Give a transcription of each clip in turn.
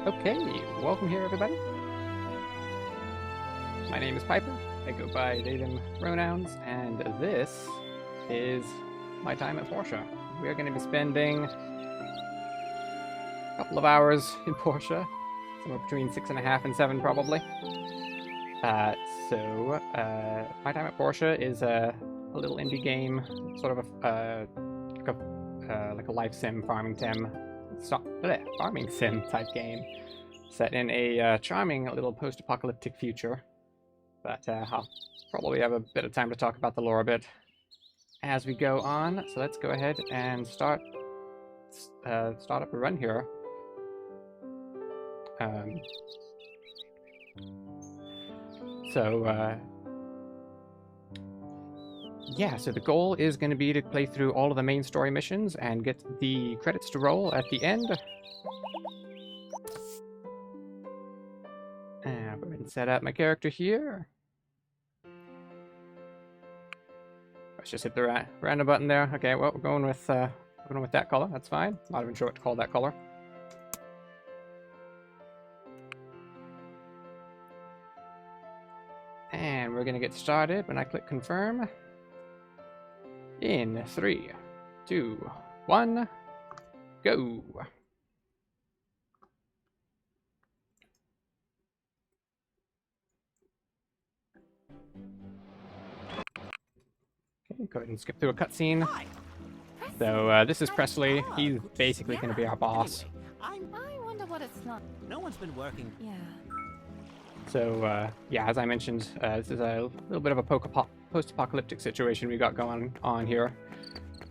Okay, welcome here everybody. My name is Piper. I go by they them pronouns, and this is my time at Portia. We're going to be spending a couple of hours in Portia, somewhere between 6.5 and 7 probably. My time at Portia is a little indie game, sort of like a life sim, farming sim type game, set in a charming little post-apocalyptic future. But I'll probably have a bit of time to talk about the lore a bit as we go on. So let's go ahead and start up a run here. So the goal is going to be to play through all of the main story missions and get the credits to roll at the end. And go ahead and set up my character here. Let's just hit the random button there. Okay, well, we're going with that color. That's fine. Not even sure what to call that color. And we're going to get started when I click confirm. In 3, 2, 1, go! Okay, go ahead and skip through a cutscene. So this is Presley. He's basically going to be our boss. I wonder what it's not. No one's been working. Yeah. So yeah, as I mentioned, this is a little bit of a post-apocalyptic situation we got going on here.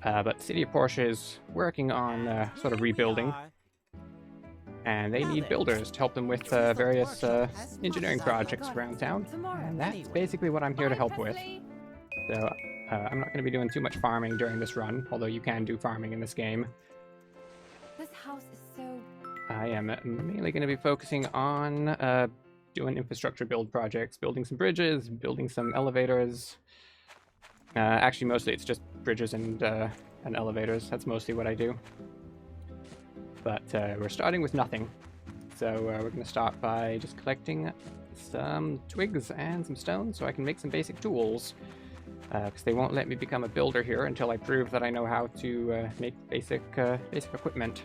But the city of Portia is working on sort of rebuilding, and they need builders to help them with various engineering projects around town. And that's basically what I'm here to help with. So I'm not going to be doing too much farming during this run, although you can do farming in this game. This house is so... I am mainly going to be focusing on doing infrastructure build projects, building some bridges, building some elevators. Actually, mostly it's just bridges and elevators. That's mostly what I do. But we're starting with nothing. So we're going to start by just collecting some twigs and some stones so I can make some basic tools. Because they won't let me become a builder here until I prove that I know how to make basic equipment.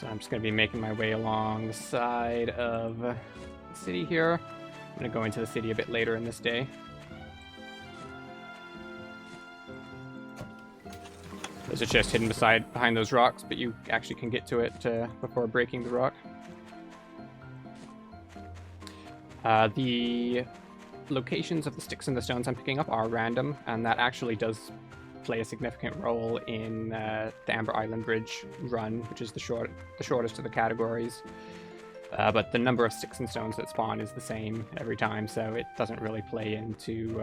So I'm just going to be making my way along the side of the city here. I'm going to go into the city a bit later in this day. There's a chest hidden behind those rocks, but you actually can get to it before breaking the rock. The locations of the sticks and the stones I'm picking up are random, and that actually does play a significant role in the Amber Island Bridge run, which is the shortest of the categories. But the number of sticks and stones that spawn is the same every time, so it doesn't really play into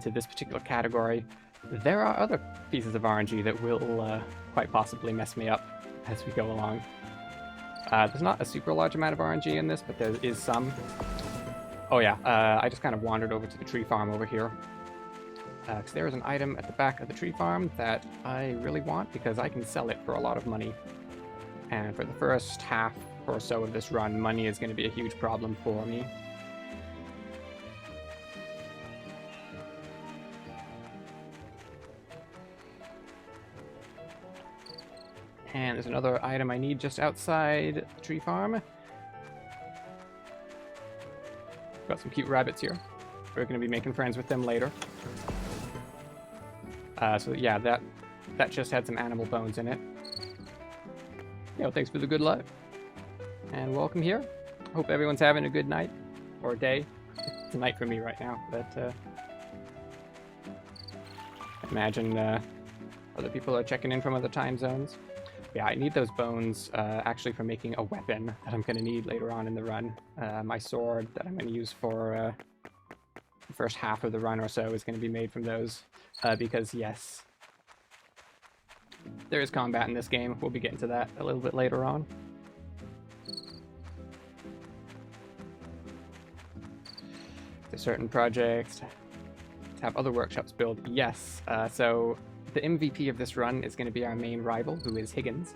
this particular category. There are other pieces of RNG that will quite possibly mess me up as we go along. There's not a super large amount of RNG in this, but there is some. Oh yeah, I just kind of wandered over to the tree farm over here. Because there is an item at the back of the tree farm that I really want because I can sell it for a lot of money. And for the first half or so of this run, money is going to be a huge problem for me. And there's another item I need just outside the tree farm. Got some cute rabbits here. We're going to be making friends with them later. So yeah, that just had some animal bones in it. Thanks for the good luck. And welcome here. Hope everyone's having a good night. Or day. It's a night for me right now, but I imagine other people are checking in from other time zones. Yeah, I need those bones actually for making a weapon that I'm going to need later on in the run. My sword that I'm going to use for the first half of the run or so is going to be made from those. Because yes, there is combat in this game. We'll be getting to that a little bit later on. to certain projects, to have other workshops build. Yes, so the MVP of this run is going to be our main rival, who is Higgins.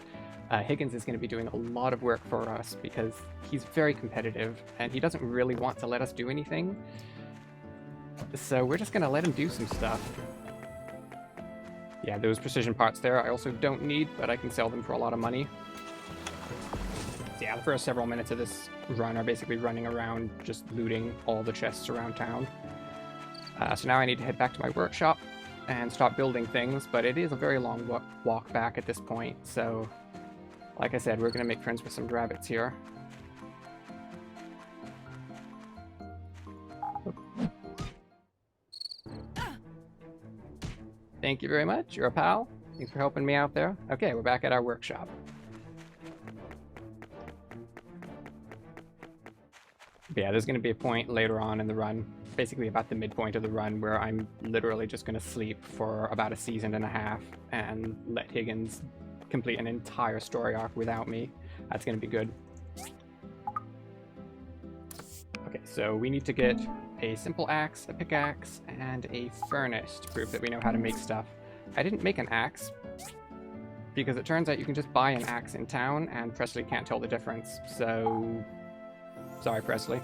Higgins is going to be doing a lot of work for us because he's very competitive and he doesn't really want to let us do anything. So we're just going to let him do some stuff. Yeah, those precision parts there I also don't need, but I can sell them for a lot of money. So yeah, the first several minutes of this run are basically running around just looting all the chests around town. So now I need to head back to my workshop and start building things, but it is a very long walk back at this point, so like I said, we're going to make friends with some rabbits here. Thank you very much. You're a pal. Thanks for helping me out there. Okay, we're back at our workshop. But yeah, there's going to be a point later on in the run, basically about the midpoint of the run, where I'm literally just going to sleep for about a season and a half and let Higgins complete an entire story arc without me. That's going to be good. Okay, so we need to get a simple axe, a pickaxe, and a furnace to prove that we know how to make stuff. I didn't make an axe because it turns out you can just buy an axe in town and Presley can't tell the difference, so sorry, Presley.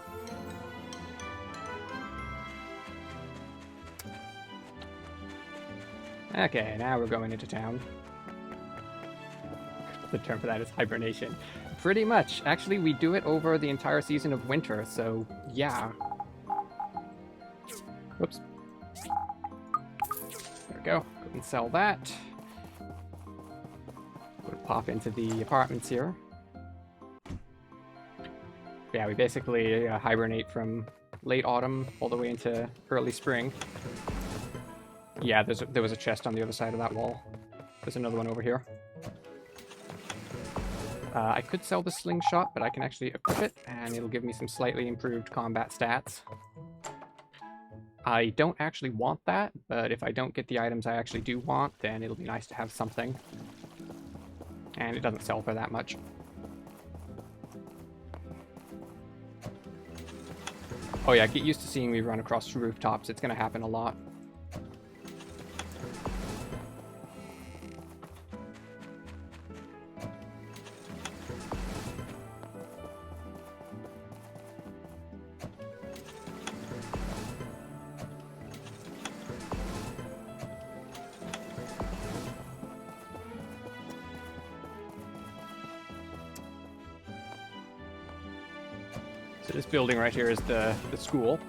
Okay, now we're going into town. The term for that is hibernation. Pretty much. Actually, we do it over the entire season of winter, so yeah. Whoops. There we go. Go and sell that. We'll pop into the apartments here. Yeah, we basically hibernate from late autumn all the way into early spring. Yeah, there was a chest on the other side of that wall. There's another one over here. I could sell the slingshot, but I can actually equip it, and it'll give me some slightly improved combat stats. I don't actually want that, but if I don't get the items I actually do want, then it'll be nice to have something. And it doesn't sell for that much. Oh yeah, get used to seeing me run across rooftops. It's going to happen a lot. So this building right here is the school.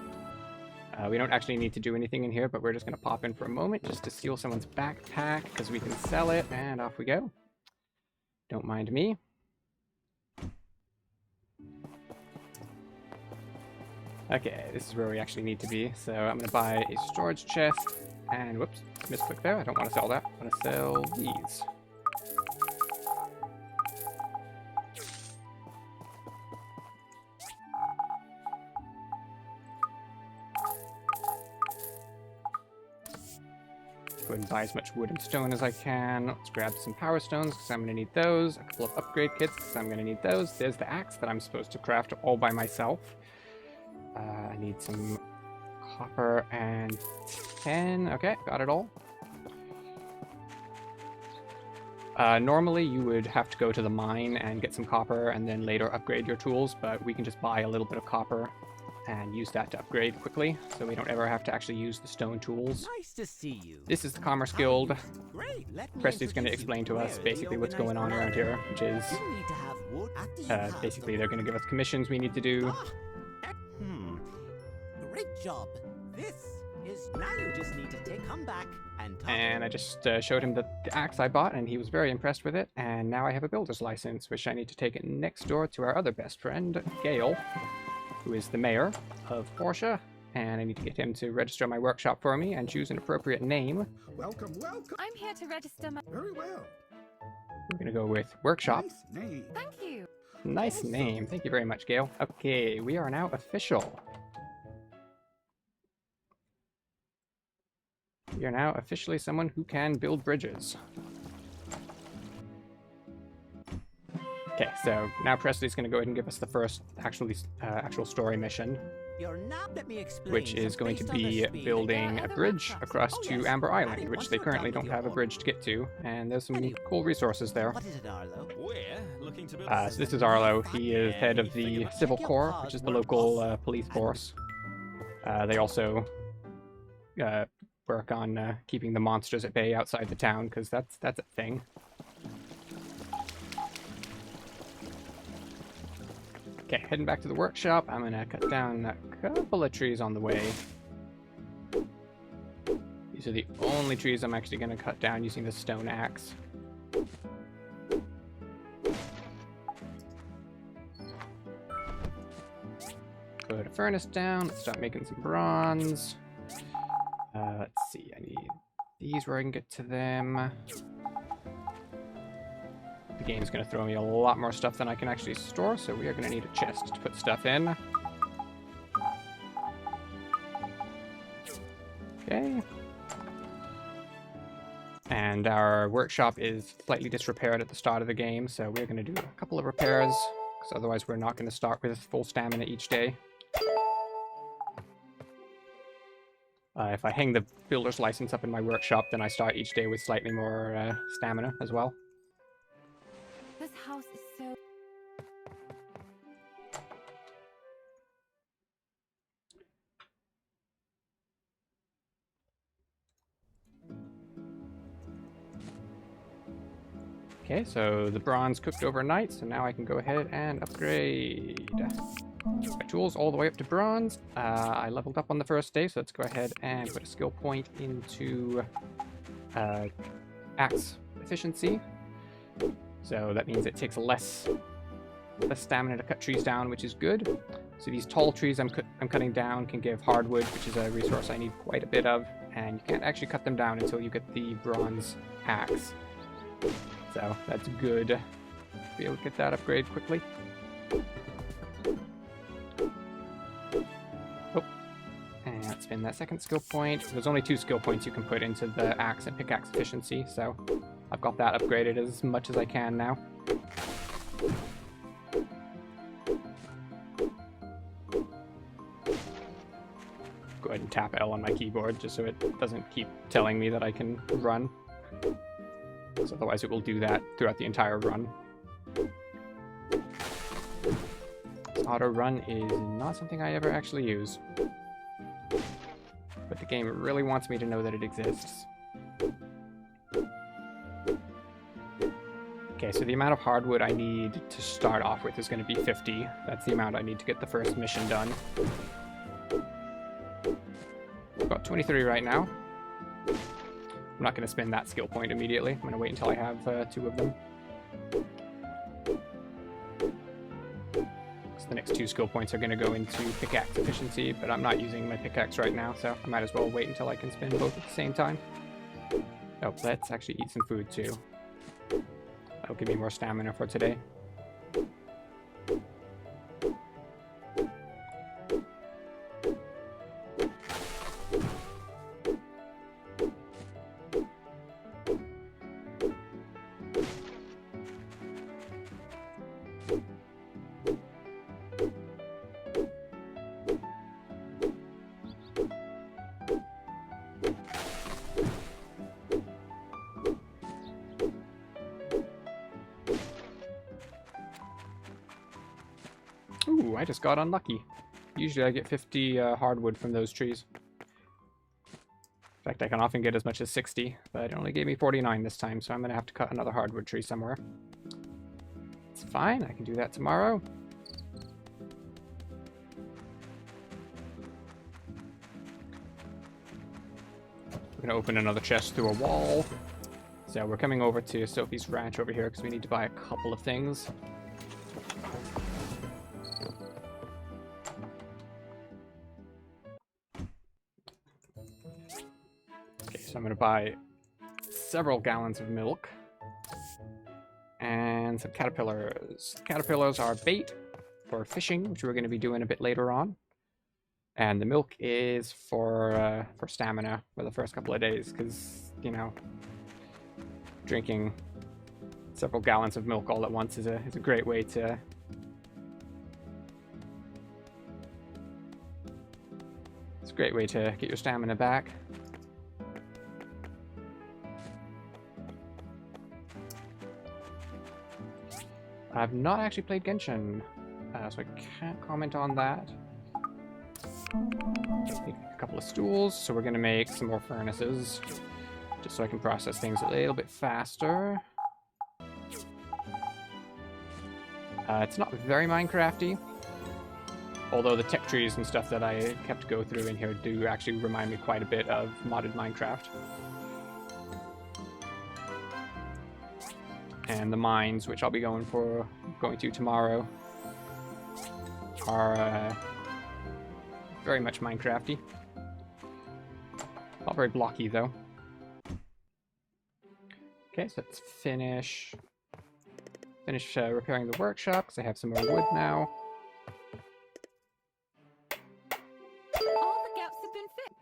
We don't actually need to do anything in here, but we're just going to pop in for a moment just to steal someone's backpack because we can sell it, and off we go. Don't mind me. Okay, this is where we actually need to be. So I'm going to buy a storage chest, and whoops, misclick there. I don't want to sell that. I want to sell these. Go ahead and buy as much wood and stone as I can. Let's grab some power stones because I'm going to need those. A couple of upgrade kits because I'm going to need those. There's the axe that I'm supposed to craft all by myself. I need some copper and tin. Okay, got it all. Normally you would have to go to the mine and get some copper and then later upgrade your tools, but we can just buy a little bit of copper and use that to upgrade quickly, so we don't ever have to actually use the stone tools. Nice to see you. This is the Commerce Guild. Great. Presley's going to explain to us basically what's going on around here, which is basically they're going to give us commissions we need to do. Great job. This is now you just need to come back and talk. And I just showed him the axe I bought, and he was very impressed with it. And now I have a builder's license, which I need to take it next door to our other best friend, Gale, who is the mayor of Portia, and I need to get him to register my workshop for me and choose an appropriate name. Welcome, welcome. I'm here to register my... Very well. We're gonna go with workshop. Nice name. Thank you. Nice name. Thank you very much, Gale. Okay, we are now official. We are now officially someone who can build bridges. Okay, so now Presley's going to go ahead and give us the first actual story mission, You're not. Let me explain. which is going to be building a bridge across to Amber Island, which they currently don't have a bridge to get to, and there's some cool resources there. What is it, Arlo? We're looking to build So this is Arlo. He is head of the Civil Corps, which is the local police force. They also work on keeping the monsters at bay outside the town, because that's a thing. Okay, heading back to the workshop. I'm gonna cut down a couple of trees on the way. These are the only trees I'm actually gonna cut down using the stone axe. Put a furnace down. Let's start making some bronze. Let's see. I need these where I can get to them. The game's going to throw me a lot more stuff than I can actually store, so we are going to need a chest to put stuff in. Okay. And our workshop is slightly disrepaired at the start of the game, so we're going to do a couple of repairs, because otherwise we're not going to start with full stamina each day. If I hang the builder's license up in my workshop, then I start each day with slightly more stamina as well. This house is so... Okay, so the bronze cooked overnight, so now I can go ahead and upgrade my tools all the way up to bronze. I leveled up on the first day, so let's go ahead and put a skill point into axe efficiency. So that means it takes less stamina to cut trees down, which is good. So these tall trees I'm cutting down can give hardwood, which is a resource I need quite a bit of, and you can't actually cut them down until you get the bronze axe. So that's good to be able to get that upgrade quickly. Oh, and let's spin that second skill point. There's only 2 skill points you can put into the axe and pickaxe efficiency, so I've got that upgraded as much as I can now. Go ahead and tap L on my keyboard just so it doesn't keep telling me that I can run. So otherwise it will do that throughout the entire run. Auto run is not something I ever actually use, but the game really wants me to know that it exists. Okay, so the amount of hardwood I need to start off with is going to be 50. That's the amount I need to get the first mission done. I've got 23 right now. I'm not going to spend that skill point immediately. I'm going to wait until I have 2 of them. So the next 2 skill points are going to go into pickaxe efficiency, but I'm not using my pickaxe right now, so I might as well wait until I can spin both at the same time. Oh, let's actually eat some food too. That'll give me more stamina for today. Ooh, I just got unlucky. Usually I get 50 hardwood from those trees. In fact, I can often get as much as 60, but it only gave me 49 this time, so I'm going to have to cut another hardwood tree somewhere. It's fine, I can do that tomorrow. We're going to open another chest through a wall. So we're coming over to Sophie's ranch over here because we need to buy a couple of things. So I'm going to buy several gallons of milk and some caterpillars. Caterpillars are bait for fishing, which we're going to be doing a bit later on. And the milk is for stamina for the first couple of days, because, you know, drinking several gallons of milk all at once is a great way to get your stamina back. I've not actually played Genshin, so I can't comment on that. Make a couple of stools, so we're going to make some more furnaces, just so I can process things a little bit faster. It's not very Minecrafty, although the tech trees and stuff that I kept go through in here do actually remind me quite a bit of modded Minecraft. And the mines, which I'll be going to tomorrow, are very much Minecrafty. Not very blocky though. Okay, so let's finish repairing the workshop because I have some more wood now. All the gaps have been fixed.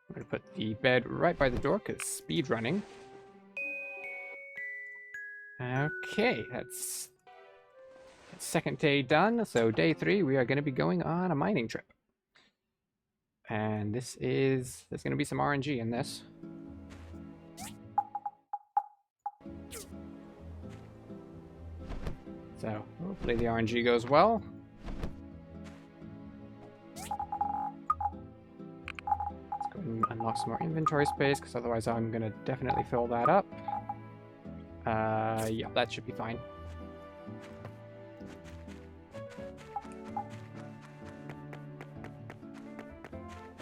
I'm going to put the bed right by the door because speed running. Okay, that's second day done. So day 3, we are going to be going on a mining trip. And there's going to be some RNG in this. So hopefully the RNG goes well. Let's go ahead and unlock some more inventory space, because otherwise I'm going to definitely fill that up. Yeah, that should be fine.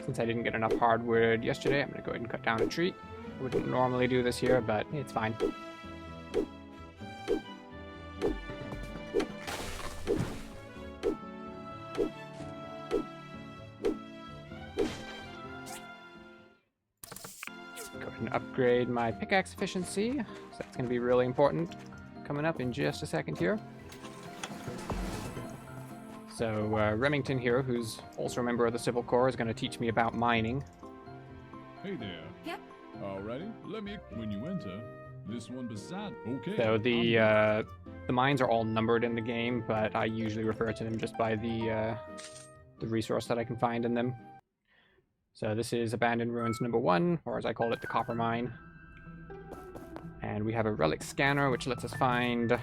Since I didn't get enough hardwood yesterday, I'm going to go ahead and cut down a tree. I wouldn't normally do this here, but it's fine. Upgrade my pickaxe efficiency, so that's going to be really important coming up in just a second here. So Remington here, who's also a member of the Civil Corps, is going to teach me about mining. Hey there. Yep. Alrighty, let me when you enter. This one beside. Okay. So the mines are all numbered in the game, but I usually refer to them just by the resource that I can find in them. So this is Abandoned Ruins number 1, or as I call it, the Copper Mine. And we have a relic scanner, which lets us find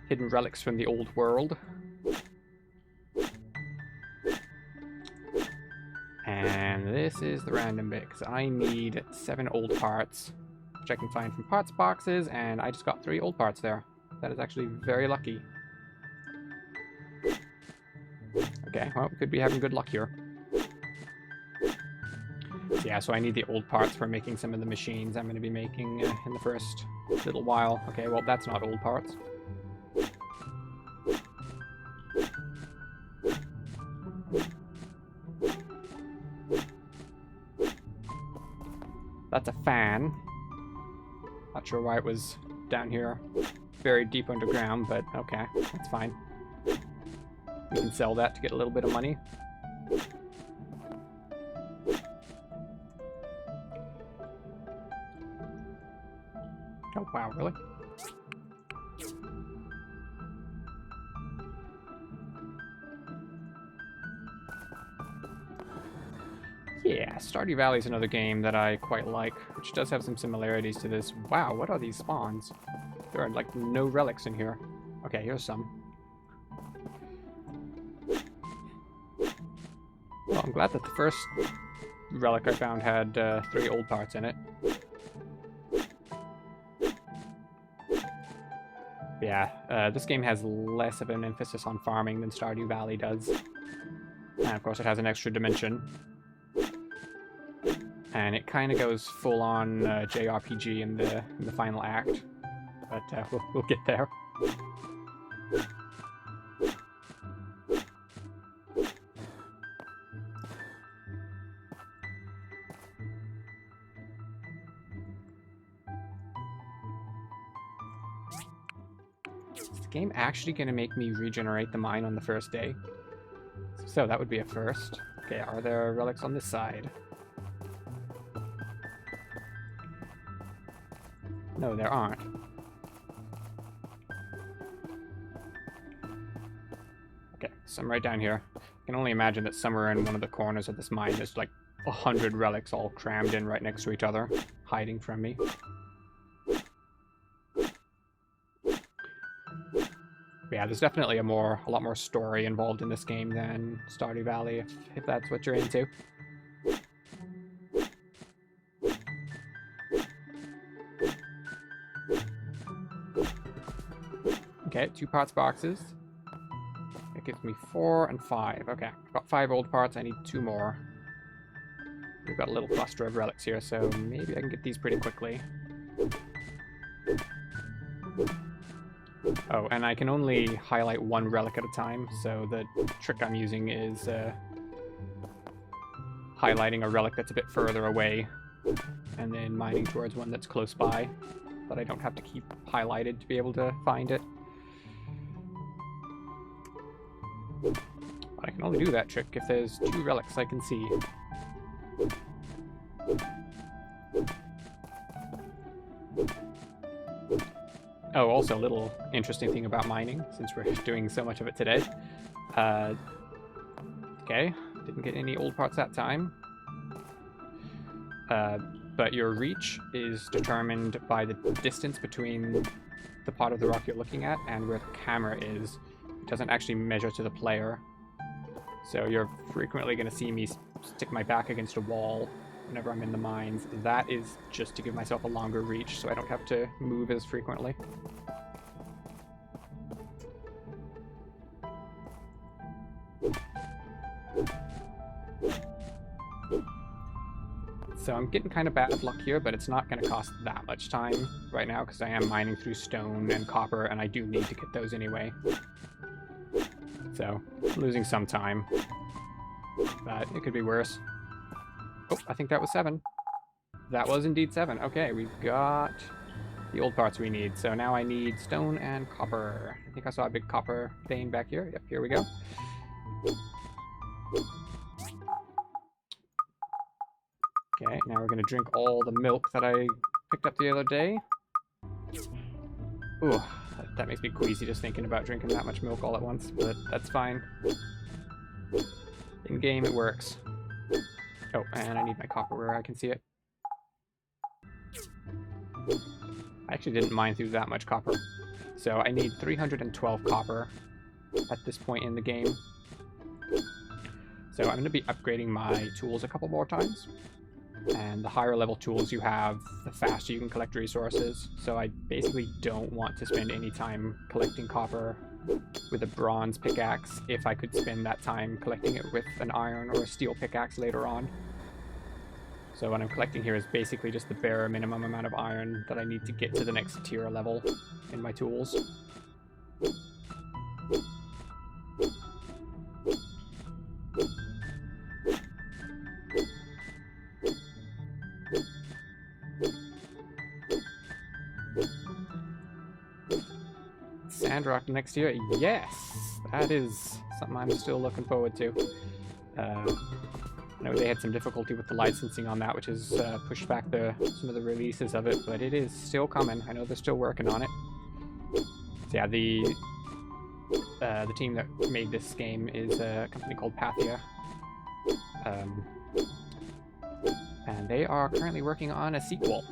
hidden relics from the old world. And this is the random bit, because I need 7 old parts, which I can find from parts boxes, and I just got 3 old parts there. That is actually very lucky. Okay, well, we could be having good luck here. Yeah, so I need the old parts for making some of the machines I'm going to be making in the first little while. Okay, well, that's not old parts. That's a fan. Not sure why it was down here very deep underground, but okay, that's fine. We can sell that to get a little bit of money. Oh, wow, really? Yeah, Stardew Valley is another game that I quite like, which does have some similarities to this. Wow, what are these spawns? There are, like, no relics in here. Okay, here's some. Well, I'm glad that the first relic I found had 3 old parts in it. Yeah, this game has less of an emphasis on farming than Stardew Valley does. And of course it has an extra dimension. And it kind of goes full-on JRPG in the final act. But we'll get there. Game actually going to make me regenerate the mine on the first day? So that would be a first. Okay, are there relics on this side? No, there aren't. Okay, some right down here. I can only imagine that somewhere in one of the corners of this mine there's like 100 relics all crammed in right next to each other, hiding from me. Yeah, there's definitely a lot more story involved in this game than Stardew Valley, if that's what you're into. Okay, 2 parts boxes. That gives me 4 and 5. Okay, I've got 5 old parts. I need 2 more. We've got a little cluster of relics here, so maybe I can get these pretty quickly. Oh, and I can only highlight 1 relic at a time, so the trick I'm using is highlighting a relic that's a bit further away, and then mining towards one that's close by, that I don't have to keep highlighted to be able to find it. But I can only do that trick if there's 2 relics I can see. Oh, also a little interesting thing about mining, since we're doing so much of it today. Okay, didn't get any old parts that time. But your reach is determined by the distance between the part of the rock you're looking at and where the camera is. It doesn't actually measure to the player. So you're frequently going to see me stick my back against a wall whenever I'm in the mines. That is just to give myself a longer reach so I don't have to move as frequently. So I'm getting kind of bad luck here, but it's not going to cost that much time right now because I am mining through stone and copper, and I do need to get those anyway. So, losing some time, but it could be worse. Oh, I think that was 7. That was indeed 7. Okay, we've got the old parts we need. So now I need stone and copper. I think I saw a big copper vein back here. Yep, here we go. Okay, now we're going to drink all the milk that I picked up the other day. Ooh, that makes me queasy just thinking about drinking that much milk all at once, but that's fine. In-game, it works. Oh, and I need my copper where I can see it. I actually didn't mine through that much copper. So I need 312 copper at this point in the game. So I'm going to be upgrading my tools a couple more times. And the higher level tools you have, the faster you can collect resources. So I basically don't want to spend any time collecting copper with a bronze pickaxe if I could spend that time collecting it with an iron or a steel pickaxe later on. So what I'm collecting here is basically just the bare minimum amount of iron that I need to get to the next tier level in my tools. Sandrock next year? Yes! That is something I'm still looking forward to. I know they had some difficulty with the licensing on that, which has pushed back some of the releases of it, but it is still coming. I know they're still working on it. So yeah, the team that made this game is a company called Pathia. And they are currently working on a sequel.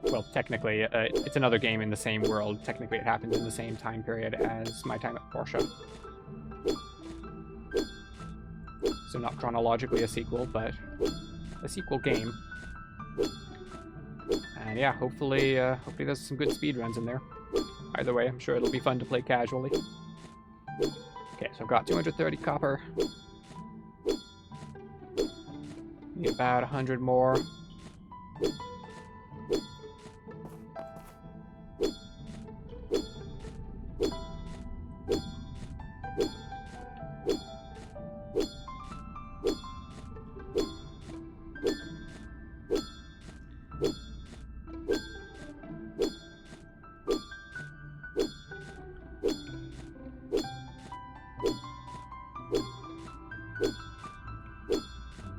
Well, technically, it's another game in the same world. Technically, it happens in the same time period as my time at Portia. So not chronologically a sequel, but a sequel game. And yeah, hopefully there's some good speedruns in there. Either way, I'm sure it'll be fun to play casually. Okay, so I've got 230 copper. Need about 100 more.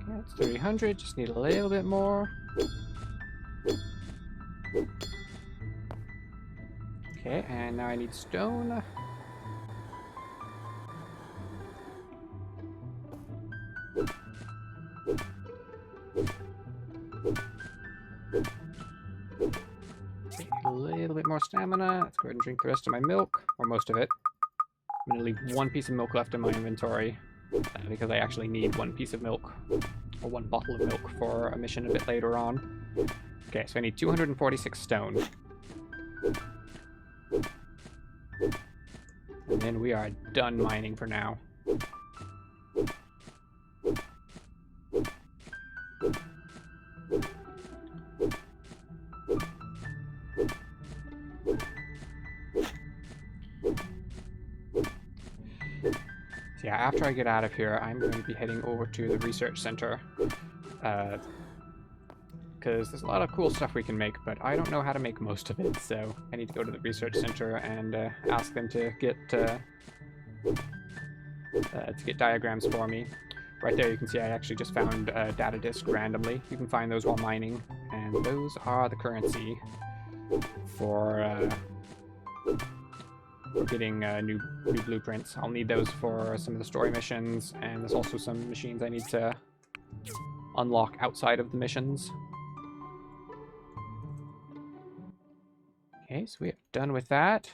Okay, it's 300, just need a little bit more. now I need stone. A little bit more stamina. Let's go ahead and drink the rest of my milk, or most of it. I'm going to leave one piece of milk left in my inventory, because I actually need one piece of milk, or one bottle of milk for a mission a bit later on. Okay, so I need 246 stone. And then we are done mining for now. So yeah, after I get out of here, I'm going to be heading over to the research center. Because there's a lot of cool stuff we can make, but I don't know how to make most of it, so I need to go to the research center and ask them to get diagrams for me. Right there you can see I actually just found a data disk randomly. You can find those while mining, and those are the currency for getting new blueprints. I'll need those for some of the story missions, and there's also some machines I need to unlock outside of the missions. Okay, so we are done with that.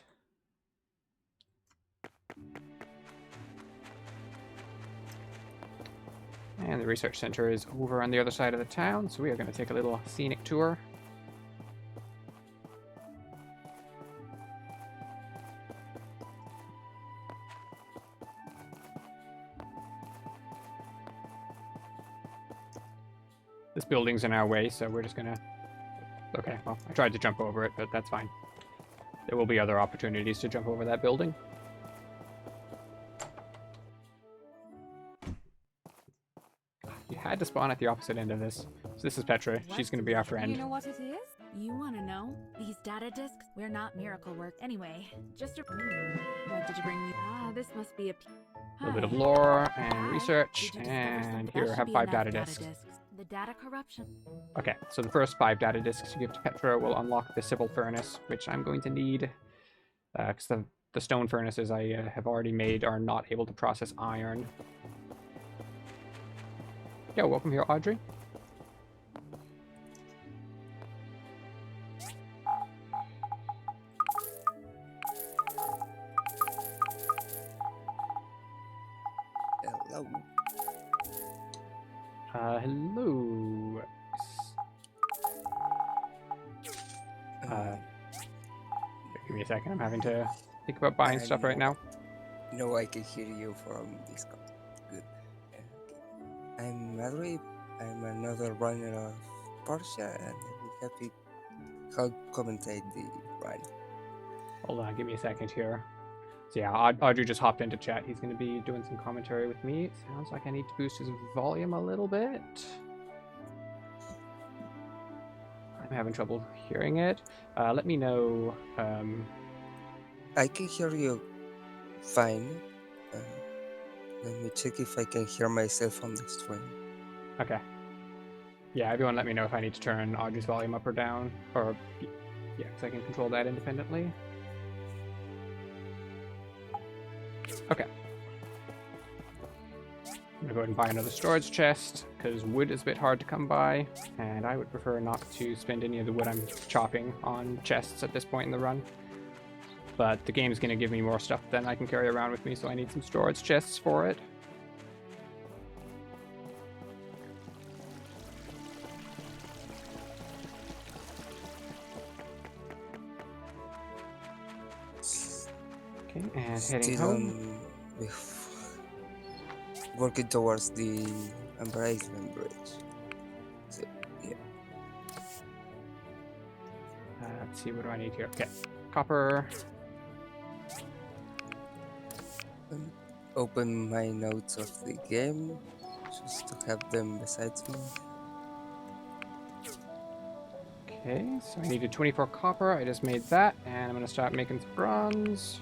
And the research center is over on the other side of the town, so we are going to take a little scenic tour. This building's in our way, so we're just gonna... Okay, well, I tried to jump over it, but that's fine. There will be other opportunities to jump over that building. You had to spawn at the opposite end of this. So this is Petra. She's gonna be our friend. You know what it is? You want to know? These data disks, we're not miracle work. Anyway, just a... What did you bring me? Ah, this must be a... A little bit of lore and Hi. research, Did you discover and something? here, That have should be 5 enough data disks. The data corruption. Okay, so the first 5 data disks you give to Petra will unlock the civil furnace, which I'm going to need, because the stone furnaces I have already made are not able to process iron. Yeah, welcome here, Audrey. Hello. Hello. Give me a second, I'm having to think about buying stuff right now. No, I can hear you from Discord. Good. Okay. I'm Madrid. I'm another runner of Portia, and I'm happy to help commentate the run. Hold on, give me a second here. So yeah, Audrey just hopped into chat. He's going to be doing some commentary with me. It sounds like I need to boost his volume a little bit. I'm having trouble hearing it. Let me know. I can hear you fine. Let me check if I can hear myself on the stream. Okay. Yeah, everyone let me know if I need to turn Audrey's volume up or down. Or, yeah, because I can control that independently. Okay. I'm going to go ahead and buy another storage chest, because wood is a bit hard to come by, and I would prefer not to spend any of the wood I'm chopping on chests at this point in the run. But the game is going to give me more stuff than I can carry around with me, so I need some storage chests for it. Okay, and heading home. Working towards the embracement bridge. So, yeah. Let's see, what do I need here? Okay, copper. Open my notes of the game, just to have them beside me. Okay, so I needed 24 copper. I just made that, and I'm going to start making some bronze.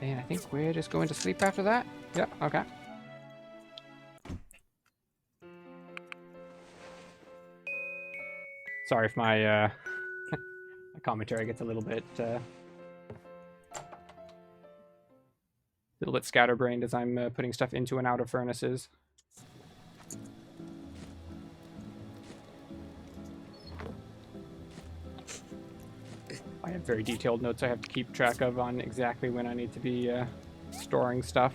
And I think we're just going to sleep after that. Yep, okay. Sorry if my my commentary gets a little bit scatterbrained as I'm putting stuff into and out of furnaces. I have very detailed notes I have to keep track of on exactly when I need to be storing stuff.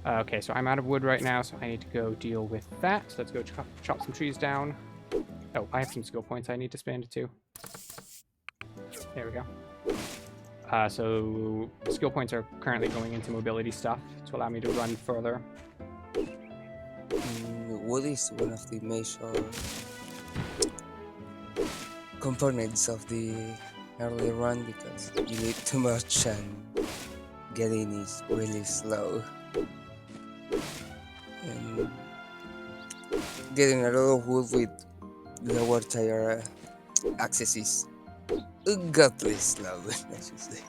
Okay, so I'm out of wood right now, so I need to go deal with that. So let's go chop some trees down. Oh, I have some skill points I need to spend too. There we go. So skill points are currently going into mobility stuff to allow me to run further. Wood is one of the major components of the early run because you need too much and getting is really slow. And getting a lot of wood with lower tier access is godly slow, I should say.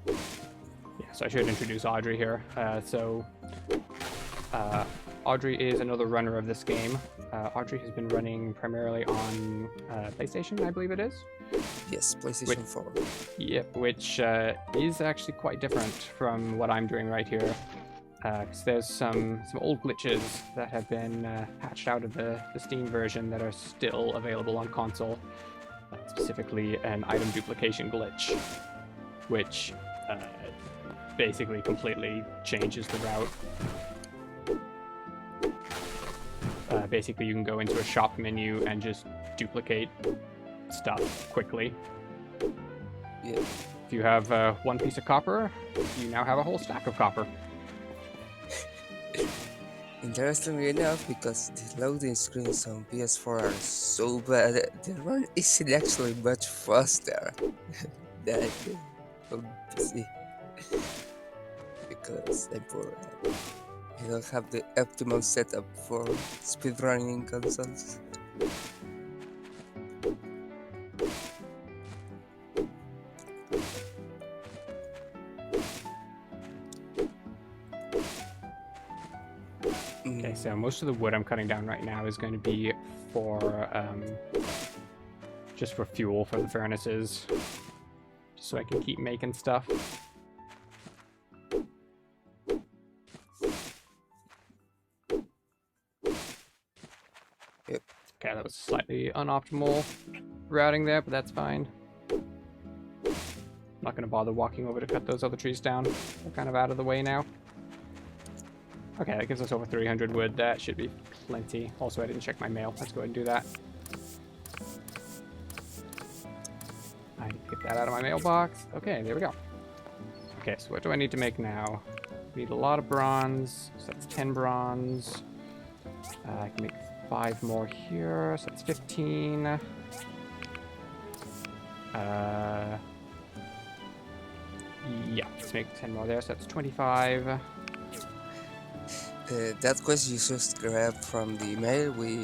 Yeah, so I should introduce Audrey here. Audrey is another runner of this game. Audrey has been running primarily on PlayStation, I believe it is. Yes, PlayStation 4. Yep, which is actually quite different from what I'm doing right here. Because there's some old glitches that have been patched out of the Steam version that are still available on console. Specifically an item duplication glitch, which basically completely changes the route. Basically, you can go into a shop menu and just duplicate stuff quickly. Yeah. If you have one piece of copper, you now have a whole stack of copper. Interestingly enough, because the loading screens on PS4 are so bad, the run is actually much faster than on PC. Because I'm poor. I don't have the optimal setup for speedrunning consoles. Okay, so most of the wood I'm cutting down right now is going to be for just for fuel for the furnaces, just so I can keep making stuff. Yep. Okay, that was slightly unoptimal routing there, but that's fine. I'm not going to bother walking over to cut those other trees down. They're kind of out of the way now. Okay, that gives us over 300 wood. That should be plenty. Also, I didn't check my mail. Let's go ahead and do that. I need to get that out of my mailbox. Okay, there we go. Okay, so what do I need to make now? I need a lot of bronze. So that's 10 bronze. I can make 5 more here. So that's 15. Yeah, let's make 10 more there. So that's 25. That quest you just grabbed from the email, we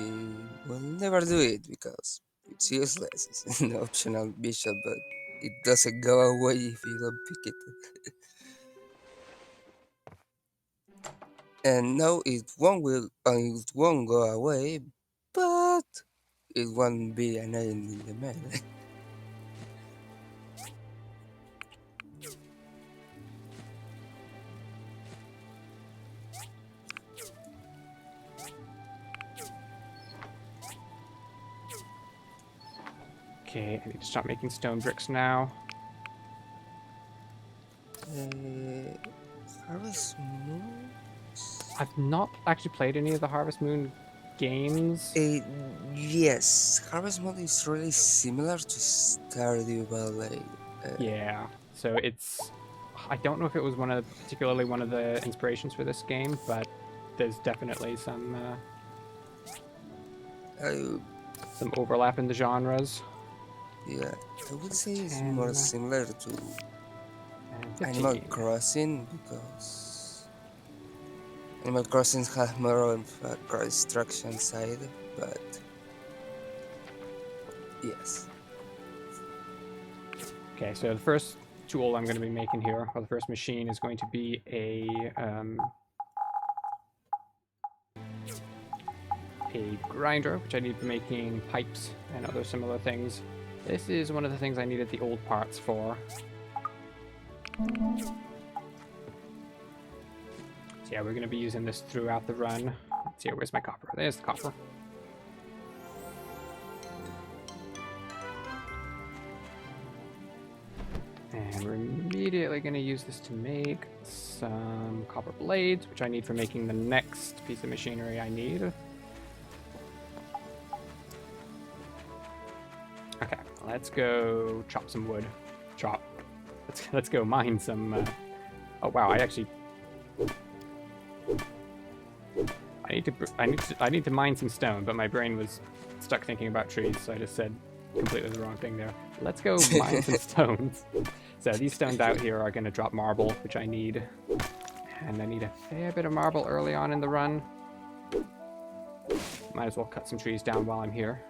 will never do it because it's useless. It's an optional mission, but it doesn't go away if you don't pick it. And no, it won't go away, but it won't be annoying in the mail. Okay, I need to stop making stone bricks now. Harvest Moon? I've not actually played any of the Harvest Moon games. Yes, Harvest Moon is really similar to Stardew Valley. Yeah, so it's... I don't know if it was particularly one of the inspirations for this game, but there's definitely some overlap in the genres. Yeah, I would say it's more 10, similar to and 15. Animal Crossing because Animal Crossing has more of a construction side, but yes. Okay, so the first tool I'm going to be making here, or the first machine, is going to be a grinder, which I need for making pipes and other similar things. This is one of the things I needed the old parts for. So yeah, we're going to be using this throughout the run. Let's see, where's my copper? There's the copper. And we're immediately going to use this to make some copper blades, which I need for making the next piece of machinery I need. Okay, let's go chop some wood. Chop. Let's go mine some. Oh wow! I need to mine some stone, but my brain was stuck thinking about trees, so I just said completely the wrong thing there. Let's go mine some stones. So these stones out here are going to drop marble, which I need, and I need a fair bit of marble early on in the run. Might as well cut some trees down while I'm here.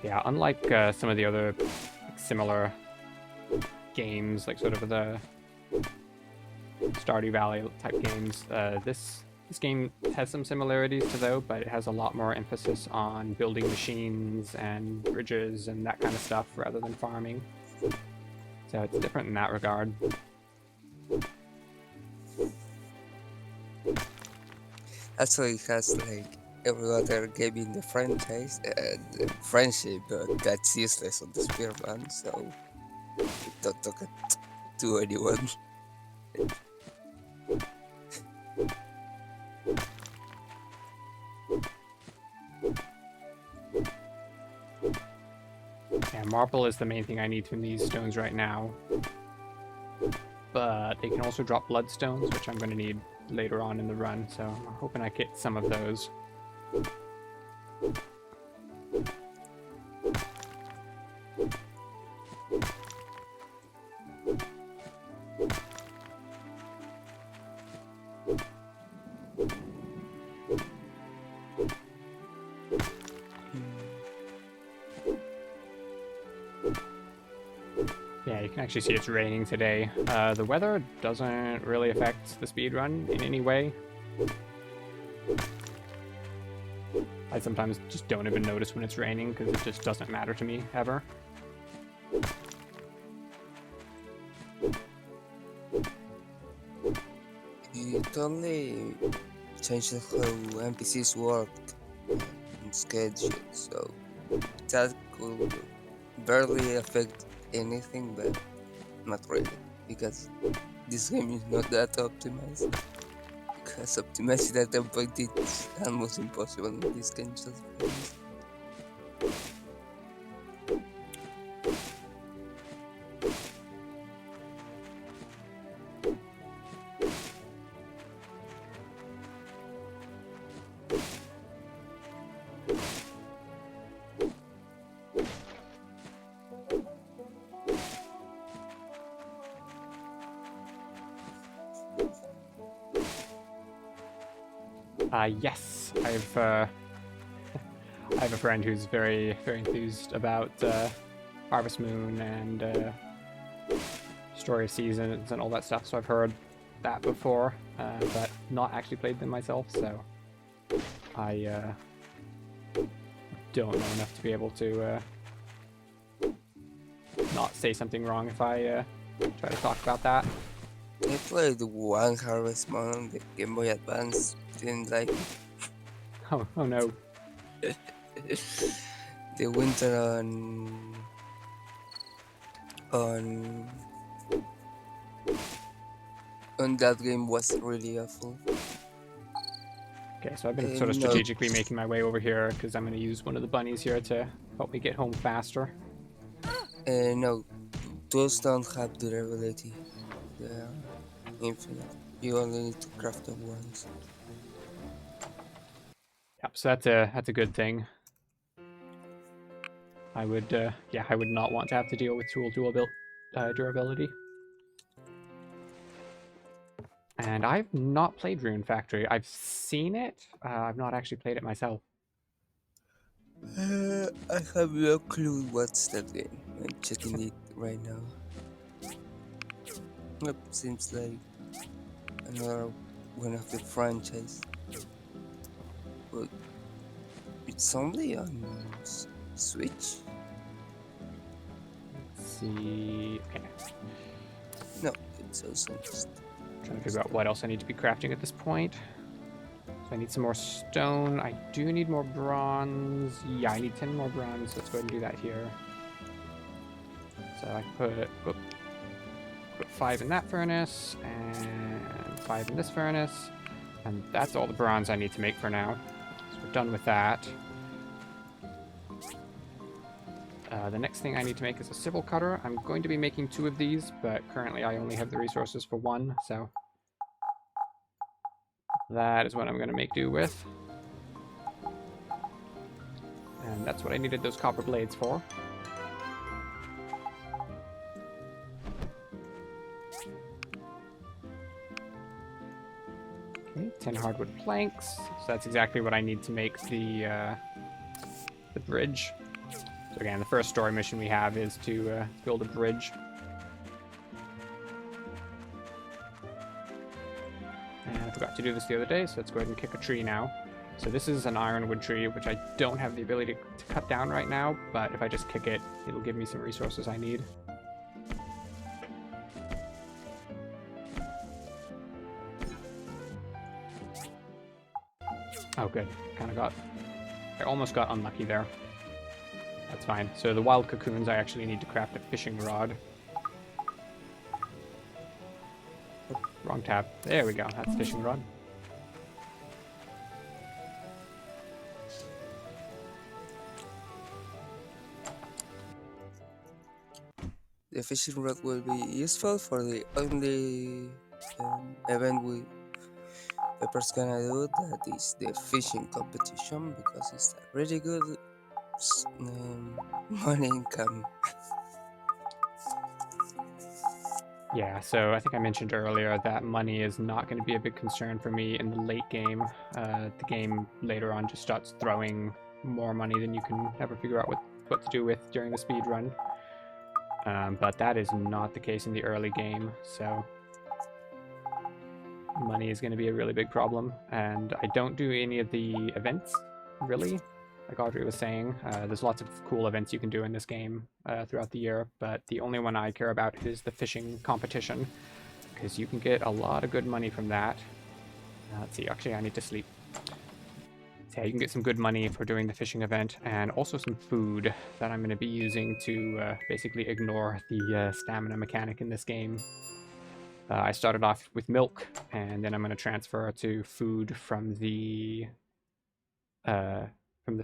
Yeah, unlike some of the other similar games, like sort of the Stardew Valley type games, this game has some similarities to those, but it has a lot more emphasis on building machines and bridges and that kind of stuff rather than farming. So it's different in that regard. Actually, it has like every other game in the franchise and friendship, but that's useless on the spearman, so don't talk it to anyone. Yeah, marble is the main thing I need from these stones right now. But they can also drop bloodstones, which I'm going to need later on in the run, so I'm hoping I get some of those. Yeah, you can actually see it's raining today. The weather doesn't really affect the speedrun in any way. I sometimes just don't even notice when it's raining because it just doesn't matter to me, ever. It only changes how NPCs work and schedule, so that could barely affect anything, but not really, because this game is not that optimized. Because optimizing at that point it's almost impossible in this kind of games. Yes, I have a friend who's very enthused about Harvest Moon and Story of Seasons and all that stuff, so I've heard that before, but not actually played them myself, so I don't know enough to be able to not say something wrong if I try to talk about that. I played one Harvest Moon on the Game Boy Advance, didn't like it. Oh no. The winter on that game was really awful. Okay, so I've been sort of No. strategically making my way over here because I'm going to use one of the bunnies here to help me get home faster. No, those don't have durability. They are infinite. You only need to craft them once. Yep, so that's a good thing. I would not want to have to deal with tool durability. And I've not played Rune Factory. I've seen it. I've not actually played it myself. I have no clue what's that game. I'm checking it right now. Yep, seems like another one of the franchise. but it's only on Switch. Let's see. Okay. No, it's also on Steam. Trying to figure out what else I need to be crafting at this point. So I need some more stone. I do need more bronze. Yeah, I need 10 more bronze. Let's go ahead and do that here. So I put 5 in that furnace and 5 in this furnace. And that's all the bronze I need to make for now. So we're done with that. The next thing I need to make is a civil cutter. I'm going to be making 2 of these, but currently I only have the resources for 1, so that is what I'm going to make do with. And that's what I needed those copper blades for. Okay, 10 hardwood planks. So that's exactly what I need to make the bridge. So again, the first story mission we have is to build a bridge. And I forgot to do this the other day, so let's go ahead and kick a tree now. So this is an ironwood tree, which I don't have the ability to cut down right now, but if I just kick it, it'll give me some resources I need. Oh good, I almost got unlucky there. That's fine. So the wild cocoons, I actually need to craft a fishing rod. Oh, wrong tab. There we go. That's fishing rod. The fishing rod will be useful for the only event Pepper's gonna do, that is the fishing competition, because it's a really good money income. Yeah, so I think I mentioned earlier that money is not going to be a big concern for me in the late game. The game later on just starts throwing more money than you can ever figure out what to do with during the speed run. But that is not the case in the early game, so money is going to be a really big problem. And I don't do any of the events, really. Like Audrey was saying, there's lots of cool events you can do in this game throughout the year, but the only one I care about is the fishing competition, because you can get a lot of good money from that. Let's see, actually I need to sleep. So yeah, you can get some good money for doing the fishing event, and also some food that I'm going to be using to basically ignore the stamina mechanic in this game. I started off with milk, and then I'm going to transfer to food from the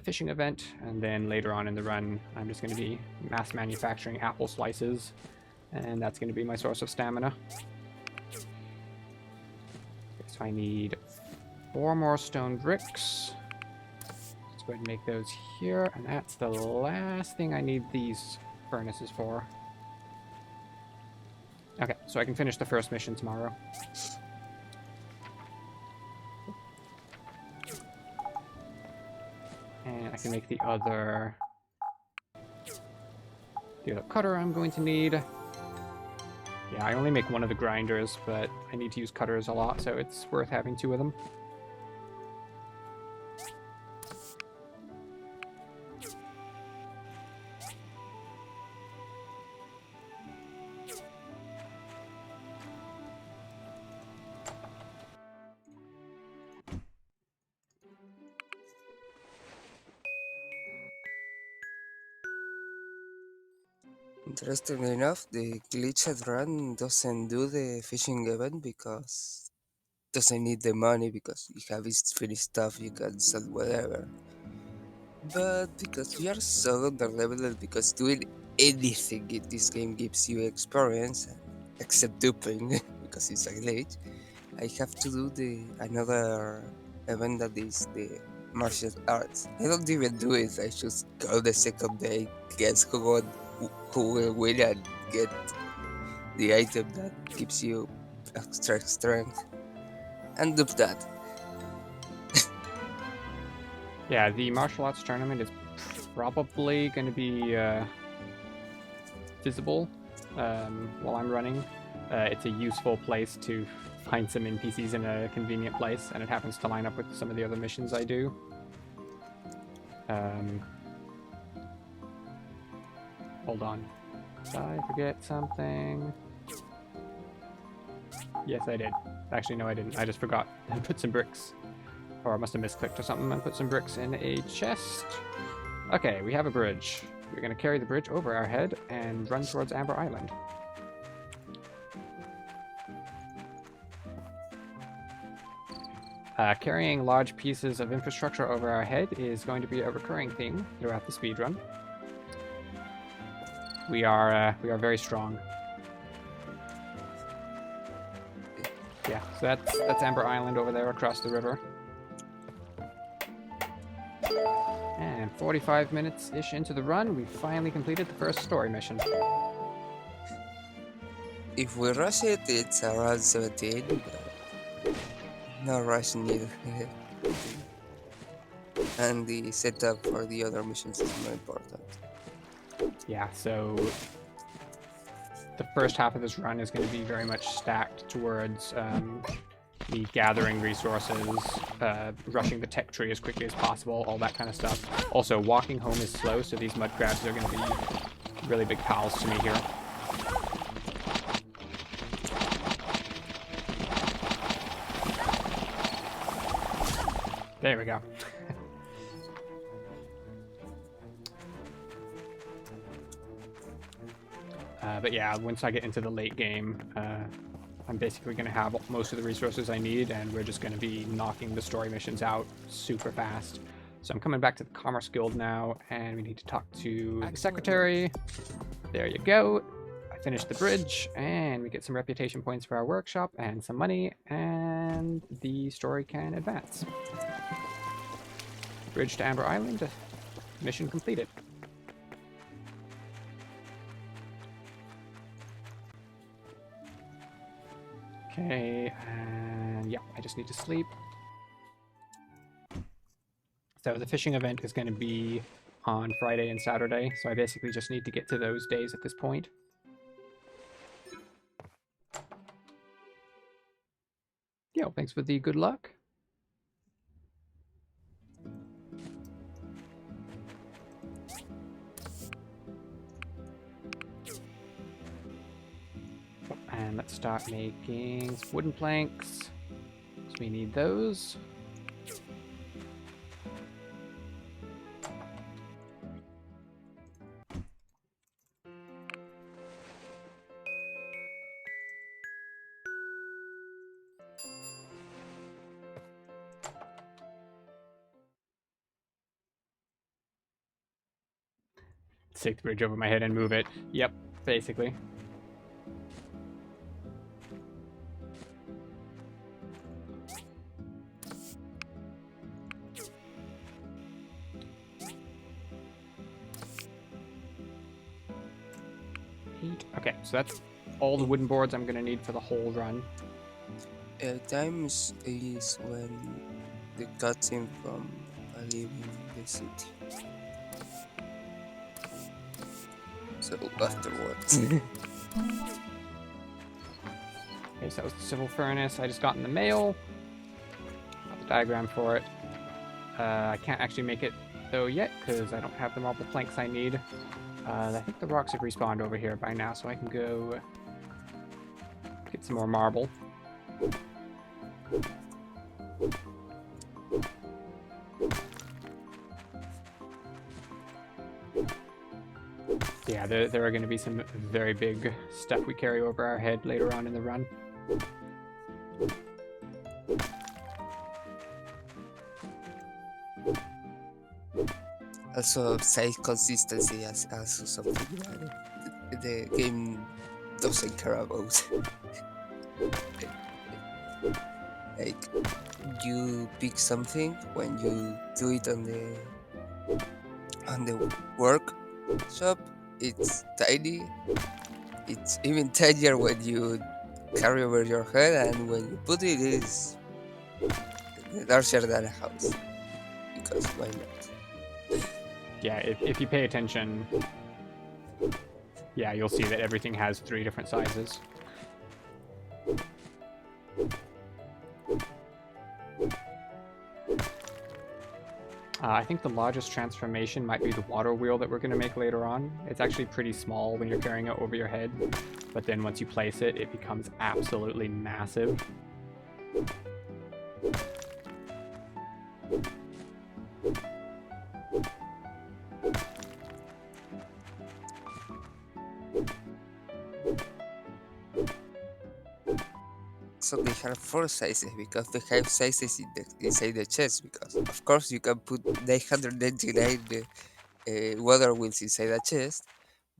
fishing event, and then later on in the run I'm just going to be mass manufacturing apple slices, and that's going to be my source of stamina. So I need 4 more stone bricks. Let's go ahead and make those here, and that's the last thing I need these furnaces for. Okay, so I can finish the first mission tomorrow. And I can make the other cutter I'm going to need. Yeah, I only make 1 of the grinders, but I need to use cutters a lot, so it's worth having 2 of them. Interestingly enough, the glitched run doesn't do the fishing event because doesn't need the money, because you have its finished stuff, you can sell whatever. But because we are so underleveled, because doing anything in this game gives you experience, except duping, because it's a glitch, I have to do another event, that is the martial arts. I don't even do it, I just go the second day, guess who will win and get the item that gives you extra strength, and dupe that. Yeah, the martial arts tournament is probably going to be visible while I'm running. It's a useful place to find some NPCs in a convenient place, and it happens to line up with some of the other missions I do. Hold on. Did I forget something? Yes, I did. Actually, no, I didn't. I just forgot and put some bricks. Or I must have misclicked or something and put some bricks in a chest. Okay, we have a bridge. We're going to carry the bridge over our head and run towards Amber Island. Carrying large pieces of infrastructure over our head is going to be a recurring theme throughout the speedrun. We are very strong. Yeah, so that's Amber Island over there across the river. And 45 minutes-ish into the run, we finally completed the first story mission. If we rush it, it's around 17, but no rush needed. And the setup for the other missions is more important. Yeah, so the first half of this run is going to be very much stacked towards me gathering resources, rushing the tech tree as quickly as possible, all that kind of stuff. Also, walking home is slow, so these mud crabs are going to be really big pals to me here. There we go. But yeah, once I get into the late game, I'm basically going to have most of the resources I need, and we're just going to be knocking the story missions out super fast. So I'm coming back to the Commerce Guild now, and we need to talk to the secretary. There you go. I finished the bridge, and we get some reputation points for our workshop, and some money, and the story can advance. Bridge to Amber Island, mission completed. Okay, and yeah, I just need to sleep. So the fishing event is going to be on Friday and Saturday, so I basically just need to get to those days at this point. Yo, thanks for the good luck. And let's start making some wooden planks. So we need those. Take the bridge over my head and move it. Yep, basically. Okay, so that's all the wooden boards I'm going to need for the whole run. Times is when the cutscene from leaving the city. So afterwards. Okay, so that was the civil furnace I just got in the mail. Got the diagram for it. I can't actually make it though yet because I don't have the marble planks I need. I think the rocks have respawned over here by now, so I can go get some more marble. Yeah, there are going to be some very big stuff we carry over our head later on in the run. Also, size consistency as something that the game doesn't care about. Like, you pick something when you do it on the workshop, it's tiny. It's even tinier when you carry over your head, and when you put it, it's larger than a house. Because why not? Yeah, if you pay attention, yeah, you'll see that everything has 3 different sizes. I think the largest transformation might be the water wheel that we're going to make later on. It's actually pretty small when you're carrying it over your head, but then once you place it, it becomes absolutely massive. So they have 4 sizes because they have sizes inside the chest. Because of course you can put 999 water wheels inside a chest,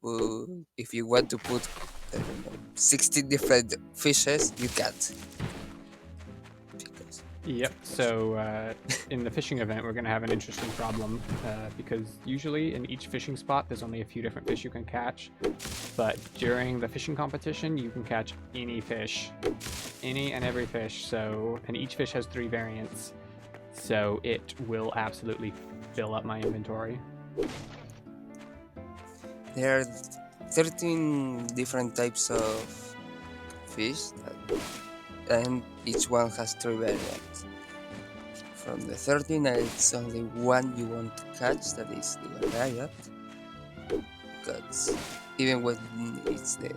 but if you want to put, I don't know, 16 different fishes, you can't. Because Yep, so in the fishing event, we're going to have an interesting problem because usually in each fishing spot, there's only a few different fish you can catch. But during the fishing competition, you can catch any fish, any and every fish. So, and each fish has 3 variants. So it will absolutely fill up my inventory. there are 13 different types of fish, and each one has 3 variants. From the 13, it's only one you want to catch, that is the RRLAT, because even when it's the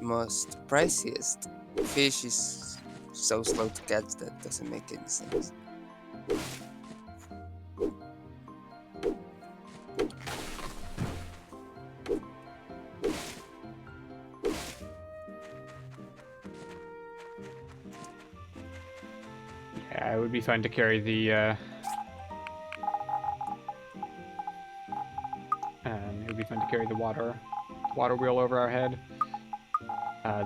most priciest, fish is so slow to catch that doesn't make any sense. Yeah, it would be fun to carry the it would be fun to carry the water wheel over our head.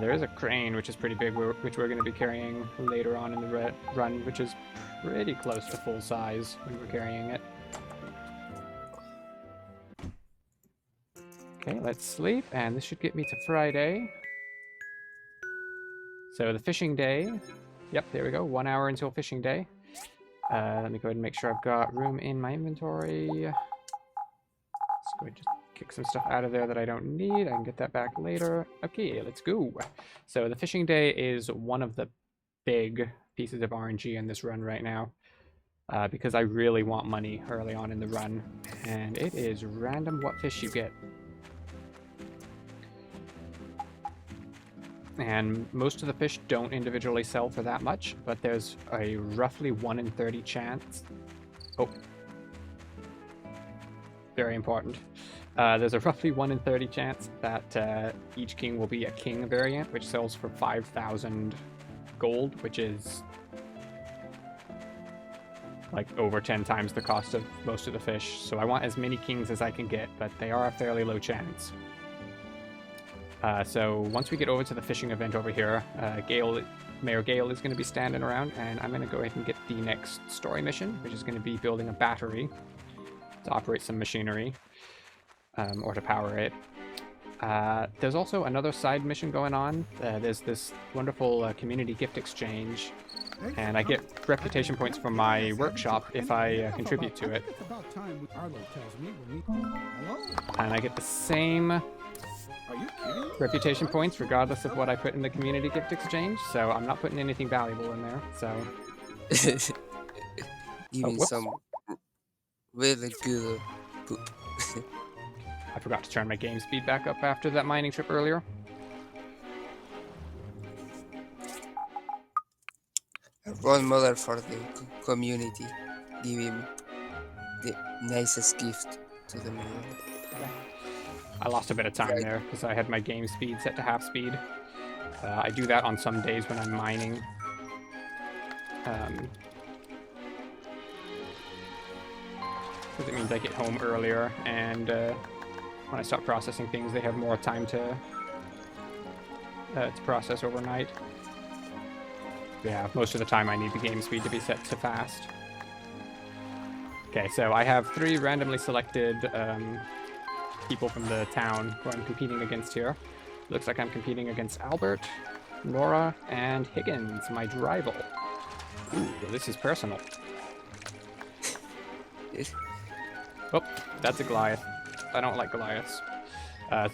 There is a crane, which is pretty big, which we're going to be carrying later on in the run, which is pretty close to full size when we're carrying it. Okay, let's sleep, and this should get me to Friday. So the fishing day, yep, there we go, 1 hour until fishing day. Let me go ahead and make sure I've got room in my inventory. Let's go ahead and just kick some stuff out of there that I don't need. I can get that back later. Okay, let's go. So the fishing day is one of the big pieces of RNG in this run right now, because I really want money early on in the run, and it is random what fish you get. And most of the fish don't individually sell for that much, but there's a roughly 1 in 30 chance. Oh. Very important. There's a roughly 1 in 30 chance that each king will be a king variant, which sells for 5,000 gold, which is like over 10 times the cost of most of the fish. So I want as many kings as I can get, but they are a fairly low chance. So once we get over to the fishing event over here, Mayor Gale is going to be standing around, and I'm going to go ahead and get the next story mission, which is going to be building a battery to operate some machinery, or to power it. There's also another side mission going on. There's this wonderful community gift exchange, and I get reputation points from my workshop if I contribute to it. And I get the same reputation points regardless of what I put in the community gift exchange, so I'm not putting anything valuable in there, so... Even some really good poop. I forgot to turn my game speed back up after that mining trip earlier. A role model for the community, giving the nicest gift to the mayor. I lost a bit of time there because I had my game speed set to half speed. I do that on some days when I'm mining. Because it means I get home earlier, and when I stop processing things, they have more time to process overnight. Yeah, most of the time I need the game speed to be set to fast. Okay, so I have 3 randomly selected people from the town who I'm competing against here. Looks like I'm competing against Albert, Nora, and Higgins, my rival. Ooh, this is personal. Oh, that's a Goliath. I don't like Goliaths.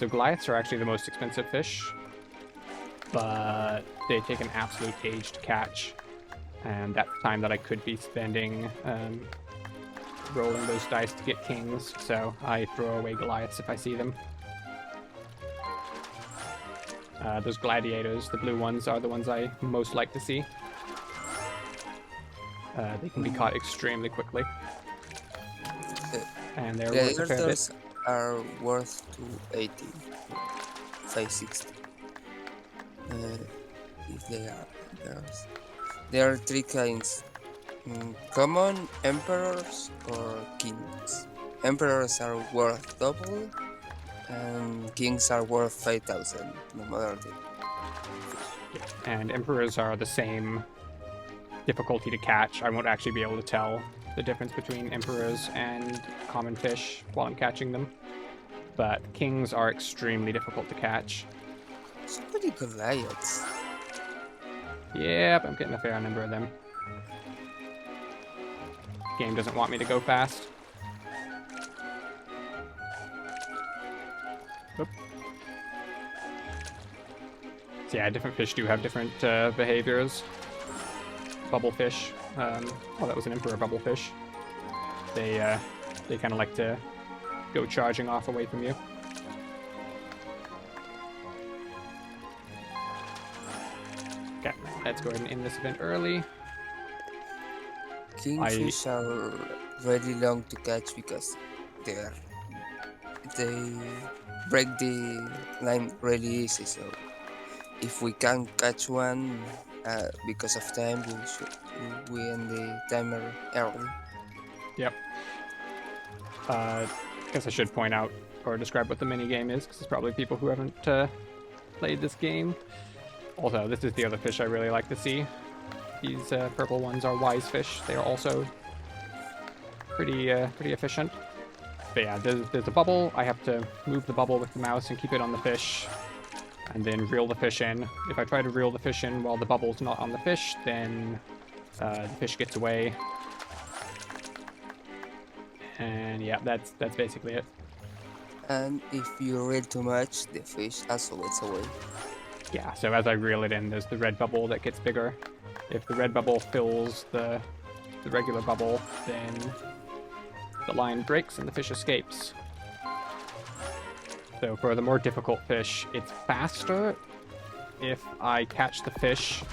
So Goliaths are actually the most expensive fish, but they take an absolute age to catch, and that's time that I could be spending rolling those dice to get kings, so I throw away Goliaths if I see them. Those gladiators, the blue ones, are the ones I most like to see. They can be caught extremely quickly. And they're worth a fair bit. Gladiators are worth 280, 560. If they are theirs. There are three kinds: common, emperors, or kings. Emperors are worth double, and kings are worth 5,000. No matter the And emperors are the same difficulty to catch. I won't actually be able to tell the difference between emperors and common fish while I'm catching them. But kings are extremely difficult to catch. so many Goliaths. Yep, I'm getting a fair number of them. Game doesn't want me to go fast. Oop. So yeah, different fish do have different behaviors. Bubblefish. Oh, that was an emperor bubblefish. They kind of like to go charging off away from you. Okay, let's go ahead and end this event early. Kingfish are really long to catch because they break the line really easy. So if we can't catch one because of time, we end the timer early. Yep. I guess I should point out or describe what the mini game is, because there's probably people who haven't played this game. Also, this is the other fish I really like to see. These purple ones are wise fish. They are also pretty efficient. But yeah, there's a bubble. I have to move the bubble with the mouse and keep it on the fish, and then reel the fish in. If I try to reel the fish in while the bubble's not on the fish, then the fish gets away. And yeah, that's basically it. And if you reel too much, the fish also gets away. Yeah, so as I reel it in, there's the red bubble that gets bigger. If the red bubble fills the regular bubble, then the line breaks and the fish escapes. So for the more difficult fish, it's faster if I catch the fish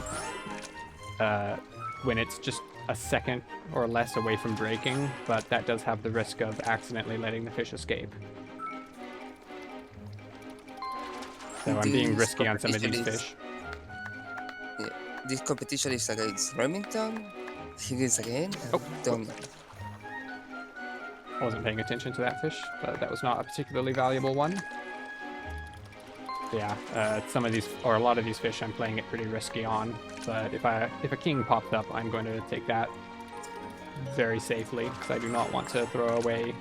when it's just a second or less away from breaking, but that does have the risk of accidentally letting the fish escape. So I'm being risky on some of these fish. Yeah, this competition is against Remington, Higgins again, and Oh, Tommy. I wasn't paying attention to that fish, but that was not a particularly valuable one. Yeah, some of these, or a lot of these fish, I'm playing it pretty risky on. But if a king pops up, I'm going to take that very safely, because I do not want to throw away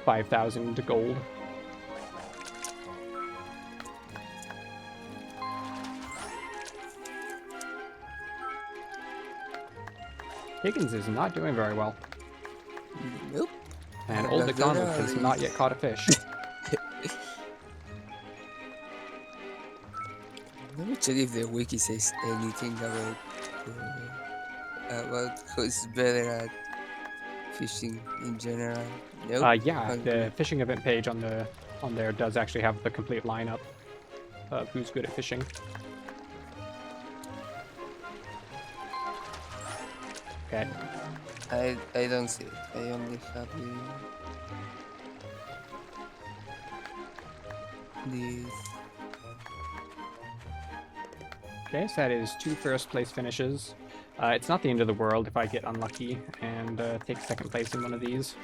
5,000 gold. Higgins is not doing very well. Nope. And Old MacDonald has not yet caught a fish. Let me check if the wiki says anything about who's better at fishing in general. Nope. Yeah, the fishing event page on there does actually have the complete lineup of who's good at fishing. Okay. I don't see it. I only have the Okay, so that is 2 first place finishes. It's not the end of the world if I get unlucky and take second place in one of these.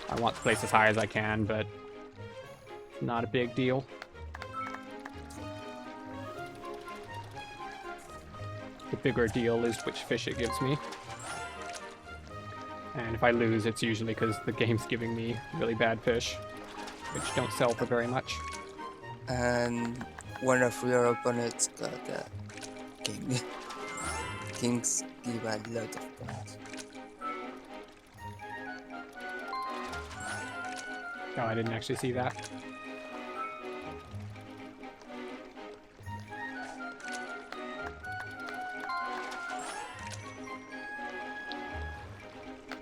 I want to place as high as I can, but not a big deal. The bigger deal is which fish it gives me. And if I lose, it's usually because the game's giving me really bad fish, which don't sell for very much. and one of your opponents got a king. Kings give a lot of points. Oh, I didn't actually see that.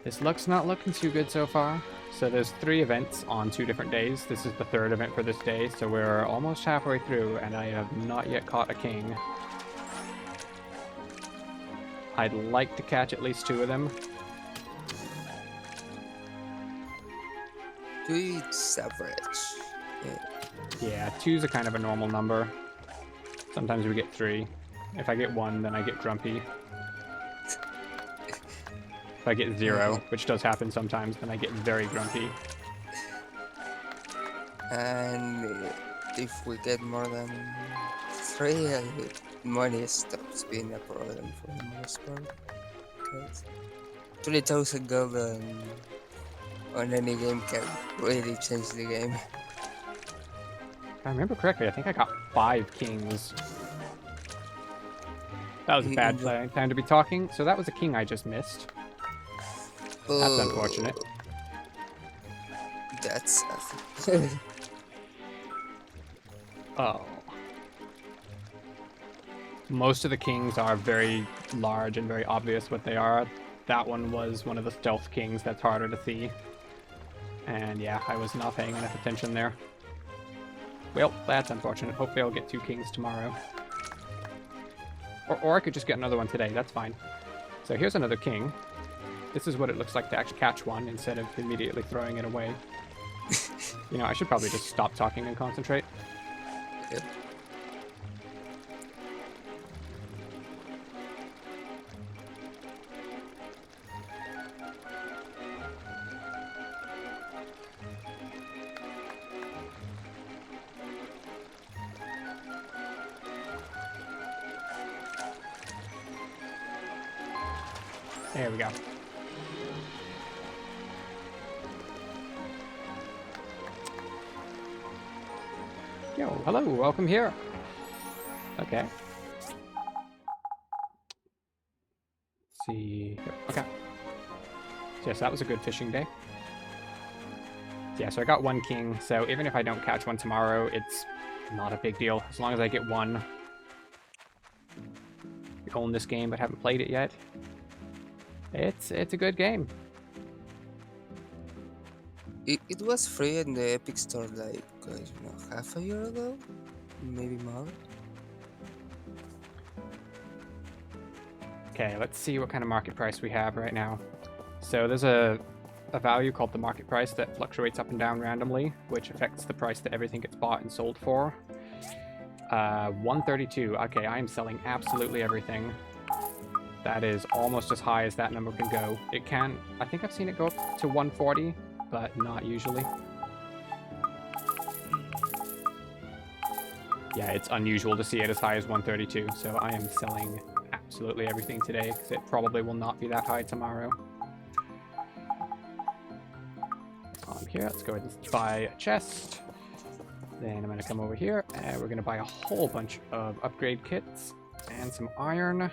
This luck's not looking too good so far. So there's 3 events on 2 different days. This is the 3rd event for this day, so we're almost halfway through, and I have not yet caught a king. I'd like to catch at least 2 of them. 2 is average. Yeah, 2's a kind of a normal number. Sometimes we get 3. If I get 1, then I get grumpy. If I get 0, which does happen sometimes, then I get very grumpy. And if we get more than 3, money stops being a problem for the most part. Because 3,000 gold on any game can really change the game. If I remember correctly, I think I got 5 kings. That was a bad time to be talking, so that was a king I just missed. That's unfortunate. That's Oh. Most of the kings are very large and very obvious what they are. That one was one of the stealth kings that's harder to see. And yeah, I was not paying enough attention there. Well, that's unfortunate. Hopefully I'll get 2 kings tomorrow. Or I could just get another one today, that's fine. So here's another king. This is what it looks like to actually catch one instead of immediately throwing it away. You know, I should probably just stop talking and concentrate. Yep. There we go. Yo, hello, welcome here. Okay. Let's see. Yep, okay. So yes, that was a good fishing day. Yeah, so I got 1 king, so even if I don't catch one tomorrow, it's not a big deal. As long as I get 1. We own this game but haven't played it yet. It's a good game. It was free in the Epic Store like half a year ago, maybe more. Okay, let's see what kind of market price we have right now. So there's a value called the market price that fluctuates up and down randomly, which affects the price that everything gets bought and sold for. 132. Okay, I am selling absolutely everything. That is almost as high as that number can go. It can, I think I've seen it go up to 140, but not usually. Yeah, it's unusual to see it as high as 132, so I am selling absolutely everything today, because it probably will not be that high tomorrow. Here, let's go ahead and buy a chest. Then I'm going to come over here, and we're going to buy a whole bunch of upgrade kits, and some iron.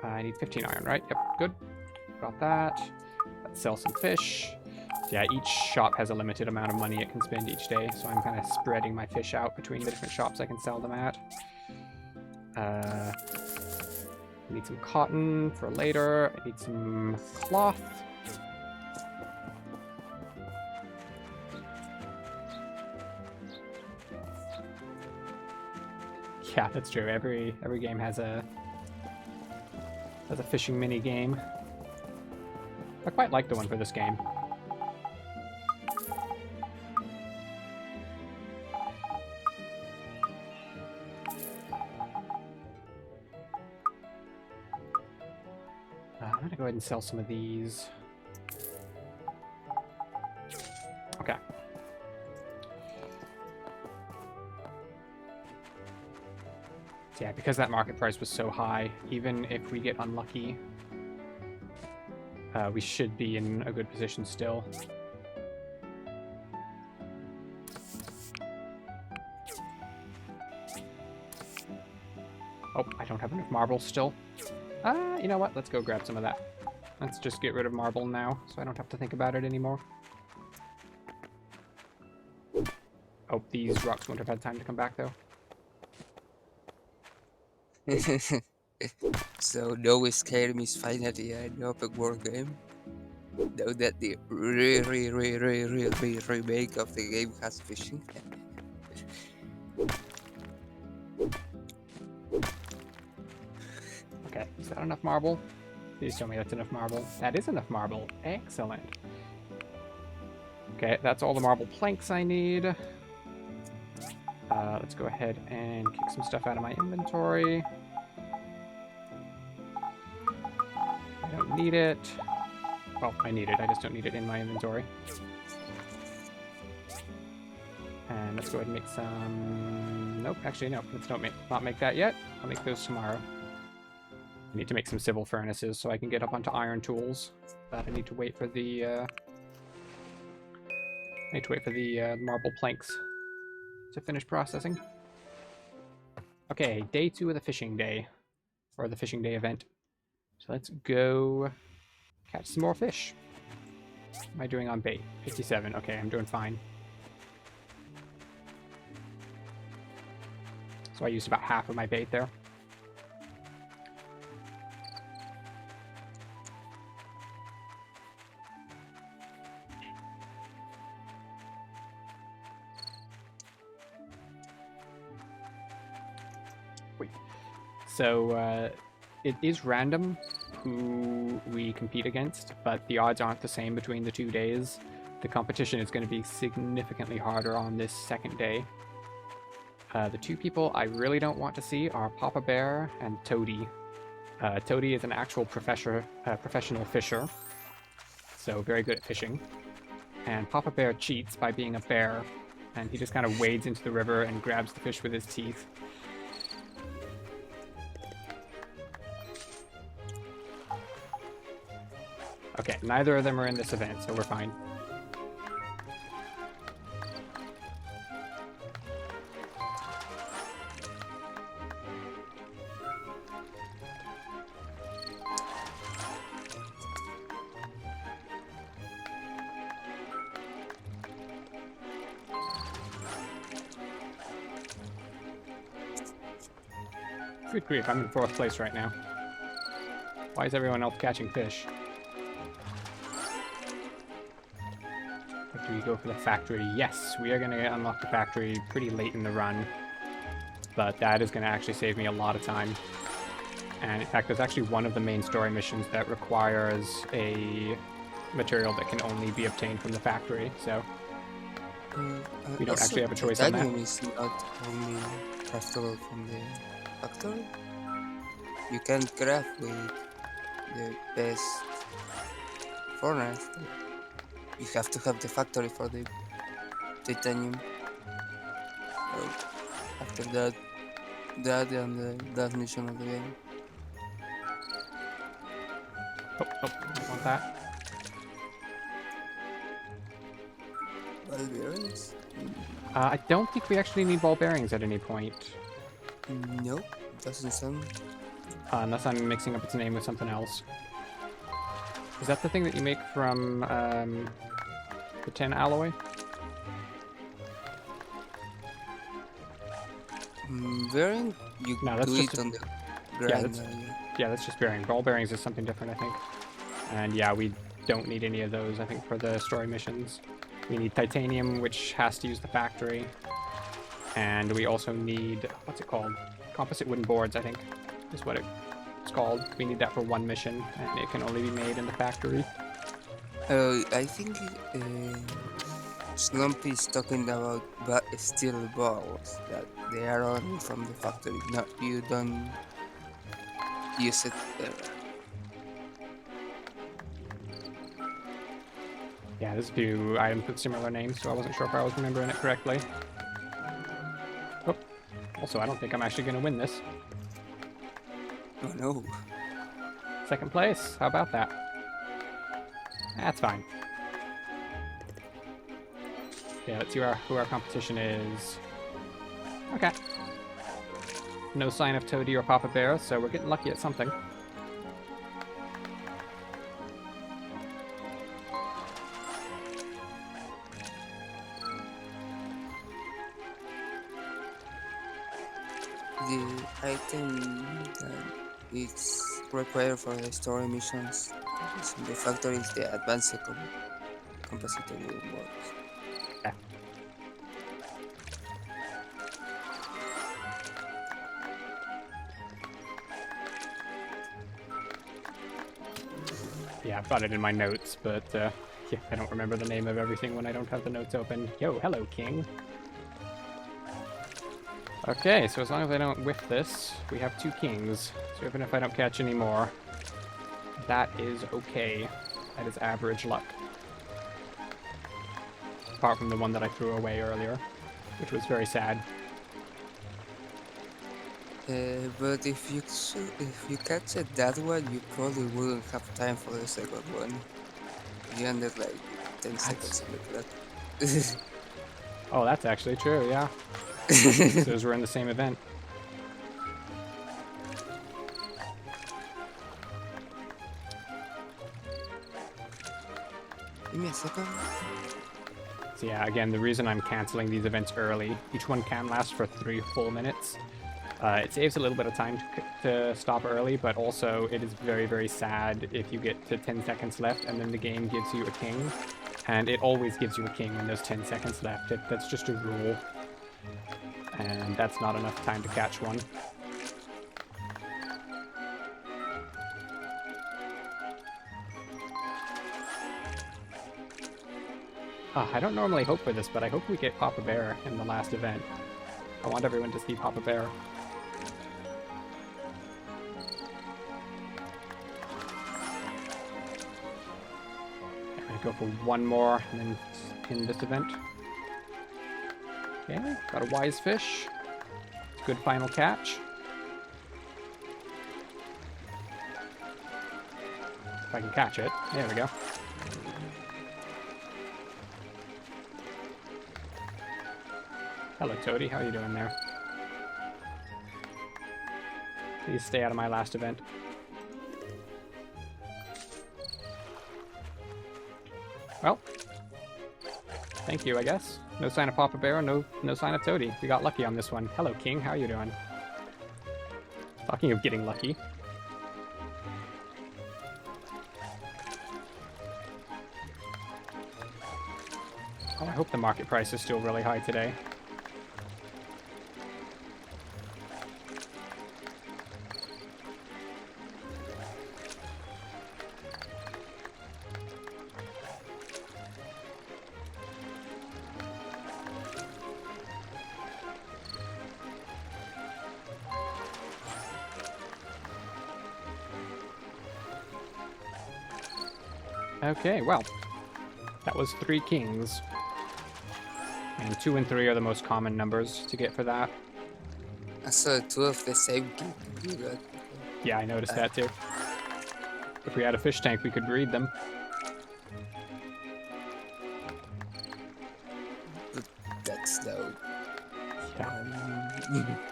I need 15 iron, right? Yep, good. Got that. Let's sell some fish. So yeah, each shop has a limited amount of money it can spend each day, so I'm kind of spreading my fish out between the different shops I can sell them at. I need some cotton for later. I need some cloth. Yeah, that's true. Every game has a fishing mini game. I quite like the one for this game. I'm gonna go ahead and sell some of these. Okay. Yeah, because that market price was so high, even if we get unlucky, we should be in a good position still. Oh, I don't have enough marble still. You know what? Let's go grab some of that. Let's just get rid of marble now, so I don't have to think about it anymore. Oh, these rocks won't have had time to come back, though. So no Skyrim is finally an open world game. Though that the remake of the game has fishing. Okay, is that enough marble? Please tell me that's enough marble. That is enough marble. Excellent. Okay, that's all the marble planks I need. Let's go ahead and kick some stuff out of my inventory. I don't need it. Well, I need it. I just don't need it in my inventory. And let's go ahead and make some... Nope, actually, no. Let's not make that yet. I'll make those tomorrow. I need to make some civil furnaces so I can get up onto iron tools. But I need to wait for the... marble planks to finish processing. Okay, day 2 of the fishing day. Or the fishing day event. So let's go catch some more fish. What am I doing on bait? 57. Okay, I'm doing fine. So I used about half of my bait there. Wait. So it is random who we compete against, but the odds aren't the same between the 2 days. The competition is going to be significantly harder on this second day. The 2 people I really don't want to see are Papa Bear and Toady. Toady is an actual professional fisher, so very good at fishing. And Papa Bear cheats by being a bear, and he just kind of wades into the river and grabs the fish with his teeth. Okay, neither of them are in this event, so we're fine. Good grief, I'm in 4th place right now. Why is everyone else catching fish? Do we go for the factory? Yes, we are going to unlock the factory pretty late in the run. But that is going to actually save me a lot of time. And in fact, there's actually one of the main story missions that requires a material that can only be obtained from the factory, so we don't actually have a choice on that. Titanium is not only craftable from the factory. You can craft with the best furnace. You have to have the factory for the titanium. So after that and the last mission of the game. Oh, don't want that. Ball bearings? I don't think we actually need ball bearings at any point. No, doesn't sound. Unless I'm mixing up its name with something else. Is that the thing that you make from the tin alloy? Bearing? You No, that's do just it a- on the Yeah, grinder. Yeah, that's just bearing. Ball bearings is something different, I think. And yeah, we don't need any of those, I think, for the story missions. We need titanium, which has to use the factory. And we also need, what's it called? Composite wooden boards, I think, is what it's called. We need that for one mission, and it can only be made in the factory. I think Slumpy is talking about steel balls that they are only from the factory. No, you don't use it there. Yeah, there's a few items with similar names, so I wasn't sure if I was remembering it correctly. Oh, also, I don't think I'm actually going to win this. Oh no. 2nd place, how about that? That's fine. Yeah, let's see who our competition is. Okay. No sign of Toady or Papa Bear, so we're getting lucky at something. The item that it's required for the story missions In the factory is the advanced compositor modes. Yeah, I've got it in my notes, but yeah, I don't remember the name of everything when I don't have the notes open. Yo, hello, King. Okay, so as long as I don't whiff this, we have 2 kings. So even if I don't catch any more, that is okay. That is average luck. Apart from the one that I threw away earlier, which was very sad. But if you catch it that one, you probably wouldn't have time for the second one. You ended like 10 seconds on the clock. Oh, that's actually true, yeah. Those were in the same event. Give me a second. So yeah, again, the reason I'm canceling these events early, each one can last for 3 full minutes. It saves a little bit of time to stop early, but also it is very, very sad if you get to 10 seconds left and then the game gives you a king. And it always gives you a king when there's 10 seconds left. That's just a rule. And that's not enough time to catch one. I don't normally hope for this, but I hope we get Papa Bear in the last event. I want everyone to see Papa Bear. I'm gonna go for one more and then end this event. Okay, got a wise fish. It's a good final catch. If I can catch it. There we go. Hello, Toady. How are you doing there? Please stay out of my last event. Well, thank you, I guess. No sign of Papa Bear, no sign of Toady. We got lucky on this one. Hello, King. How are you doing? Talking of getting lucky. Oh, I hope the market price is still really high today. Okay, well, that was 3 kings. And 2 and 3 are the most common numbers to get for that. I saw 2 of the same king. Do that. Yeah, I noticed that too. If we had a fish tank, we could breed them. But that's no.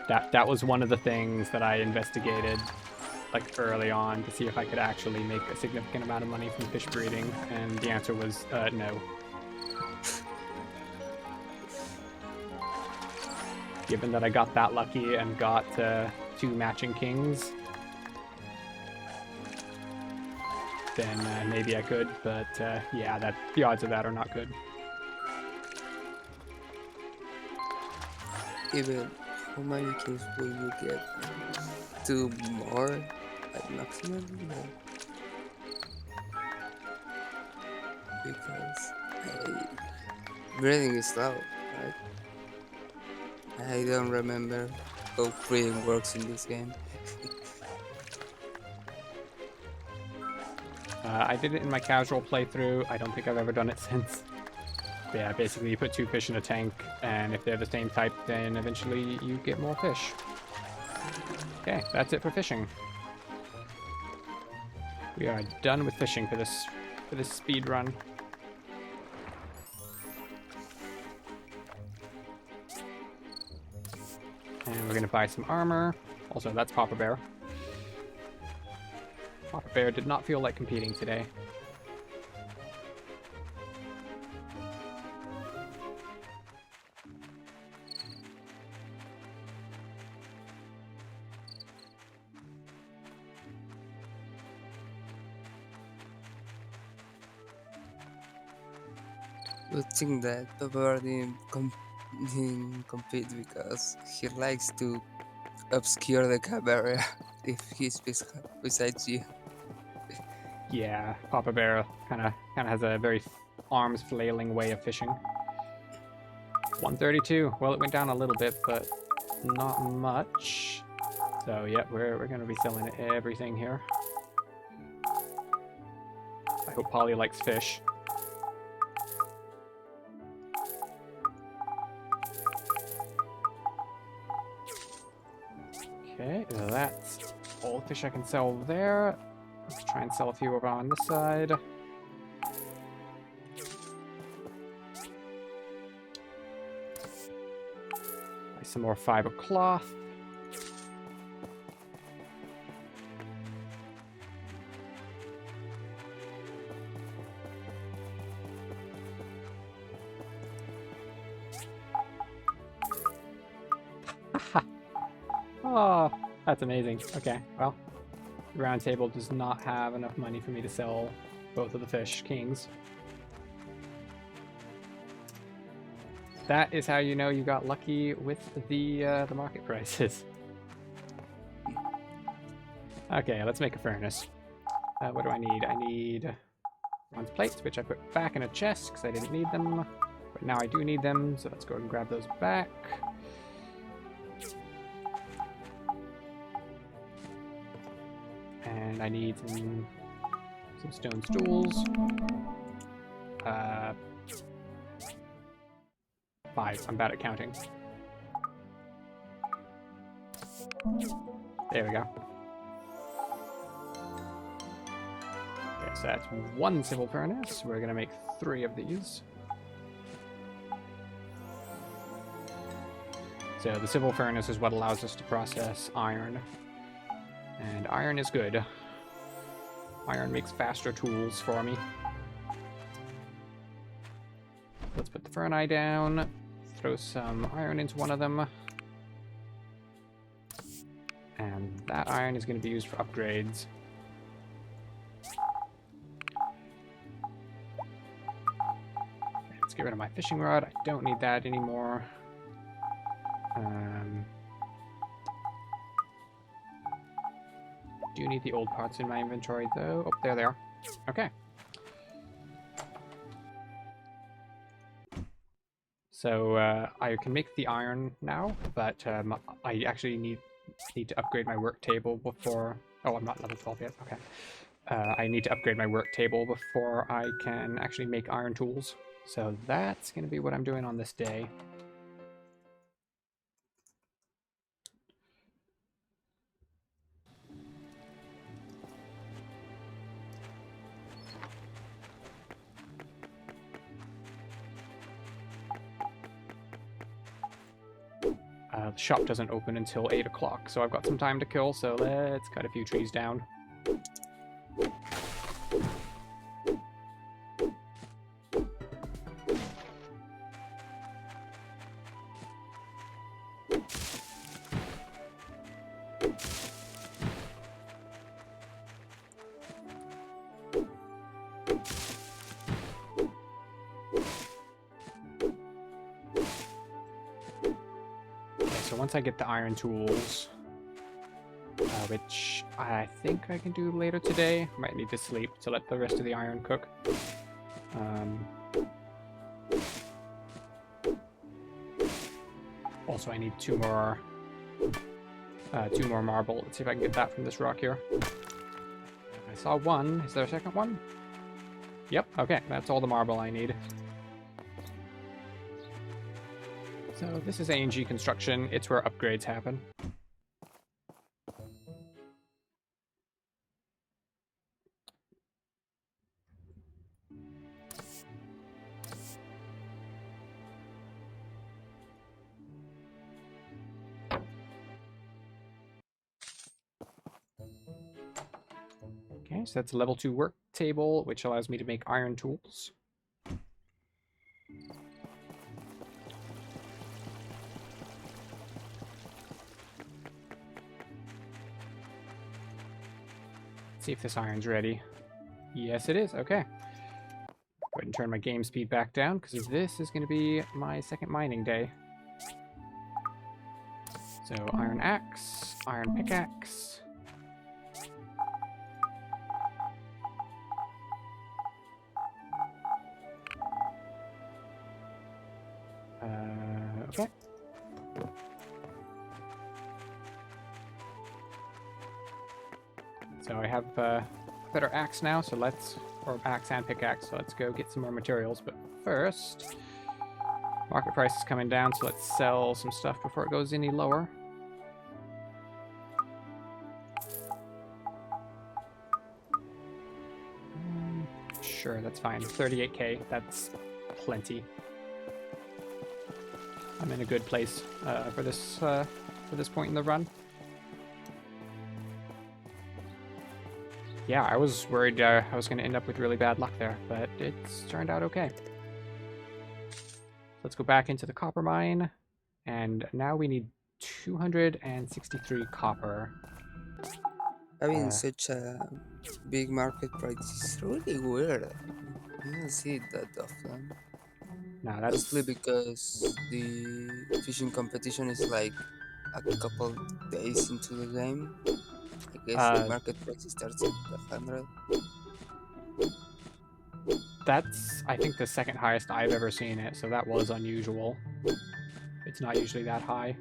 That was one of the things that I investigated like early on to see if I could actually make a significant amount of money from fish breeding, and the answer was no. Given that I got that lucky and got 2 matching kings, then maybe I could, but yeah, the odds of that are not good. Even how many kings will you get? 2 more at maximum? No. Because breeding is slow, right? I don't remember how breeding works in this game. I did it in my casual playthrough. I don't think I've ever done it since. But yeah, basically you put 2 fish in a tank, and if they're the same type, then eventually you get more fish. Okay, that's it for fishing. We are done with fishing for this speed run. And we're gonna buy some armor. Also, that's Papa Bear. Papa Bear did not feel like competing today. Good thing that Pepper didn't compete because he likes to obscure the cab area if he's besides you. Yeah, Papa Bear kind of has a very arms flailing way of fishing. 132. Well, it went down a little bit, but not much. So yeah, we're gonna be selling everything here. I hope Polly likes fish. Okay, that's all the fish I can sell there. Let's try and sell a few over on this side. Buy some more fiber cloth. Oh, that's amazing. Okay, well, the round table does not have enough money for me to sell both of the fish kings. That is how you know you got lucky with the market prices. Okay, let's make a furnace. What do I need? I need bronze plates, which I put back in a chest because I didn't need them. But now I do need them, so let's go ahead and grab those back. And I need some stone stools. 5. I'm bad at counting. There we go. Okay, so that's 1 civil furnace. We're gonna make 3 of these. So the civil furnace is what allows us to process iron. And iron is good. Iron makes faster tools for me. Let's put the furnace down. Throw some iron into one of them. And that iron is going to be used for upgrades. Okay, let's get rid of my fishing rod. I don't need that anymore. Do need the old parts in my inventory though. Oh, there they are. Okay. So I can make the iron now, but I actually need to upgrade my work table before... Oh, I'm not level 12 yet. Okay. I need to upgrade my work table before I can actually make iron tools. So that's going to be what I'm doing on this day. The shop doesn't open until 8 o'clock, so I've got some time to kill, so let's cut a few trees down. So once I get the iron tools, which I think I can do later today, might need to sleep to let the rest of the iron cook. Also, I need two more marble. Let's see if I can get that from this rock here. I saw one. Is there a second one? Yep. Okay, that's all the marble I need. So this is A&G Construction. It's where upgrades happen. Okay, so that's a level 2 work table, which allows me to make iron tools. See if this iron's ready. Yes, it is. Okay. Go ahead and turn my game speed back down, because this is going to be my second mining day. So iron axe, iron pickaxe. Okay. So I have a better axe now, so or axe and pickaxe, so let's go get some more materials. But first, market price is coming down, so let's sell some stuff before it goes any lower. Sure, that's fine. 38k, that's plenty. I'm in a good place for this point in the run. Yeah, I was worried I was going to end up with really bad luck there, but it's turned out okay. Let's go back into the copper mine, and now we need 263 copper. Having such a big market price is really weird. You don't see it that often. No, that's Mostly because the fishing competition is like a couple days into the game. I guess the market price starts at 100. That's, I think, the second highest I've ever seen it, so that was unusual. It's not usually that high.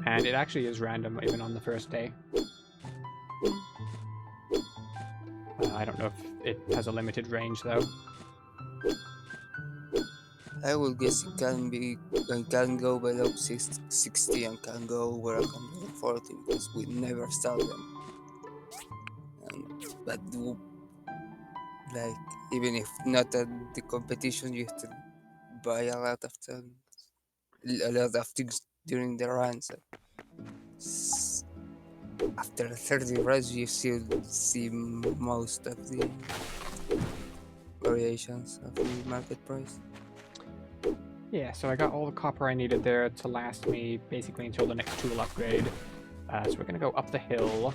And it actually is random, even on the first day. I don't know if it has a limited range, though. I would guess it can go below 60 and can go over 140 because we never sell them. But like, even if not at the competition, you have to buy a lot of things during the run. So after 30 runs, you still see most of the variations of the market price. Yeah, so I got all the copper I needed there to last me basically until the next tool upgrade. So we're going to go up the hill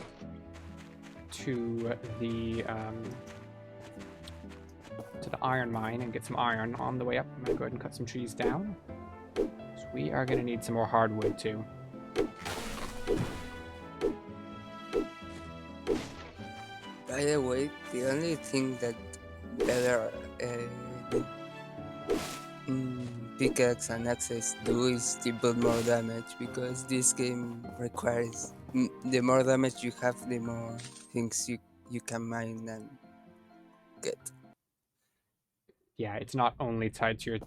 to the iron mine and get some iron. On the way up, I'm going to go ahead and cut some trees down. So we are going to need some more hardwood too. By the way, the only thing that better pickaxe and axes do is to build more damage, because this game requires the more damage you have, the more things you can mine and get. Yeah, it's not only tied to your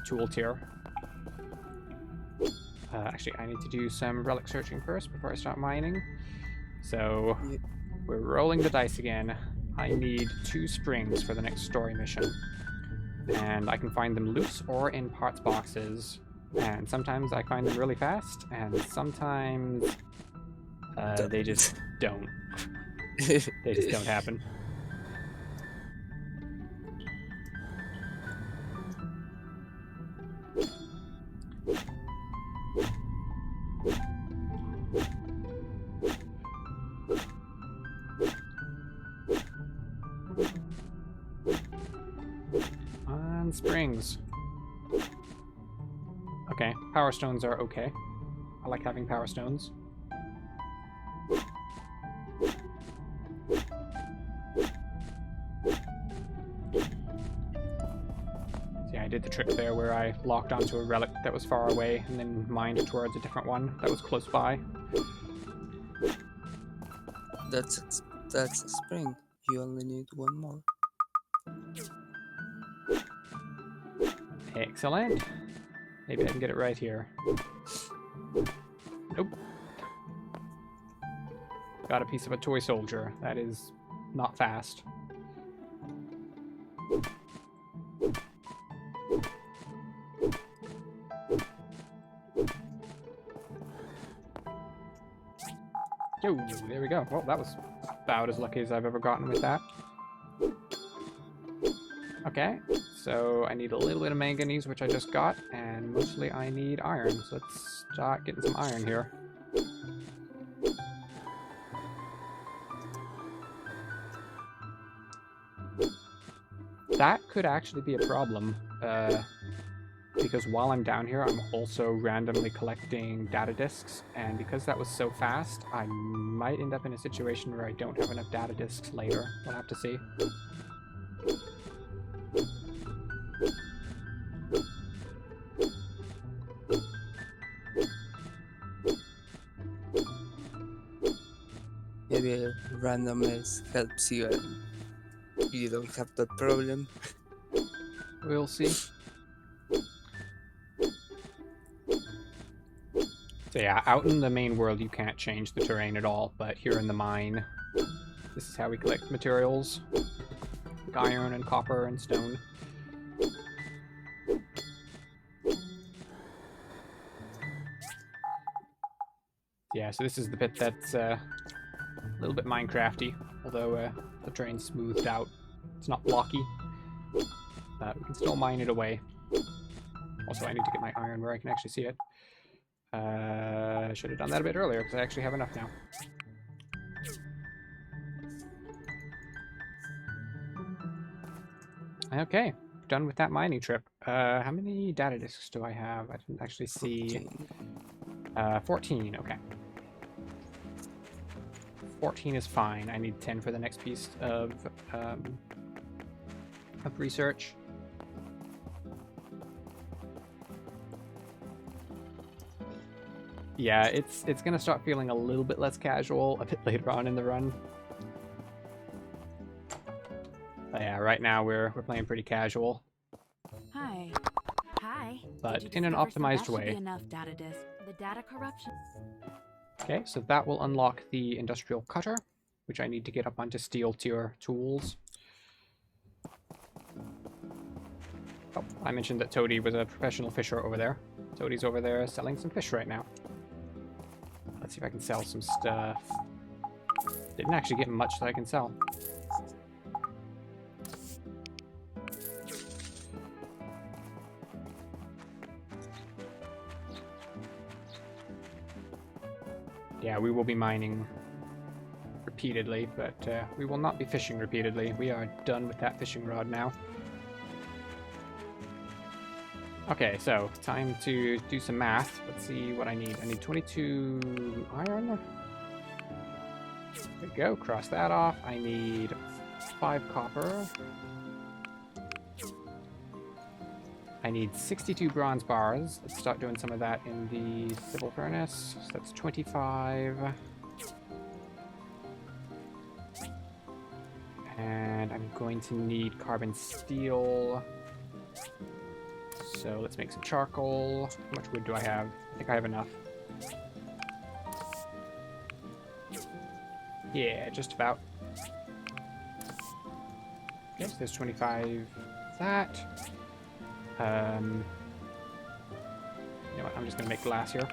tool tier. Actually, I need to do some relic searching first before I start mining. So we're rolling the dice again. I need 2 springs for the next story mission. And I can find them loose or in parts boxes. And sometimes I find them really fast, and sometimes they just don't. They just don't happen. On springs. Okay, power stones are okay. I like having power stones. See, I did the trick there where I locked onto a relic that was far away and then mined towards a different one that was close by. That's a spring. You only need 1 more. Excellent. Maybe I can get it right here. Nope. Got a piece of a toy soldier. That is not fast. Yo, there we go. Well, that was about as lucky as I've ever gotten with that. Okay, so I need a little bit of manganese, which I just got, and mostly I need iron. So let's start getting some iron here. That could actually be a problem, because while I'm down here, I'm also randomly collecting data disks, and because that was so fast, I might end up in a situation where I don't have enough data disks later. We'll have to see. Maybe randomness helps you and you don't have that problem. We'll see. So yeah, out in the main world you can't change the terrain at all, but here in the mine, this is how we collect materials. Like iron and copper and stone. Yeah, so this is the bit that's a little bit Minecrafty, although the terrain's smoothed out. It's not blocky. We can still mine it away. Also, I need to get my iron where I can actually see it. I should have done that a bit earlier, because I actually have enough now. Okay, done with that mining trip. How many data disks do I have? I didn't actually see. 14, okay. 14 is fine. I need 10 for the next piece of research. Yeah, it's gonna start feeling a little bit less casual a bit later on in the run. But yeah, right now we're playing pretty casual. Hi. Hi. But Did you in an discover optimized that should way. be enough data disk. The data corruption. Okay, so that will unlock the industrial cutter, which I need to get up onto steel tier tools. Oh, I mentioned that Toady was a professional fisher over there. Toady's over there selling some fish right now. Let's see if I can sell some stuff. Didn't actually get much that I can sell. Yeah, we will be mining repeatedly, but we will not be fishing repeatedly. We are done with that fishing rod now. Okay, so time to do some math. Let's see what I need. I need 22 iron. There we go, cross that off. I need 5 copper. I need 62 bronze bars. Let's start doing some of that in the civil furnace. So that's 25. And I'm going to need carbon steel. So let's make some charcoal. How much wood do I have? I think I have enough. Yeah, just about. Okay, so there's 25 of that. You know what, I'm just gonna make glass here.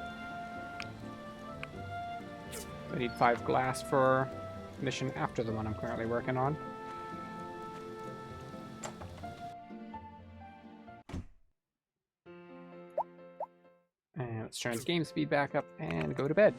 I need 5 glass for mission after the one I'm currently working on. And let's turn the game speed back up and go to bed.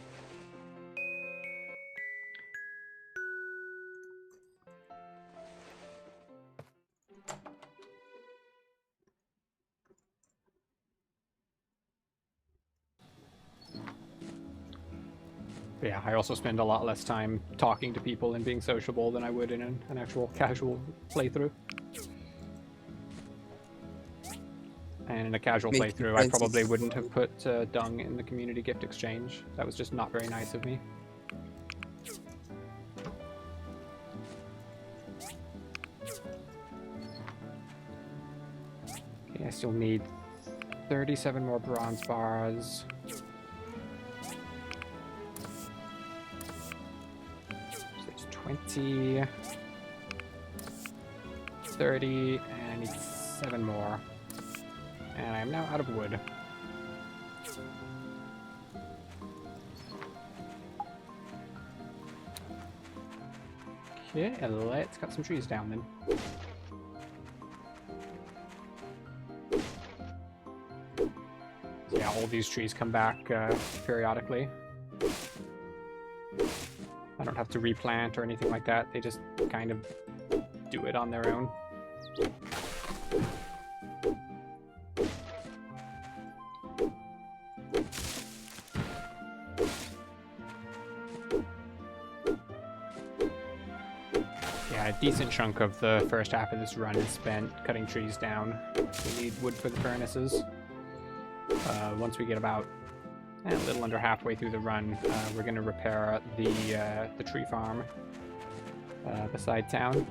But yeah, I also spend a lot less time talking to people and being sociable than I would in an actual casual playthrough. And in a casual Make playthrough, I friends. probably wouldn't have put dung in the community gift exchange. That was just not very nice of me. Okay, I still need 37 more bronze bars. So it's 20, 30, and I need 7 more. And I am now out of wood. Okay, let's cut some trees down then. So yeah, all these trees come back periodically. I don't have to replant or anything like that. They just kind of do it on their own. decent chunk of the first half of this run is spent cutting trees down. We need wood for the furnaces. Once we get about a little under halfway through the run, we're going to repair the tree farm beside town.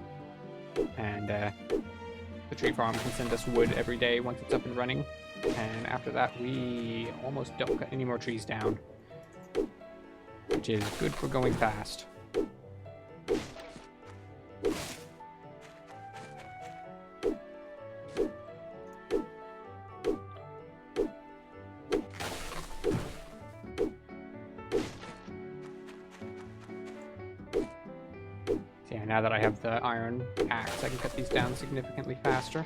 And the tree farm can send us wood every day once it's up and running. And after that, we almost don't cut any more trees down, which is good for going fast. So yeah, now that I have the iron axe, I can cut these down significantly faster.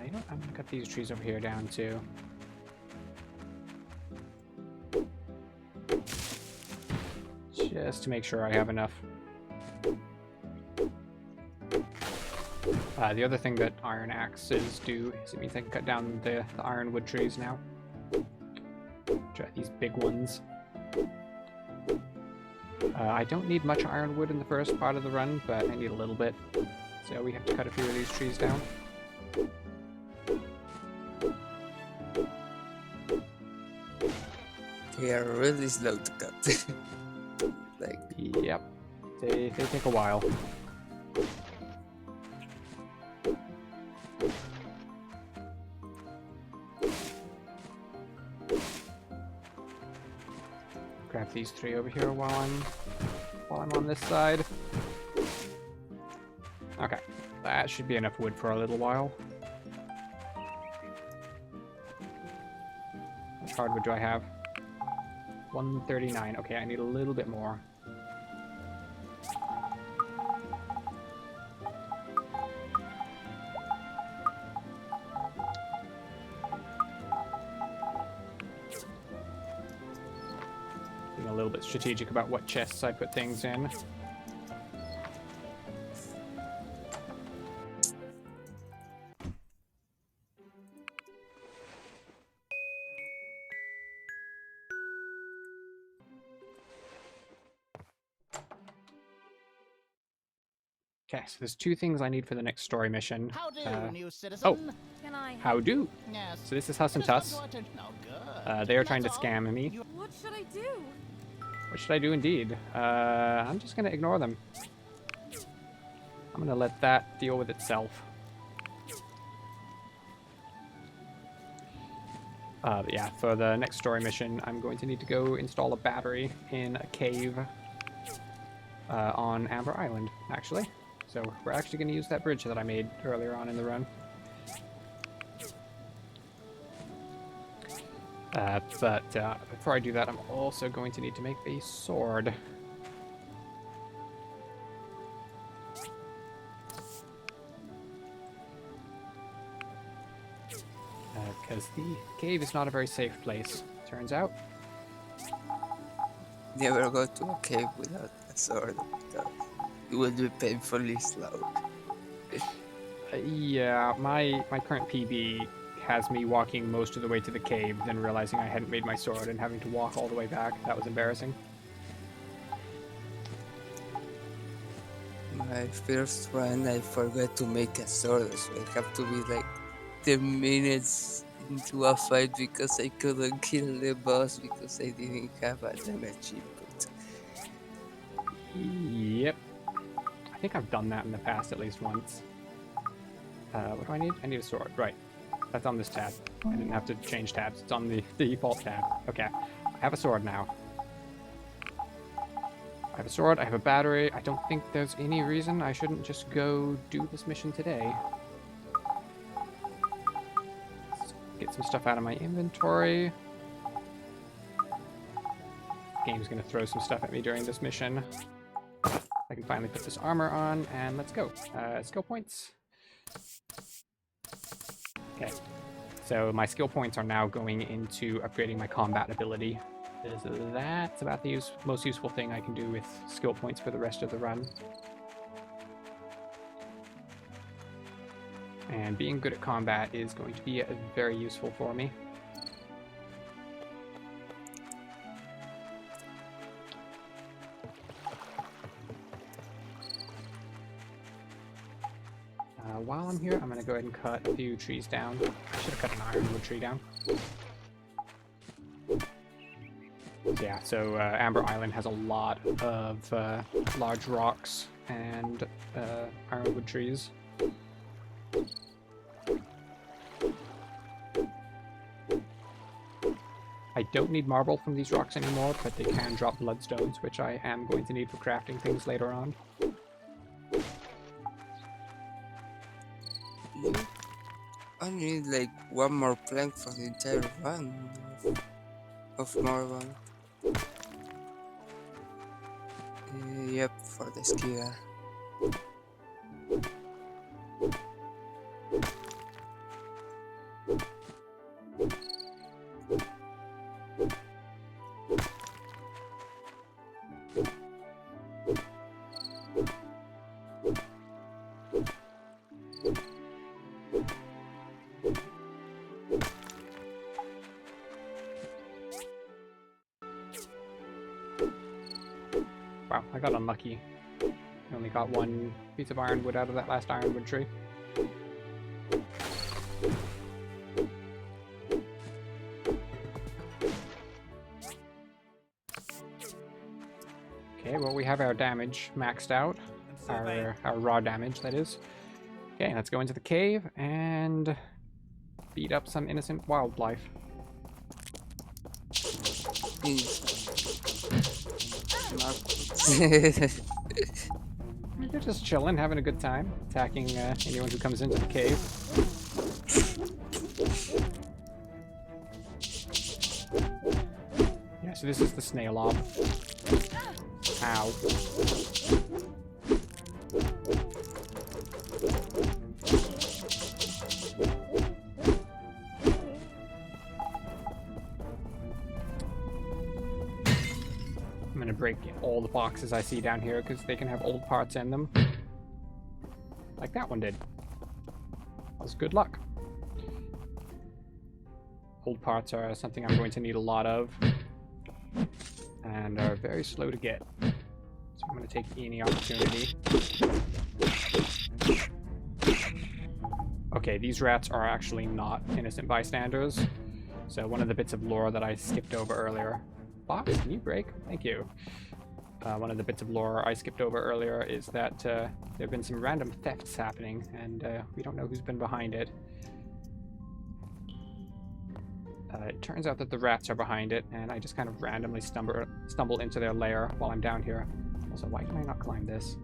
You know, I'm gonna cut these trees over here down too. Just to make sure I have enough. The other thing that iron axes do is it means I can cut down the ironwood trees now. Try these big ones. I don't need much ironwood in the first part of the run, but I need a little bit. So we have to cut a few of these trees down. They are really slow to cut. Like, Yep. They take a while. Grab these three over here while I'm on this side. Okay. That should be enough wood for a little while. How much hardwood do I have? 139. Okay, I need a little bit more. Being a little bit strategic about what chests I put things in. Okay, so there's two things I need for the next story mission. How do, new oh. citizen? Can I? How do? Yes. So this is Huss and Tuss. They are trying to scam me. What should I do? What should I do indeed? I'm just gonna ignore them. I'm gonna let that deal with itself. But yeah, for the next story mission, I'm going to need to go install a battery in a cave on Amber Island, actually. So we're actually going to use that bridge that I made earlier on in the run. But before I do that, I'm also going to need to make a sword. Because the cave is not a very safe place, turns out. never go to a cave without a sword, because it will be painfully slow. Yeah, my current PB has me walking most of the way to the cave, then realizing I hadn't made my sword and having to walk all the way back. That was embarrassing. My first run, I forgot to make a sword, so I have to be like 10 minutes into a fight because I couldn't kill the boss because I didn't have a damage input. Yep. I think I've done that in the past at least once. What do I need? I need a sword. Right. That's on this tab. I didn't have to change tabs. It's on the default tab. Okay. I have a sword now. I have a sword. I have a battery. I don't think there's any reason I shouldn't just go do this mission today. Let's get some stuff out of my inventory. Game's gonna throw some stuff at me during this mission. Like can finally put this armor on, and let's go. Skill points. Okay, so my skill points are now going into upgrading my combat ability. That's about the most useful thing I can do with skill points for the rest of the run. And being good at combat is going to be very useful for me. While I'm here, I'm going to go ahead and cut a few trees down. I should have cut an ironwood tree down. Yeah, so Amber Island has a lot of large rocks and ironwood trees. I don't need marble from these rocks anymore, but they can drop bloodstones, which I am going to need for crafting things later on. I need like one more plank for the entire run of marble. Yep, for the skier. Wow, I got unlucky. I only got one piece of ironwood out of that last ironwood tree. Okay, well we have our damage maxed out. Our raw damage, that is. Okay, let's go into the cave and beat up some innocent wildlife. They're just chilling, having a good time, attacking anyone who comes into the cave. Yeah, so this is the snail lob. Ow. I'm gonna break all the boxes I see down here because they can have old parts in them. Like that one did. That was good luck. Old parts are something I'm going to need a lot of. And are very slow to get. So I'm going to take any opportunity. Okay, these rats are actually not innocent bystanders. So one of the bits of lore that I skipped over earlier. Box, can you break? Thank you. One of the bits of lore I skipped over earlier is that there have been some random thefts happening, and we don't know who's been behind it. It turns out that the rats are behind it, and I just kind of randomly stumble into their lair while I'm down here. Also, why can I not climb this?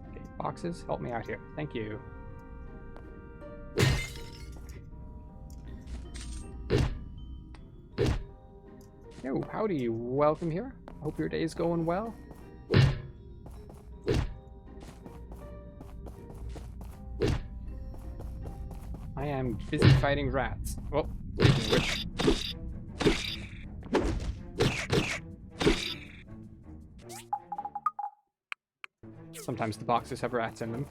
Okay, boxes, help me out here. Thank you. Yo, howdy, welcome here. Hope your day's going well. I am busy fighting rats. Well, speaking of which. Sometimes the boxes have rats in them.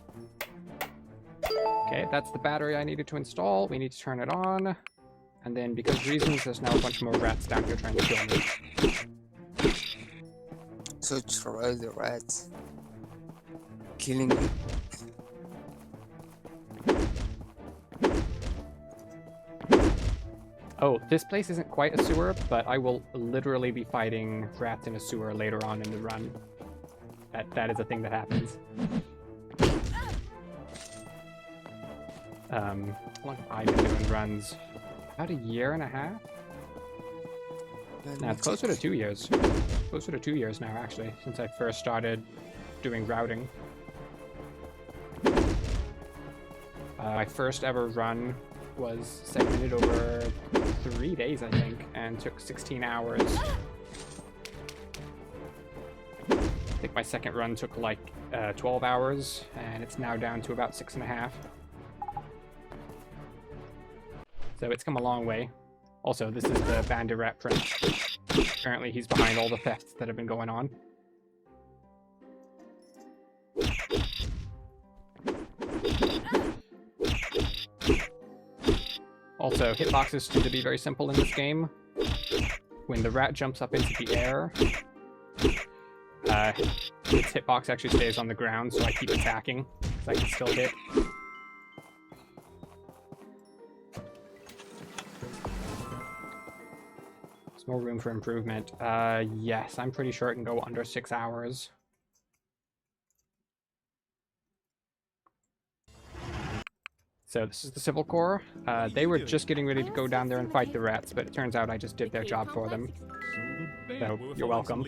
Okay, that's the battery I needed to install. We need to turn it on. And then, because reasons, there's now a bunch more rats down here trying to kill me. So try the rats. Killing me. Oh, this place isn't quite a sewer, but I will literally be fighting rats in a sewer later on in the run. That is a thing that happens. How long have I been doing runs? About a year and a half? Nah, it's closer to 2 years. Closer to 2 years now, actually, since I first started doing routing. My first ever run was segmented over 3 days, I think, and took 16 hours. think my second run took like 12 hours, and it's now down to about 6.5. So it's come a long way. Also, this is the Bandit Rat Prince. Apparently he's behind all the thefts that have been going on. Also, hitboxes tend to be very simple in this game. When the rat jumps up into the air, its hitbox actually stays on the ground, so I keep attacking, because I can still hit. There's more room for improvement. Yes, I'm pretty sure it can go under 6 hours. So this is the Civil Corps. They were just getting ready to go down there and fight the rats, but it turns out I just did their job for them. So, you're welcome.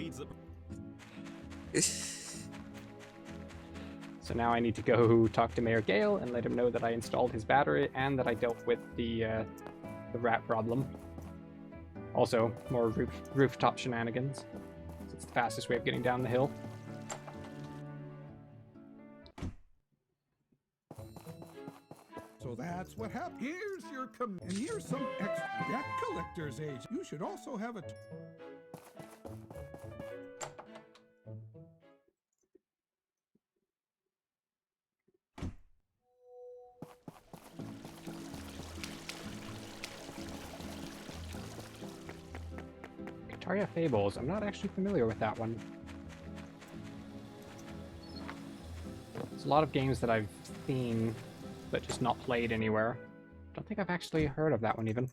So now I need to go talk to Mayor Gale and let him know that I installed his battery and that I dealt with the rat problem. Also, more rooftop shenanigans. It's the fastest way of getting down the hill. So that's what happened. Here's your and here's some extra debt collector's age. You should also have a. Kataria Fables. I'm not actually familiar with that one. There's a lot of games that I've seen but just not played anywhere. Don't think I've actually heard of that one even.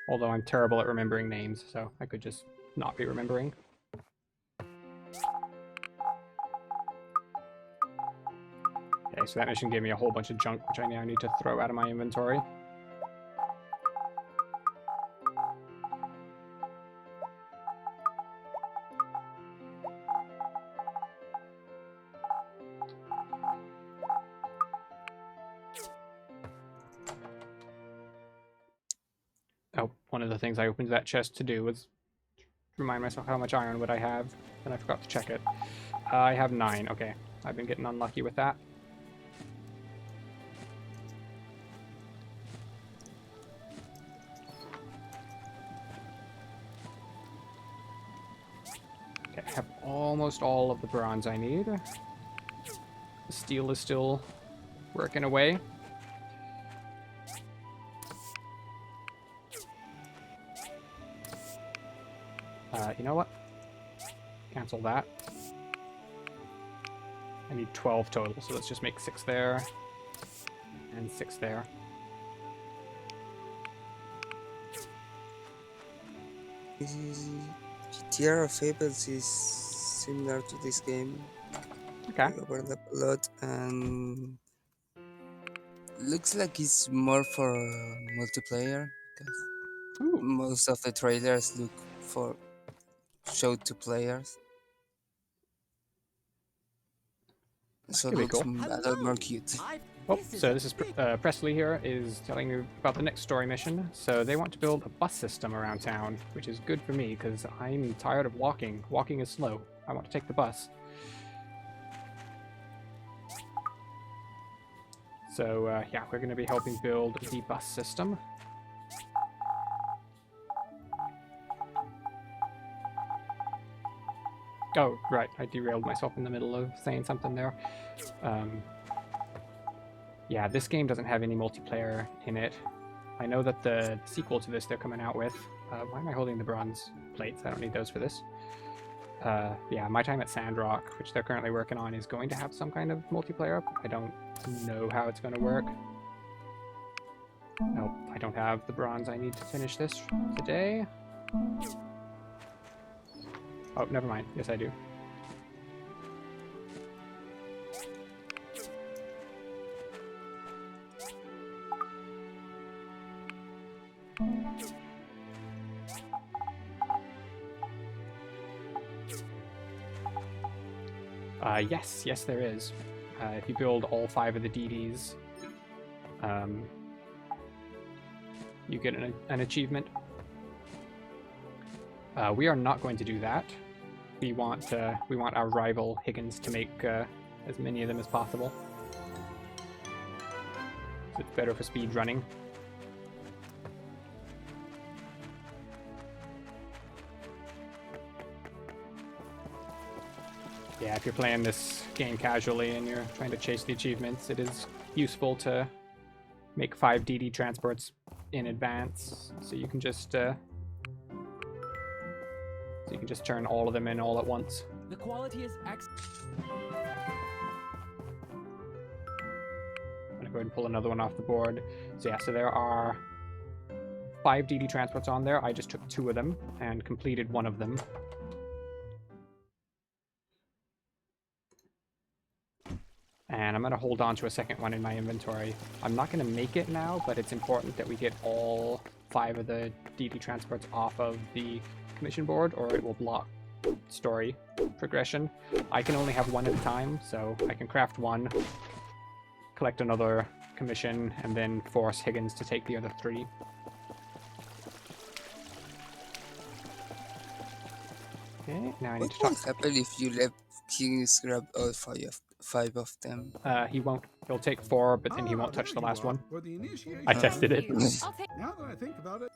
Although I'm terrible at remembering names, so I could just not be remembering. Okay, so that mission gave me a whole bunch of junk, which I now need to throw out of my inventory. Oh, one of the things I opened that chest to do was remind myself how much ironwood I have, and I forgot to check it. I have 9. Okay, I've been getting unlucky with that. Okay, I have almost all of the bronze I need. The steel is still working away. You know what? Cancel that. I need 12 total, so let's just make 6 there. And 6 there. GTA Fables is similar to this game. Okay. They overlap a lot, and looks like it's more for multiplayer, because Ooh, most of the trailers look for show to players. So it could be looks cool. a lot more cute. Oh, so this is Presley here is telling me about the next story mission. So they want to build a bus system around town, which is good for me because I'm tired of walking. Walking is slow. I want to take the bus. So yeah, we're going to be helping build the bus system. Oh, right. I derailed myself in the middle of saying something there. Yeah, this game doesn't have any multiplayer in it. I know that the sequel to this they're coming out with... why am I holding the bronze plates? I don't need those for this. Yeah, My Time at Sandrock, which they're currently working on, is going to have some kind of multiplayer. I don't know how it's going to work. Nope, I don't have the bronze I need to finish this today. Oh, never mind. Yes, I do. Yes, there is. If you build all 5 of the DDs, you get an achievement. We are not going to do that. We want our rival Higgins to make as many of them as possible. So it's better for speed running. Yeah, if you're playing this game casually and you're trying to chase the achievements, it is useful to make 5 DD transports in advance, so you can just turn all of them in all at once. The quality is excellent. I'm gonna go ahead and pull another one off the board. So yeah, so there are 5 DD transports on there. I just took 2 of them and completed one of them. And I'm going to hold on to a second one in my inventory. I'm not going to make it now, but it's important that we get all 5 of the DD transports off of the commission board, or it will block story progression. I can only have one at a time, so I can craft one, collect another commission, and then force Higgins to take the other 3. Okay, now I need What to will talk. happen if you let Higgins grab all 5 of them? He won't. He'll take 4, but then he won't touch the there you last are, one. for the initiation. I tested it. Thank you. I'll take. Now that I think about it,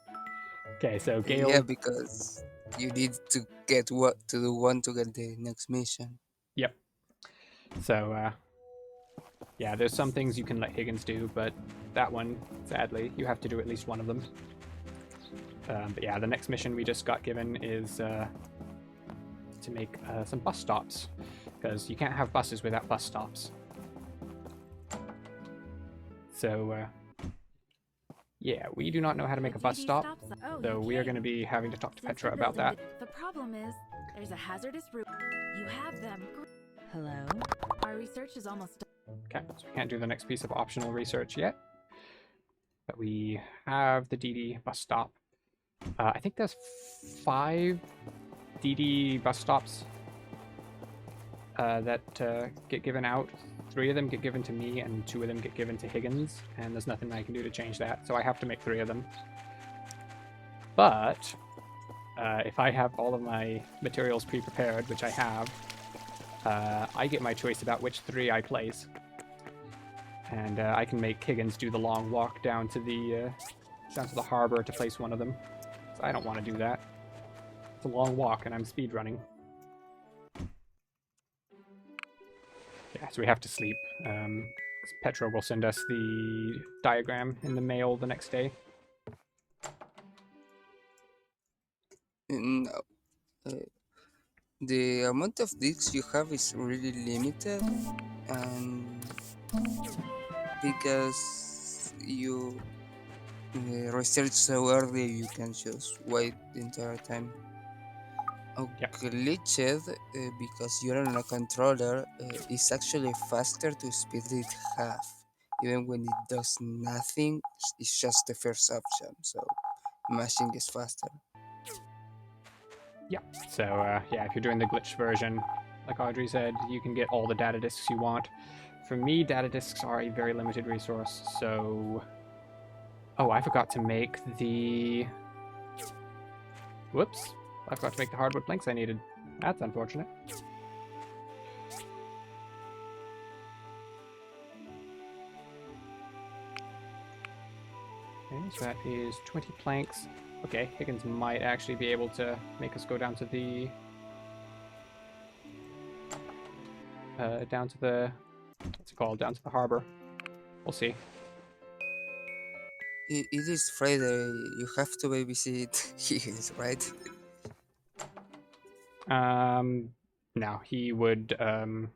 Okay, so Gale. Yeah, because you need to get what to do one to get the next mission. Yep. So, yeah, there's some things you can let Higgins do, but that one, sadly, you have to do at least one of them. But yeah, the next mission we just got given is to make some bus stops, because you can't have buses without bus stops. So, yeah, we do not know how to make a bus stop, so we are going to be having to talk to Petra about that. The problem is, there's a hazardous route. You have them. Hello? Our research is almost done. Okay, so we can't do the next piece of optional research yet, but we have the DD bus stop. I think there's 5 DD bus stops that get given out. 3 of them get given to me, and 2 of them get given to Higgins, and there's nothing I can do to change that, so I have to make 3 of them. But if I have all of my materials pre-prepared, which I have, I get my choice about which 3 I place. And I can make Higgins do the long walk down to the harbor to place one of them. So I don't want to do that. It's a long walk, and I'm speedrunning. Yeah, so we have to sleep. Petra will send us the diagram in the mail the next day. No. The amount of discs you have is really limited, and because you research so early, you can just wait the entire time. Glitched, because you're on a controller, it's actually faster to speed it half. Even when it does nothing, it's just the first option, so mashing is faster. Yeah, so yeah, if you're doing the glitched version, like Audrey said, you can get all the data disks you want. For me, data disks are a very limited resource, so... Oh, I forgot to make the... Whoops. I forgot to make the hardwood planks I needed. That's unfortunate. Okay, so that is 20 planks. Okay, Higgins might actually be able to make us go down to the... what's it called? Down to the harbor. We'll see. It is Friday, you have to babysit Higgins, right? No, he would, on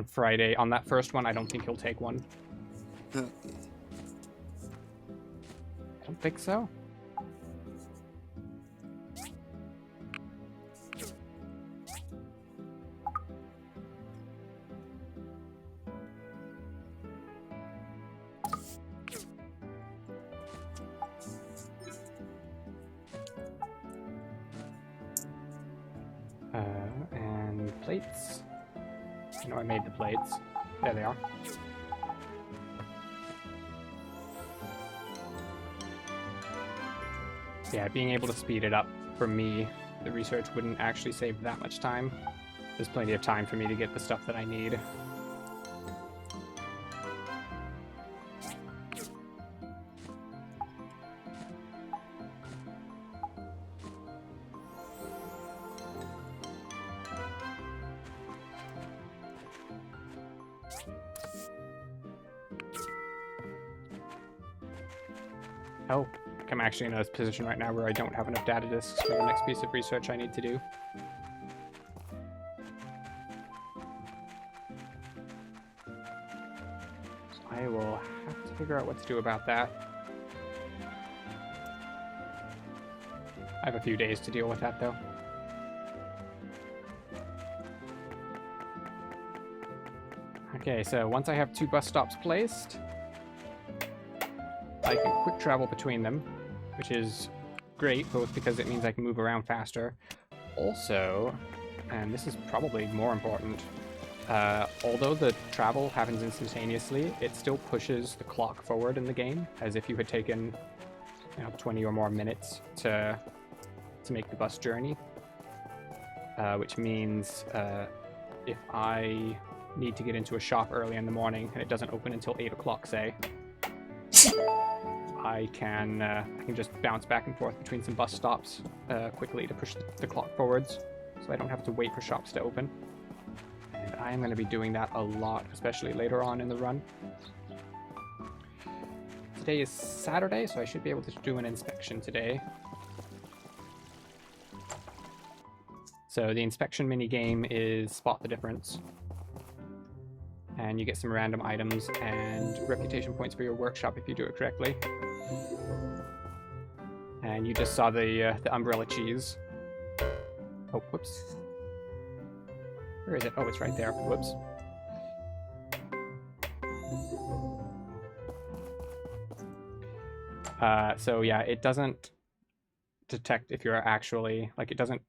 Friday. On that first one, I don't think he'll take one. Okay. I don't think so. And plates. I know I made the plates. There they are. Yeah, being able to speed it up for me, the research wouldn't actually save that much time. There's plenty of time for me to get the stuff that I need. Oh, I'm actually in a position right now where I don't have enough data disks for the next piece of research I need to do. So I will have to figure out what to do about that. I have a few days to deal with that, though. Okay, so once I have 2 bus stops placed, I can quick travel between them, which is great, both because it means I can move around faster. Also, and this is probably more important, although the travel happens instantaneously, it still pushes the clock forward in the game, as if you had taken 20 or more minutes to make the bus journey. Which means if I need to get into a shop early in the morning and it doesn't open until 8 o'clock, say, I can just bounce back and forth between some bus stops quickly to push the clock forwards, so I don't have to wait for shops to open. And I am going to be doing that a lot, especially later on in the run. Today is Saturday, so I should be able to do an inspection today. So the inspection minigame is Spot the Difference. And you get some random items and reputation points for your workshop if you do it correctly. And you just saw the umbrella cheese. Oh, whoops. Where is it? Oh, it's right there. Whoops. So yeah, it doesn't detect if you're actually, like, it doesn't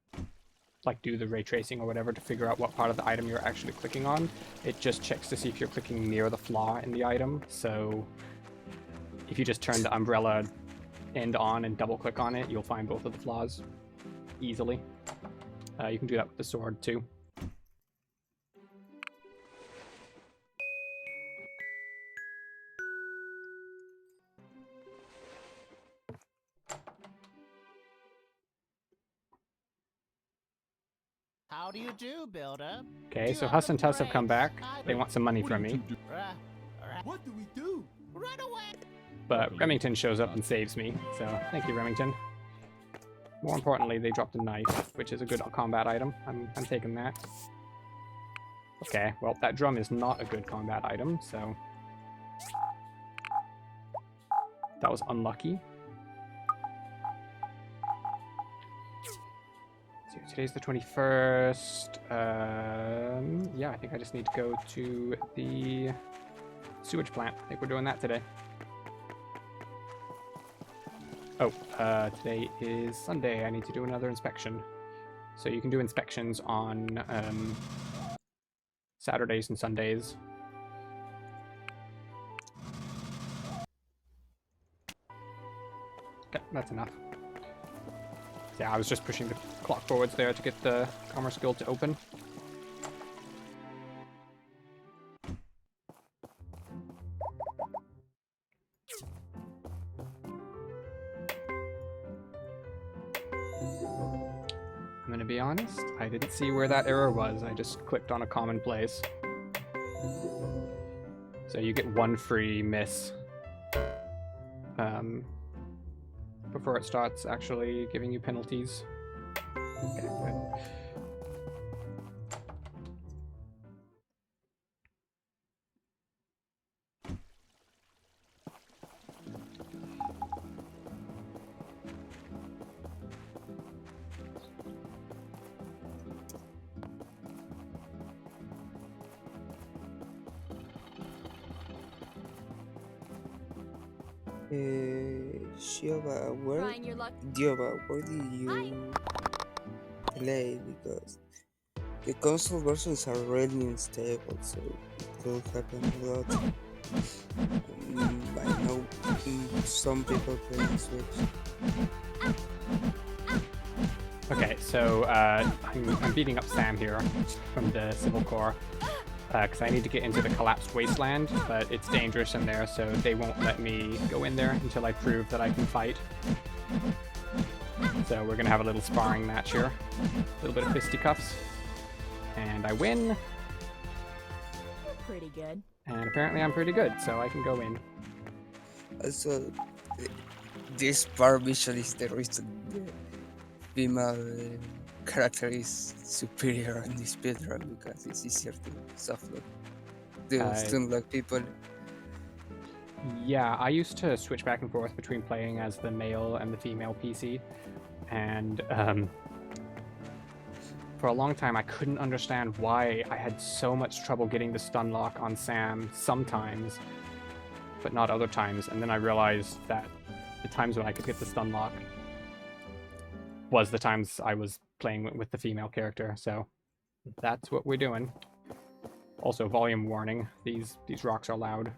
do the ray tracing or whatever to figure out what part of the item you're actually clicking on. It just checks to see if you're clicking near the flaw in the item. So if you just turn the umbrella end on and double click on it, you'll find both of the flaws easily. You can do that with the sword too. How do you do, Builder? Okay, so Huss and Tuss have come back. They want some money from me. What do we do? Run away! But Remington shows up and saves me, so thank you, Remington. More importantly, they dropped a knife, which is a good combat item. I'm taking that. Okay, well, that drum is not a good combat item, so that was unlucky. So today's the 21st. Yeah, I think I just need to go to the sewage plant. I think we're doing that today. Oh, today is Sunday. I need to do another inspection. So you can do inspections on Saturdays and Sundays. Okay, that's enough. Yeah, I was just pushing the clock forwards there to get the Commerce Guild to open. I'm gonna be honest, I didn't see where that error was. I just clicked on a common place. So you get 1 free miss before it starts actually giving you penalties. Okay, good. Shioba, where Trying your luck. Dioba, where do you play? Because the console versions are really unstable, so it could happen a lot. I know some people play on Switch. Okay, so I'm beating up Sam here from the Civil Corps because I need to get into the collapsed wasteland, but it's dangerous in there, so they won't let me go in there until I prove that I can fight. So we're gonna have a little sparring match here, a little bit of fisticuffs, and I win. You're pretty good. And apparently I'm pretty good, so I can go in. Also, this part visual is the reason the female character is superior in this speedrun because it's easier to softlock. To stunlock people. Yeah, I used to switch back and forth between playing as the male and the female PC, and for a long time I couldn't understand why I had so much trouble getting the stun lock on Sam sometimes, but not other times, and then I realized that the times when I could get the stun lock was the times I was playing with the female character, so that's what we're doing. Also, volume warning, these rocks are loud.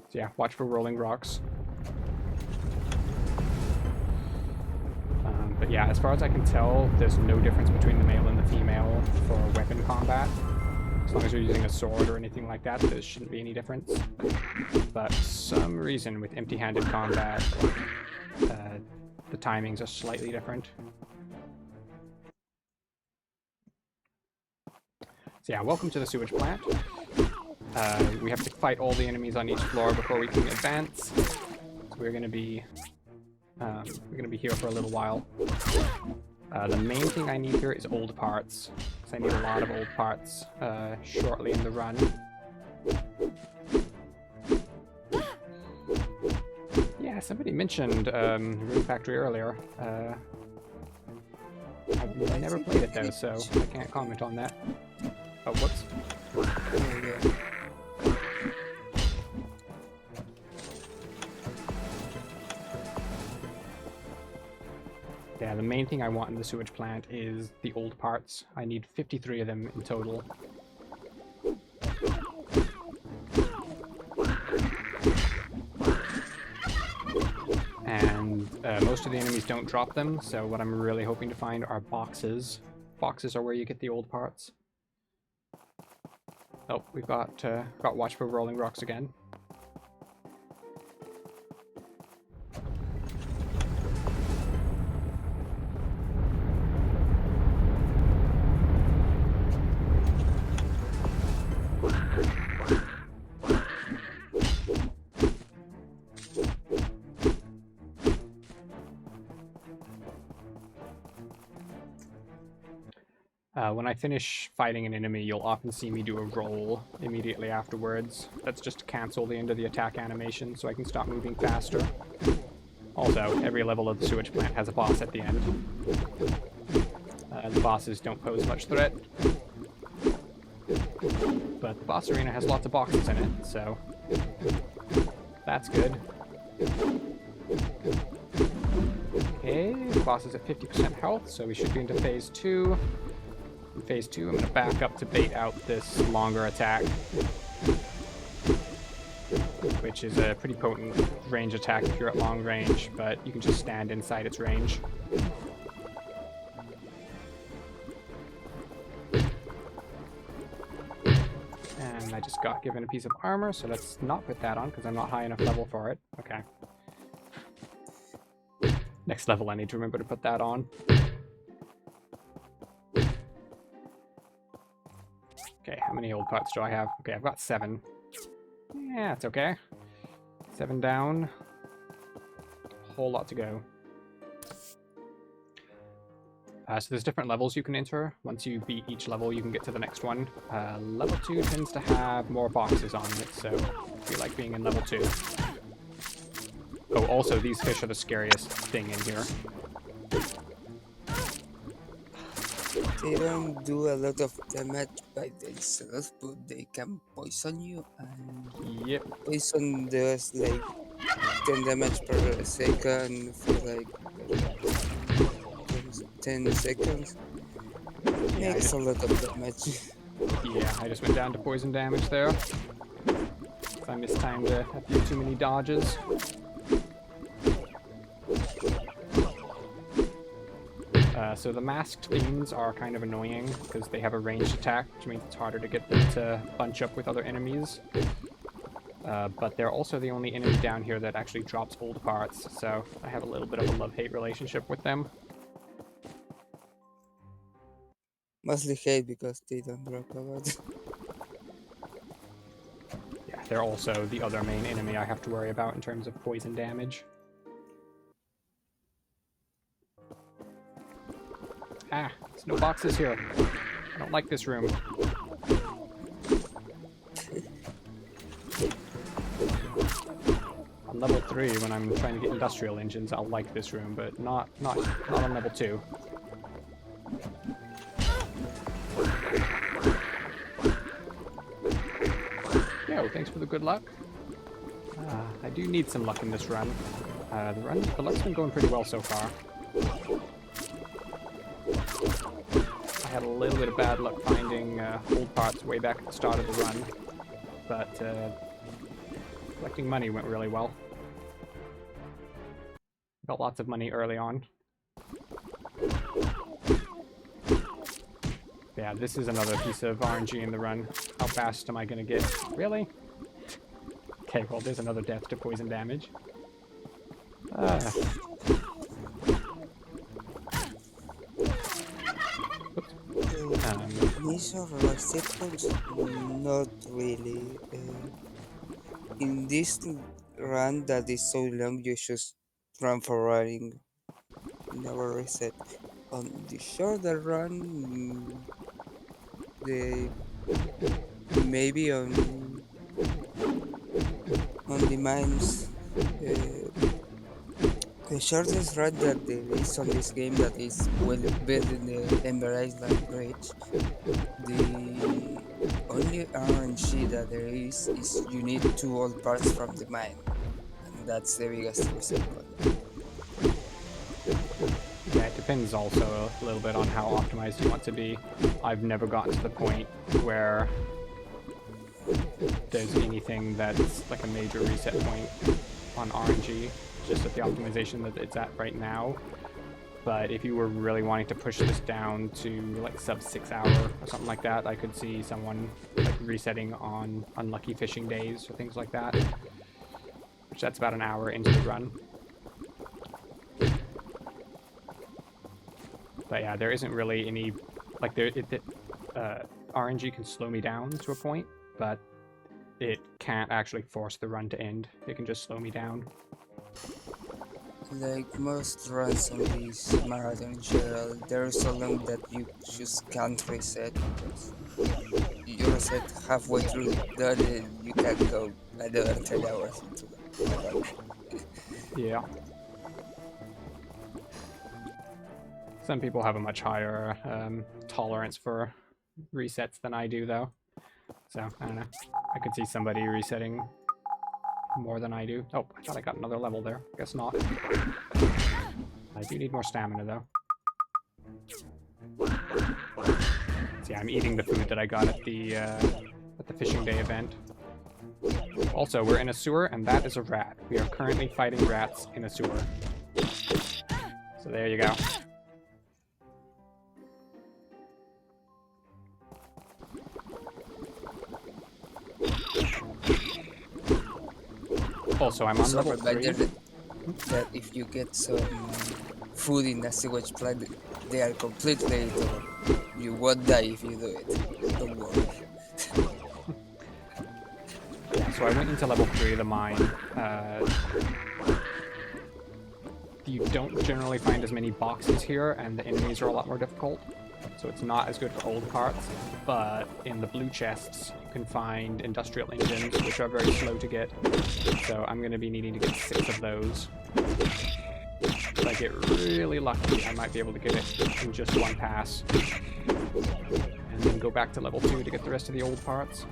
So yeah, watch for rolling rocks. But yeah, as far as I can tell, there's no difference between the male and the female for weapon combat. As long as you're using a sword or anything like that, there shouldn't be any difference. But for some reason, with empty-handed combat, the timings are slightly different. So yeah, welcome to the sewage plant. We have to fight all the enemies on each floor before we can advance. So we're gonna be here for a little while. The main thing I need here is old parts, because I need a lot of old parts shortly in the run. Yeah, somebody mentioned Rune Factory earlier. I've never played it though, so I can't comment on that. Oh, whoops. Yeah, the main thing I want in the sewage plant is the old parts. I need 53 of them in total. And most of the enemies don't drop them, so what I'm really hoping to find are boxes. Boxes are where you get the old parts. Oh, we've got watch for rolling rocks again. When I finish fighting an enemy, you'll often see me do a roll immediately afterwards. That's just to cancel the end of the attack animation so I can stop moving faster. Also, every level of the sewage plant has a boss at the end. The bosses don't pose much threat, but the boss arena has lots of boxes in it, so that's good. Okay, the boss is at 50% health, so we should be into phase 2. In phase 2, I'm going to back up to bait out this longer attack, which is a pretty potent range attack if you're at long range, but you can just stand inside its range. And I just got given a piece of armor, so let's not put that on because I'm not high enough level for it. Okay. Next level I need to remember to put that on. Okay, how many old parts do I have? Okay, I've got 7. Yeah, it's okay. 7 down. A whole lot to go. So there's different levels you can enter. Once you beat each level, you can get to the next one. Level 2 tends to have more boxes on it, so if you like being in level 2. Oh, also, these fish are the scariest thing in here. They don't do a lot of damage by themselves, but they can poison you, and Yep. poison does like 10 damage per second for like 10 seconds. Yeah, Makes a lot of damage. Yeah, I just went down to poison damage there. I mistimed a few too many dodges. So the masked fiends are kind of annoying because they have a ranged attack, which means it's harder to get them to bunch up with other enemies. But they're also the only enemy down here that actually drops old parts, so I have a little bit of a love-hate relationship with them. Mostly hate because they don't drop a lot. Yeah, they're also the other main enemy I have to worry about in terms of poison damage. Ah, there's no boxes here. I don't like this room. On level 3, when I'm trying to get industrial engines, I'll like this room, but not on level 2. Yo, thanks for the good luck. I do need some luck in this run. The luck's been going pretty well so far. I had a little bit of bad luck finding old parts way back at the start of the run, but collecting money went really well. Got lots of money early on. Yeah, this is another piece of RNG in the run. How fast am I gonna get? Really? Okay, well, there's another death to poison damage. Initial receptors, not really. In this run that is so long, you should run for running. Never reset. On the shorter run, they maybe on the mines. The shortest run that there is on this game that is well built in the Ember Island Bridge. The only RNG that there is you need 2 old parts from the mine, and that's the biggest reset point. Yeah, it depends also a little bit on how optimized you want to be. I've never gotten to the point where there's anything that's like a major reset point on RNG, just at the optimization that it's at right now. But if you were really wanting to push this down to like sub 6 hour or something like that, I could see someone like resetting on unlucky fishing days or things like that, which that's about an hour into the run. But yeah, there isn't really any, like RNG can slow me down to a point, but it can't actually force the run to end. It can just slow me down. Like most runs on this marathon in general, they're so long that you just can't reset because you reset halfway through, then you can't go another 10 hours into the run. Yeah. Some people have a much higher tolerance for resets than I do, though. So, I don't know. I could see somebody resetting more than I do. Oh, I thought I got another level there. Guess not. I do need more stamina, though. See, I'm eating the food that I got at the fishing day event. Also, we're in a sewer, and that is a rat. We are currently fighting rats in a sewer. So there you go. Also, I'm on level 3. That if you get some food in the sewage plant, they are completely eatable. You won't die if you do it. Don't worry. Yeah, so I went into level 3 of the mine. You don't generally find as many boxes here, and the enemies are a lot more difficult. So it's not as good for old parts, but in the blue chests you can find industrial engines, which are very slow to get. So I'm going to be needing to get 6 of those. If I get really lucky, I might be able to get it in just one pass. And then go back to level 2 to get the rest of the old parts.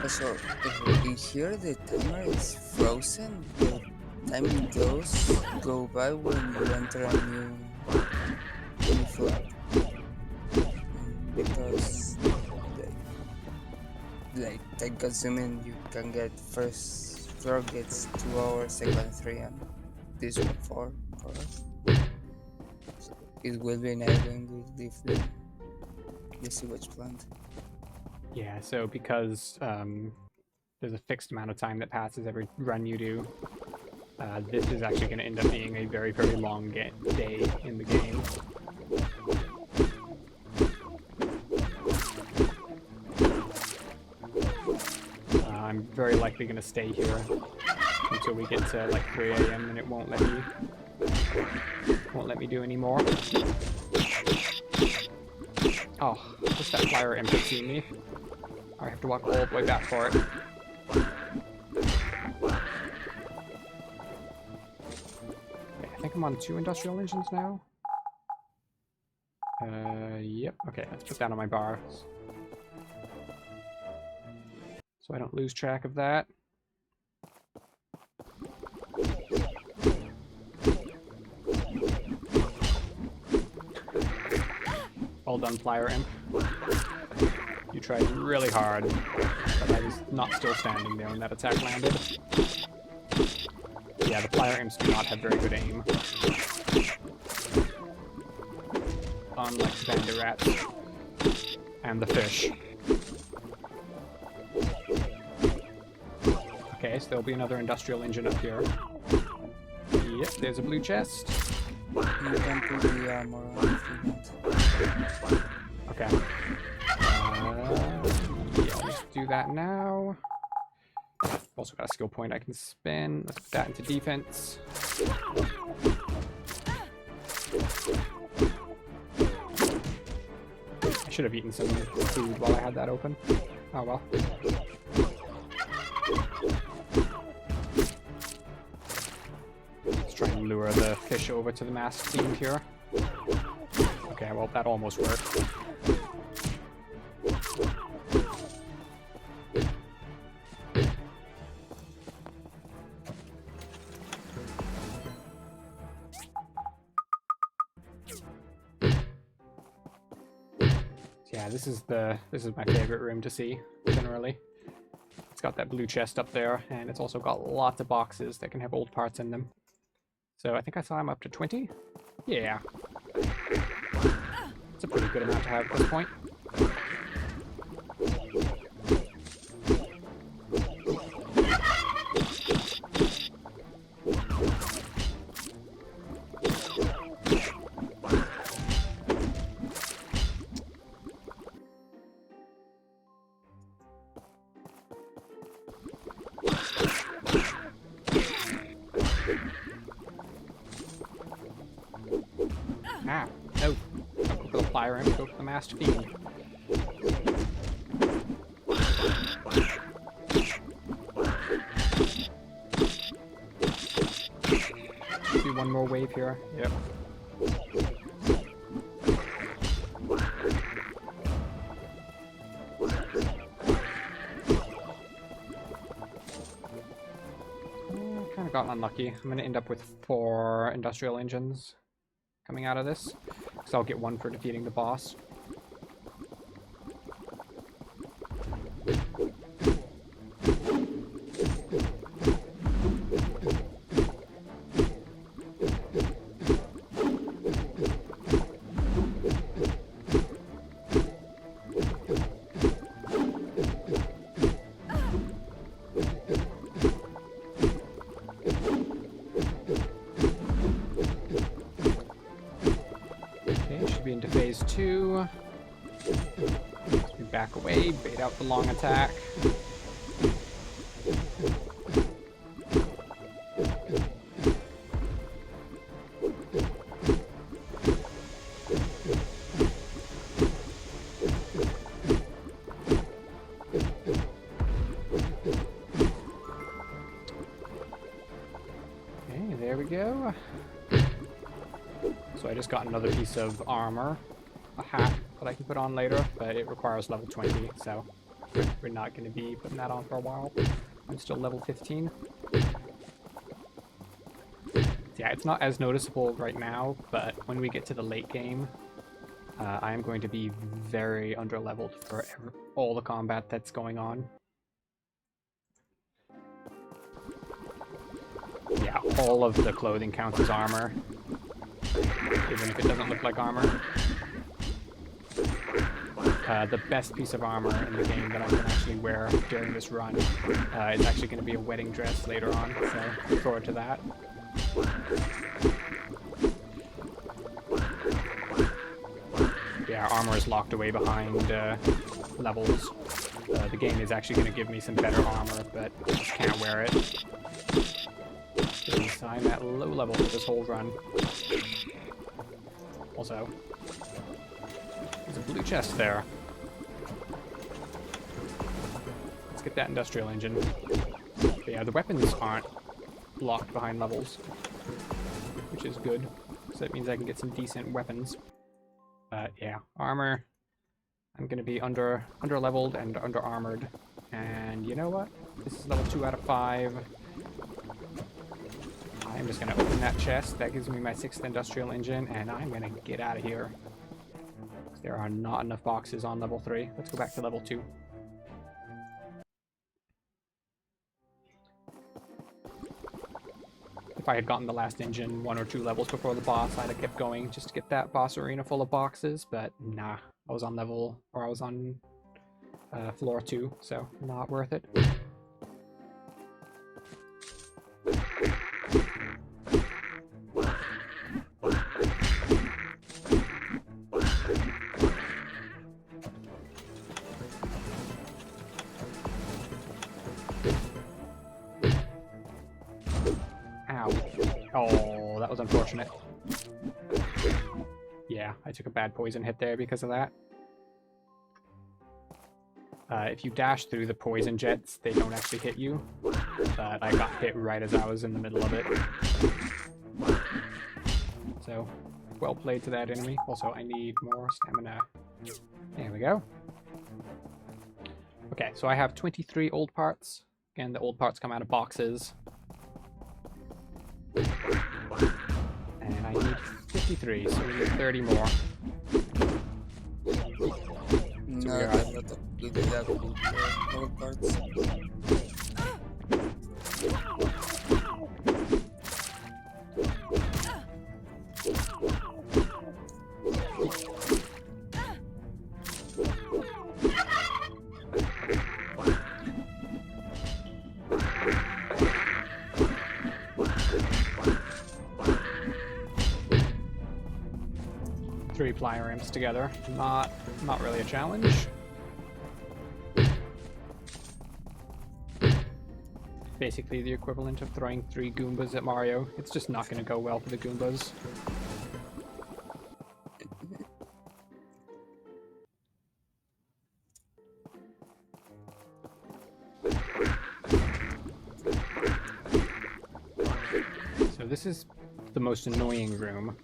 So in here the timer is frozen. The time does go by when you enter a new flag. Because like time consuming. You can get first floor gets 2 hours, second 3, and this one 4 hours. So it will be nice when we leave the sewage plant. Yeah, so because there's a fixed amount of time that passes every run you do, this is actually going to end up being a very, very long day in the game. I'm very likely going to stay here until we get to like 3 AM, and it won't let me do any more. Oh, what's that flyer imp see me? I have to walk all the way back for it. Okay, I think I'm on 2 industrial engines now. Yep. Okay, let's put that on my bar, so I don't lose track of that. Well done, flyer imp. You tried really hard, but I was not still standing there when that attack landed. Yeah, the flyer imps do not have very good aim. Unlike the rats and the fish. Okay, so there'll be another industrial engine up here. Yep, there's a blue chest. You can put the armor on if you want. Okay. Yeah, let's do that now. Also got a skill point I can spend. Let's put that into defense. I should have eaten some food while I had that open. Oh well. Let's try and lure the fish over to the masked fiend here. Okay, well that almost worked. Yeah, this is my favorite room to see, generally. It's got that blue chest up there, and it's also got lots of boxes that can have old parts in them. So I think I saw I'm up to 20? Yeah. It's a pretty good amount to have at this point. Ah, no. Don't go for the flyer imp, go for the masked fiend. Should be one more wave here. Yep. Kind of got unlucky. I'm going to end up with 4 industrial engines coming out of this, so I'll get 1 for defeating the boss. Into phase 2. We back away, bait out the long attack. Okay, there we go. So I just got another piece of armor, a hat that I can put on later, but it requires level 20, so we're not going to be putting that on for a while. I'm still level 15. Yeah, it's not as noticeable right now, but when we get to the late game, I am going to be very under-leveled for all the combat that's going on. Yeah, all of the clothing counts as armor, even if it doesn't look like armor. The best piece of armor in the game that I can actually wear during this run is actually going to be a wedding dress later on, so look forward to that. Yeah, armor is locked away behind levels. The game is actually going to give me some better armor, but I just can't wear it. Because I'm at low level for this whole run. Also, there's a blue chest there. Let's get that industrial engine. But yeah, the weapons aren't locked behind levels, which is good. So that means I can get some decent weapons. But yeah, armor. I'm gonna be under leveled and under armored. And you know what? This is level 2 out of 5. I'm just gonna open that chest. That gives me my 6th industrial engine, and I'm gonna get out of here. There are not enough boxes on level 3. Let's go back to level 2. If I had gotten the last engine 1 or 2 levels before the boss, I'd have kept going just to get that boss arena full of boxes, but nah. I was on floor 2, so not worth it. Ow. Oh, that was unfortunate. Yeah, I took a bad poison hit there because of that. If you dash through the poison jets, they don't actually hit you. But I got hit right as I was in the middle of it. So, well played to that enemy. Also, I need more stamina. There we go. Okay, so I have 23 old parts. Again, the old parts come out of boxes. And I need 53, so we need 30 more. No, I'm not completed that with all parts. Three ply ramps together. Not really a challenge. Basically the equivalent of throwing 3 Goombas at Mario. It's just not going to go well for the Goombas. So this is the most annoying room,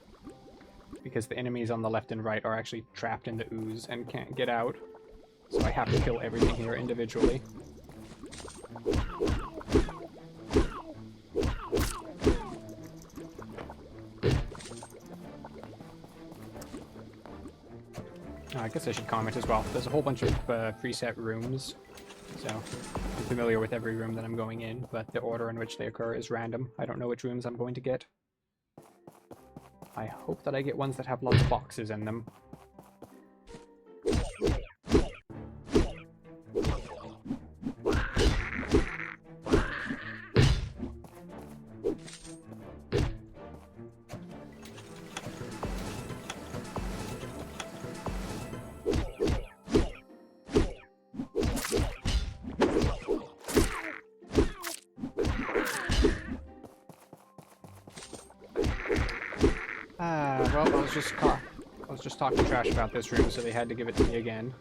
because the enemies on the left and right are actually trapped in the ooze and can't get out. So I have to kill everything here individually. I guess I should comment as well. There's a whole bunch of preset rooms, so I'm familiar with every room that I'm going in, but the order in which they occur is random. I don't know which rooms I'm going to get. I hope that I get ones that have lots of boxes in them. Well, I was just talking trash about this room, so they had to give it to me again.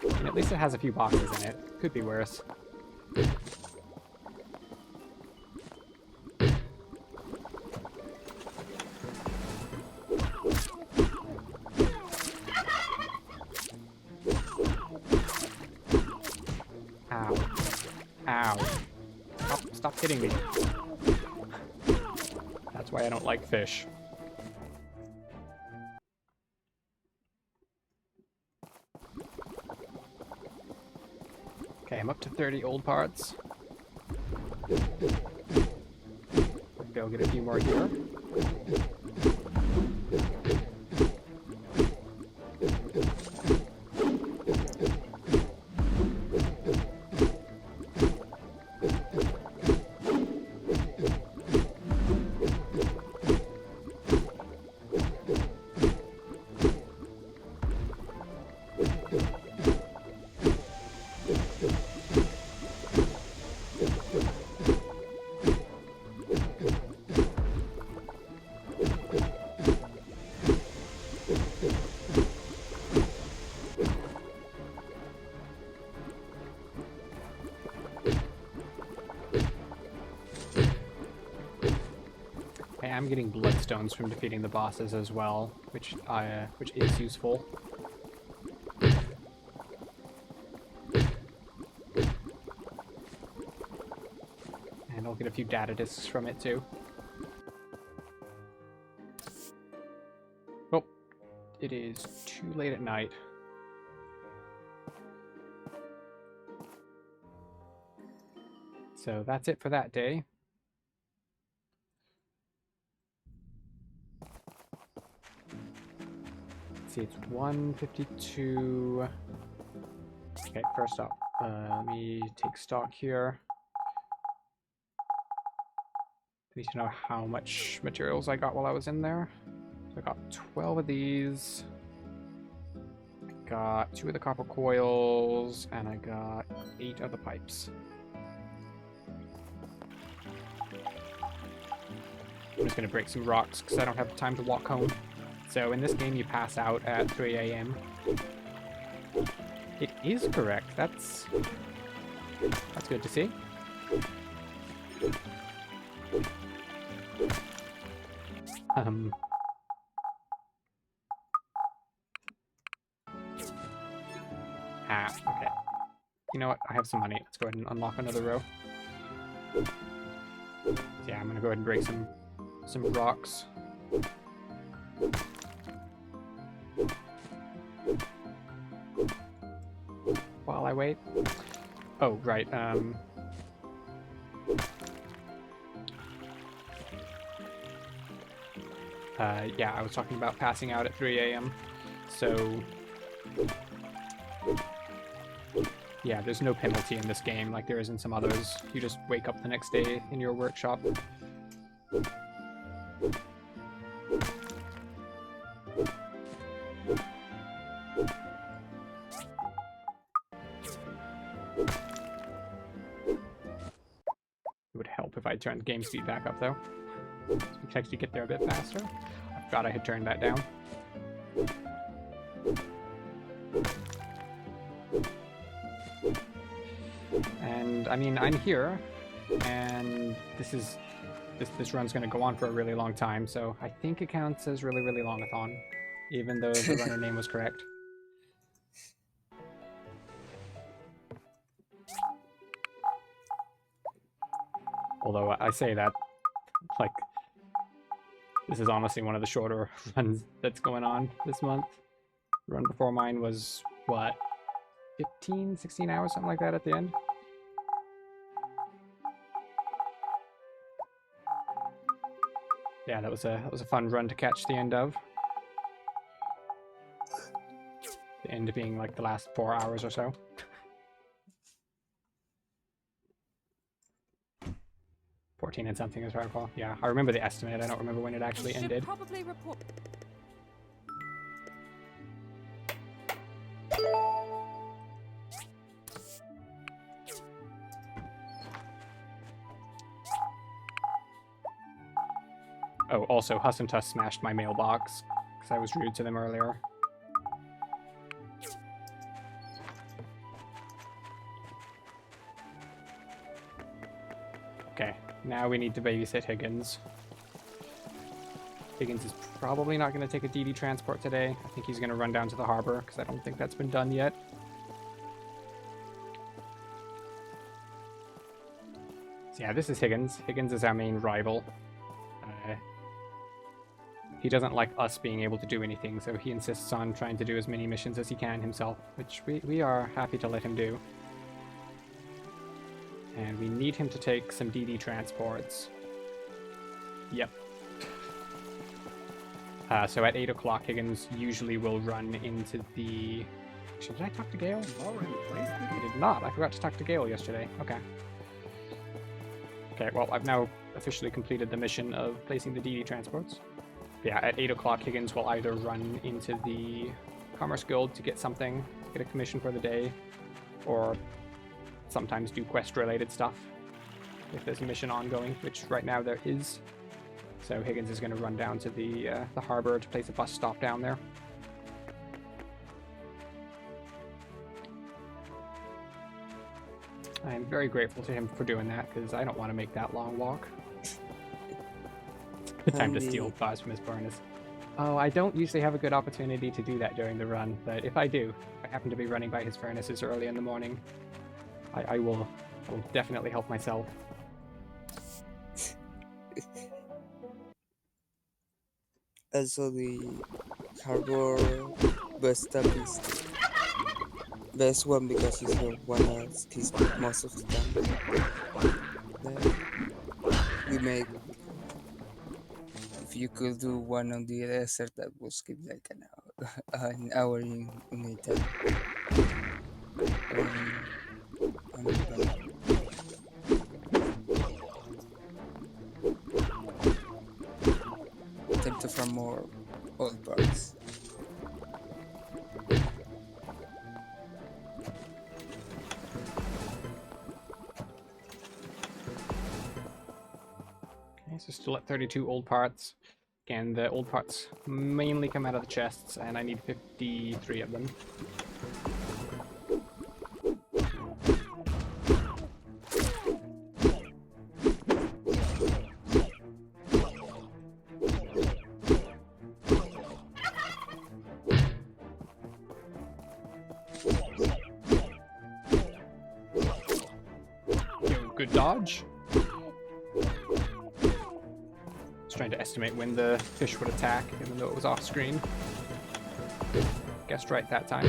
And at least it has a few boxes in it. Could be worse. Ow. Ow. Stop hitting me. That's why I don't like fish. Okay, Okay, I'm up to 30 old parts. Maybe I'll get a few more here. Okay, I'm getting bloodstones from defeating the bosses as well, which is useful. And I'll get a few data discs from it too. Oh, it is too late at night. So that's it for that day. Let's see, it's 1:52. Okay, first up, let me take stock here. I need to know how much materials I got while I was in there. So I got 12 of these. I got 2 of the copper coils, and I got 8 of the pipes. I'm just going to break some rocks because I don't have time to walk home. So in this game, you pass out at 3 a.m. It is correct. That's good to see. Okay. You know what? I have some money. Let's go ahead and unlock another row. So yeah, I'm gonna go ahead and break some rocks. While I wait. Oh, right. Yeah, I was talking about passing out at 3 a.m. So yeah, there's no penalty in this game like there is in some others. You just wake up the next day in your workshop. It would help if I turned game speed back up though. So we can actually get there a bit faster. I forgot I had turned that down. And I mean, I'm here, and this run's going to go on for a really long time, so I think it counts as really, really longathon, even though the runner name was correct. Although I say that, like, this is honestly one of the shorter runs that's going on this month. The run before mine was, what, 15, 16 hours, something like that at the end? Yeah, that was a fun run to catch the end of. The end being like the last 4 hours or so. 14 and something, as I recall. Yeah, I remember the estimate. I don't remember when it actually ended. Probably report. Oh, also, Huss and Tuss smashed my mailbox because I was rude to them earlier. Okay, now we need to babysit Higgins. Higgins is probably not going to take a DD transport today. I think he's going to run down to the harbor because I don't think that's been done yet. So yeah, this is Higgins. Higgins is our main rival. He doesn't like us being able to do anything, so he insists on trying to do as many missions as he can himself, which we are happy to let him do. And we need him to take some DD transports. Yep. So at 8 o'clock, Higgins usually will run into the... Actually, did I talk to Gale? You've already placed the I did not. I forgot to talk to Gale yesterday. Okay. Okay, well, I've now officially completed the mission of placing the DD transports. Yeah, at 8 o'clock, Higgins will either run into the Commerce Guild to get something, get a commission for the day, or sometimes do quest-related stuff if there's a mission ongoing, which right now there is. So Higgins is going to run down to the harbor to place a bus stop down there. I am very grateful to him for doing that, because I don't want to make that long walk. Good time to steal bars from his furnace. Oh, I don't usually have a good opportunity to do that during the run, but if I do, if I happen to be running by his furnaces early in the morning, I will definitely help myself. Also, the harbor bus stop is the best one because it's the one that is most of the time. Then we make. If you could do one on the desert, that would skip like an hour in a time. On the bus. Attempt to farm more old parts. Okay, so still at 32 old parts. Again, the old parts mainly come out of the chests, and I need 53 of them. Yo, good dodge. Trying to estimate when the fish would attack, even though it was off screen. Guessed right that time.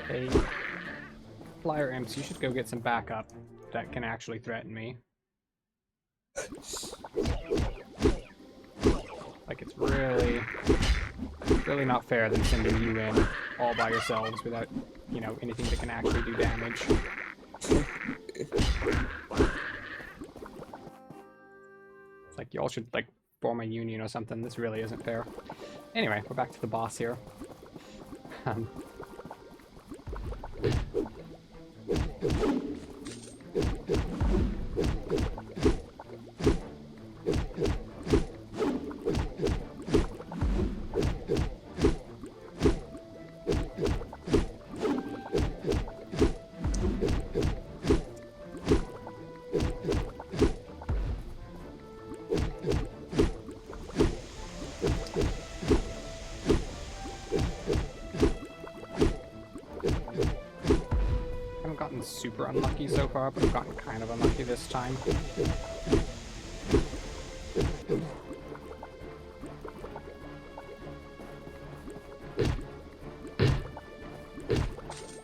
Hey. Flyer imps, you should go get some backup that can actually threaten me. Like, it's really not fair than sending you in all by yourselves without, you know, anything that can actually do damage. It's like, y'all should, like, form a union or something. This really isn't fair. Anyway, we're back to the boss here. Super unlucky so far, but I've gotten kind of unlucky this time.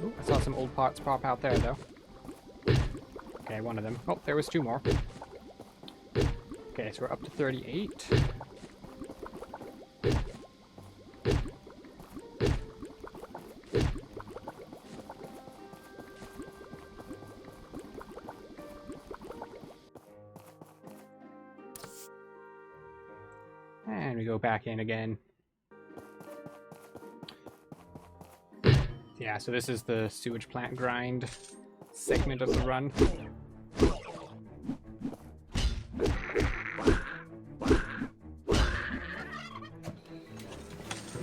Ooh, I saw some old parts pop out there, though. Okay, one of them. Oh, there was two more. Okay, so we're up to 38. And we go back in again. Yeah, so this is the sewage plant grind segment of the run.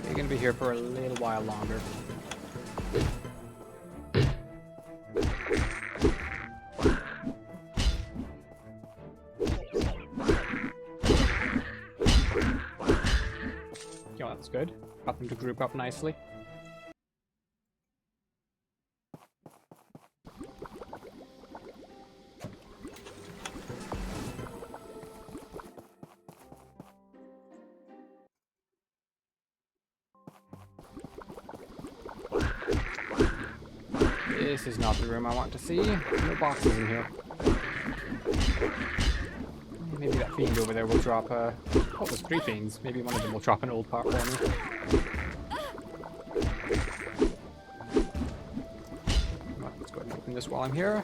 You're gonna be here for a little while longer. good. Got them to group up nicely. This is not the room I want to see. No boxes in here. Maybe that fiend over there will drop a... Oh, there's 3 fiends. Maybe one of them will drop an old part for me. Well, let's go ahead and open this while I'm here.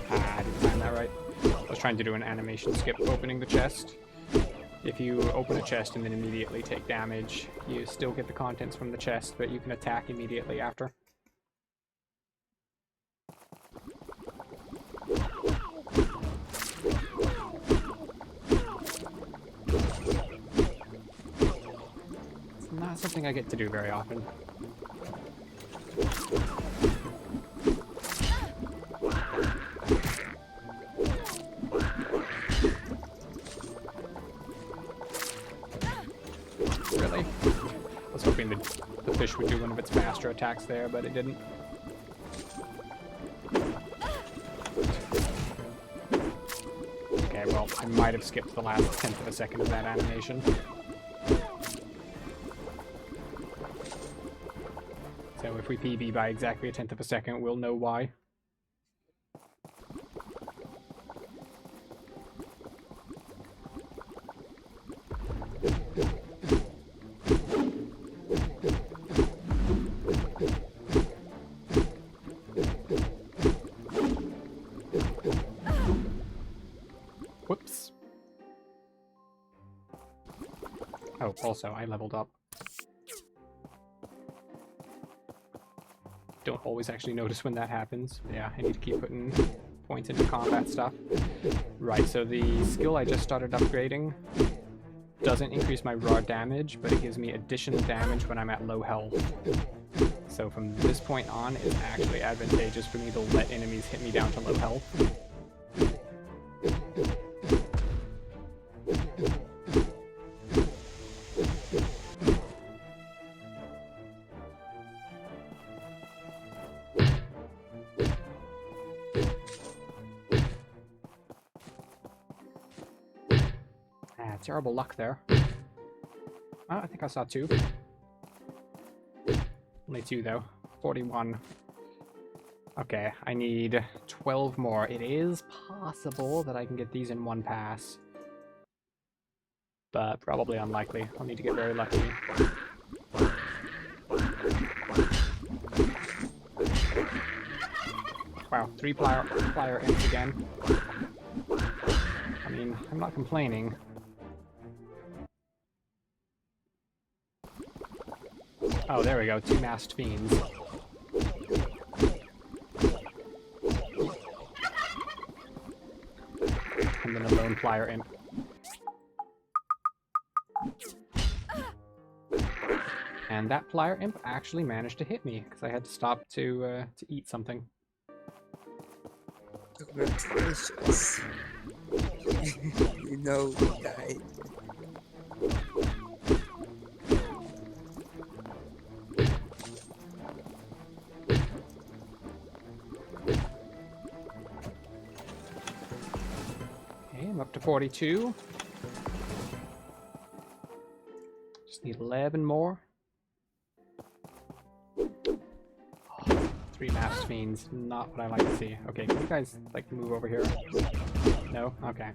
I didn't time that right. I was trying to do an animation skip opening the chest. If you open a chest and then immediately take damage, you still get the contents from the chest, but you can attack immediately after. It's not something I get to do very often. Really? I was hoping the fish would do one of its faster attacks there, but it didn't. Okay, well, I might have skipped the last 10th of a second of that animation. So if we PB by exactly a 10th of a second, we'll know why. Whoops. Oh, also, I leveled up. Don't always actually notice when that happens. Yeah, I need to keep putting points into combat stuff. Right, so the skill I just started upgrading doesn't increase my raw damage, but it gives me additional damage when I'm at low health. So from this point on, it's actually advantageous for me to let enemies hit me down to low health. Terrible luck there. Oh, I think I saw 2. Only 2 though. 41. Okay, I need 12 more. It is possible that I can get these in one pass, but probably unlikely. I'll need to get very lucky. Wow, 3 plier imps again. I mean, I'm not complaining. Oh, there we go. 2 masked fiends. And then a lone plier imp. And that plier imp actually managed to hit me because I had to stop to eat something. Congratulations. You know, died. I'm up to 42. Just need 11 more. Oh, 3 masked fiends. Not what I like to see. Okay, can you guys, like, move over here? No? Okay.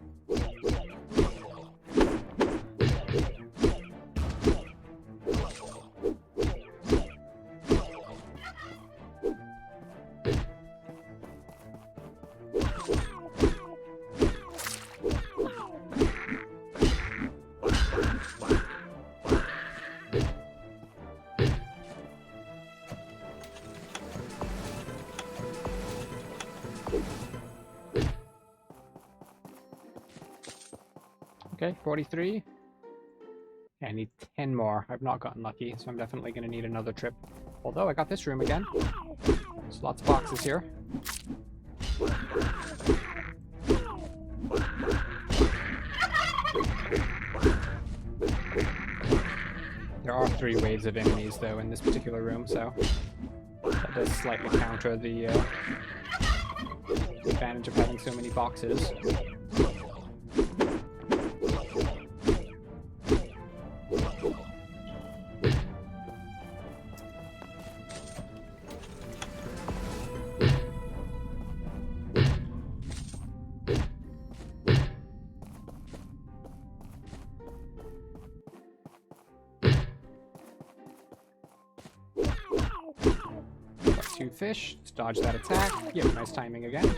Okay, 43. Yeah, I need 10 more. I've not gotten lucky, so I'm definitely going to need another trip. Although I got this room again. lots of boxes here. There are 3 waves of enemies, though, in this particular room, so that does slightly counter the advantage of having so many boxes. Got 2 fish. Let's dodge that attack. Yep, nice timing again.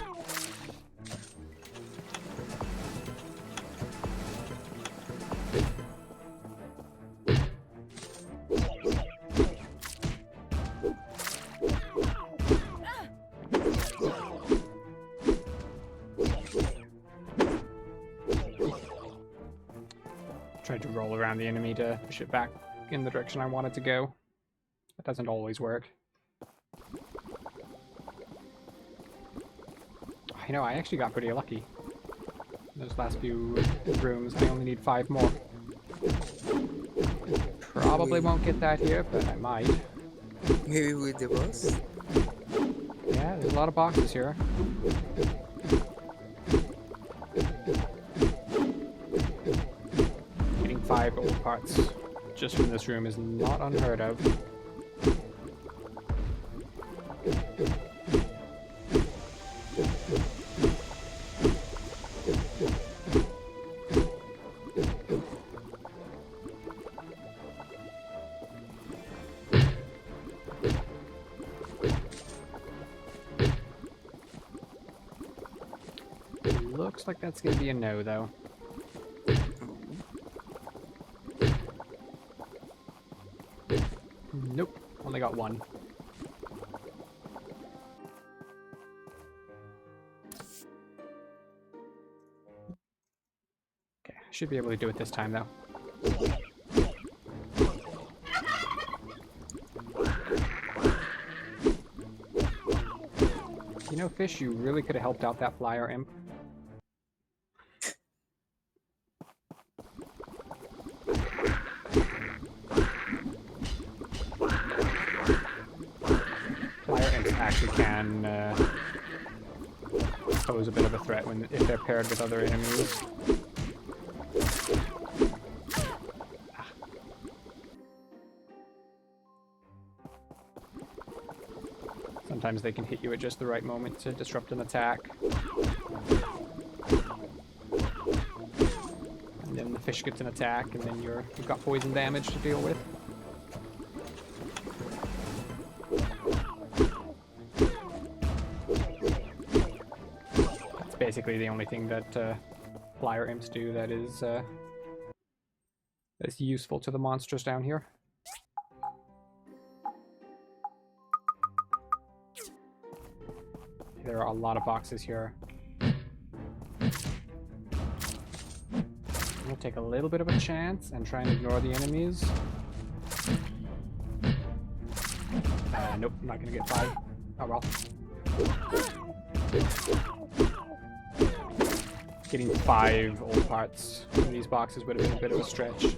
Tried to roll around the enemy to push it back in the direction I wanted to go. That doesn't always work. You know, I actually got pretty lucky. Those last few rooms, I only need 5 more. Probably won't get that here, but I might. Maybe with the boss? Yeah, there's a lot of boxes here. Getting 5 gold parts just from this room is not unheard of. Looks like that's gonna be a no, though. Nope, only got 1. Okay, should be able to do it this time, though. You know, Fish, you really could have helped out that flyer imp. Can pose a bit of a threat if they're paired with other enemies. Sometimes they can hit you at just the right moment to disrupt an attack. And then the fish gets an attack, and then you've got poison damage to deal with. Basically the only thing that flyer imps do that is that's useful to the monsters down here. There are a lot of boxes here. We'll take a little bit of a chance and try and ignore the enemies. Nope, I'm not gonna get 5. Oh well. Getting 5 old parts in these boxes would have been a bit of a stretch.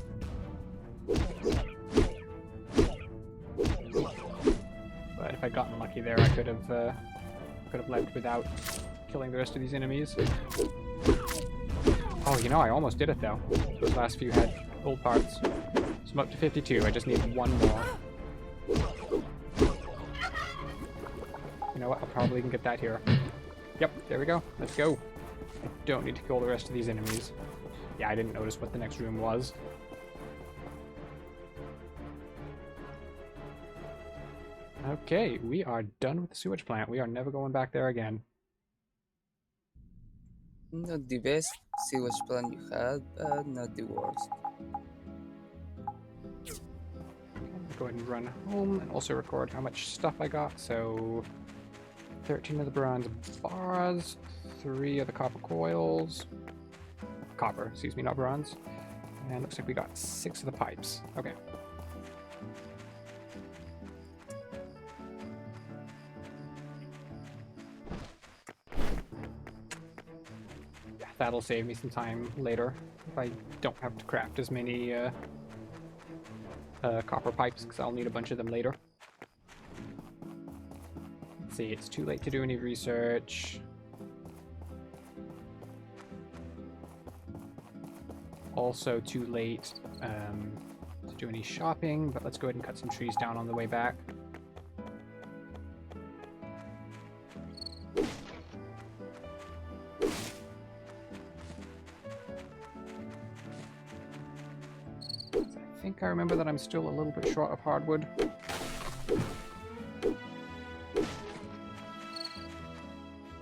But if I'd gotten lucky there, I could have left without killing the rest of these enemies. Oh, you know, I almost did it though. Those last few had old parts. So I'm up to 52. I just need 1 more. You know what? I probably can get that here. Yep, there we go. Let's go. I don't need to kill the rest of these enemies. Yeah, I didn't notice what the next room was. Okay, we are done with the sewage plant. We are never going back there again. Not the best sewage plant you had, but not the worst. Go ahead and run home and also record how much stuff I got. So 13 of the bronze bars, 3 of the copper coils. Copper, excuse me, not bronze. And looks like we got 6 of the pipes. Okay. that'll save me some time later if I don't have to craft as many copper pipes, because I'll need a bunch of them later. Let's see, it's too late to do any research. Also too late to do any shopping, but let's go ahead and cut some trees down on the way back. I think I remember that I'm still a little bit short of hardwood.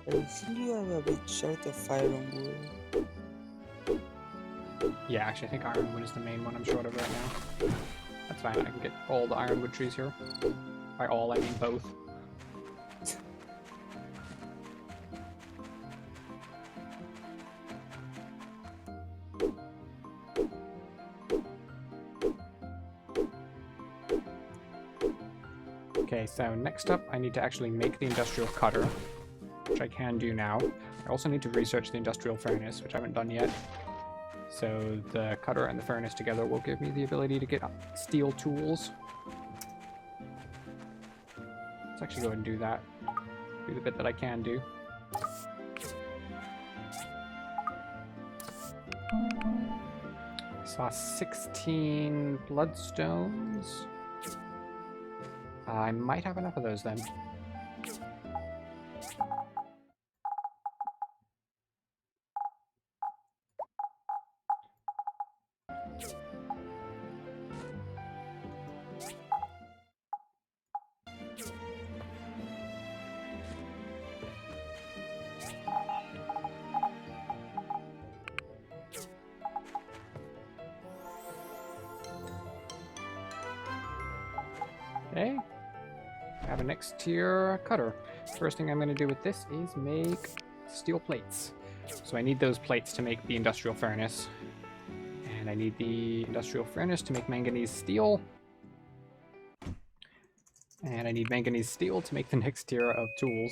I think you are a bit short of ironwood. Yeah, actually I think ironwood is the main one I'm short of right now. That's fine, I can get all the ironwood trees here. By all, I mean both. Okay, so next up I need to actually make the industrial cutter, which I can do now. I also need to research the industrial furnace, which I haven't done yet. So the cutter and the furnace together will give me the ability to get steel tools. Let's actually go ahead and do that. Do the bit that I can do. I saw 16 bloodstones. I might have enough of those then. Okay. I have a next tier cutter. First thing I'm going to do with this is make steel plates. So I need those plates to make the industrial furnace. And I need the industrial furnace to make manganese steel. And I need manganese steel to make the next tier of tools.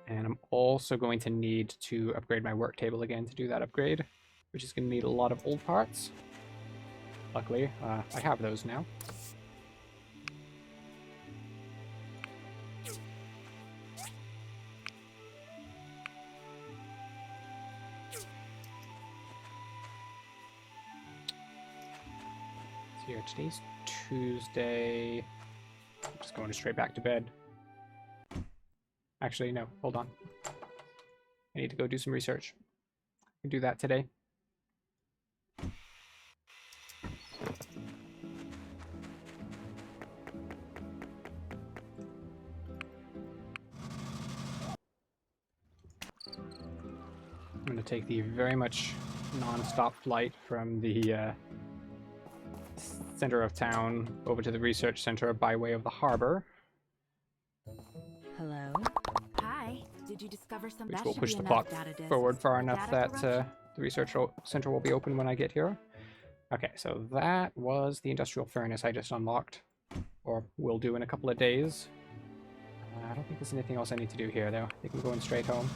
And I'm also going to need to upgrade my work table again to do that upgrade, which is going to need a lot of old parts. Luckily, I have those now. So here, today's Tuesday. I'm just going straight back to bed. Actually, no, hold on. I need to go do some research. I can do that today. I'm going to take the very much non-stop flight from the center of town over to the research center by way of the harbor. Hello? Hi. Did you discover some Which that will should push be the enough clock data disks forward far for enough data that corruption? the research center will be open when I get here. Okay, so that was the industrial furnace I just unlocked, or will do in a couple of days. I don't think there's anything else I need to do here, though. I think I'm going straight home.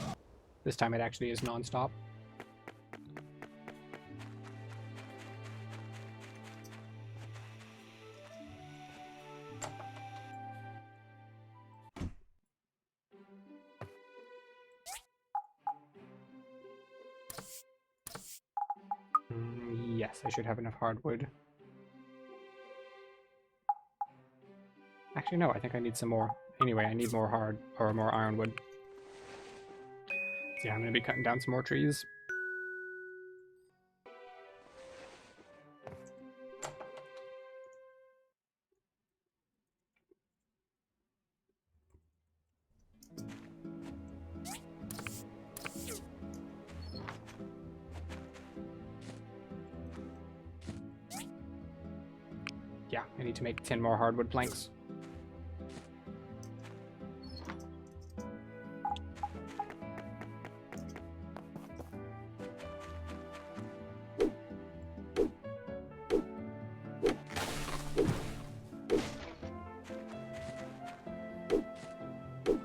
This time it actually is non-stop. Yes, I should have enough hardwood. Actually, no, I think I need some more. Anyway, I need more more ironwood. So yeah, I'm going to be cutting down some more trees. Yeah, I need to make 10 more hardwood planks.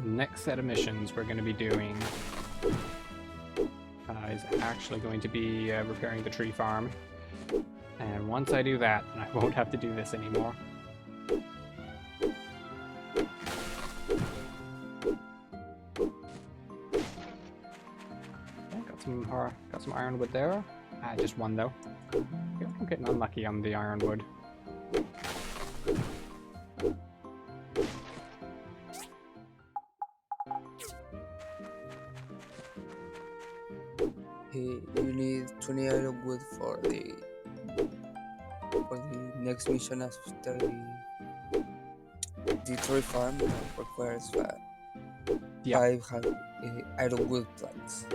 next set of missions we're going to be doing is actually going to be repairing the tree farm. And once I do that, then I won't have to do this anymore. Okay, got some ironwood there. Just one though. I'm getting unlucky on the ironwood. You need 20 iron wood for the next mission after the tree farm that requires Yeah. 500 iron wood planks.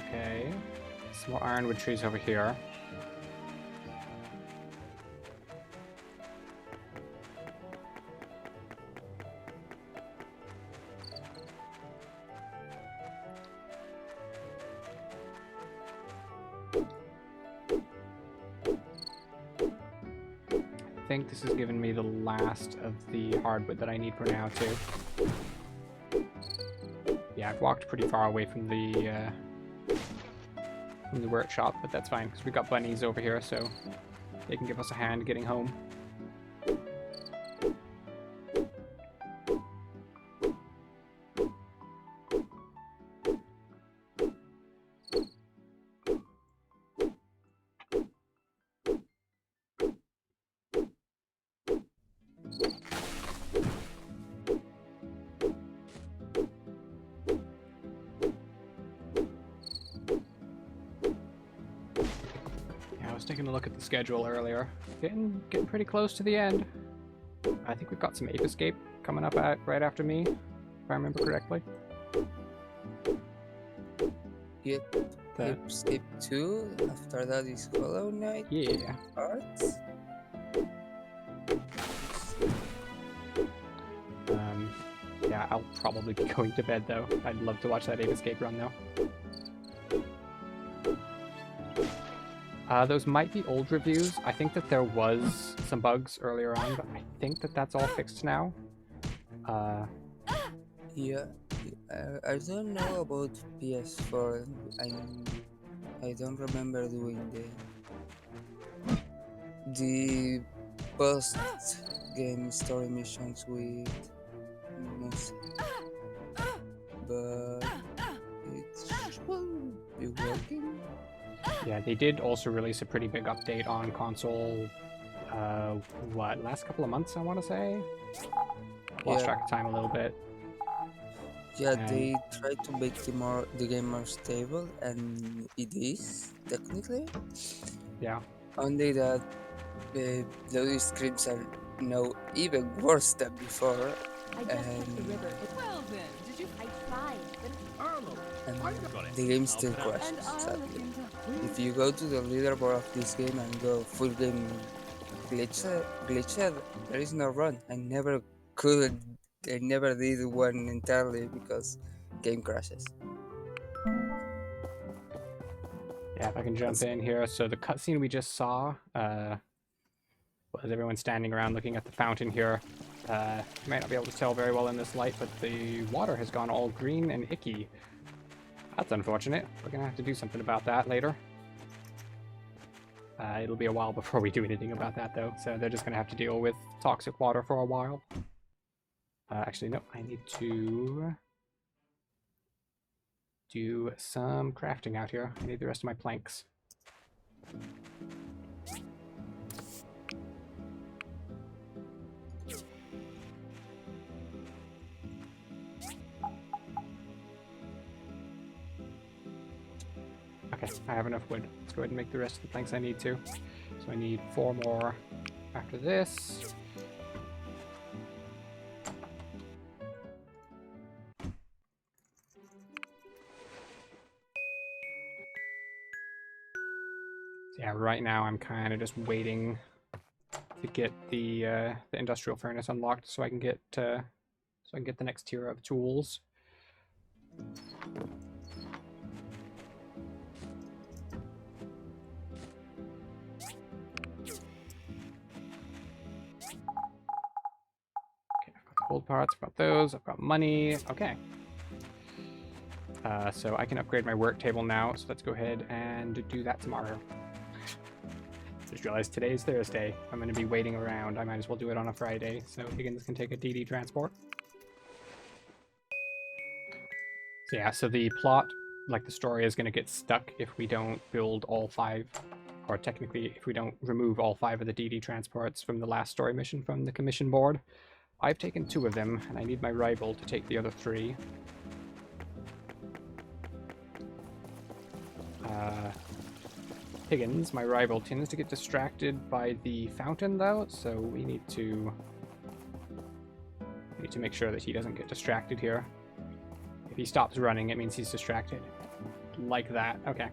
Okay. Some more ironwood trees over here. I think this has given me the last of the hardwood that I need for now too. Yeah, I've walked pretty far away from the workshop, but that's fine because we got bunnies over here, so they can give us a hand getting home. I was taking a look at the schedule earlier. Getting pretty close to the end. I think we've got some Ape Escape coming up right after me, if I remember correctly. Yep. The- Escape 2. After that is Hollow Knight. Yeah. Arts. Yeah, I'll probably be going to bed though. I'd love to watch that Ape Escape run though. Those might be old reviews. I think that there was some bugs earlier on, but I think that that's all fixed now. Yeah. I don't know about PS4. I don't remember doing the post game story missions with Musa, but it should be working. Yeah, they did also release a pretty big update on console, last couple of months, I want to say? Lost Yeah. track of time a little bit. Yeah, And- they tried to make the game more stable, and it is technically. Yeah. Only that the loading screens are now even worse than before, I just checked the and, river. Well then, did you? I tried, but Arlo, and got it. the game still I'll put it crashes. and I'll look Sadly. into. If you go to the leaderboard of this game and go full game glitched, there is no run. I never did one entirely because game crashes. Yeah, if I can jump in here. So the cutscene we just saw was everyone standing around looking at the fountain here. You might not be able to tell very well in this light, but the water has gone all green and icky. That's unfortunate. We're going to have to do something about that later. It'll be a while before we do anything about that, though, so they're just going to have to deal with toxic water for a while. Actually, no, I need to do some crafting out here. I need the rest of my planks. Okay, I have enough wood. Let's go ahead and make the rest of the planks I need to. So I need 4 more after this. Yeah, yeah, right now I'm kind of just waiting to get the industrial furnace unlocked so I can get the next tier of tools. Gold parts, I've got those, I've got money, okay. So I can upgrade my work table now, so let's go ahead and do that tomorrow. Just realized today's Thursday. I'm going to be waiting around. I might as well do it on a Friday, so Higgins can take a DD transport. So yeah, so the plot, like the story, is going to get stuck if we don't build all 5, or technically if we don't remove all 5 of the DD transports from the last story mission from the commission board. I've taken 2 of them, and I need my rival to take the other 3. Higgins, my rival, tends to get distracted by the fountain, though, so we need to make sure that he doesn't get distracted here. If he stops running, it means he's distracted. Like that. Okay.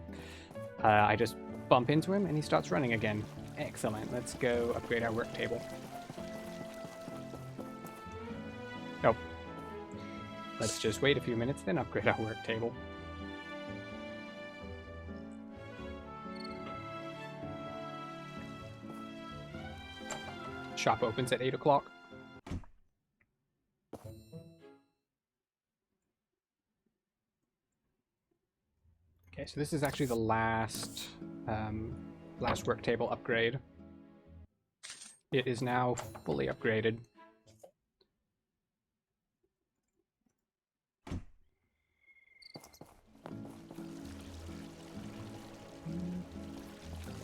I just bump into him, and he starts running again. Excellent. Let's go upgrade our work table. Nope. Let's just wait a few minutes, then upgrade our work table. Shop opens at 8 o'clock. Okay, so this is actually the last work table upgrade. It is now fully upgraded.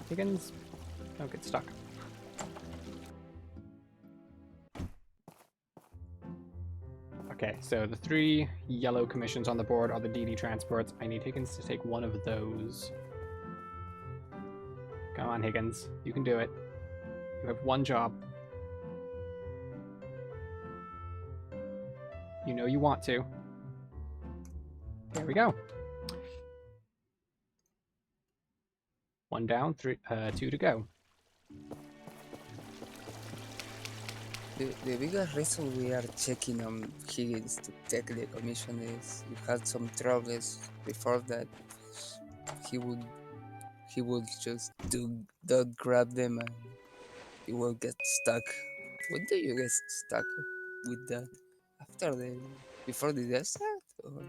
Higgins, don't get stuck. Okay, so the 3 yellow commissions on the board are the DD transports. I need Higgins to take one of those. Come on, Higgins. You can do it. You have 1 job. You know you want to. There we go. 1 down, 2 to go. The biggest reason we are checking on Higgins to take the commission is we had some troubles before that. He would just don't grab them and he will get stuck. When do you get stuck with that? Before the desert? Or?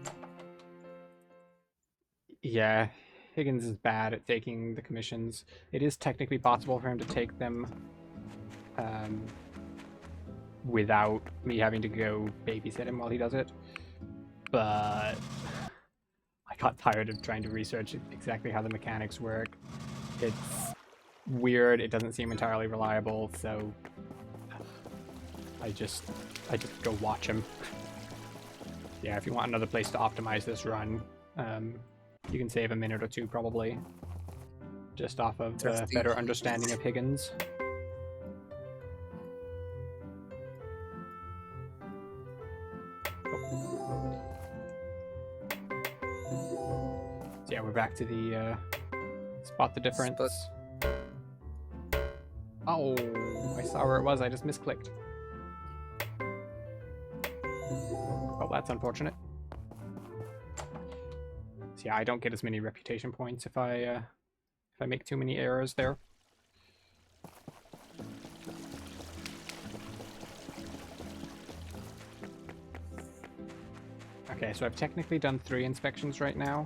Yeah, Higgins is bad at taking the commissions. It is technically possible for him to take them without me having to go babysit him while he does it, but I got tired of trying to research exactly how the mechanics work. It's weird, it doesn't seem entirely reliable, so I just go watch him. Yeah, if you want another place to optimize this run, you can save a minute or 2 probably, just off of a better understanding of Higgins. So yeah, we're back to the spot the difference. Oh, I saw where it was, I just misclicked. Well, that's unfortunate. So yeah, I don't get as many reputation points if I make too many errors there. Okay, so I've technically done 3 inspections right now,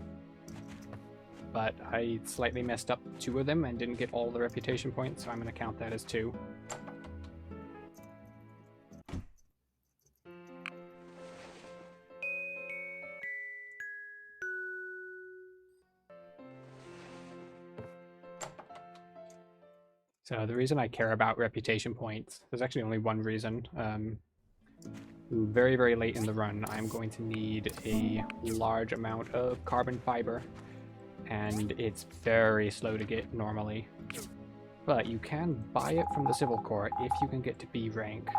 but I slightly messed up 2 of them and didn't get all the reputation points, so I'm going to count that as 2. So the reason I care about reputation points, there's actually only one reason. Very, very late in the run, I'm going to need a large amount of carbon fiber, and it's very slow to get normally. But you can buy it from the Civil Corps if you can get to B rank.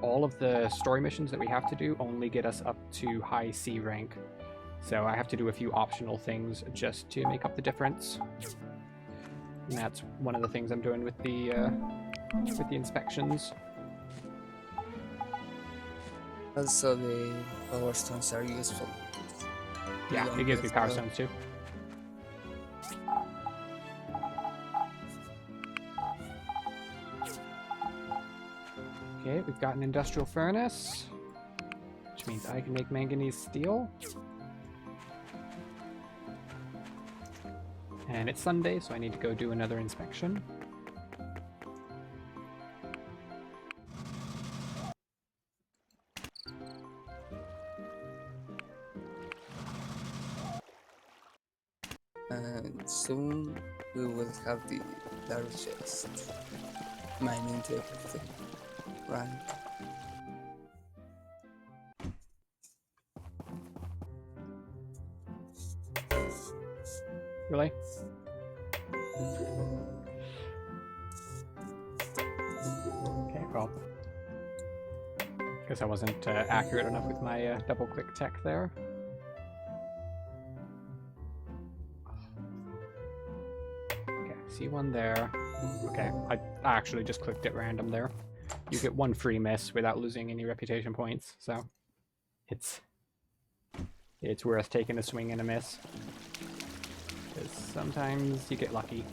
All of the story missions that we have to do only get us up to high C rank, so I have to do a few optional things just to make up the difference. And that's one of the things I'm doing with the inspections. Also, the power stones are useful. You Yeah, don't it gives me get power the- stones too. Okay, we've got an industrial furnace, which means I can make manganese steel. And it's Sunday, so I need to go do another inspection. And soon we will have the largest mining table of the run. Really? Okay, well. Guess I wasn't accurate enough with my double-click tech there. Okay, see one there. Okay, I actually just clicked at random there. You get one free miss without losing any reputation points, so it's worth taking a swing and a miss. Because sometimes you get lucky.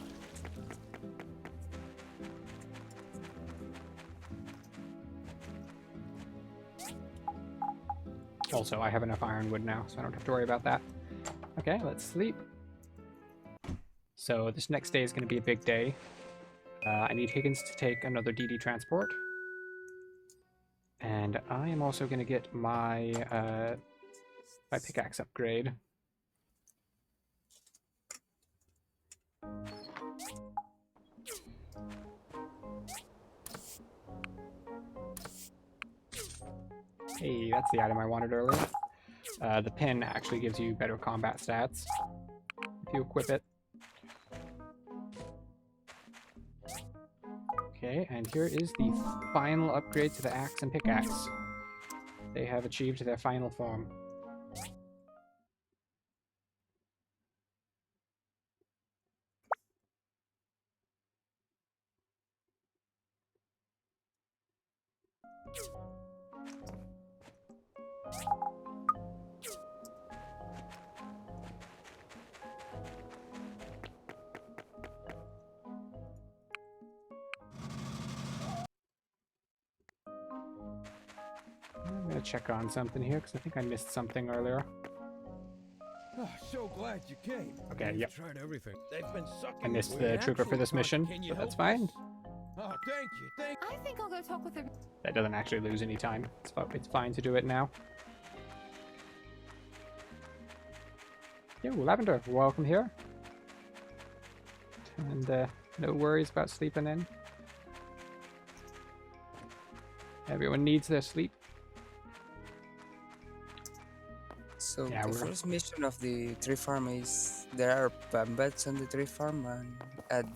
Also, I have enough ironwood now, so I don't have to worry about that. Okay, let's sleep. So this next day is going to be a big day. I need Higgins to take another DD transport. And I am also going to get my my pickaxe upgrade. Hey, that's the item I wanted earlier. The pin actually gives you better combat stats if you equip it. Okay, and here is the final upgrade to the axe and pickaxe. They have achieved their final form. I'm gonna check on something here because I think I missed something earlier. Oh, so glad you came. Okay, We've yep. tried everything. They've been sucking. I missed We the trooper for actually this thought, mission, can you but that's help fine. us? Oh, thank you. Thank I think I'll go talk with her. That doesn't actually lose any time. It's fine to do it now. Yo, Lavender, welcome here. And no worries about sleeping in. Everyone needs their sleep. So Yeah, the we're- first mission of the tree farm is there are bats on the tree farm and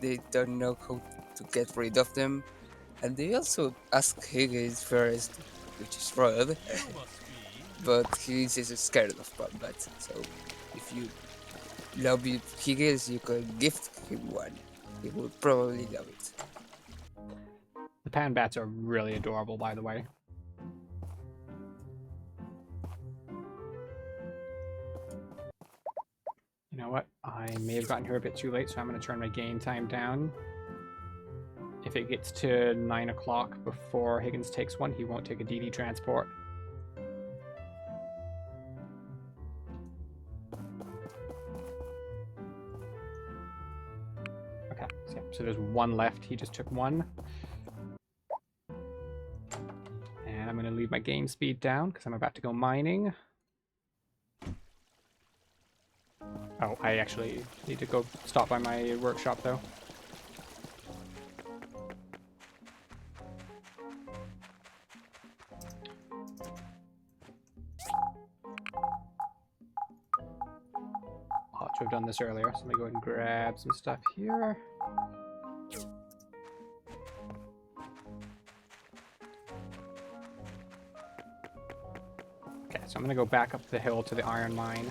they don't know how to get rid of them. And they also ask Higgins first, which is rude, but Higgins is scared of bats. So if you love Higgins, you can gift him one. He will probably love it. The pan bats are really adorable, by the way. You know what? I may have gotten here a bit too late, so I'm going to turn my game time down. If it gets to 9 o'clock before Higgins takes one, he won't take a DD transport. Okay, so there's one left. He just took one. And I'm going to leave my game speed down because I'm about to go mining. Oh, I actually need to go stop by my workshop though. Ought to have done this earlier, so let me go ahead and grab some stuff here. Okay, so I'm gonna go back up the hill to the iron mine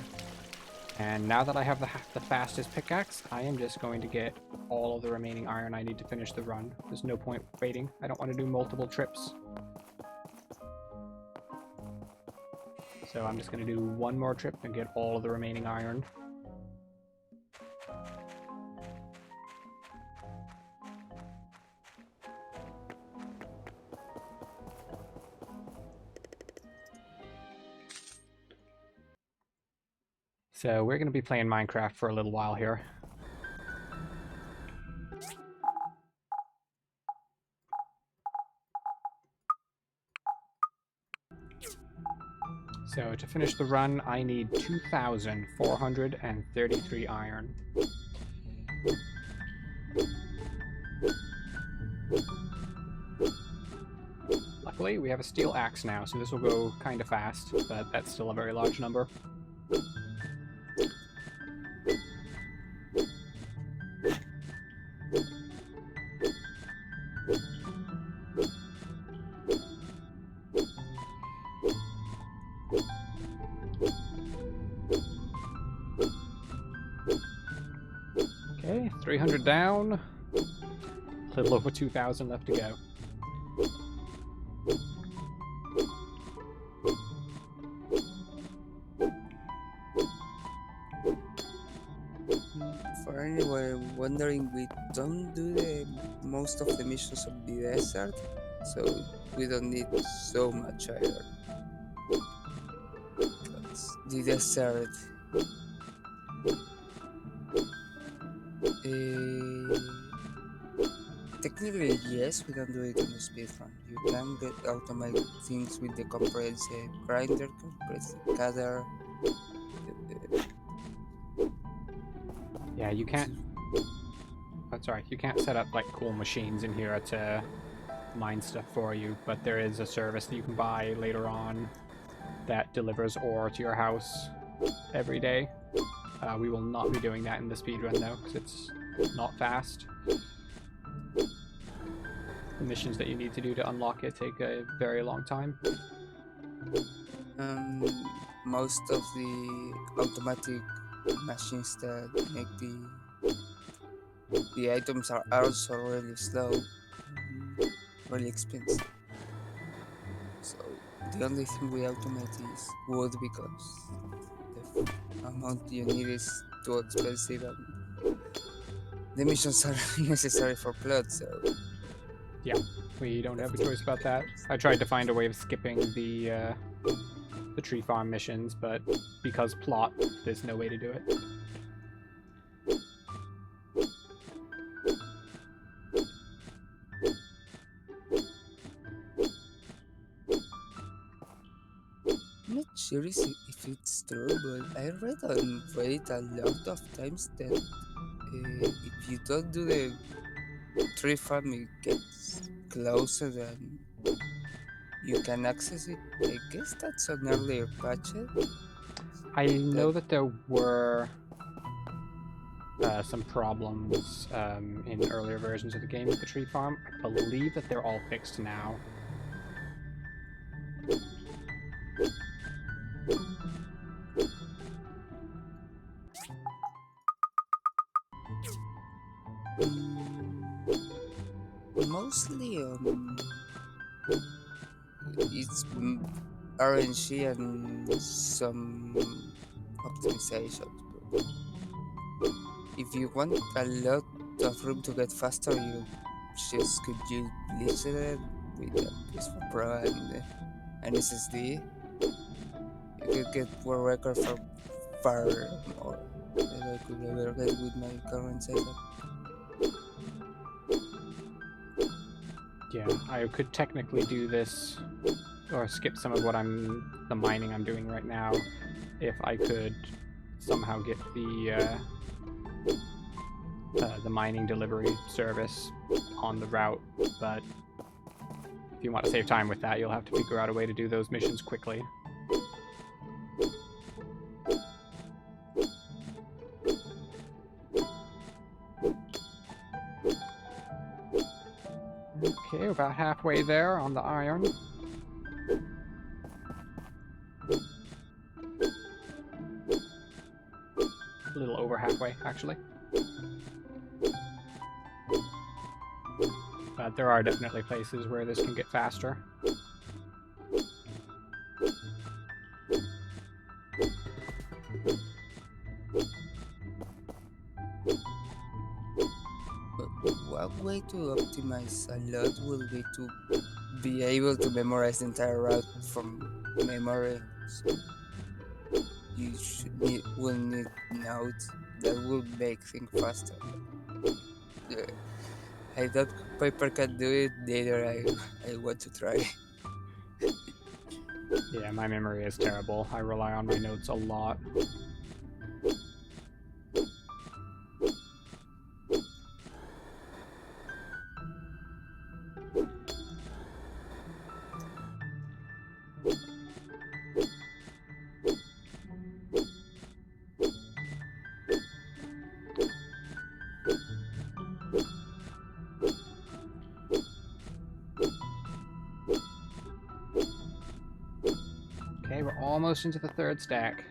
And now that I have the fastest pickaxe, I am just going to get all of the remaining iron I need to finish the run. There's no point waiting. I don't want to do multiple trips. So I'm just going to do one more trip and get all of the remaining iron. So we're going to be playing Minecraft for a little while here. So to finish the run, I need 2,433 iron. Luckily, we have a steel axe now, so this will go kind of fast, but that's still a very large number. Okay, 300 down. A little over 2,000 left to go. For anyone wondering, we don't do the most of the missions of the desert, so we don't need so much iron. Because the desert technically, yes, we can do it on the speedrun. You can get automate things with the compressive grinder, compressive cutter. Yeah, you can't... Oh, sorry, you can't set up like cool machines in here to mine stuff for you, but there is a service that you can buy later on that delivers ore to your house every day. We will not be doing that in the speedrun though, because it's not fast. The missions that you need to do to unlock it take a very long time. Most of the automatic machines that make the items are also really slow, really expensive. So the only thing we automate is wood, because the amount you need is too expensive and the missions are necessary for plot, so Yeah, we don't have a choice about that. I tried to find a way of skipping the tree farm missions, but because plot, there's no way to do it. I'm not sure if it's true, but I read on Reddit a lot of times that if you don't do the tree farm, it gets closer than you can access it. I guess that's an earlier patch. I know that there were some problems in earlier versions of the game with the tree farm. I believe that they're all fixed now. Mostly, it's RNG and some optimizations. But if you want a lot of room to get faster, you just could use Blizzard with a PS4 Pro and an SSD. You could get world record for far more than I could ever get with my current setup. Yeah, I could technically do this, or skip some of the mining I'm doing right now, if I could somehow get the mining delivery service on the route, but if you want to save time with that, you'll have to figure out a way to do those missions quickly. Okay, we're about halfway there on the iron. this way, actually. But there are definitely places where this can get faster. One way to optimize a lot will be to be able to memorize the entire route from memory. So will need notes that will make things faster. Uh, I thought Piper can do it, later I want to try. Yeah, my memory is terrible. I rely on my notes a lot. Okay, we're almost into the third stack.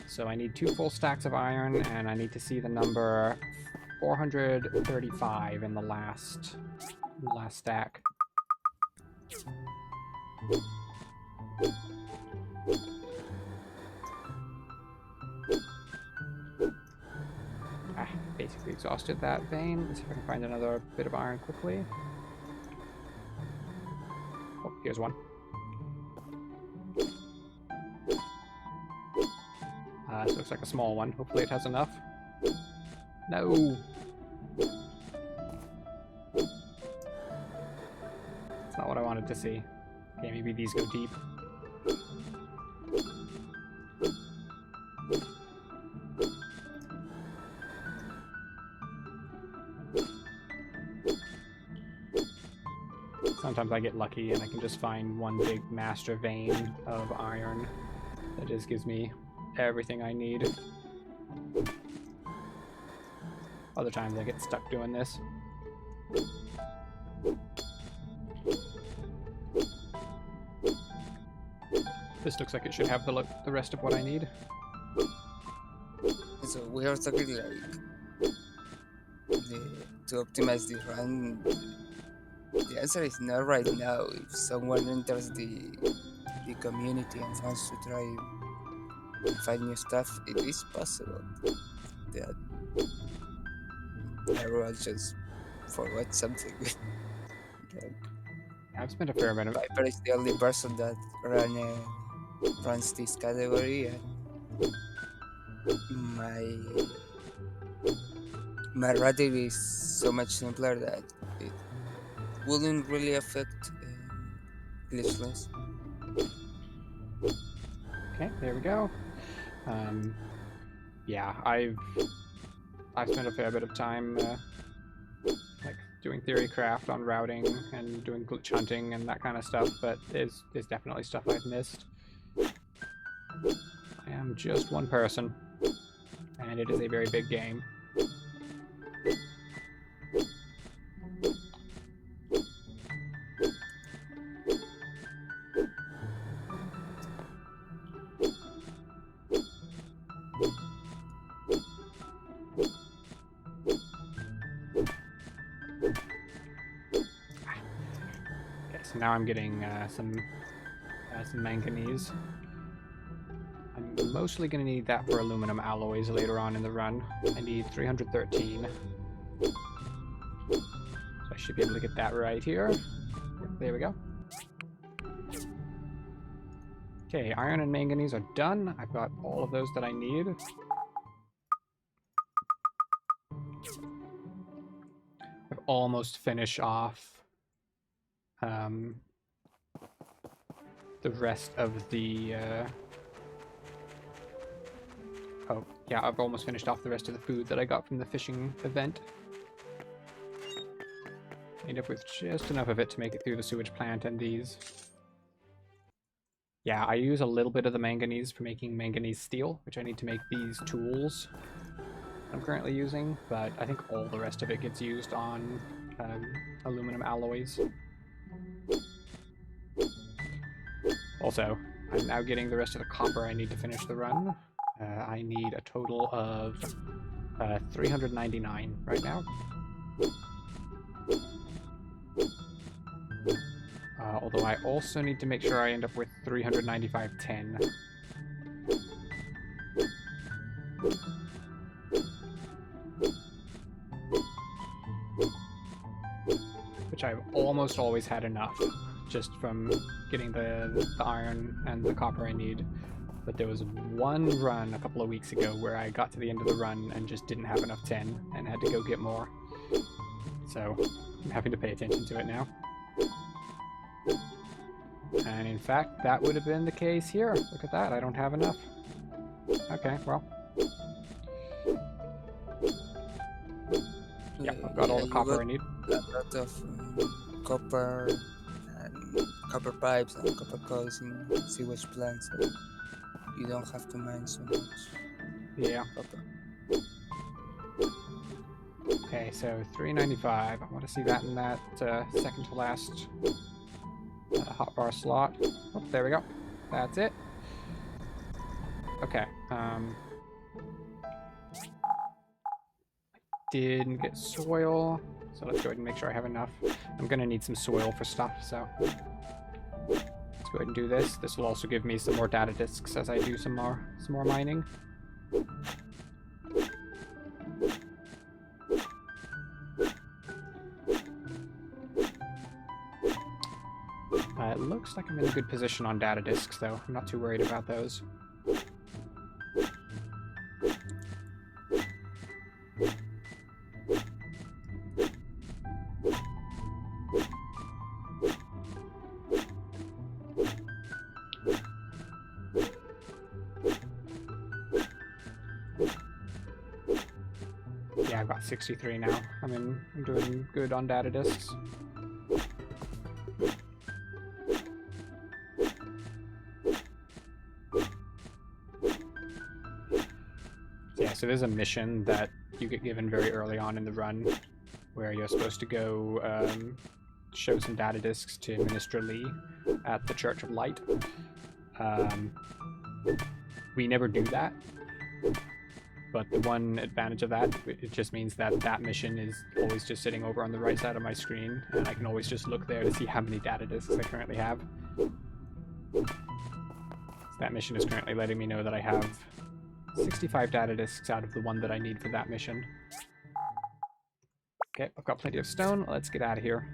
So I need 2 full stacks of iron, and I need to see the number 435 in the last stack. Basically exhausted that vein. Let's see if I can find another bit of iron quickly. Oh, here's one. This looks like a small one. Hopefully it has enough. No! That's not what I wanted to see. Okay, maybe these go deep. Sometimes I get lucky and I can just find one big master vein of iron that just gives me everything I need. Other times I get stuck doing this. This looks like it should have the rest of what I need. So we are talking like to optimize the run. The answer is not right now. If someone enters the community and wants to try and find new stuff, it is possible that everyone just forgot something. I've spent a fair amount of... Piper is the only person that runs this category, and my routing is so much simpler that it wouldn't really affect glitchless. Okay, there we go. Yeah, I've spent a fair bit of time like doing theory craft on routing and doing glitch hunting and that kind of stuff, but there's definitely stuff I've missed. I am just one person, and it is a very big game. So now I'm getting some manganese. I'm mostly going to need that for aluminum alloys later on in the run. I need 313. So I should be able to get that right here. There we go. Okay, iron and manganese are done. I've got all of those that I need. I've almost finished off the rest of the oh yeah, I've almost finished off the rest of the food that I got from the fishing event. End up with just enough of it to make it through the sewage plant and these. Yeah, I use a little bit of the manganese for making manganese steel, which I need to make these tools I'm currently using, but I think all the rest of it gets used on aluminum alloys. Also, I'm now getting the rest of the copper I need to finish the run. I need a total of 399 right now. Although I also need to make sure I end up with 395.10. Which I've almost always had enough, just from getting the iron and the copper I need. But there was one run a couple of weeks ago where I got to the end of the run and just didn't have enough 10 and had to go get more. So I'm having to pay attention to it now. And in fact, that would have been the case here. Look at that, I don't have enough. Okay, well. Yeah, I've got all the copper I need. A lot of copper and copper pipes and copper coils in sewage plants, so you don't have to mine so much Yeah. copper. Okay, so 395. I want to see that in that second to last hotbar slot. Oh, there we go. That's it. Okay. Didn't get soil, so let's go ahead and make sure I have enough. I'm gonna need some soil for stuff, so let's go ahead and do this. This will also give me some more data disks as I do some more mining. It looks like I'm in a good position on data disks, though. I'm not too worried about those. Yeah, I've got 63 now. I'm doing good on data disks. Yeah, so there's a mission that you get given very early on in the run where you're supposed to go show some data disks to Minister Lee at the Church of Light. We never do that, but the one advantage of that, it just means that that mission is always just sitting over on the right side of my screen, and I can always just look there to see how many data disks I currently have. So that mission is currently letting me know that I have 65 data disks out of the one that I need for that mission. Okay, I've got plenty of stone. Let's get out of here.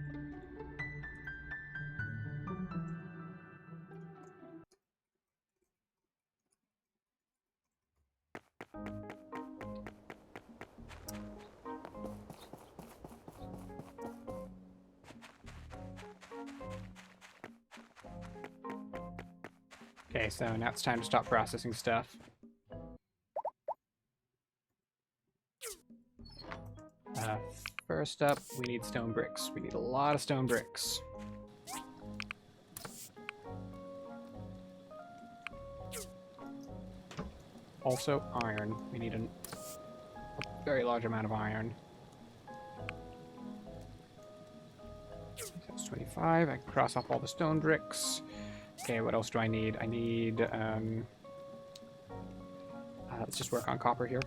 Okay, so now it's time to stop processing stuff. First up, we need stone bricks. We need a lot of stone bricks. Also, iron. We need a very large amount of iron. That's 25. I can cross off all the stone bricks. Okay, what else do I need? I need, let's just work on copper here.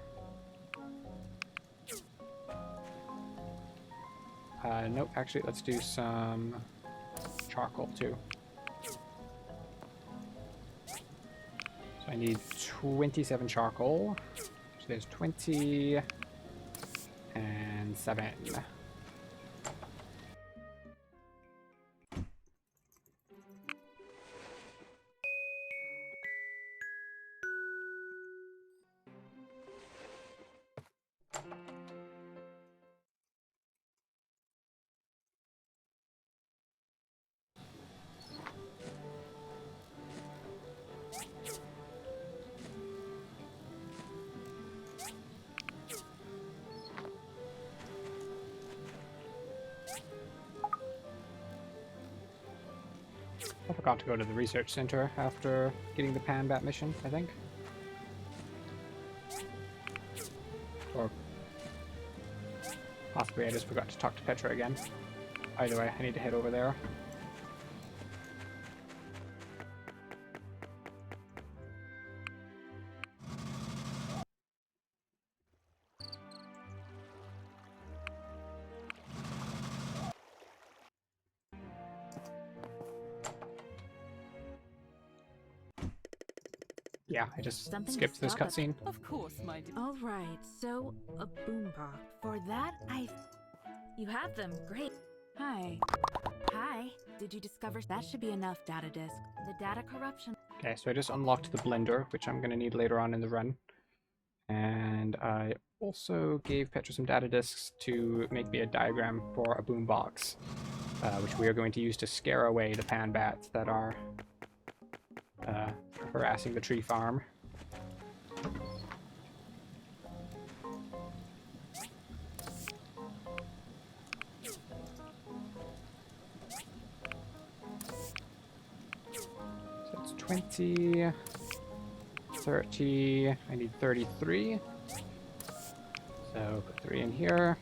Nope, actually, let's do some charcoal too. So I need 27 charcoal. So there's 20 and 7. I forgot to go to the research center after getting the Panbat mission, I think. Or possibly I just forgot to talk to Petra again. Either way, I need to head over there. Yeah, I just Something to skipped this stop us. cutscene. Of course, my dear. All right, so a boombox. For that, You have them. Great. Hi. Hi. Did you discover that should be enough data disk? The data corruption. Okay, so I just unlocked the blender, which I'm going to need later on in the run. And I also gave Petra some data disks to make me a diagram for a boombox, which we are going to use to scare away the pan bats that are harassing the tree farm. So it's 20, 30, I need 33. So put 3 in here.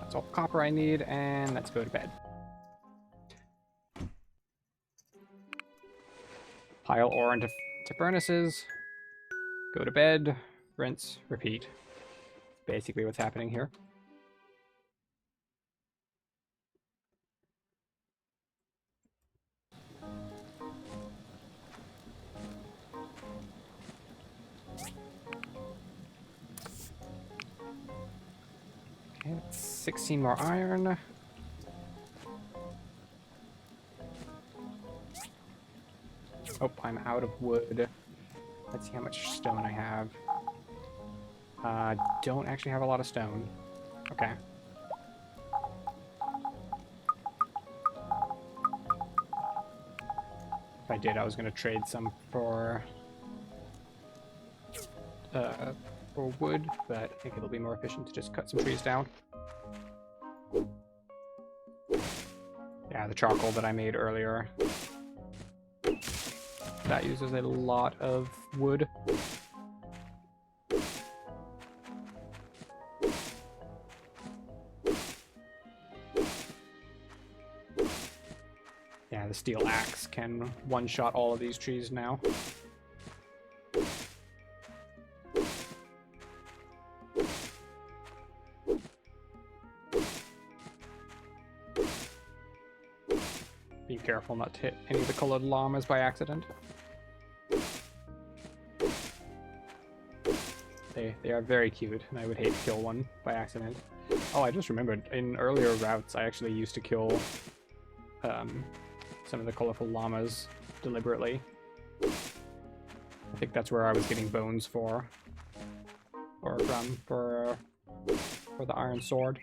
That's all the copper I need, and let's go to bed. Pile ore into furnaces, go to bed, rinse, repeat. Basically what's happening here. Okay, that's 16 more iron. Oh, I'm out of wood. Let's see how much stone I have. Don't actually have a lot of stone. Okay. If I did, I was going to trade some for wood, but I think it'll be more efficient to just cut some trees down. Yeah, the charcoal that I made earlier, that uses a lot of wood. Yeah, the steel axe can one-shot all of these trees now. Be careful not to hit any of the colored llamas by accident. They are very cute, and I would hate to kill one by accident. Oh, I just remembered, in earlier routes I actually used to kill some of the colorful llamas deliberately. I think that's where I was getting bones for the iron sword.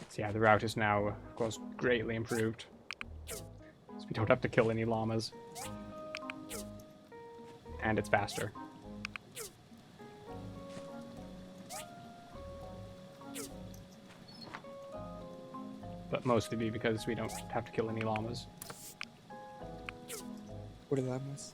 So yeah, the route is now, of course, greatly improved. So we don't have to kill any llamas. And it's faster. But mostly because we don't have to kill any llamas. Poor llamas.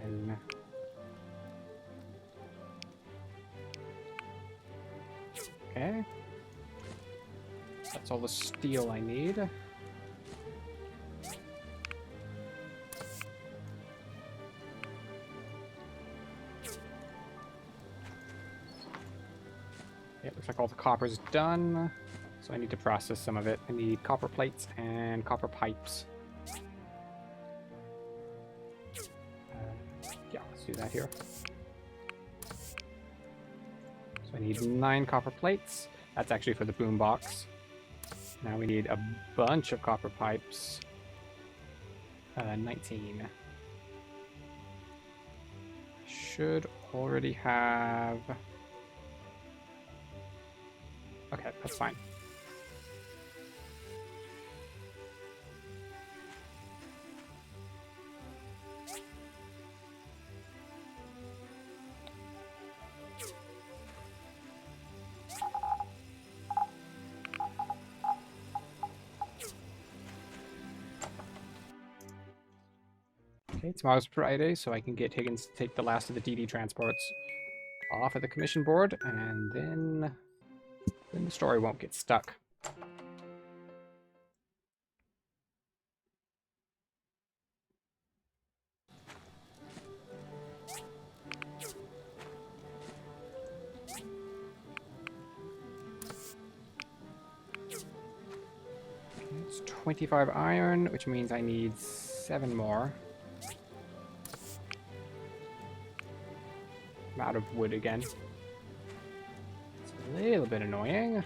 And okay. That's all the steel I need. It looks like all the copper's done. So I need to process some of it. I need copper plates and copper pipes. Yeah, let's do that here. So I need 9 copper plates. That's actually for the boombox. Now we need a bunch of copper pipes. 19. Should already have... Okay, that's fine. Okay, tomorrow's Friday, so I can get Higgins to take the last of the DD transports off of the commission board, and then the story won't get stuck. It's 25 iron, which means I need 7 more. I'm out of wood again. It's a little bit annoying.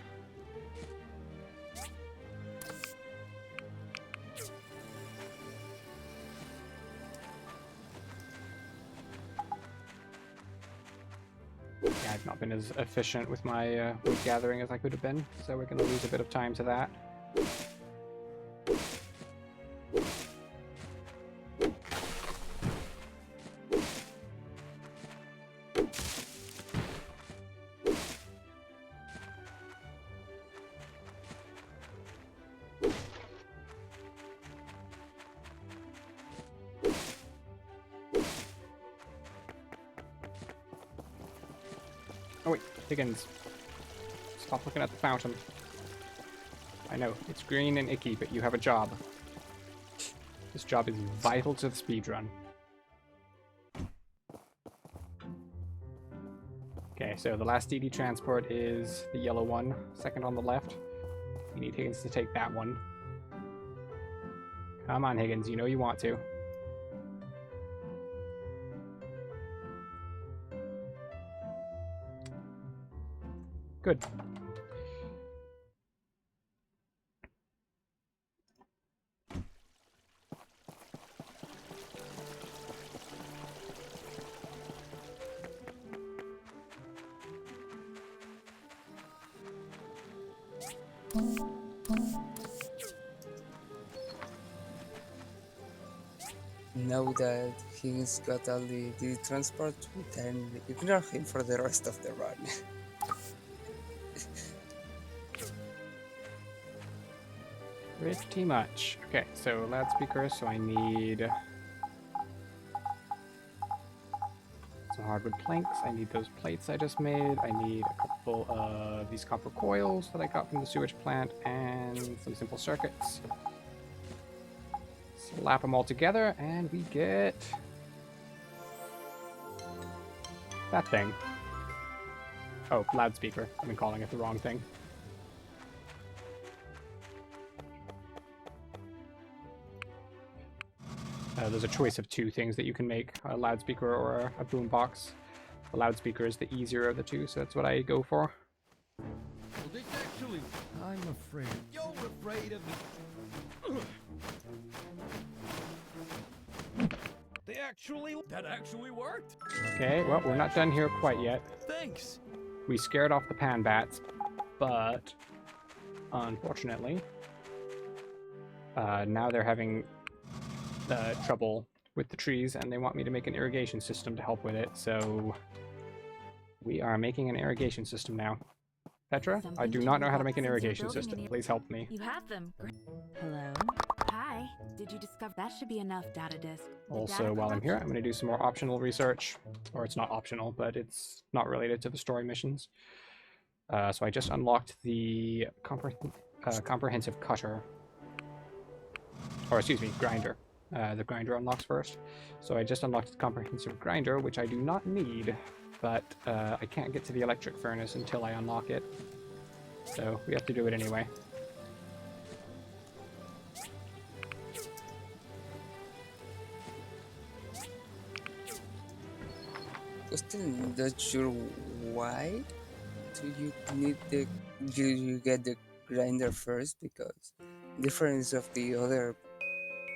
Yeah, I've not been as efficient with my wood gathering as I could have been, so we're going to lose a bit of time to that. Oh wait, Higgins. Stop looking at the fountain. I know, it's green and icky, but you have a job. This job is vital to the speedrun. Okay, so the last DD transport is the yellow one, second on the left. You need Higgins to take that one. Come on, Higgins, you know you want to. Good. Now that he's got all the transport, we can ignore him for the rest of the run. Pretty much. Okay, so loudspeaker, so I need some hardwood planks. I need those plates I just made. I need a couple of these copper coils that I got from the sewage plant and some simple circuits. Slap them all together and we get that thing. Oh, loudspeaker. I've been calling it the wrong thing. There's a choice of 2 things that you can make, a loudspeaker or a boombox. The loudspeaker is the easier of the 2, so that's what I go for. Well, this actually... I'm afraid. You're afraid of me. That actually worked. Okay, well, we're not done here quite yet. Thanks. We scared off the pan bats, but unfortunately, now they're having trouble with the trees, and they want me to make an irrigation system to help with it, so we are making an irrigation system now. Petra, I do not know how to make an irrigation system. Please help me. You have them. Hello? Hi. Did you discover that should be enough data disk? The Also, data while I'm here, I'm collection- going to do some more optional research. Or it's not optional, but it's not related to the story missions. So I just unlocked the comprehensive cutter. Or excuse me, grinder. The grinder unlocks first. So I just unlocked the comprehensive grinder, which I do not need. But I can't get to the electric furnace until I unlock it. So we have to do it anyway. I'm still not sure why do you need you get the grinder first, because difference of the other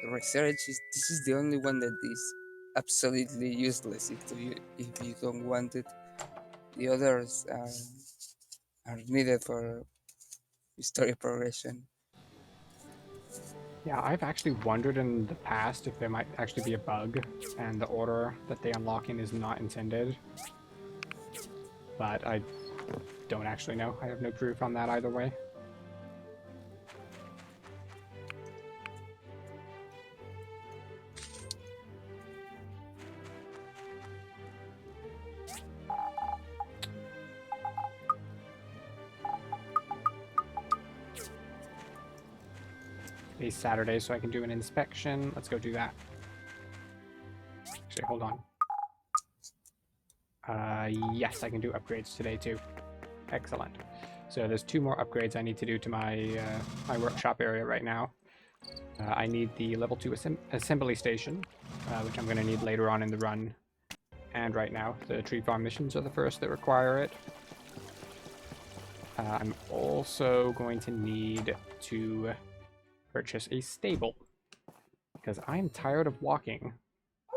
research is this is the only one that is absolutely useless if you don't want it. The others are needed for story progression. Yeah, I've actually wondered in the past if there might actually be a bug and the order that they unlock in is not intended. But I don't actually know. I have no proof on that either way. Today's Saturday, so I can do an inspection. Let's go do that. Actually, hold on. Yes, I can do upgrades today too. Excellent. So there's 2 more upgrades I need to do to my my workshop area right now. I need the level 2 assembly station, which I'm going to need later on in the run. And right now, the tree farm missions are the first that require it. I'm also going to need to purchase a stable, because I'm tired of walking,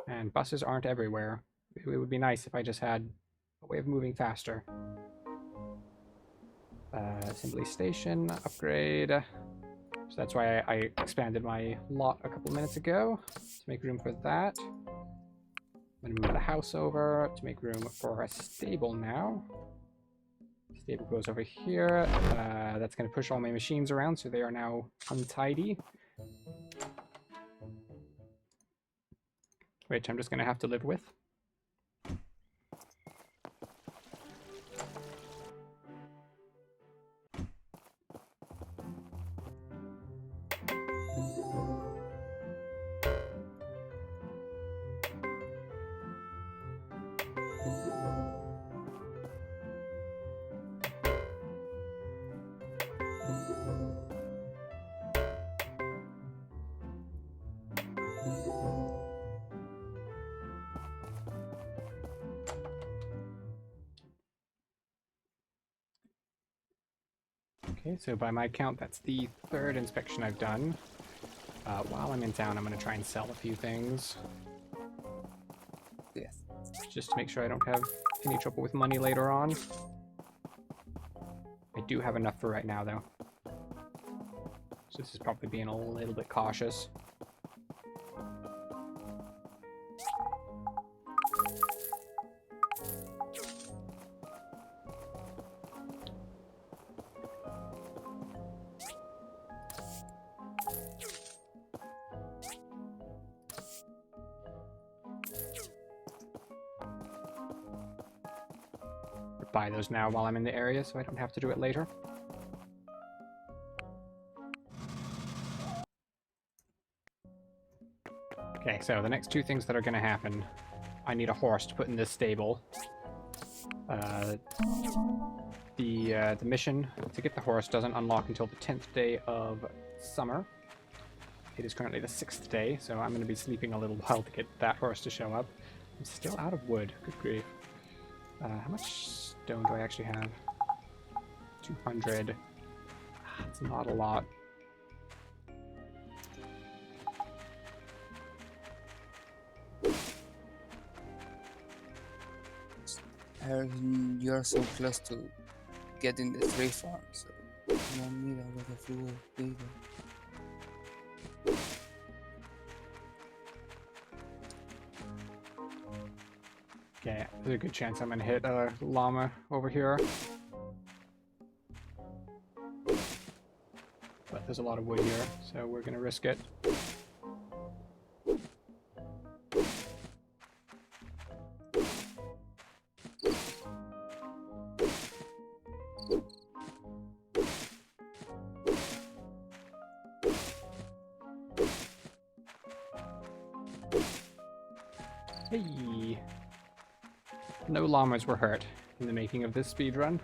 and buses aren't everywhere. It would be nice if I just had a way of moving faster. Assembly station, upgrade. So that's why I expanded my lot a couple minutes ago, to make room for that. I'm gonna move the house over to make room for a stable now. Stable goes over here. That's gonna push all my machines around, so they are now untidy. Which I'm just gonna have to live with. Okay, so by my count, that's the 3rd inspection I've done. While I'm in town, I'm going to try and sell a few things. Yes. Just to make sure I don't have any trouble with money later on. I do have enough for right now, though. So this is probably being a little bit cautious. Buy those now while I'm in the area, so I don't have to do it later. Okay, so the next 2 things that are going to happen. I need a horse to put in this stable. The mission to get the horse doesn't unlock until the 10th day of summer. It is currently the 6th day, so I'm going to be sleeping a little while to get that horse to show up. I'm still out of wood. Good grief. How much stone do I actually have? 200. It's not a lot. And you're so close to getting the tree farm, so you don't need a lot of fuel either. Okay, there's a good chance I'm gonna hit a llama over here. But there's a lot of wood here, so we're gonna risk it. Hey! No llamas were hurt in the making of this speedrun.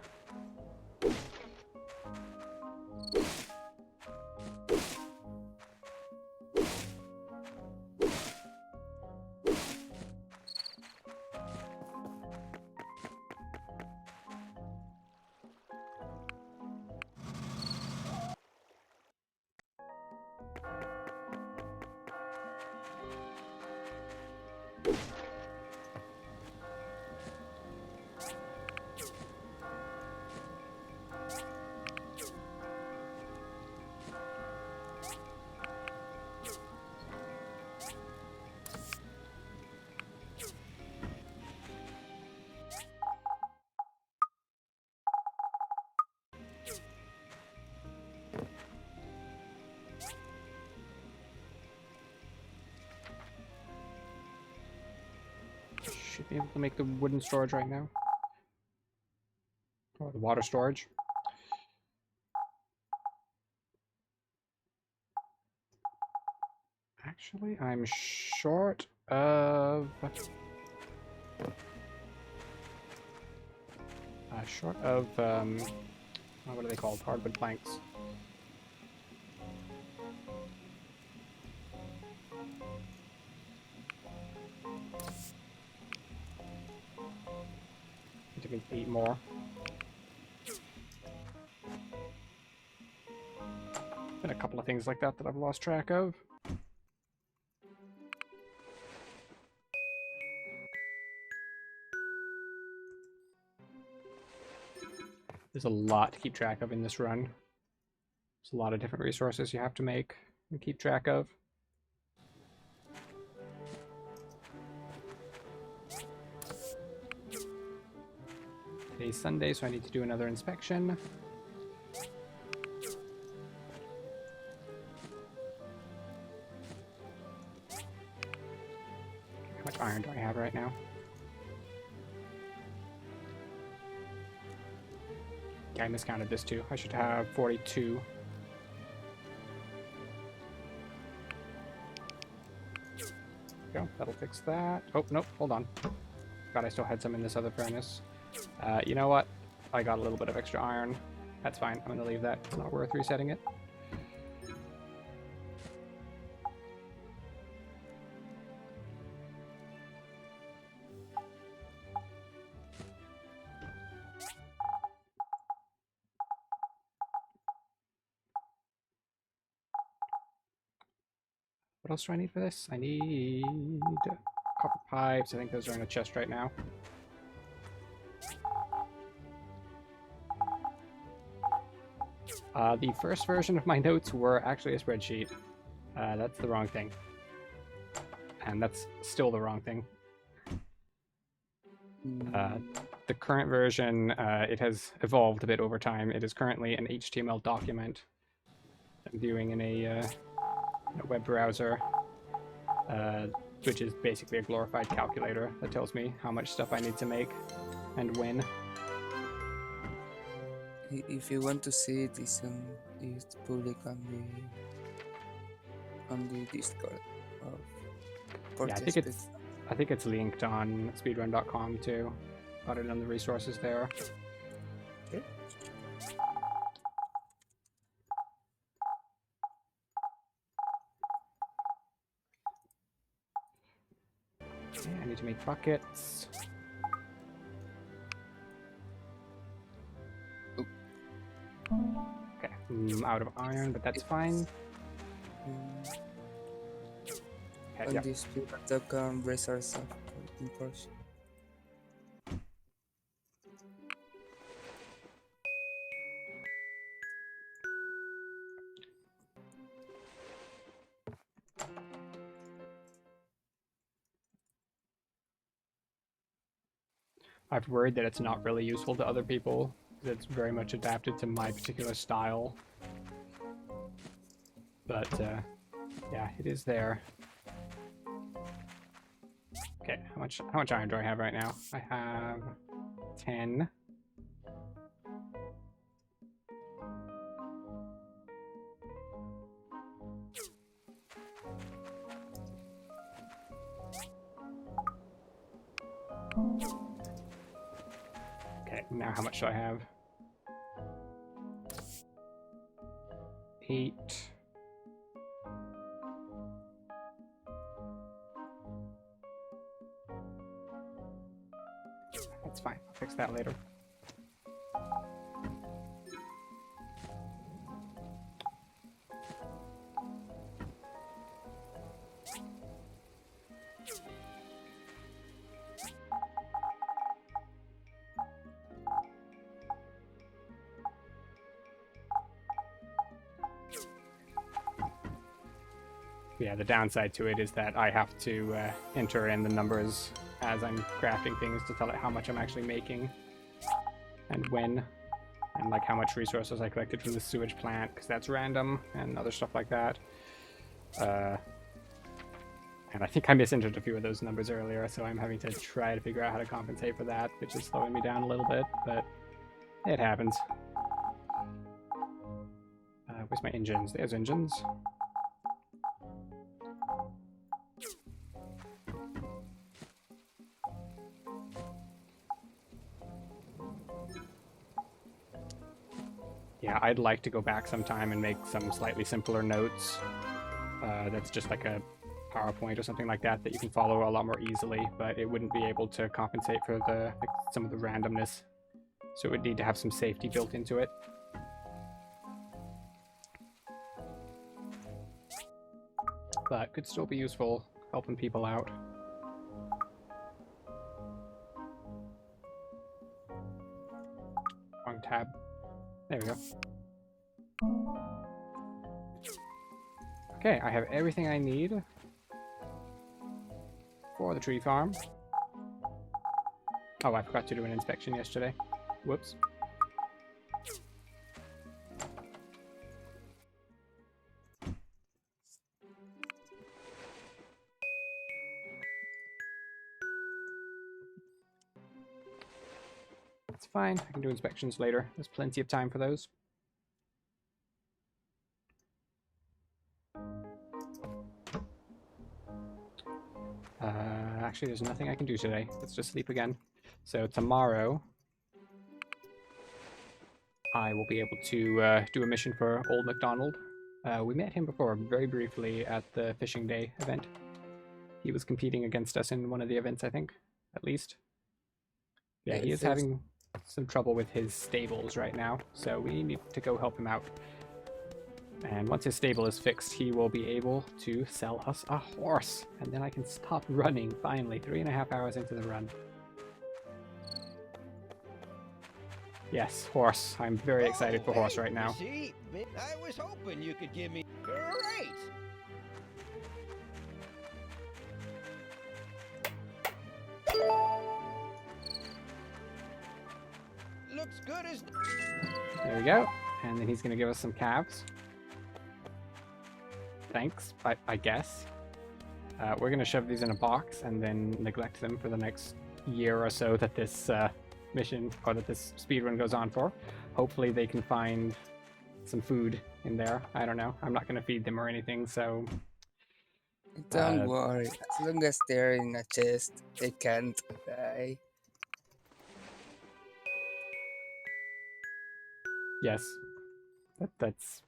Should be able to make the wooden storage right now. Or the water storage. Actually, I'm short of... what are they called? Hardwood planks. Need to make 8 more. Been a couple of things like that that I've lost track of. There's a lot to keep track of in this run. There's a lot of different resources you have to make and keep track of. Today's Sunday, so I need to do another inspection. How much iron do I have right now? Yeah, I miscounted this too. I should have 42. Go. That'll fix that. Oh, nope. Hold on. God, I still had some in this other furnace. You know what? I got a little bit of extra iron. That's fine. I'm going to leave that. It's not worth resetting it. What else do I need for this? I need copper pipes. I think those are in a chest right now. The first version of my notes were actually a spreadsheet. That's the wrong thing. And that's still the wrong thing. The current version, it has evolved a bit over time. It is currently an HTML document I'm viewing in a web browser, which is basically a glorified calculator that tells me how much stuff I need to make and when. If you want to see it, it's public on the Discord of Portia. Yeah, I think it's linked on speedrun.com too. Got it on the resources there. Okay. Okay, I need to make buckets. Okay, I'm out of iron, but that's fine. Okay, On yeah. this speedrun.com resource in Portia. I've worried that it's not really useful to other people, because it's very much adapted to my particular style. But, yeah, it is there. Okay, how much iron do I have right now? I have 10. Okay, now how much do I have? 8. That's fine. I'll fix that later. Yeah, the downside to it is that I have to enter in the numbers as I'm crafting things to tell it how much I'm actually making and when, and like how much resources I collected from the sewage plant, because that's random, and other stuff like that. And I think I misentered a few of those numbers earlier, so I'm having to try to figure out how to compensate for that, which is slowing me down a little bit, but it happens. Where's my engines? There's engines. Yeah, I'd like to go back sometime and make some slightly simpler notes. That's just like a PowerPoint or something like that that you can follow a lot more easily, but it wouldn't be able to compensate for some of the randomness. So it would need to have some safety built into it. But could still be useful helping people out. Wrong tab. There we go. Okay, I have everything I need for the tree farm. Oh, I forgot to do an inspection yesterday. Whoops. It's fine, I can do inspections later. There's plenty of time for those. Actually, there's nothing I can do today. Let's just sleep again. So tomorrow, I will be able to do a mission for Old MacDonald. We met him before, very briefly, at the Fishing Day event. He was competing against us in one of the events, I think, at least. Yeah, he is having some trouble with his stables right now, so we need to go help him out. And once his stable is fixed, he will be able to sell us a horse. And then I can stop running, finally, 3.5 hours into the run. Yes, horse. I'm very excited for horse right now. See, I was hoping you could give me... Great! Looks good as... There we go. And then he's going to give us some calves. Thanks, I guess. We're going to shove these in a box and then neglect them for the next year or so that this mission, or that this speedrun goes on for. Hopefully they can find some food in there. I don't know. I'm not going to feed them or anything, so... Don't worry. As long as they're in a chest, they can't die. Yes. That's...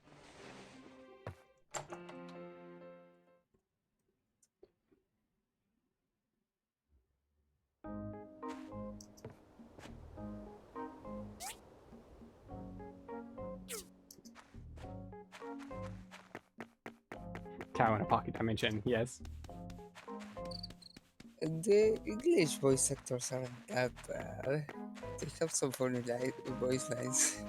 Cow in a pocket dimension, yes. The English voice actors aren't that bad. They have some funny voice lines.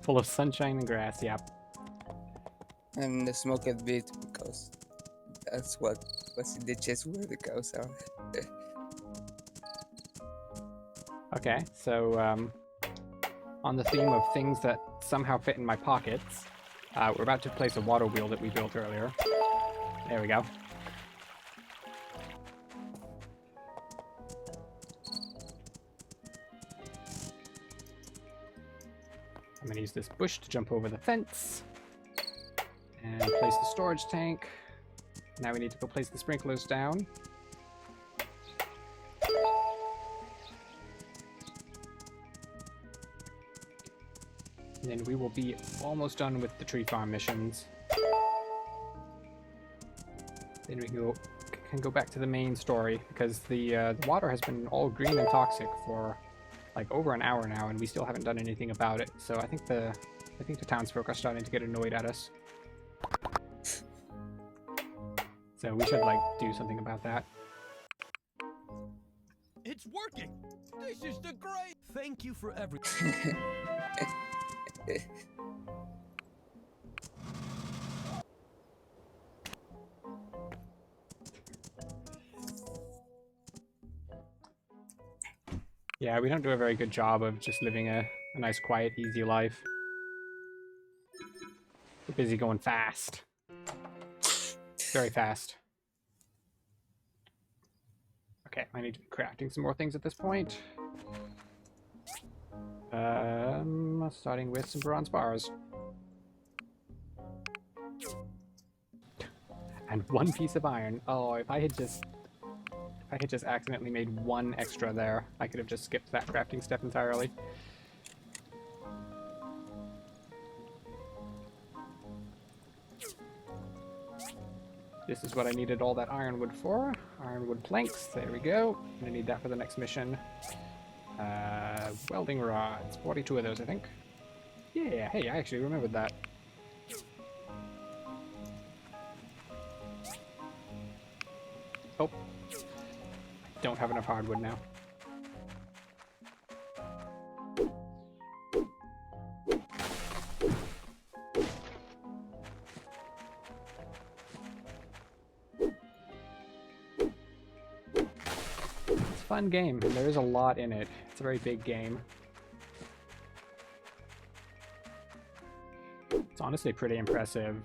Full of sunshine and grass, yep. And the smoked bit, because that's what was in the chest where the cows are. Okay, so on the theme of things that somehow fit in my pockets, we're about to place a water wheel that we built earlier. There we go. I'm going to use this bush to jump over the fence and place the storage tank. Now we need to go place the sprinklers down. And then we will be almost done with the tree farm missions. Then we can go back to the main story, because the water has been all green and toxic for like over an hour now, and we still haven't done anything about it. So I think the townsfolk are starting to get annoyed at us. So we should like do something about that. It's working! This is the great... Thank you for everything. Yeah, we don't do a very good job of just living a nice, quiet, easy life. We're busy going fast. Very fast. Okay, I need to be crafting some more things at this point. Starting with some bronze bars. And 1 piece of iron. Oh, if I had just accidentally made 1 extra there, I could have just skipped that crafting step entirely. This is what I needed all that ironwood for. Ironwood planks, there we go. I'm gonna need that for the next mission. Welding rods, 42 of those, I think. Yeah, hey, I actually remembered that. Oh. I don't have enough hardwood now. It's a fun game, and there is a lot in it. It's a very big game. It's honestly pretty impressive.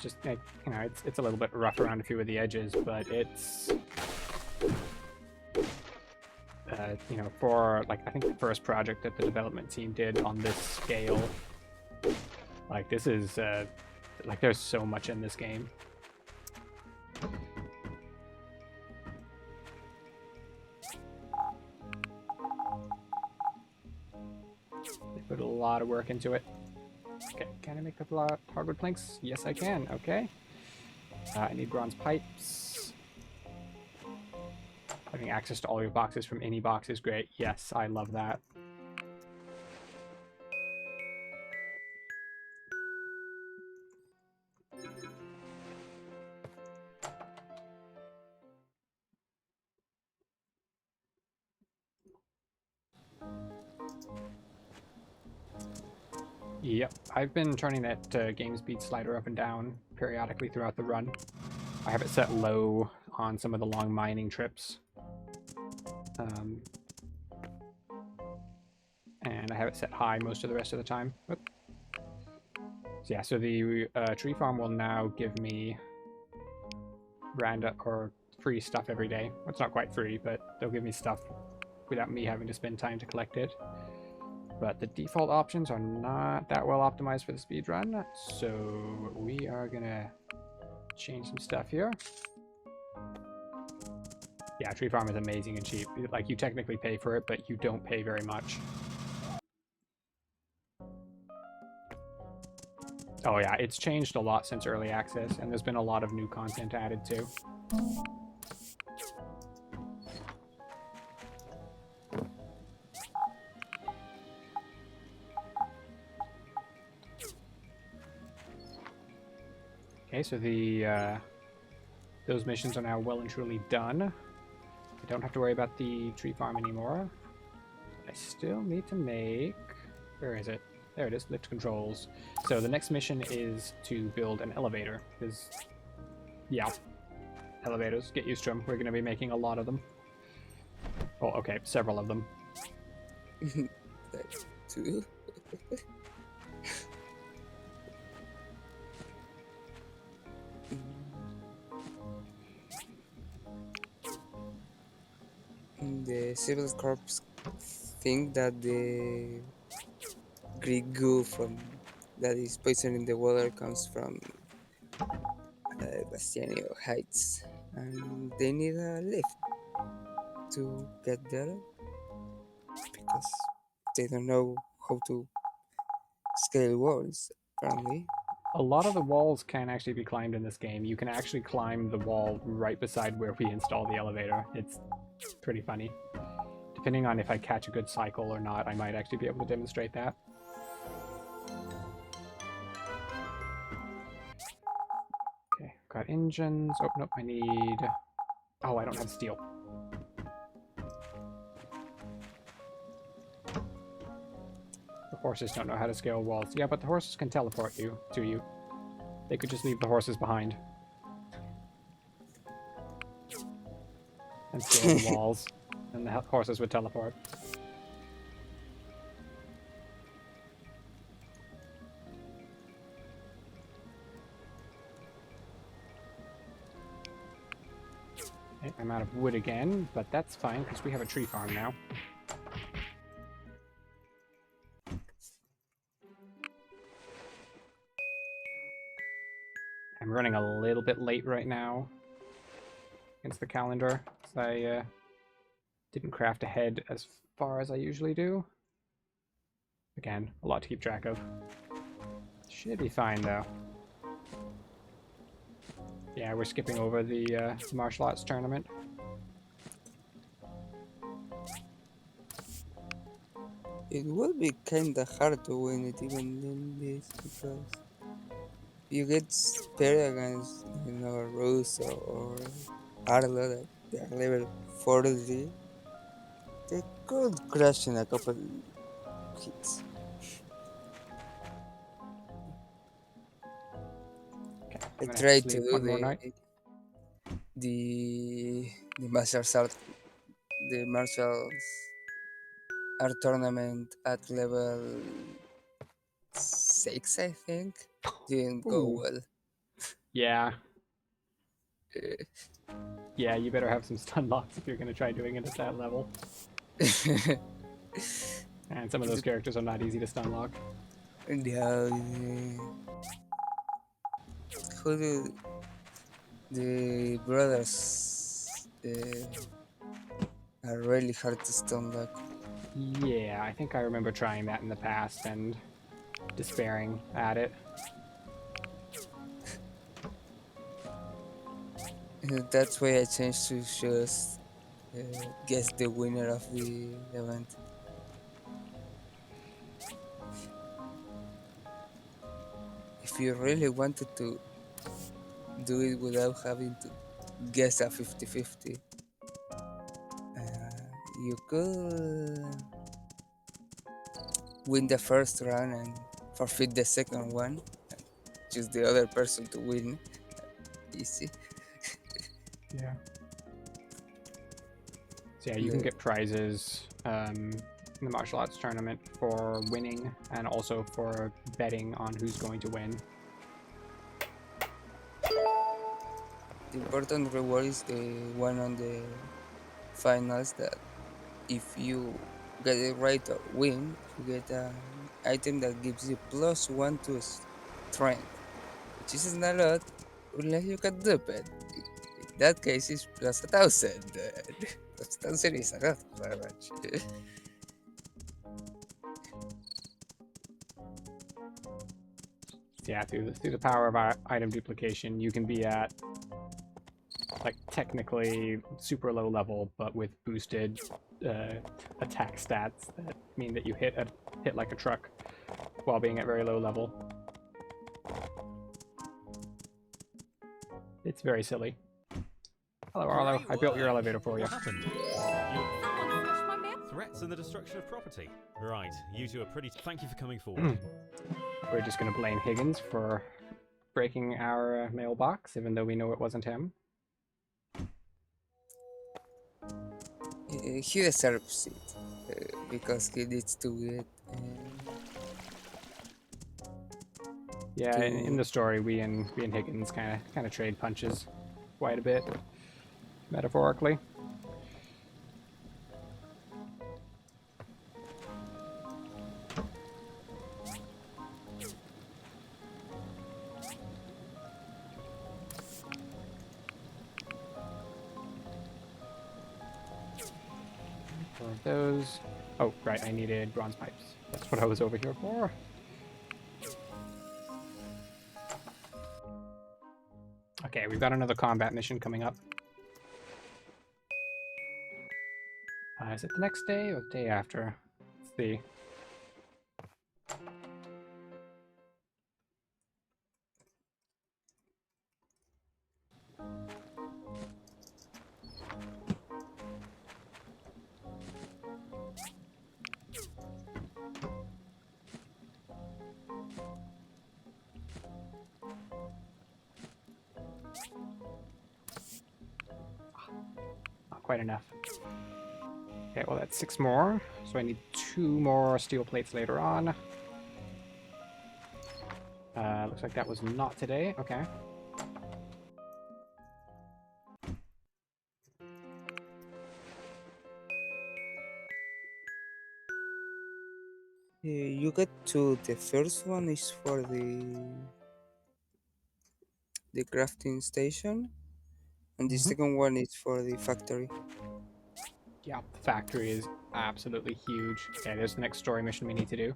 Just like, you know, it's a little bit rough around a few of the edges, but it's you know, for like I think the first project that the development team did on this scale, like this is like there's so much in this game. They put a lot of work into it. Okay, can I make a lot of hardwood planks? Yes, I can. Okay. I need bronze pipes. Having access to all your boxes from any box is great. Yes, I love that. Yep, I've been turning that game speed slider up and down periodically throughout the run. I have it set low on some of the long mining trips. And I have it set high most of the rest of the time. Oop. So yeah, so the tree farm will now give me random or free stuff every day. Well, it's not quite free, but they'll give me stuff without me having to spend time to collect it. But the default options are not that well optimized for the speedrun, so we are gonna change some stuff here. Yeah, tree farm is amazing and cheap. Like, you technically pay for it, but you don't pay very much. Oh yeah, it's changed a lot since early access, and there's been a lot of new content added too. Okay, so the those missions are now well and truly done. I don't have to worry about the tree farm anymore. I still need to make... Where is it? There it is, lift controls. So the next mission is to build an elevator, because, yeah, elevators, get used to them. We're going to be making a lot of them. Oh, okay, several of them. Like 2? The civil corps think that the Greek goo from that is poisoning the water comes from Bastianio Heights, and they need a lift to get there because they don't know how to scale walls, apparently. A lot of the walls can actually be climbed in this game. You can actually climb the wall right beside where we install the elevator. It's pretty funny. Depending on if I catch a good cycle or not, I might actually be able to demonstrate that. Okay, got engines. Oh, nope, I need... Oh, I don't have steel. The horses don't know how to scale walls. Yeah, but the horses can teleport you to you. They could just leave the horses behind. And scale the walls. And the horses would teleport. Okay, I'm out of wood again, but that's fine because we have a tree farm now. running a little bit late right now against the calendar, so I didn't craft ahead as far as I usually do. Again, a lot to keep track of. Should be fine though. Yeah, we're skipping over the martial arts tournament. It would be kinda hard to win it even in this because you get paired against, Russo or Arlo that they are level 40. They could crash in a couple hits. Okay, I I'm gonna have to tried to sleep do one more night. the martials art tournament at level 6, I think. Didn't go Ooh. well. Yeah, Uh, yeah, you better have some stun locks if you're gonna try doing it at that level. And some of those characters are not easy to stun lock. Yeah, who do the brothers are really hard to stun lock. Yeah, I think I remember trying that in the past and despairing at it. That's why I changed to just guess the winner of the event. If you really wanted to do it without having to guess a 50-50, you could win the first round and forfeit the second one, and choose the other person to win. Easy. Yeah. So yeah, you can get prizes in the martial arts tournament for winning and also for betting on who's going to win. The important reward is the one on the finals that if you get it right or win, you get an item that gives you +1 to strength, which isn't a lot unless you can dupe it. In that case, it's +1,000. +1,000 is a lot of damage. Yeah, through the power of item duplication, you can be at like technically super low level, but with boosted attack stats that mean that you hit like a truck while being at very low level. It's very silly. Hello, Arlo. I built your elevator for you. What happened? Someone smashed my mail. Threats and the destruction of property. Right, you two are pretty. Thank you for coming forward. We're just going to blame Higgins for breaking our mailbox, even though we know it wasn't him. He deserves it because he needs to get. Yeah, in the story, we and Higgins kind of trade punches quite a bit, metaphorically. For those. Oh, right, I needed bronze pipes. That's what I was over here for. Okay, we've got another combat mission coming up. Is it the next day or the day after? Let's see. Not quite enough. Okay, well that's 6 more, so I need 2 more steel plates later on. Looks like that was not today. Okay. You get to the first one is for the the crafting station, and the Mhm. second one is for the factory. Yeah, the factory is absolutely huge. Okay, there's the next story mission we need to do.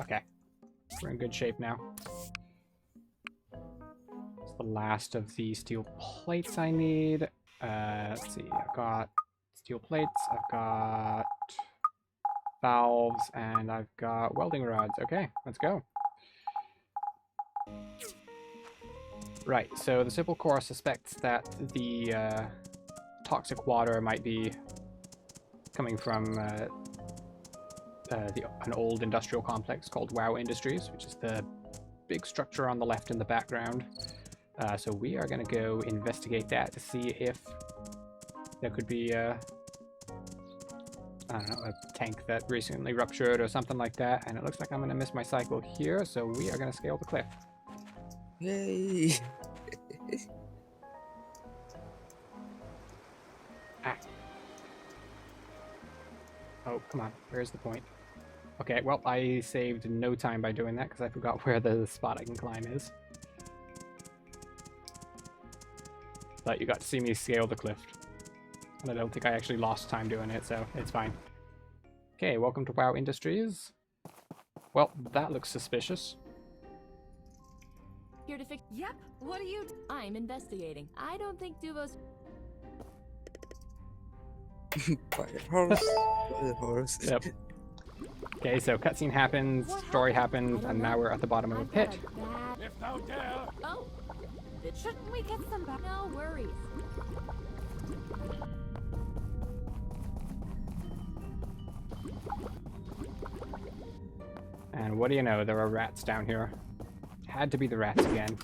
Okay, we're in good shape now. It's the last of the steel plates I need. Let's see, I've got steel plates, I've got valves, and I've got welding rods. Okay, let's go. Right, so the Civil Corps suspects that the toxic water might be coming from an old industrial complex called WoW Industries, which is the big structure on the left in the background. So we are going to go investigate that to see if there could be I don't know, a tank that recently ruptured or something like that. And it looks like I'm going to miss my cycle here, so we are going to scale the cliff. Yay! Ah. Oh, come on. Where's the point? Okay, well, I saved no time by doing that because I forgot where the spot I can climb is. But you got to see me scale the cliff. And I don't think I actually lost time doing it, so it's fine. Okay, welcome to WoW Industries. Well, that looks suspicious. Here to fix. Yep. What are you? I'm investigating. I don't think Duvo's. Fire horse, fire horse. Yep. Okay, so cutscene happens, story happens, and now we're at the bottom of a pit. If thou dare! Oh. Shouldn't we get some back? No worries. And what do you know, there are rats down here. Had to be the rats again.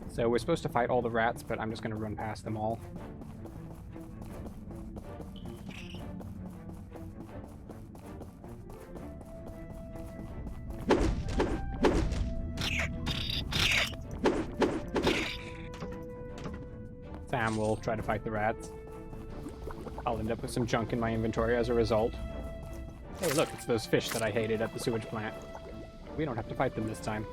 So we're supposed to fight all the rats, but I'm just going to run past them all. Sam will try to fight the rats. I'll end up with some junk in my inventory as a result. Hey, look, it's those fish that I hated at the sewage plant. We don't have to fight them this time.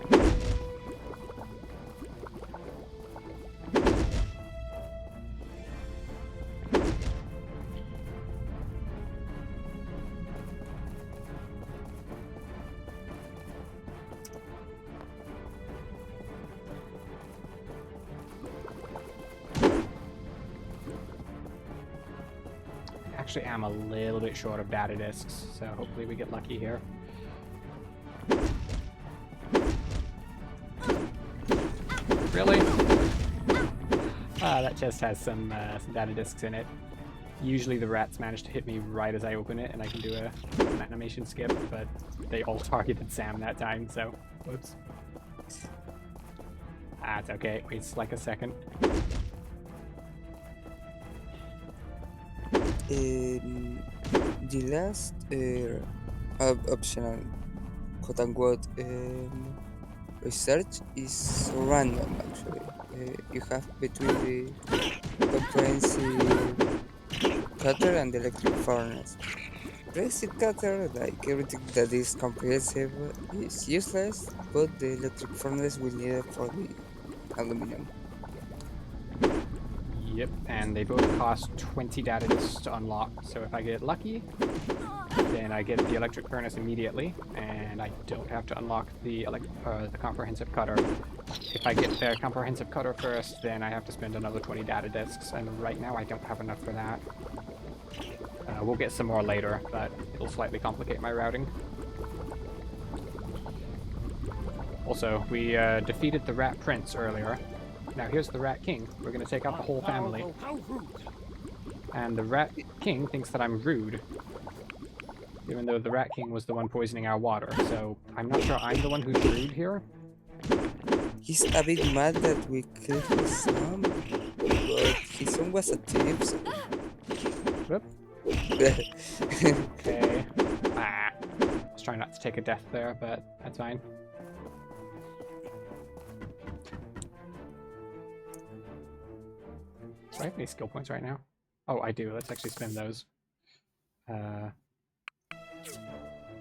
Actually, I'm a little bit short of data disks, so hopefully we get lucky here. Really? That chest has some data disks in it. Usually the rats manage to hit me right as I open it, and I can do an animation skip, but they all targeted Sam that time, so whoops. It's okay, it waits like a second. The last optional quote-unquote research is random, actually. You have between the comprehensive cutter and the electric furnace. Basic cutter, like everything that is comprehensive, is useless, but the electric furnace will need it for the aluminum. Yep, and they both cost 20 data disks to unlock, so if I get lucky, then I get the electric furnace immediately, and I don't have to unlock the comprehensive cutter. If I get the comprehensive cutter first, then I have to spend another 20 data disks, and right now I don't have enough for that. We'll get some more later, but it'll slightly complicate my routing. Also, we defeated the Rat Prince earlier. Now here's the Rat King. We're gonna take out the whole family. And the Rat King thinks that I'm rude. Even though the Rat King was the one poisoning our water, so I'm not sure I'm the one who's rude here. He's a bit mad that we killed his son, but his son was a thief, so... Whoop. Okay. I was trying not to take a death there, but that's fine. Do I have any skill points right now? Oh, I do. Let's actually spend those.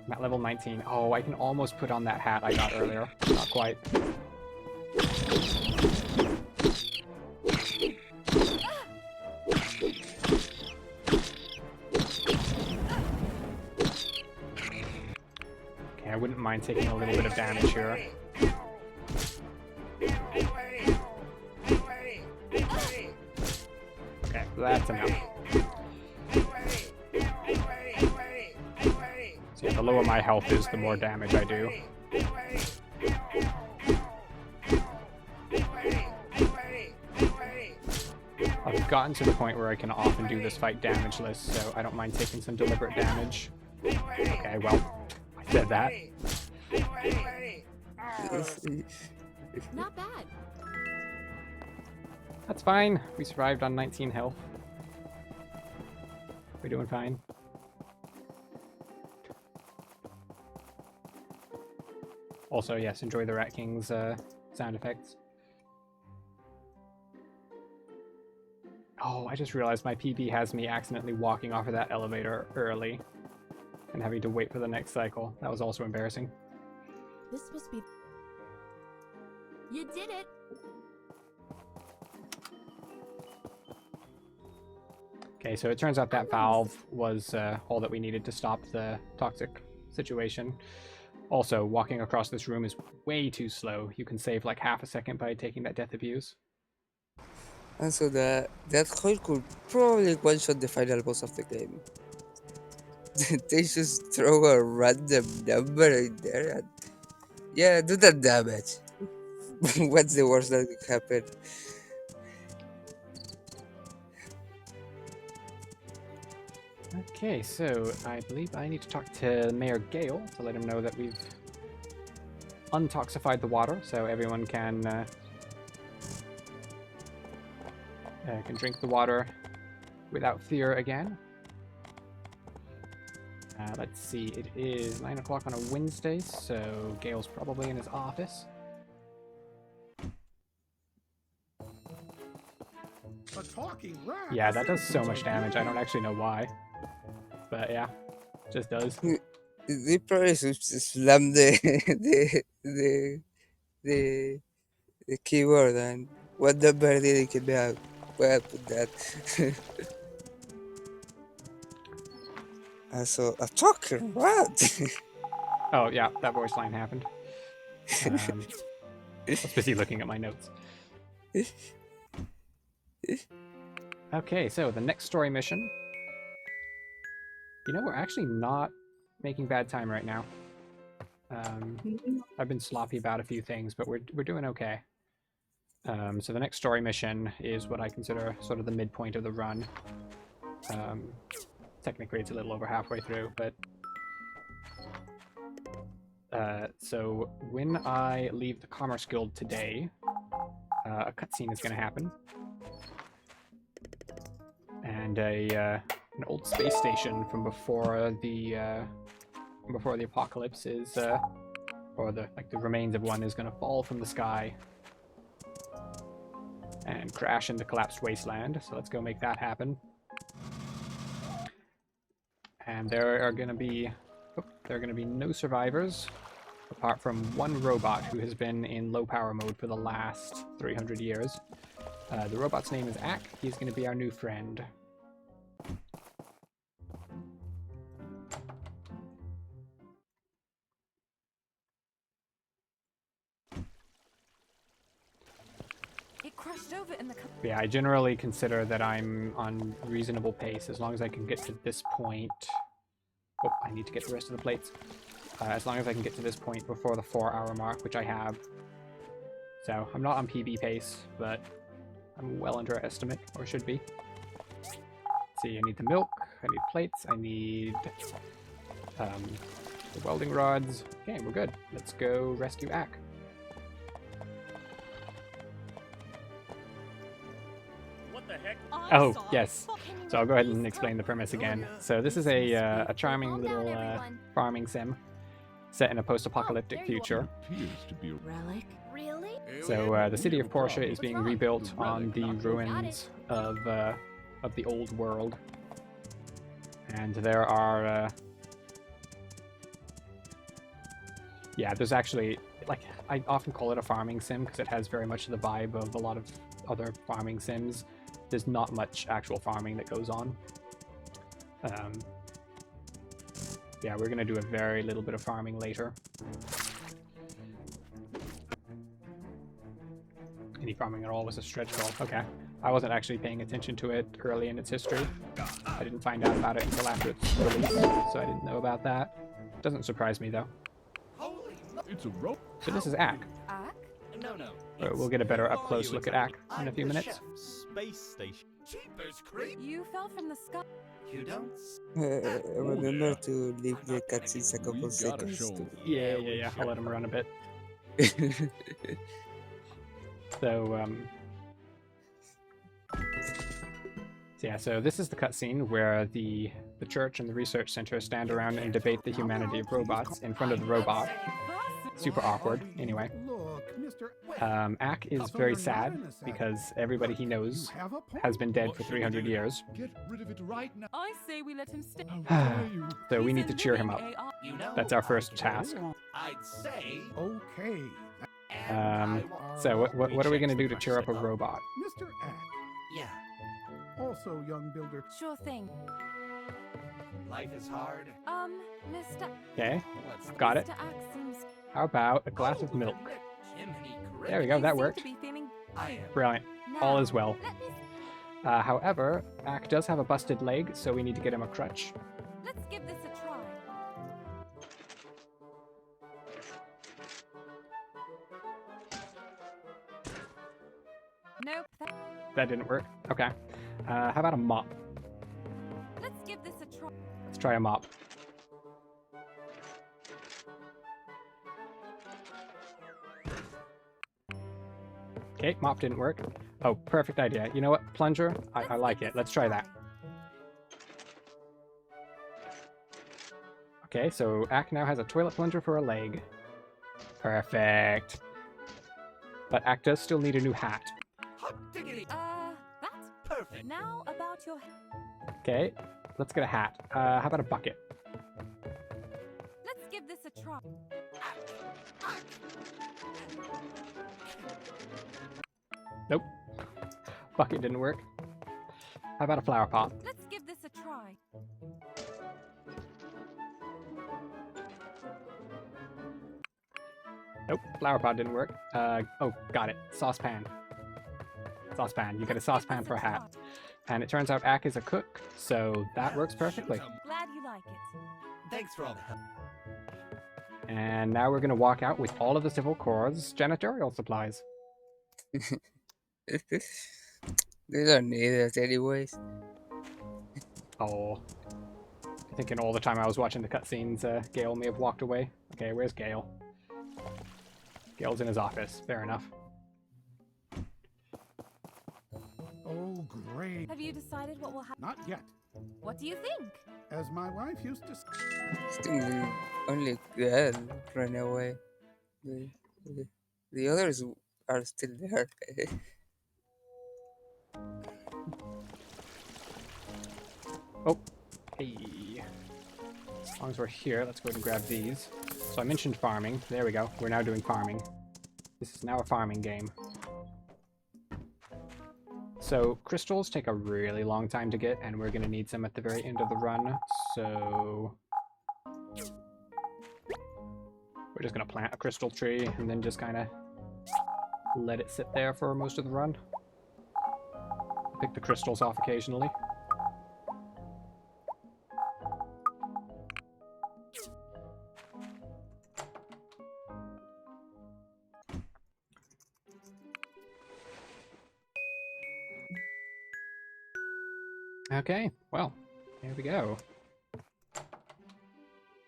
I'm at level 19. Oh, I can almost put on that hat I got earlier. Not quite. Okay, I wouldn't mind taking a little bit of damage here. Okay, that's enough. So yeah, the lower my health is, the more damage I do. I've gotten to the point where I can often do this fight damageless, so I don't mind taking some deliberate damage. Okay, well, I said that. Not bad. That's fine. We survived on 19 health. We're doing fine. Also, yes, enjoy the Rat King's sound effects. Oh, I just realized my PB has me accidentally walking off of that elevator early and having to wait for the next cycle. That was also embarrassing. This must be... You did it! Okay, so it turns out that valve was all that we needed to stop the toxic situation. Also, walking across this room is way too slow. You can save like half a second by taking that death abuse. And so that hole could probably one-shot the final boss of the game. They just throw a random number in there and yeah, do that damage. What's the worst that could happen? Okay, so I believe I need to talk to Mayor Gale to let him know that we've untoxified the water, so everyone can drink the water without fear again. Let's see, it is 9 o'clock on a Wednesday, so Gale's probably in his office. A talking rat. Yeah, that does so much damage. I don't actually know why, but yeah, just does. They probably slam the keyboard and what number did it give out? Where I put that? Also, a talking rat. Oh yeah, that voice line happened. I was busy looking at my notes. Okay, so the next story mission. You know, we're actually not making bad time right now. I've been sloppy about a few things, but we're doing okay. So the next story mission is what I consider sort of the midpoint of the run. Technically, it's a little over halfway through, but so when I leave the Commerce Guild today, a cutscene is going to happen, and an old space station from before the apocalypse is, or the remains of one is going to fall from the sky and crash in the collapsed wasteland. So let's go make that happen. And there are going to be no survivors apart from one robot who has been in low power mode for the last 300 years. The robot's name is Ak. He's going to be our new friend. It crashed over in the... Yeah, I generally consider that I'm on reasonable pace as long as I can get to this point. Oh, I need to get the rest of the plates. As long as I can get to this point before the 4-hour mark, which I have. So, I'm not on PB pace, but I'm well under estimate, or should be. Let's see, I need the milk, I need plates, I need the welding rods. Okay, we're good. Let's go rescue Ak. Oh, yes. So I'll go ahead and explain the premise again. So this is a charming little farming sim set in a post-apocalyptic future. Relic? Really? So the city of Portia is being rebuilt on the ruins of the old world. And there are Yeah, there's actually, like, I often call it a farming sim because it has very much the vibe of a lot of other farming sims. There's not much actual farming that goes on. Yeah, we're gonna do a very little bit of farming later. Any farming at all was a stretch goal. Okay. I wasn't actually paying attention to it early in its history. I didn't find out about it until after its release, so I didn't know about that. Doesn't surprise me though. It's a rope. So this is Ack. Ack? No, no. We'll get a better up close look at Ack in a few minutes. Space station. Cheapers creep. You fell from the sky. You don't. Remember to leave the cutscenes a couple We gotta seconds. show 'em. Yeah. I'll let him run a bit. So this is the cutscene where the church and the research center stand around and debate the humanity of robots in front of the robot. Super awkward, anyway. Look, Mr. Ack is very sad because everybody he knows have a point. has been dead for 300 years. Get rid of it right now. I say we let him stay. How dare you? So we need to cheer him up. You know. That's our first task. I'd say. Okay, So what are we going to do to cheer up a robot? Mr. Ack. Yeah. Also, young builder. Sure thing. Life is hard. Mr. Okay, What's got it. Mr. Ack seems... How about a glass of milk? Jiminy There we go, that seem worked. to be feeling... I am. Brilliant. All Now, is well. Let me... However, Ack does have a busted leg, so we need to get him a crutch. Let's give this a try. Nope. That didn't work. Okay. How about a mop? Let's give this a try. Let's try a mop. Okay, mop didn't work. Oh, perfect idea. You know what? Plunger? I like it. Let's try that. Okay, so Ack now has a toilet plunger for a leg. Perfect. But Ack does still need a new hat. Hot diggity. That's Perfect. now about your... Okay, let's get a hat. How about a bucket? Let's give this a try. Nope. Bucket didn't work. How about a flower pot? Let's give this a try. Nope, flower pot didn't work. Oh, got it. Saucepan. Saucepan. You get a saucepan for a hat. And it turns out Ack is a cook, so that works perfectly. Glad you like it. Thanks for all the help. And now we're going to walk out with all of the Civil Corps' janitorial supplies. They don't need it anyways. Oh. I'm thinking all the time I was watching the cutscenes, Gale may have walked away. Okay, where's Gale? Gale's in his office. Fair enough. Oh, great. Have you decided what will happen? Not yet. What do you think? As my wife used to say. Still, only girl ran away. The others are still there. Oh, hey. As long as we're here, let's go ahead and grab these. So I mentioned farming. There we go. We're now doing farming. This is now a farming game. So crystals take a really long time to get, and we're going to need some at the very end of the run. So we're just going to plant a crystal tree and then just kind of let it sit there for most of the run. Pick the crystals off occasionally. Okay, well, there we go.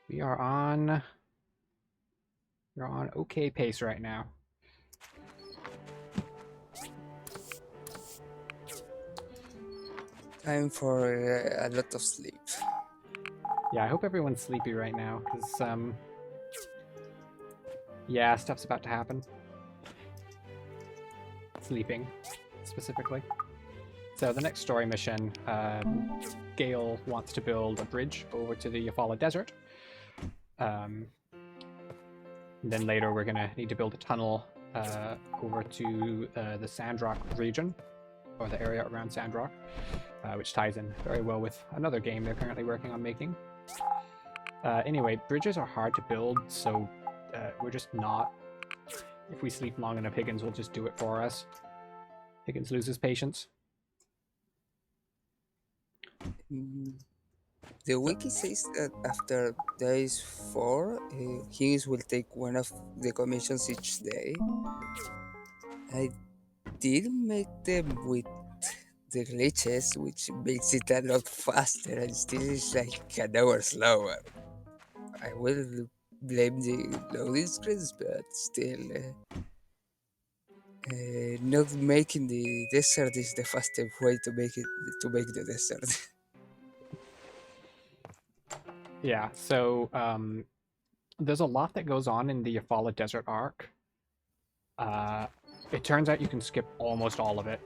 We're on okay pace right now. Time for a lot of sleep. Yeah, I hope everyone's sleepy right now, because, yeah, stuff's about to happen. Sleeping, specifically. So the next story mission, Gale wants to build a bridge over to the Yafala Desert. Then later we're gonna need to build a tunnel over to the Sandrock region, or the area around Sandrock, which ties in very well with another game they're currently working on making. Anyway, bridges are hard to build, so we're just not. If we sleep long enough, Higgins will just do it for us. Higgins loses patience. The wiki says that after days 4, Hughes will take one of the commissions each day. I did make them with the glitches, which makes it a lot faster and still is like an hour slower. I will blame the loading screens, but still, not making the desert is the fastest way to make the desert. Yeah, so there's a lot that goes on in the Yafala Desert arc. It turns out you can skip almost all of it.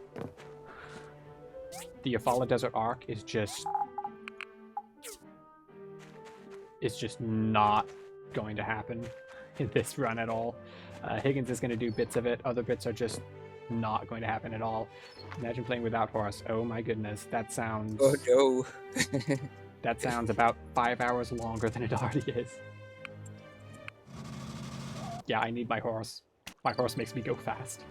The Yafala Desert arc is just... it's just not going to happen in this run at all. Higgins is going to do bits of it. Other bits are just not going to happen at all. Imagine playing without horse. Oh my goodness, that sounds... Oh no. That sounds about 5 hours longer than it already is. Yeah, I need my horse. My horse makes me go fast.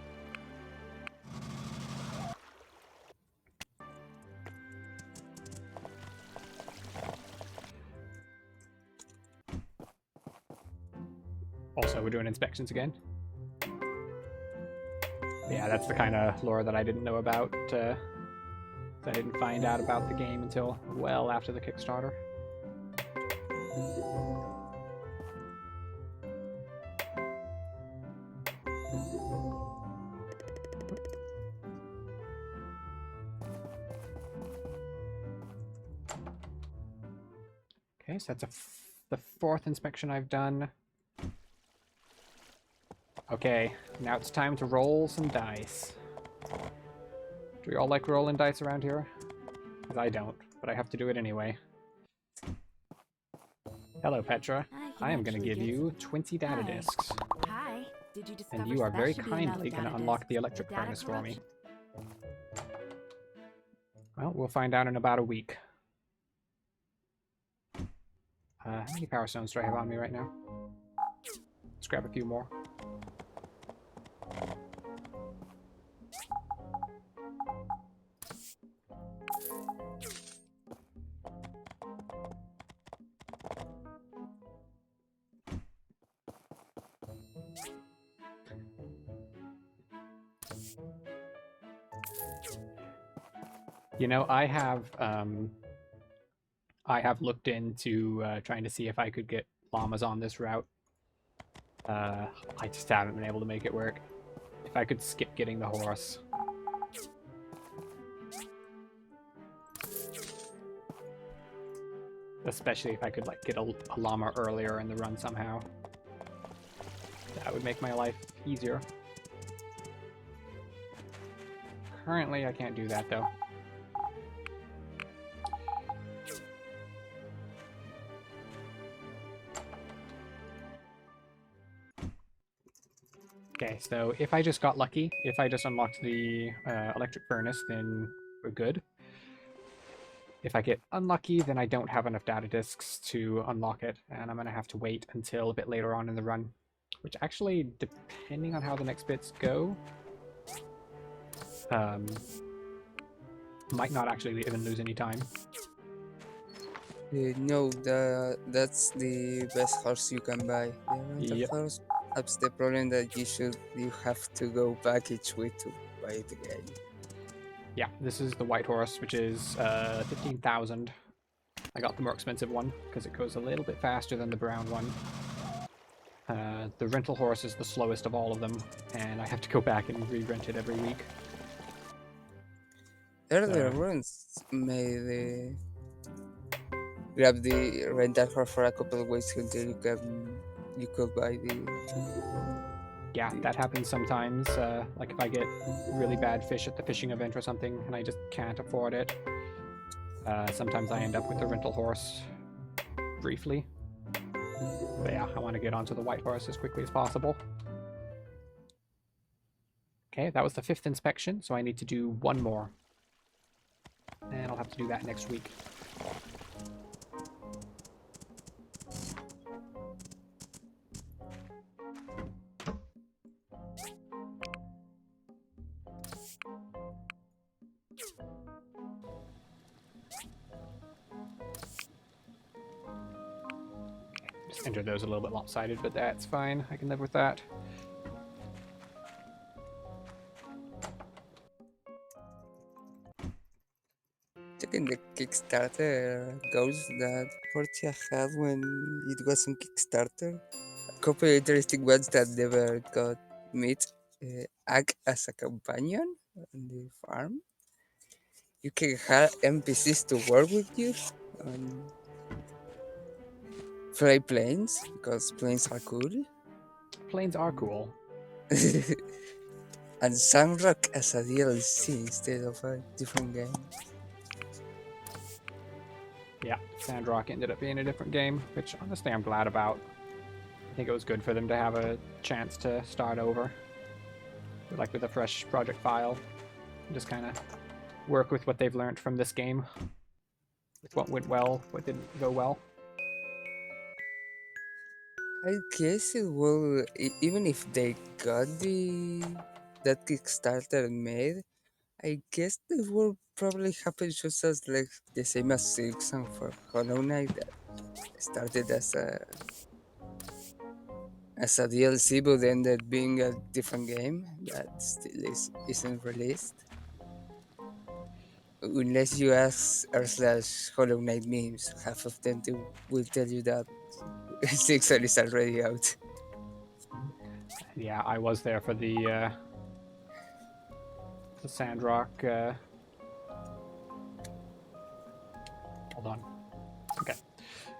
Also, we're doing inspections again. Yeah, that's the kind of lore that I didn't know about. I didn't find out about the game until well after the Kickstarter. Okay, so that's the 4th inspection I've done. Okay, now it's time to roll some dice. Do we all like rolling dice around here? 'Cause I don't, but I have to do it anyway. Hello, Petra. I am going to give you 20 data discs. Hi. Did you discover And you are that very should be enough kindly going to data unlock disks the for electric data furnace for me. collection? Well, we'll find out in about a week. How many power stones do I have on me right now? Let's grab a few more. You know, I have looked into trying to see if I could get llamas on this route. I just haven't been able to make it work. If I could skip getting the horse. Especially if I could like get a llama earlier in the run somehow. That would make my life easier. Currently, I can't do that though. Okay, so if I just got lucky, if I just unlocked the electric furnace, then we're good. If I get unlucky, then I don't have enough data discs to unlock it, and I'm going to have to wait until a bit later on in the run. Which actually, depending on how the next bits go, might not actually even lose any time. No, that's the best horse you can buy. The rental Yep. horse has the problem that you have to go back each week to buy it again. Yeah, this is the white horse, which is 15,000. I got the more expensive one because it goes a little bit faster than the brown one. The rental horse is the slowest of all of them, and I have to go back and re-rent it every week. Earlier runs made grab the rental horse for a couple of weeks until you could buy the. Yeah, that happens sometimes. Like if I get really bad fish at the fishing event or something, and I just can't afford it. Sometimes I end up with the rental horse briefly. But yeah, I want to get onto the White Forest as quickly as possible. Okay, that was the 5th inspection, so I need to do 1 more. And I'll have to do that next week. Just entered those a little bit lopsided, but that's fine. I can live with that. Checking the Kickstarter goals that Portia had when it was on Kickstarter. A couple interesting ones that never got meet. Act as a companion on the farm. You can hire NPCs to work with you. And fly planes, because planes are cool. Planes are cool. And Sunrock as a DLC instead of a different game. Yeah, Sandrock ended up being a different game, which honestly I'm glad about. I think it was good for them to have a chance to start over. Like with a fresh project file. Just kind of work with what they've learned from this game. With what went well, what didn't go well. I guess it will, even if they got that Kickstarter made, I guess it will probably happen just as like the same as Silksong for Hollow Knight that started as a DLC but ended being a different game that still isn't released. Unless you ask r/Hollow Knight memes, half of them will tell you that Silksong is already out. Yeah, I was there for the Sandrock. Hold on. Okay.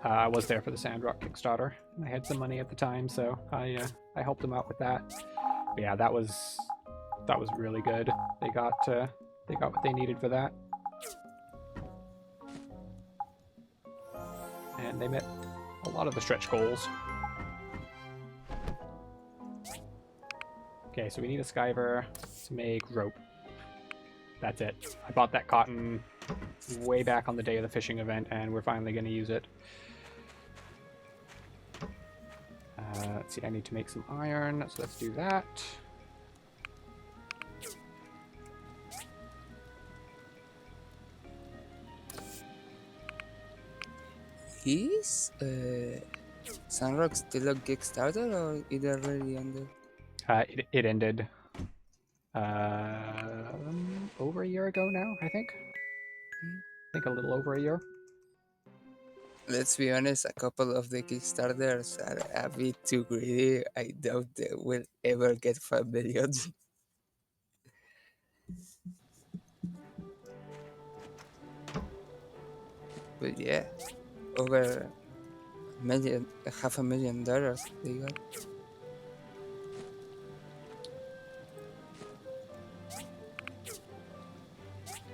I was there for the Sandrock Kickstarter. I had some money at the time, so I helped them out with that. But yeah, that was really good. They got what they needed for that, and they met a lot of the stretch goals. Okay, so we need a skiver to make rope. That's it. I bought that cotton way back on the day of the fishing event, and we're finally going to use it. Let's see, I need to make some iron, so let's do that. Is Sunrock still on Kickstarter or it already ended? It ended over a year ago now, I think. I think a little over a year. Let's be honest, a couple of the Kickstarters are a bit too greedy. I doubt they will ever get 5 million. But yeah, over $500,000 they got.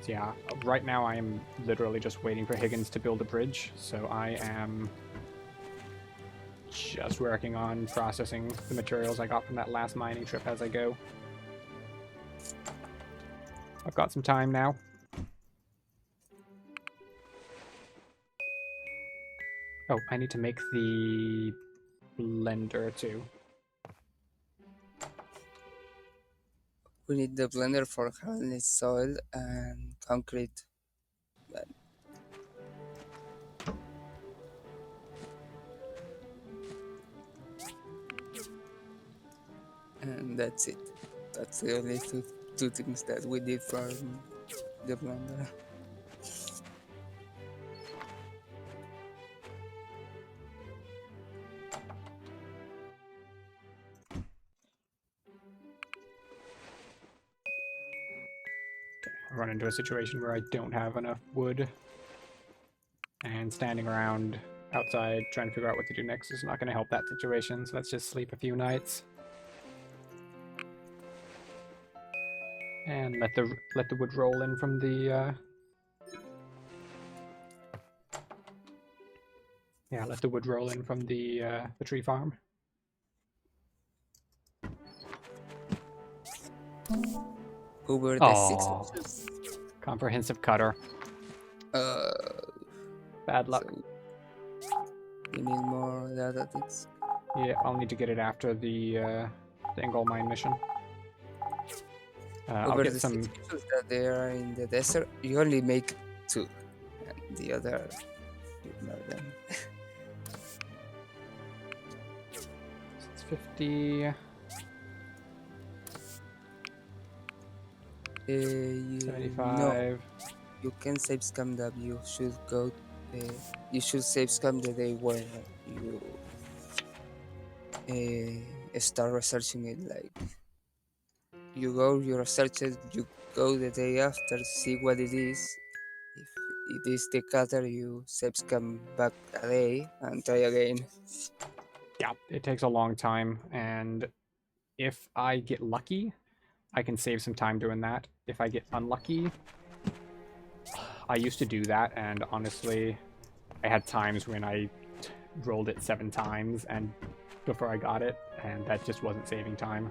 So yeah, right now I am literally just waiting for Higgins to build a bridge, so I am just working on processing the materials I got from that last mining trip as I go. I've got some time now. Oh, I need to make the blender too. We need the blender for hardening soil and concrete. But and that's it. That's the only two things that we did from the blender. I run into a situation where I don't have enough wood, and standing around outside trying to figure out what to do next is not going to help that situation, so let's just sleep a few nights. And let the wood roll in from the Yeah, let the wood roll in from the tree farm. Over the Oh, 6 inches. comprehensive cutter. Uh, Bad luck. so you need more data disc. Yeah, I'll need to get it after the Ingol mine mission. I'll Over get the some. 6 inches that they are in the desert, you only make 2. And the other, you ignore them. 650. No, 75. you can save scam that you should go. You should save scam the day when you start researching it. Like you go, you research it, you go the day after, see what it is. If it is the cutter, you save scam back a day and try again. Yeah, it takes a long time, and if I get lucky, I can save some time doing that. If I get unlucky, I used to do that, and honestly, I had times when I rolled it 7 times and before I got it, and that just wasn't saving time.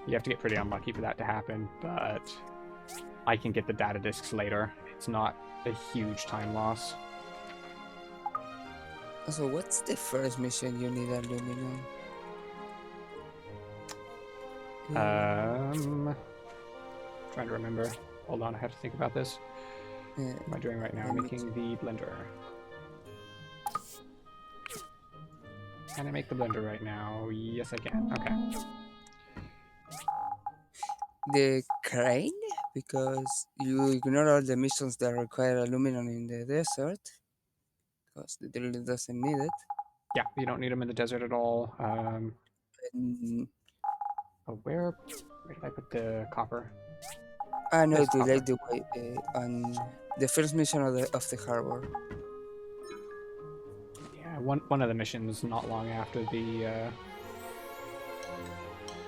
You have to get pretty unlucky for that to happen, but I can get the data discs later. It's not a huge time loss. So, what's the first mission you need aluminum? Trying to remember. Hold on, I have to think about this. What am I doing right now? Making the blender. Can I make the blender right now? Yes, I can. Okay. The crane, because you ignore all the missions that require aluminum in the desert, because the drill doesn't need it. Yeah, you don't need them in the desert at all. Where did I put the copper? I know There's they copper. like the way on the first mission of the harbor. Yeah, one of the missions not long after the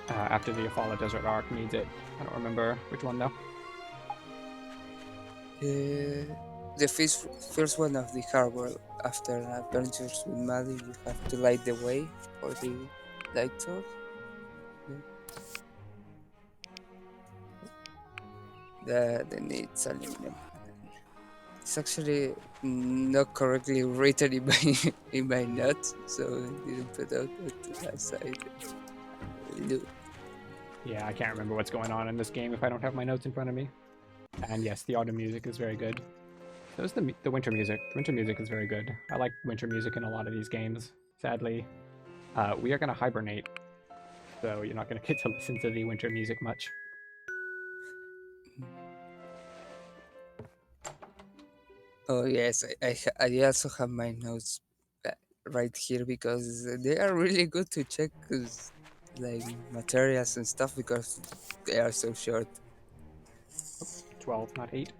Afala Desert Arc needs it. I don't remember which one though. The first one of the harbor after adventures with Maddie, you have to light the way for the light source. That needs aluminum. It's actually not correctly written in my in my notes, so I didn't put out to that side. Yeah, I can't remember what's going on in this game if I don't have my notes in front of me. And yes, the autumn music is very good. So is the winter music. The winter music is very good. I like winter music in a lot of these games. Sadly, we are going to hibernate, so you're not going to get to listen to the winter music much. Oh yes, I also have my notes right here because they are really good to check, like materials and stuff, because they are so short. 12, not 8.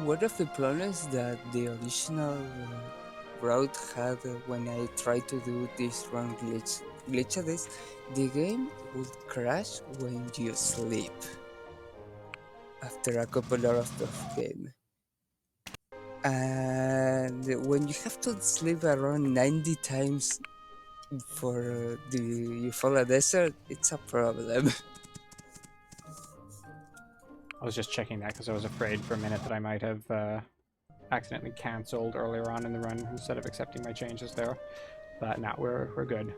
One of the problems that the original route had when I tried to do this run glitch at this, the game would crash when you sleep after a couple hours of game. And when you have to sleep around 90 times for the Eufaula Desert, it's a problem. I was just checking that because I was afraid for a minute that I might have accidentally cancelled earlier on in the run instead of accepting my changes there. But now we're good.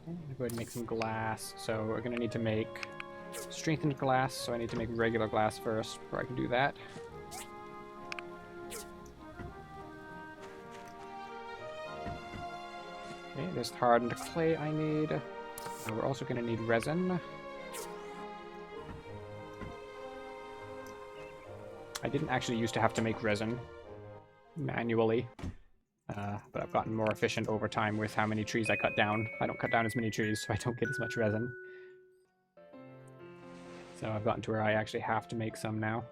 I'm gonna go ahead and make some glass. So we're gonna need to make strengthened glass, so I need to make regular glass first before I can do that. Okay, there's hardened clay I need. We're also gonna need resin. I didn't actually used to have to make resin manually, but I've gotten more efficient over time with how many trees I cut down. I don't cut down as many trees, so I don't get as much resin. So I've gotten to where I actually have to make some now.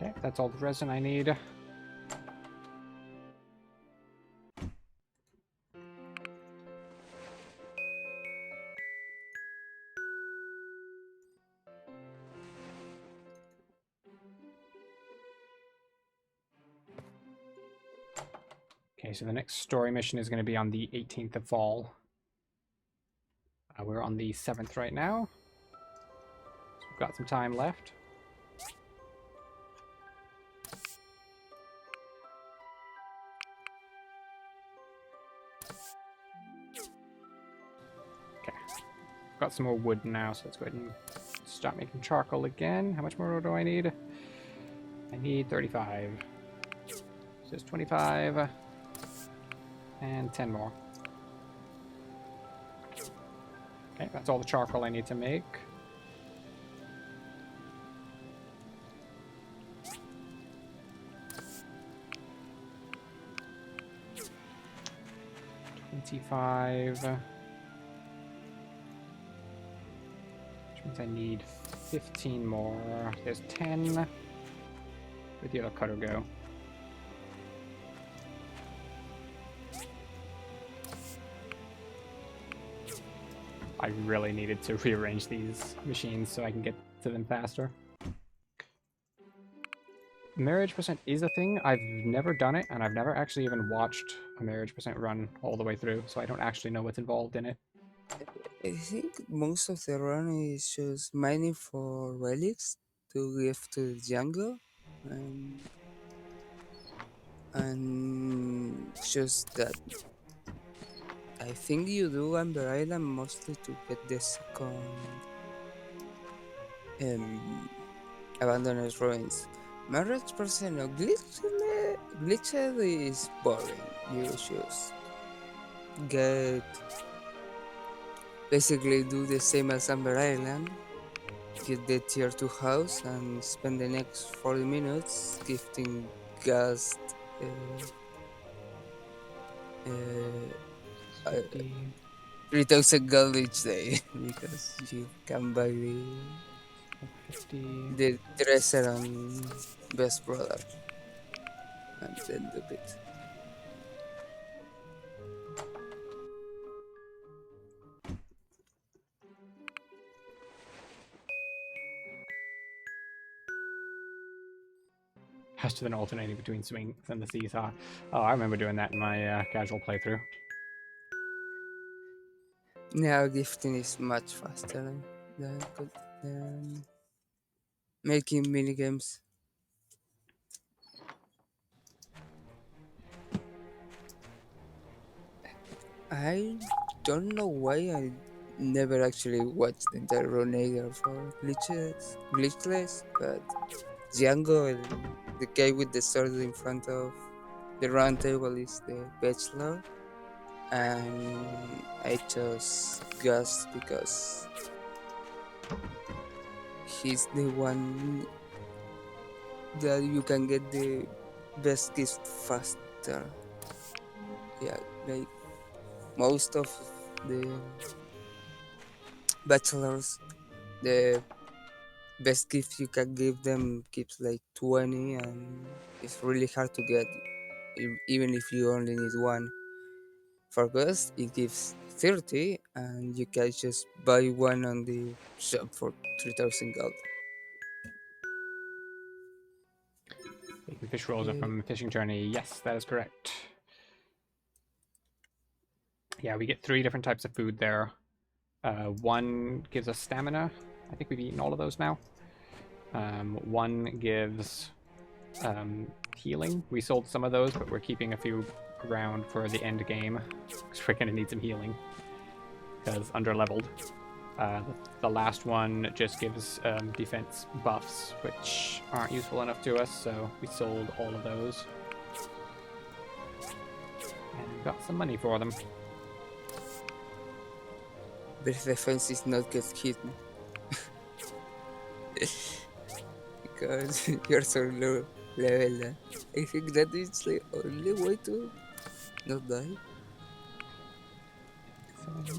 Okay, that's all the resin I need. Okay, so the next story mission is going to be on the 18th of fall. We're on the 7th right now. So we've got some time left. Okay, got some more wood now, so let's go ahead and start making charcoal again. How much more do I need? I need 35. So it's 25 and 10 more. Okay, that's all the charcoal I need to make. $25. Which means I need 15 more. There's 10. Where'd the other cutter go? I really needed to rearrange these machines so I can get to them faster. Marriage percent is a thing. I've never done it, and I've never actually even watched a marriage percent run all the way through, so I don't actually know what's involved in it. I think most of the run is just mining for relics to give to the jungle, and just that. I think you do Amber Island mostly to get the second abandoned ruins. Marriage person no glitched is boring. You just get basically do the same as Amber Island. Get the tier 2 house and spend the next 40 minutes gifting gas uh, 3,000 gold each day because you can buy 50. the dresser and best brother and then do it. Has to then alternating between swings and the seesaw. Oh, I remember doing that in my casual playthrough. Now gifting is much faster than making minigames. I don't know why I never actually watched the entire Ronator for glitchless, but Django, the guy with the sword in front of the round table, is the bachelor, and I chose Gus because he's the one that you can get the best gift faster. Yeah, like most of the bachelors, the best gift you can give them gives like 20, and it's really hard to get, even if you only need one. For Ghost, it gives 30, and you can just buy one on the shop for 3,000 gold. fish rolls are from Fishing Journey. Yes, that is correct. Yeah, we get 3 different types of food there. One gives us stamina. I think we've eaten all of those now. One gives healing. We sold some of those, but we're keeping a few around for the end game because we're gonna need some healing because under-leveled. The last one just gives defense buffs, which aren't useful enough to us, so we sold all of those. And we got some money for them. But defense is not get hit. Because you're so low level that I think that is the only way to not die.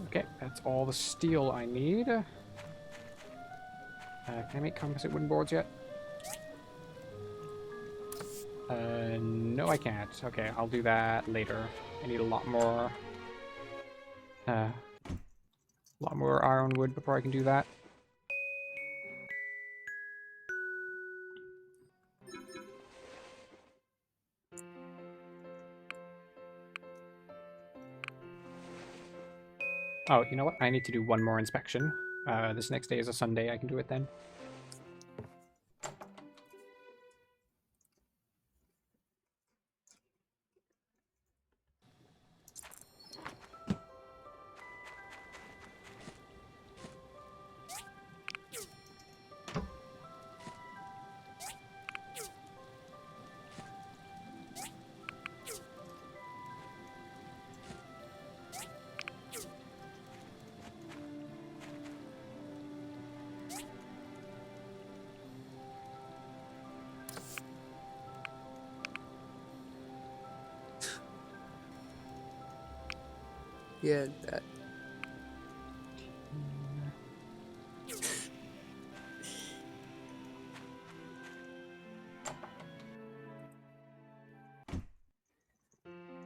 Okay, that's all the steel I need. Can I make composite wooden boards yet? No, I can't. Okay, I'll do that later. I need a lot more ironwood before I can do that. Oh, you know what? I need to do one more inspection. This next day is a Sunday. I can do it then. Yeah, that.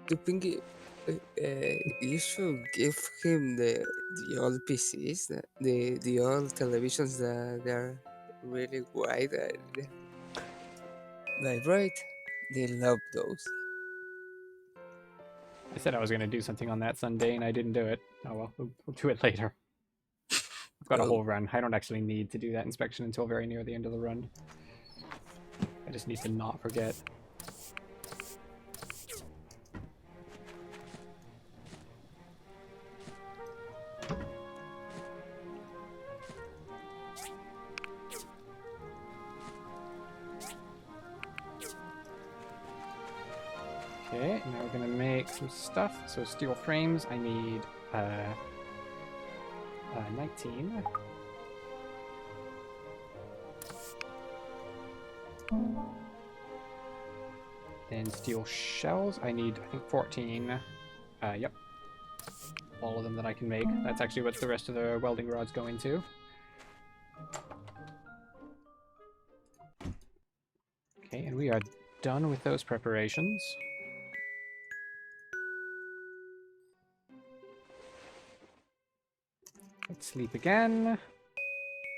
You think you should give him the old PCs, the old televisions that they're really wide and vibrate. They love those. I said I was going to do something on that Sunday, and I didn't do it. Oh well, we'll do it later. I've got a whole run. I don't actually need to do that inspection until very near the end of the run. I just need to not forget. Okay, now we're gonna make some stuff. So steel frames, I need 19. Then steel shells, I need, I think, 14. Yep. All of them that I can make. That's actually what the rest of the welding rods go into. Okay, and we are done with those preparations. Let's sleep again.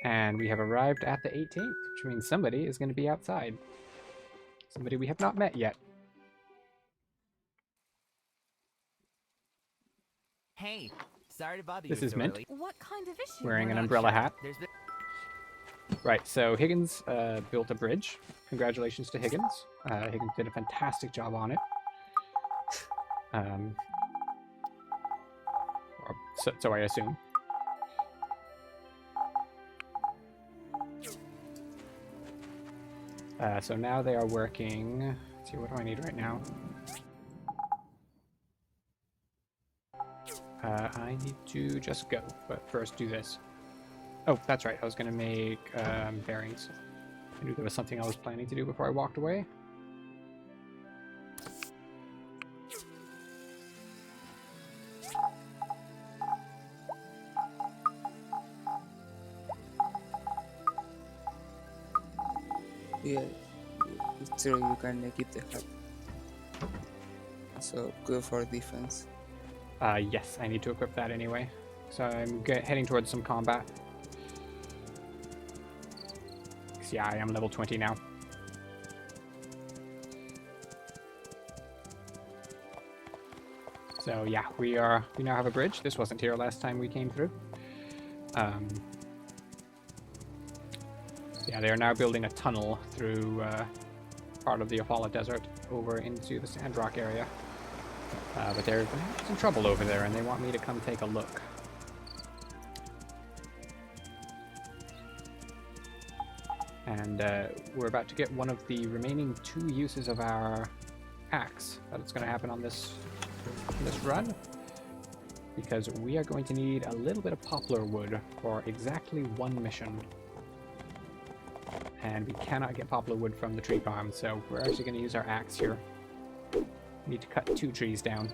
And we have arrived at the 18th, which means somebody is going to be outside. Somebody we have not met yet. Hey, sorry to bother This you is so Mint. early. What kind of issue? Wearing We're an not umbrella sure. hat. There's been... Right, so Higgins built a bridge. Congratulations to Higgins. Higgins did a fantastic job on it. So I assume. So now they are working. Let's see, what do I need right now? I need to just go, but first do this. Oh, that's right. I was going to make bearings. I knew there was something I was planning to do before I walked away. Yeah, it's true. You can keep the hat. So good for defense. Yes, I need to equip that anyway. So I'm heading towards some combat. 'Cause yeah, I am level 20 now. So yeah, we now have a bridge. This wasn't here last time we came through. So yeah, they are now building a tunnel through part of the Apollo Desert over into the Sandrock area. But they're having some trouble over there, and they want me to come take a look. And we're about to get one of the remaining 2 uses of our axe. That's going to happen on this run, because we are going to need a little bit of poplar wood for exactly 1 mission. And we cannot get poplar wood from the tree farm, so we're actually going to use our axe here. We need to cut 2 trees down.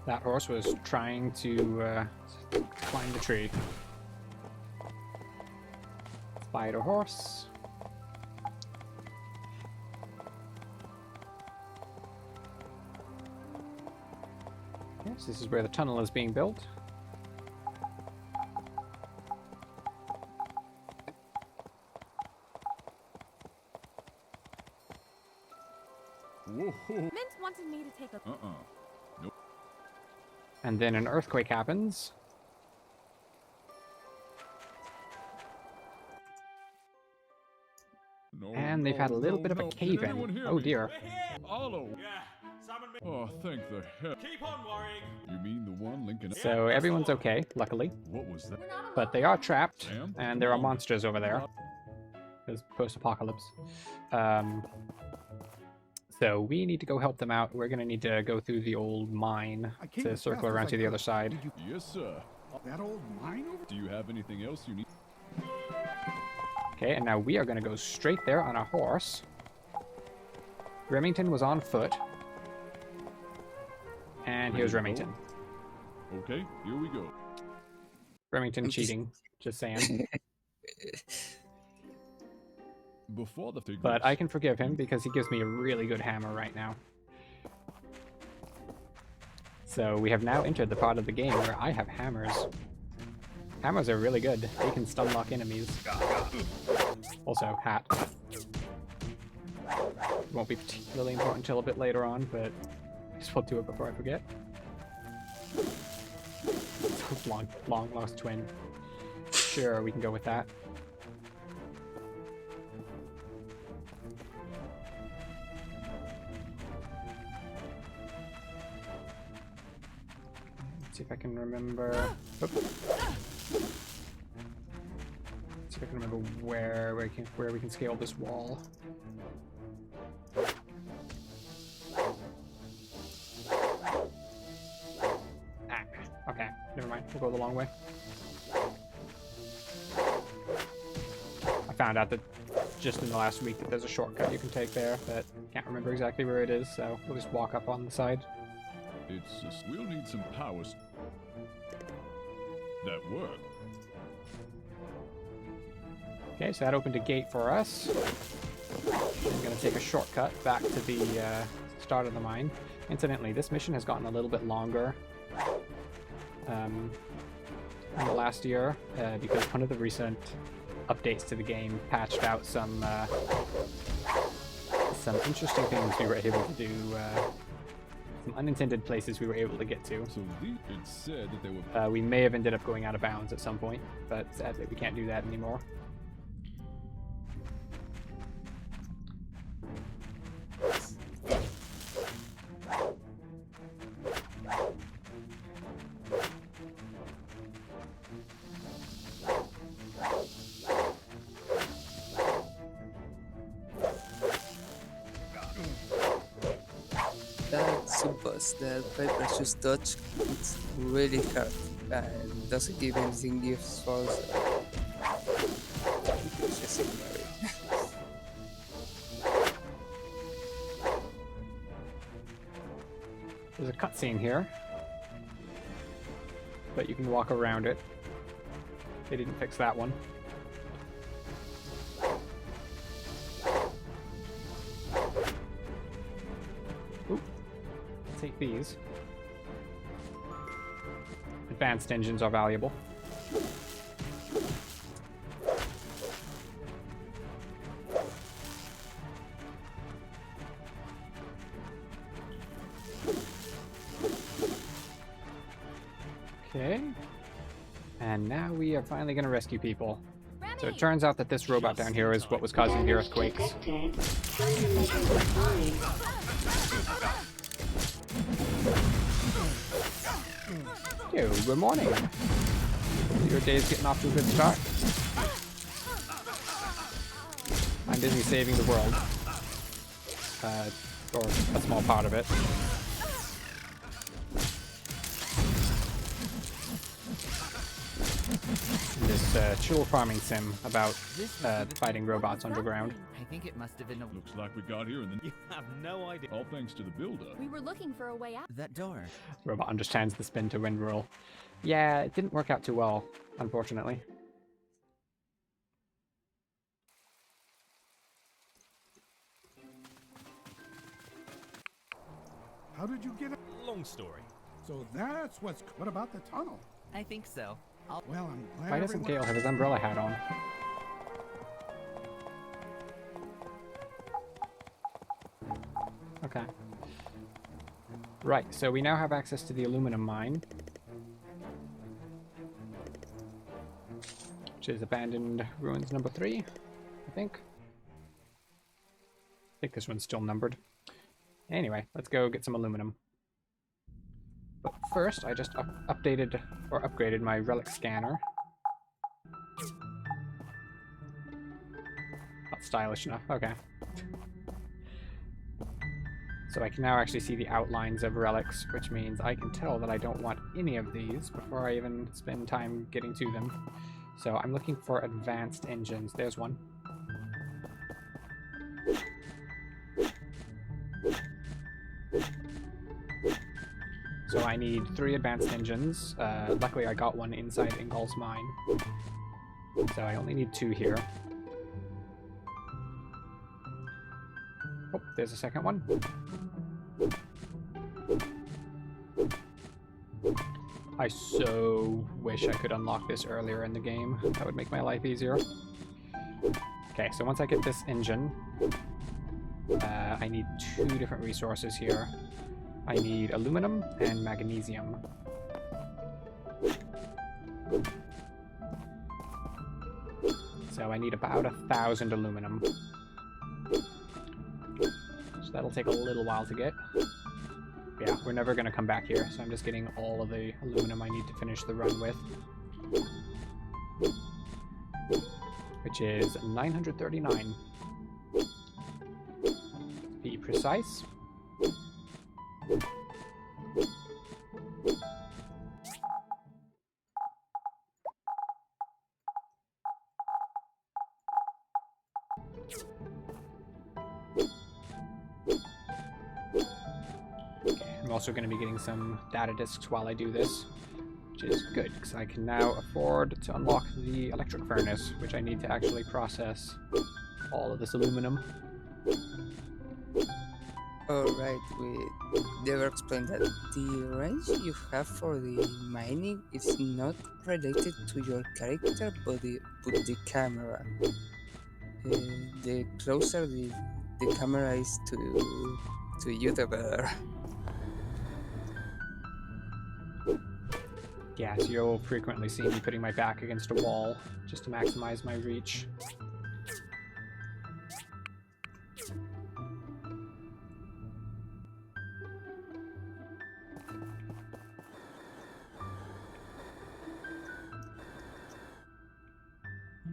That horse was trying to climb the tree. Spider horse. Yes, this is where the tunnel is being built. Whoa. Mint wanted me to take a. Nope. And then an earthquake happens. No, And they've had a little bit of a cave in. Oh dear. Olive. Yeah, summon me. Oh, thank the hell. Keep on worrying. You mean the one linking up? So everyone's okay, luckily. What was that? But they are trapped, Sam? and there are monsters over there. Because post-apocalypse. So we need to go help them out. We're going to need to go through the old mine I came to as circle fast around as to I the could. other side. Did you Yes, sir. that old mine over? Do you have anything else you need? Okay, and now we are going to go straight there on a horse. Remington was on foot. And here's Ready to Remington. go? Okay, here we go. Remington cheating, just saying. Before the figures. But I can forgive him because he gives me a really good hammer right now. So we have now entered the part of the game where I have hammers. Hammers are really good. They can stun lock enemies. Also, hat. Won't be particularly important until a bit later on, but I guess we'll do it before I forget. Long lost twin. Sure, we can go with that. Let's see if I can remember. Oop. See if I can remember where we can scale this wall. Ah, okay, never mind. We'll go the long way. I found out that just in the last week that there's a shortcut you can take there, but can't remember exactly where it is, so we'll just walk up on the side. It's just, we'll need some powers that work. Okay, so that opened a gate for us. I'm going to take a shortcut back to the start of the mine. Incidentally, this mission has gotten a little bit longer in the last year because one of the recent updates to the game patched out some interesting things we were able to do, some unintended places we were able to get to. So it said that they were. We may have ended up going out of bounds at some point, but sadly we can't do that anymore. That's a boss that Piper1618 it's really hard and doesn't give anything gifts for so just ignore it. There's a cutscene here, but you can walk around it. They didn't fix that one. Oop. take these. Advanced engines are valuable. Okay. And now we are finally going to rescue people. So it turns out that this robot down here is what was causing the earthquakes. Yo, good morning. Your day's getting off to a good start. I'm busy saving the world. Or a small part of it. This chill farming sim about fighting robots underground. I think it must have been Looks like we got here and then You have no idea. all thanks to the builder. We were looking for a way out. that door. Robot understands the spin to win rule. Yeah, it didn't work out too well, unfortunately. How did you get it? Long story. So that's what's... What about the tunnel? I think so. Well, I'm glad Why doesn't everyone... Gale have his umbrella hat on? Okay. Right, so we now have access to the aluminum mine. Which is Abandoned Ruins number 3, I think. I think this one's still numbered. Anyway, let's go get some aluminum. But first, I just updated or upgraded my relic scanner. Not stylish enough, okay. So I can now actually see the outlines of relics, which means I can tell that I don't want any of these before I even spend time getting to them. So I'm looking for advanced engines. There's one. So I need 3 advanced engines. Luckily I got one inside Ingol's mine. So I only need 2 here. Oh, there's a second one. I so wish I could unlock this earlier in the game. That would make my life easier. Okay, so once I get this engine, I need 2 different resources here. I need aluminum and magnesium. So I need about 1,000 aluminum. So that'll take a little while to get. Yeah, we're never going to come back here, so I'm just getting all of the aluminum I need to finish the run with. Which is 939. Be precise. I'm also going to be getting some data disks while I do this, which is good, because I can now afford to unlock the electric furnace, which I need to actually process all of this aluminum. Alright, we never explained that the range you have for the mining is not related to your character, but the camera. The closer the camera is to you, the better. Yeah, so you'll frequently see me putting my back against a wall just to maximize my reach.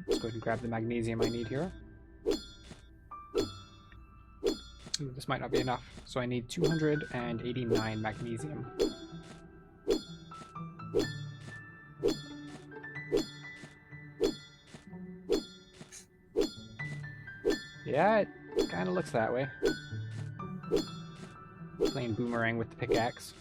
Let's go ahead and grab the magnesium I need here. Ooh, this might not be enough, so I need 289 magnesium. Yeah, it kind of looks that way. Playing boomerang with the pickaxe.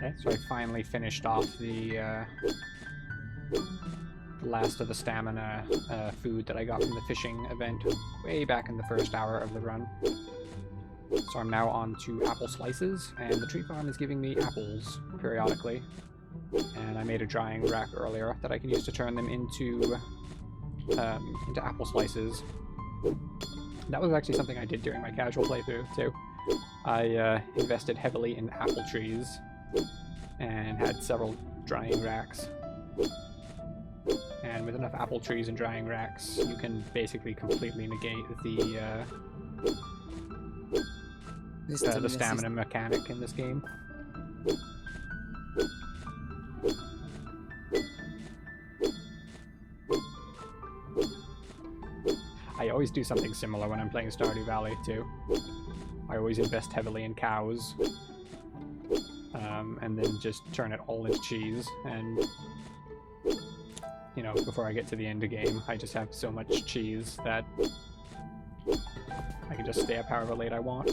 Okay, so I finally finished off the last of the stamina food that I got from the fishing event way back in the first hour of the run. So I'm now on to apple slices, and the tree farm is giving me apples periodically. And I made a drying rack earlier that I can use to turn them into apple slices. That was actually something I did during my casual playthrough too. I invested heavily in apple trees and had several drying racks. And with enough apple trees and drying racks, you can basically completely negate the stamina mechanic in this game. I always do something similar when I'm playing Stardew Valley too. I always invest heavily in cows, and then just turn it all into cheese, and you know, before I get to the end of the game, I just have so much cheese that I can just stay up however late I want.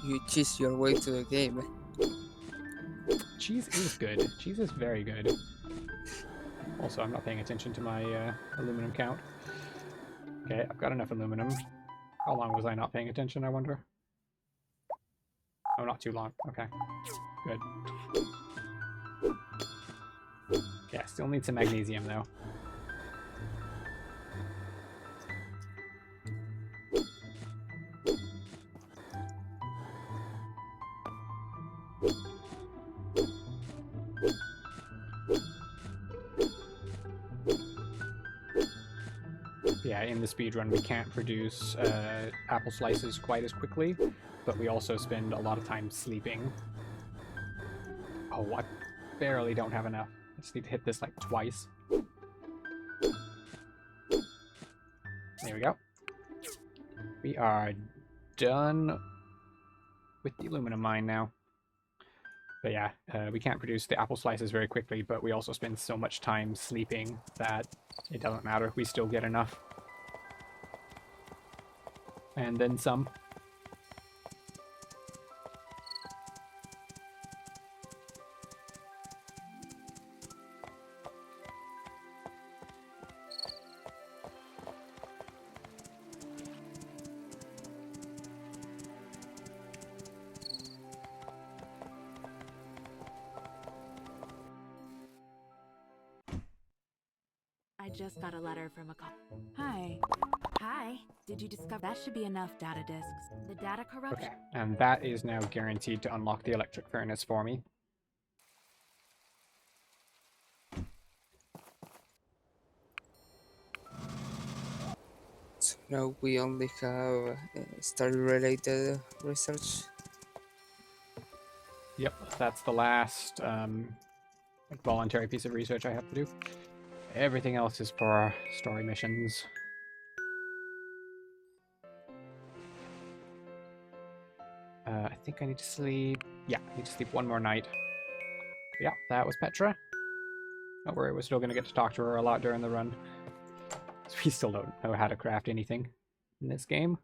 You cheese your way to the game. Cheese is good. Cheese is very good. Also, I'm not paying attention to my aluminum count. Okay, I've got enough aluminum. How long was I not paying attention, I wonder? Oh, not too long. Okay, good. Yeah, still need some magnesium, though. Yeah, in the speedrun we can't produce apple slices quite as quickly, but we also spend a lot of time sleeping. Oh, I barely don't have enough. I just need to hit this like twice. There we go. We are done with the aluminum mine now. But yeah, we can't produce the apple slices very quickly, but we also spend so much time sleeping that it doesn't matter. We still get enough. And then some. I just got a letter from a call. Hi. Hi. Did you discover that should be enough data disks? The data corruption. Okay, and that is now guaranteed to unlock the electric furnace for me. So now we only have study-related research. Yep, that's the last like voluntary piece of research I have to do. Everything else is for story missions. I think I need to sleep. Yeah, I need to sleep one more night. Yeah, that was Petra. Don't worry, we're still going to get to talk to her a lot during the run. We still don't know how to craft anything in this game.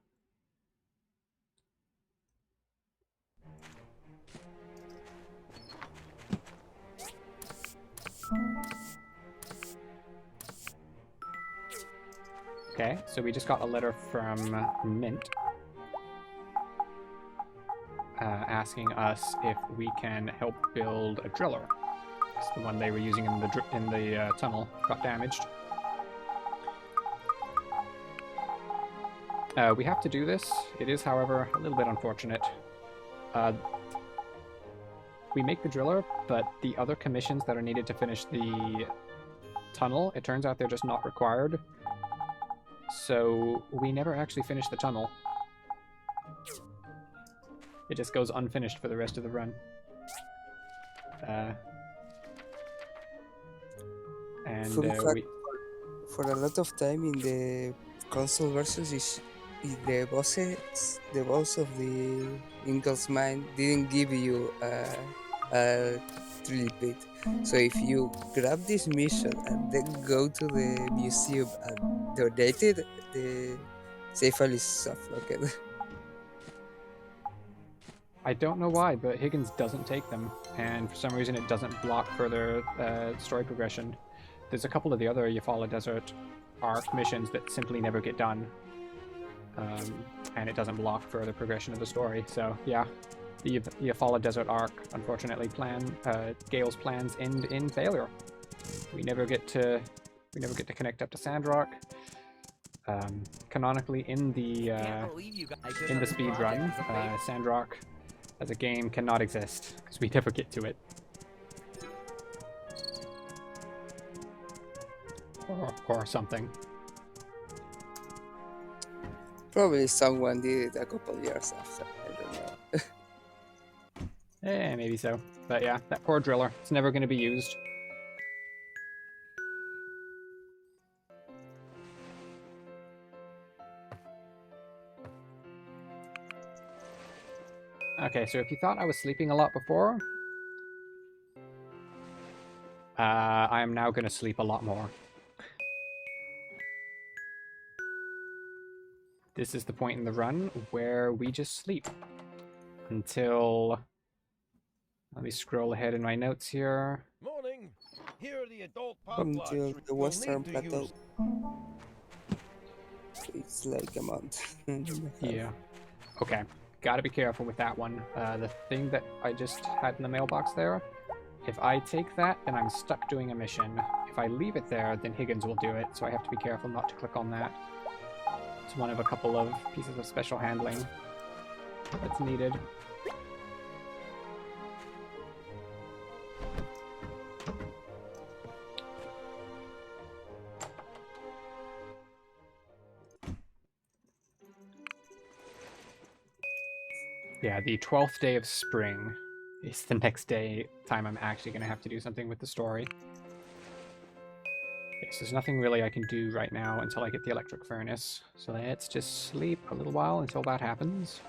Okay, so we just got a letter from Mint asking us if we can help build a driller. It's the one they were using in the tunnel got damaged. We have to do this. It is, however, a little bit unfortunate. We make the driller, but the other commissions that are needed to finish the tunnel, it turns out they're just not required. So we never actually finish the tunnel. It just goes unfinished for the rest of the run. And for a lot of time in the console versions, is the boss of the Ingalls mine didn't give you a drill bit. So if you grab this mission and then go to the museum and donate it, the save file is soft locked. I don't know why, but Higgins doesn't take them, and for some reason it doesn't block further story progression. There's a couple of the other Eufaula Desert arc missions that simply never get done, and it doesn't block further progression of the story. So yeah, the Eufaula Desert arc, unfortunately, Gale's plans end in failure. We never get to connect up to Sandrock. Canonically, in the speed run, Sandrock as a game cannot exist because we never get to it. Or something. Probably someone did it a couple years after. I don't know. Maybe so. But yeah, that poor driller. It's never going to be used. Okay, so if you thought I was sleeping a lot before, I am now going to sleep a lot more. This is the point in the run where we just sleep until... Let me scroll ahead in my notes here. Morning. Here are the adult Until the Western Plateau. It's like a month. Yeah. Okay. Gotta be careful with that one. The thing that I just had in the mailbox there, if I take that, then I'm stuck doing a mission. If I leave it there, then Higgins will do it, so I have to be careful not to click on that. It's one of a couple of pieces of special handling that's needed. Yeah, the 12th day of spring is the next time I'm actually going to have to do something with the story. Okay, so there's nothing really I can do right now until I get the electric furnace. So let's just sleep a little while until that happens.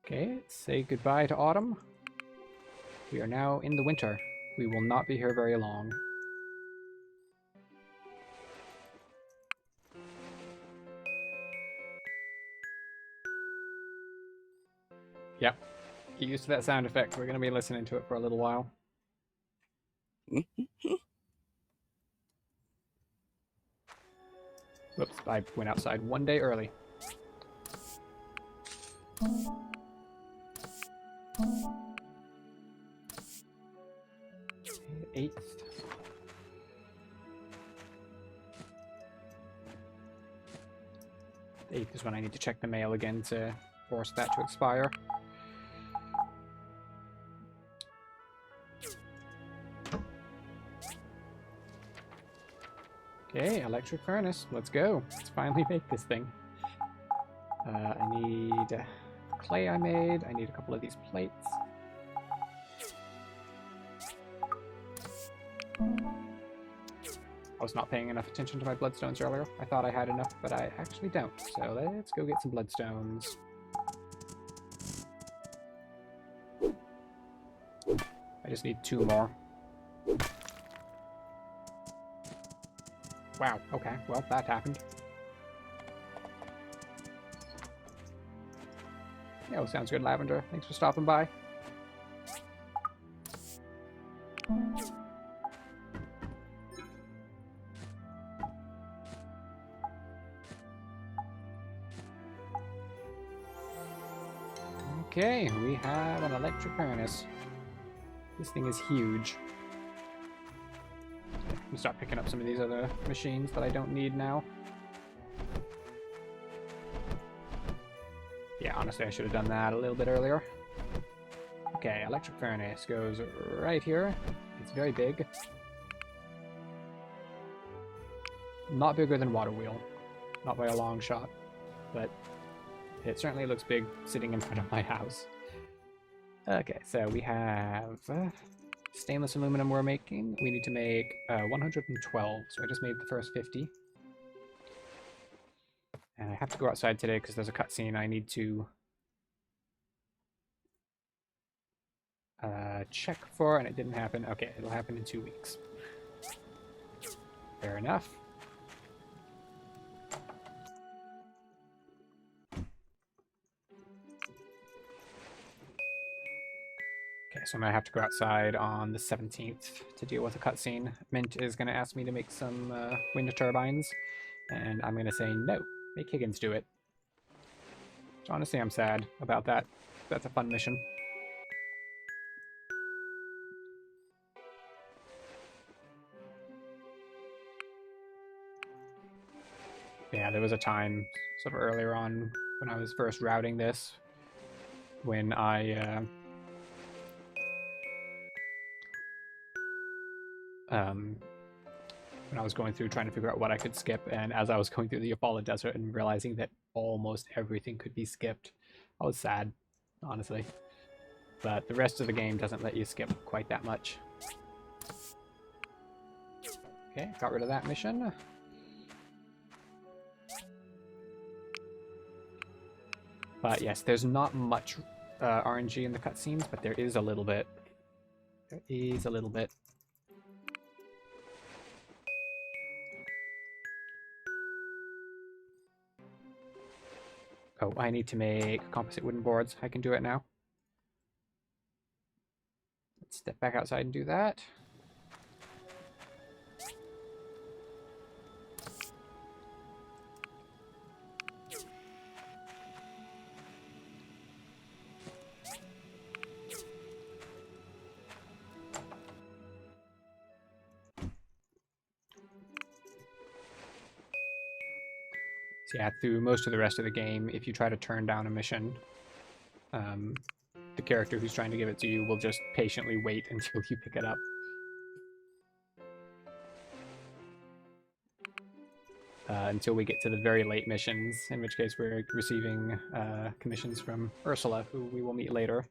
Okay, say goodbye to autumn. We are now in the winter. We will not be here very long. Yep. Get used to that sound effect. We're going to be listening to it for a little while. Whoops, I went outside one day early. 8th. The 8th is when I need to check the mail again to force that to expire. Okay, electric furnace. Let's go. Let's finally make this thing. I need clay I made. I need a couple of these plates. I was not paying enough attention to my bloodstones earlier. I thought I had enough, but I actually don't. So let's go get some bloodstones. I just need 2 more. Wow, okay, well, that happened. Oh, sounds good, Lavender. Thanks for stopping by. Okay, we have an electric furnace. This thing is huge. Let me start picking up some of these other machines that I don't need now. Yeah, honestly, I should have done that a little bit earlier. Okay, electric furnace goes right here. It's very big. Not bigger than water wheel. Not by a long shot. But it certainly looks big sitting in front of my house. Okay, so we have stainless aluminum we're making. We need to make 112, so I just made the first 50. And I have to go outside today because there's a cutscene I need to check for, and it didn't happen. Okay, it'll happen in 2 weeks. Fair enough. Okay, so I'm gonna have to go outside on the 17th to deal with a cutscene. Mint is gonna ask me to make some wind turbines, and I'm gonna say no. Make Higgins do it. Which honestly, I'm sad about that. That's a fun mission. Yeah, there was a time sort of earlier on when I was first routing this when when I was going through trying to figure out what I could skip, and as I was going through the Apollo Desert and realizing that almost everything could be skipped, I was sad, honestly. But the rest of the game doesn't let you skip quite that much. Okay, got rid of that mission. But yes, there's not much RNG in the cutscenes, but there is a little bit. There is a little bit. Oh, I need to make composite wooden boards. I can do it now. Let's step back outside and do that. So yeah, through most of the rest of the game, if you try to turn down a mission, the character who's trying to give it to you will just patiently wait until you pick it up. Until we get to the very late missions, in which case we're receiving commissions from Ursula, who we will meet later.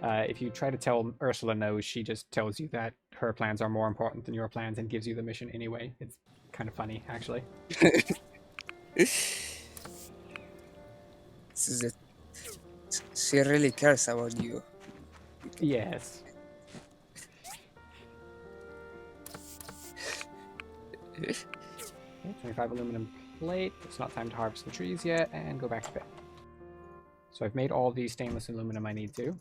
If you try to tell Ursula no, she just tells you that her plans are more important than your plans and gives you the mission anyway. It's kind of funny, actually. This is it. She really cares about you. Yes. Okay, 25 aluminum plate. It's not time to harvest the trees yet, and go back to bed. So I've made all the stainless aluminum I need to.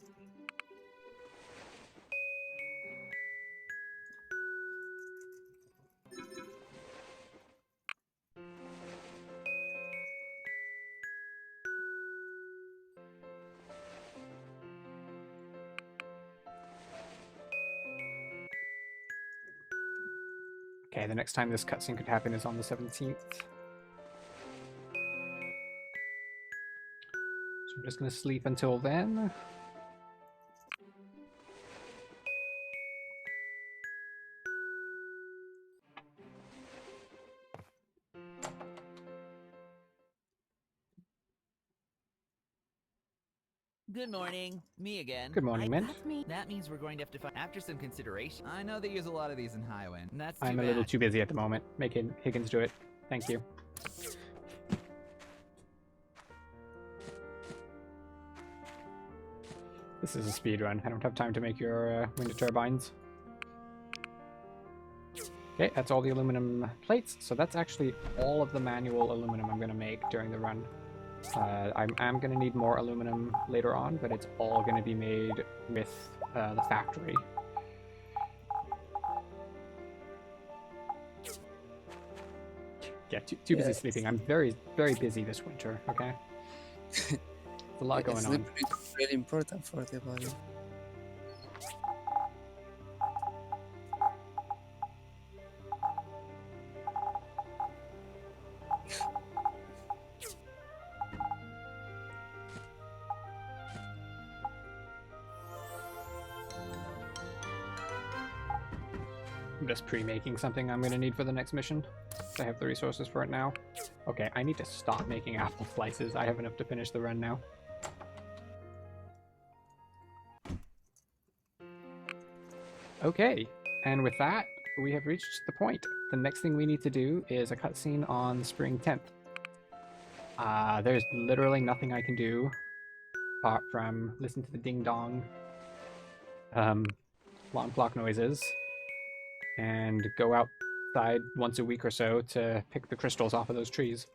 Okay, the next time this cutscene could happen is on the 17th. So I'm just going to sleep until then. Good morning. Me again. Good morning, Mint. That's me. That means we're going to have to find after some consideration. I know they use a lot of these in Highwind. And that's too I'm a bad. little too busy at the moment. Making Higgins do it. Thank you. This is a speed run. I don't have time to make your wind turbines. Okay, that's all the aluminum plates. So that's actually all of the manual aluminum I'm going to make during the run. I am going to need more aluminum later on, but it's all going to be made with the factory. Yeah, too busy sleeping. I'm very, very busy this winter, okay? There's a lot going on. Sleep is really important for the body. I'm just pre-making something I'm going to need for the next mission. I have the resources for it now. Okay, I need to stop making apple slices. I have enough to finish the run now. Okay, and with that, we have reached the point. The next thing we need to do is a cutscene on spring 10th. There's literally nothing I can do apart from listen to the ding-dong alarm clock noises and go outside once a week or so to pick the crystals off of those trees.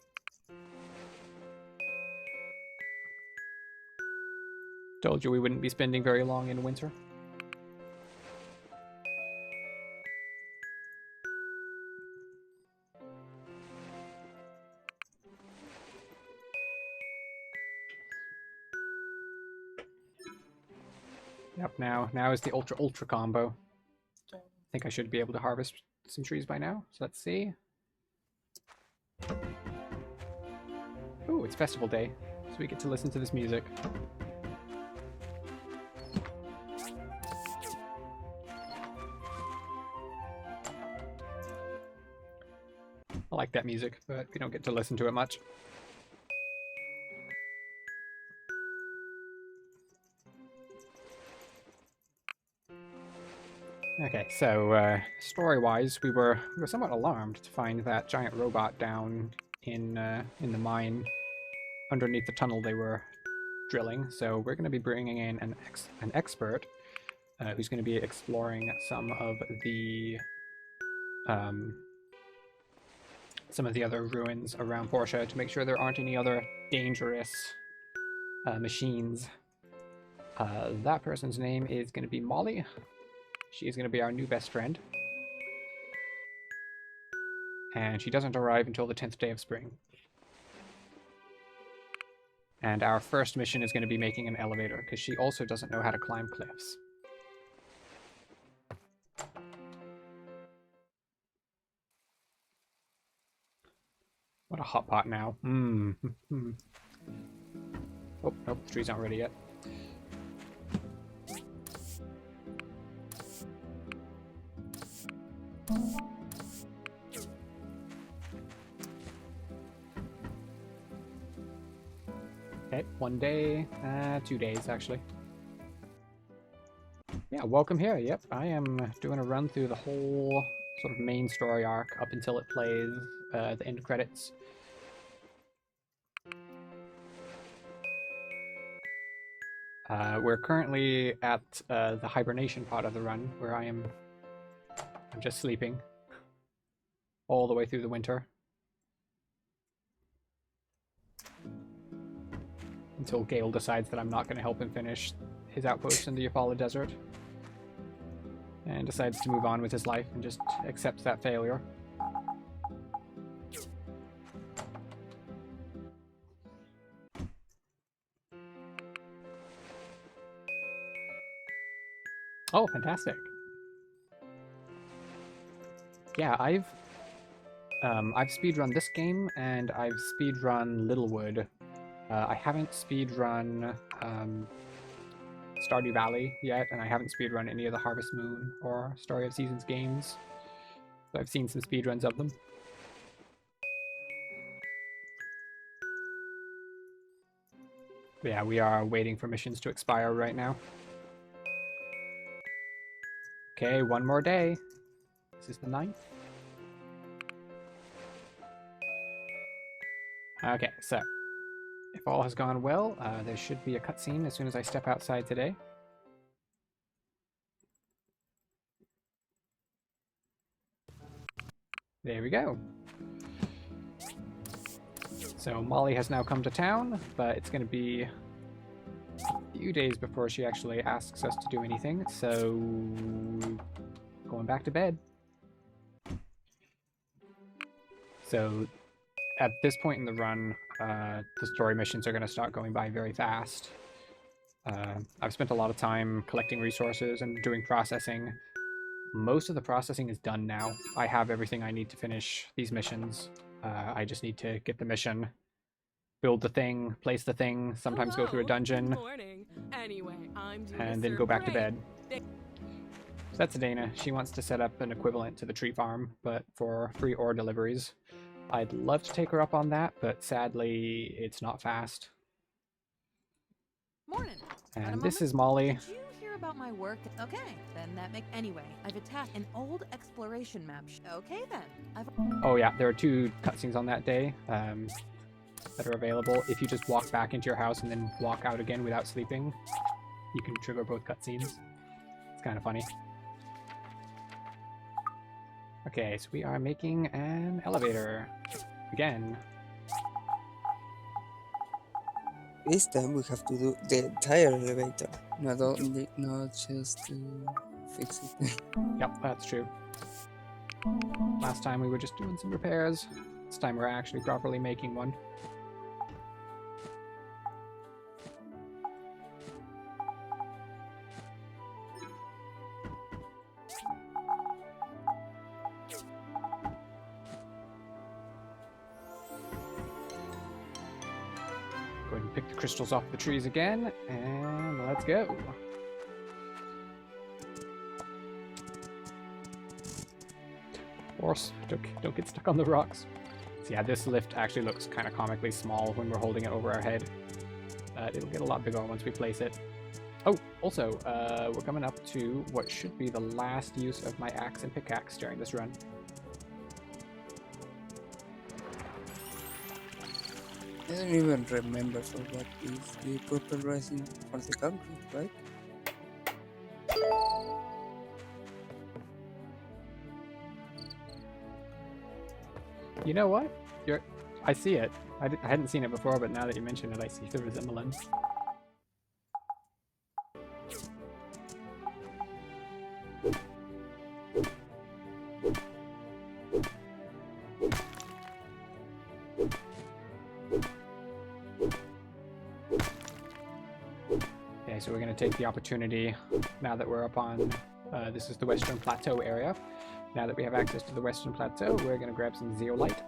Told you we wouldn't be spending very long in winter. Yep, now is the ultra combo. I think I should be able to harvest some trees by now, so let's see. Ooh, it's festival day, so we get to listen to this music. I like that music, but we don't get to listen to it much. Okay, so story-wise, we were somewhat alarmed to find that giant robot down in the mine underneath the tunnel they were drilling. So we're going to be bringing in an expert who's going to be exploring some of the other ruins around Portia to make sure there aren't any other dangerous machines. That person's name is going to be Molly. She is going to be our new best friend. And she doesn't arrive until the 10th day of spring. And our first mission is going to be making an elevator, because she also doesn't know how to climb cliffs. What a hot pot now. Oh, nope, the trees aren't ready yet. Okay, 1 day, 2 days actually. Yeah, welcome here. Yep, I am doing a run through the whole sort of main story arc up until it plays the end credits. We're currently at the hibernation part of the run, where I'm just sleeping all the way through the winter. Until Gale decides that I'm not going to help him finish his outpost in the Yafala Desert. And decides to move on with his life and just accepts that failure. Oh, fantastic. Yeah, I've speedrun this game, and I've speedrun Littlewood. I haven't speedrun Stardew Valley yet, and I haven't speedrun any of the Harvest Moon or Story of Seasons games. So I've seen some speedruns of them. But yeah, we are waiting for missions to expire right now. Okay, 1 more day. This is the 9th. Okay, so if all has gone well, there should be a cutscene as soon as I step outside today. There we go. So Molly has now come to town, but it's going to be a few days before she actually asks us to do anything, so going back to bed. So at this point in the run, the story missions are going to start going by very fast. I've spent a lot of time collecting resources and doing processing. Most of the processing is done now. I have everything I need to finish these missions. I just need to get the mission, build the thing, place the thing, sometimes go through a dungeon, and then go back to bed. So that's Dana. She wants to set up an equivalent to the tree farm, but for free ore deliveries. I'd love to take her up on that, but sadly, it's not fast. Morning. And this is Molly. Did you hear about my work? Okay, then that makes... Anyway, I've attached an old exploration map. Okay, then. Oh yeah, there are 2 cutscenes on that day. that are available. If you just walk back into your house and then walk out again without sleeping, you can trigger both cutscenes. It's kind of funny. Okay, so we are making an elevator. Again. This time we have to do the entire elevator, not just to fix it. Yep, that's true. Last time we were just doing some repairs. This time we're actually properly making one. Go ahead and pick the crystals off the trees again, and let's go. Of course, don't get stuck on the rocks. So yeah, this lift actually looks kind of comically small when we're holding it over our head. It'll get a lot bigger once we place it. Oh, also, we're coming up to what should be the last use of my axe and pickaxe during this run. I don't even remember for what is the purple resin for the concrete, right? You know what? I see it. I hadn't seen it before, but now that you mention it, I see the resemblance. Okay, so we're going to take the opportunity, now that we're up on, this is the Western Plateau area. Now that we have access to the Western Plateau, we're going to grab some zeolite.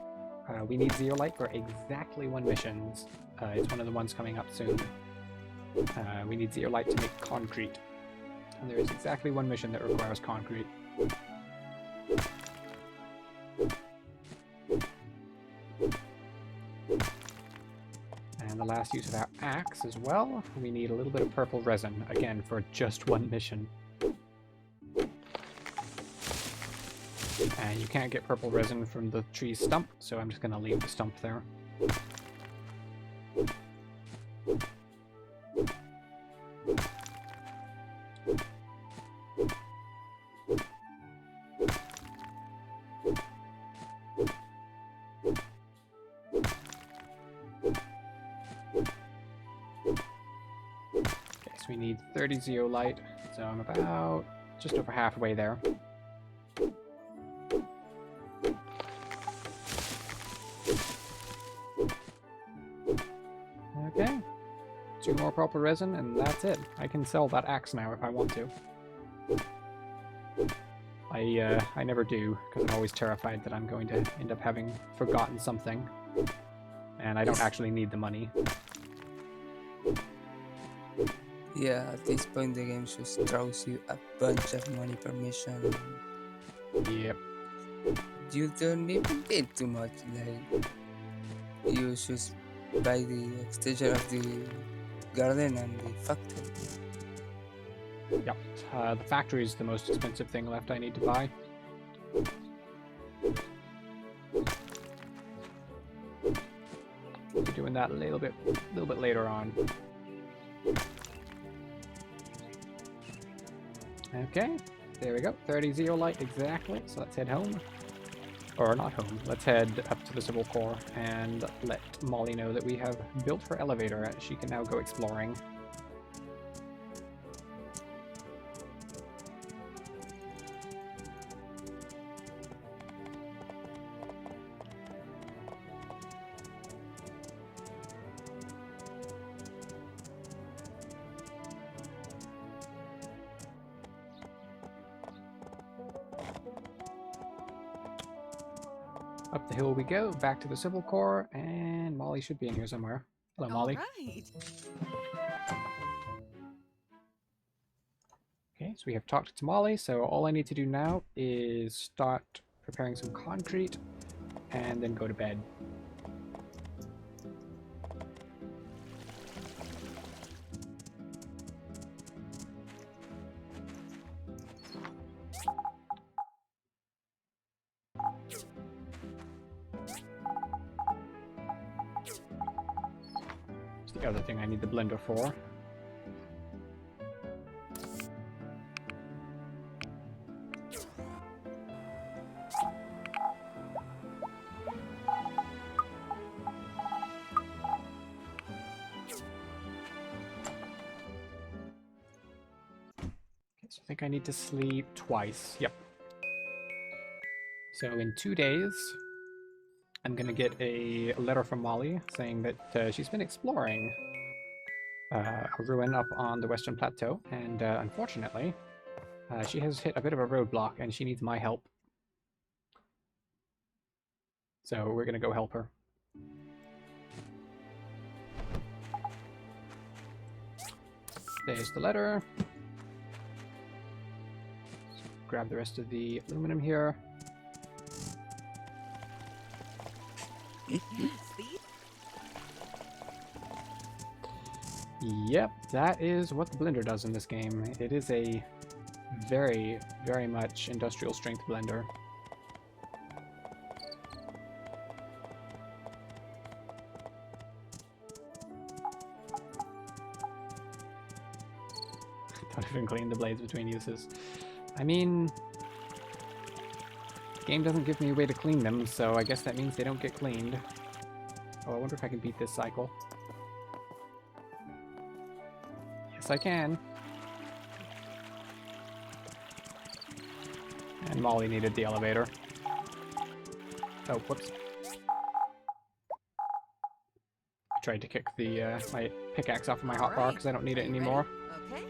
We need zeolite for exactly one mission. It's one of the ones coming up soon. We need zeolite to make concrete. And there is exactly one mission that requires concrete. And the last use of our axe as well, we need a little bit of purple resin, again, for just one mission. And you can't get purple resin from the tree's stump, so I'm just going to leave the stump there. Okay, so we need 30 zeolite, so I'm about just over halfway there. Okay, 2 more purple resin and that's it. I can sell that axe now if I want to. I never do, because I'm always terrified that I'm going to end up having forgotten something. And I don't actually need the money. Yeah, at this point the game just throws you a bunch of money per mission. Yep. You don't even need too much, like, you just buy the extension of the garden and the factory. Yep. The factory is the most expensive thing left I need to buy. We'll be doing that a little bit later on. Okay, there we go. 30 zeolite exactly. So let's head home. Or not home. Let's head up to the Civil Core and let Molly know that we have built her elevator. She can now go exploring. Up the hill we go, back to the Civil Core, and Molly should be in here somewhere. Hello, Molly. Right. Okay, so we have talked to Molly, so all I need to do now is start preparing some concrete, and then go to bed. the other thing I need the blender for. So I think I need to sleep twice. Yep. So in 2 days, I'm gonna get a letter from Molly saying that she's been exploring a ruin up on the Western Plateau, and unfortunately, she has hit a bit of a roadblock and she needs my help. So we're gonna go help her. There's the letter. Grab the rest of the aluminum here. Yep, that is what the blender does in this game. It is a very, very much industrial strength blender. Don't even clean the blades between uses. I mean, the game doesn't give me a way to clean them, so I guess that means they don't get cleaned. Oh, I wonder if I can beat this cycle. Yes, I can. And Molly needed the elevator. Oh, whoops. I tried to kick the my pickaxe off of my hotbar because I don't need it anymore. Okay.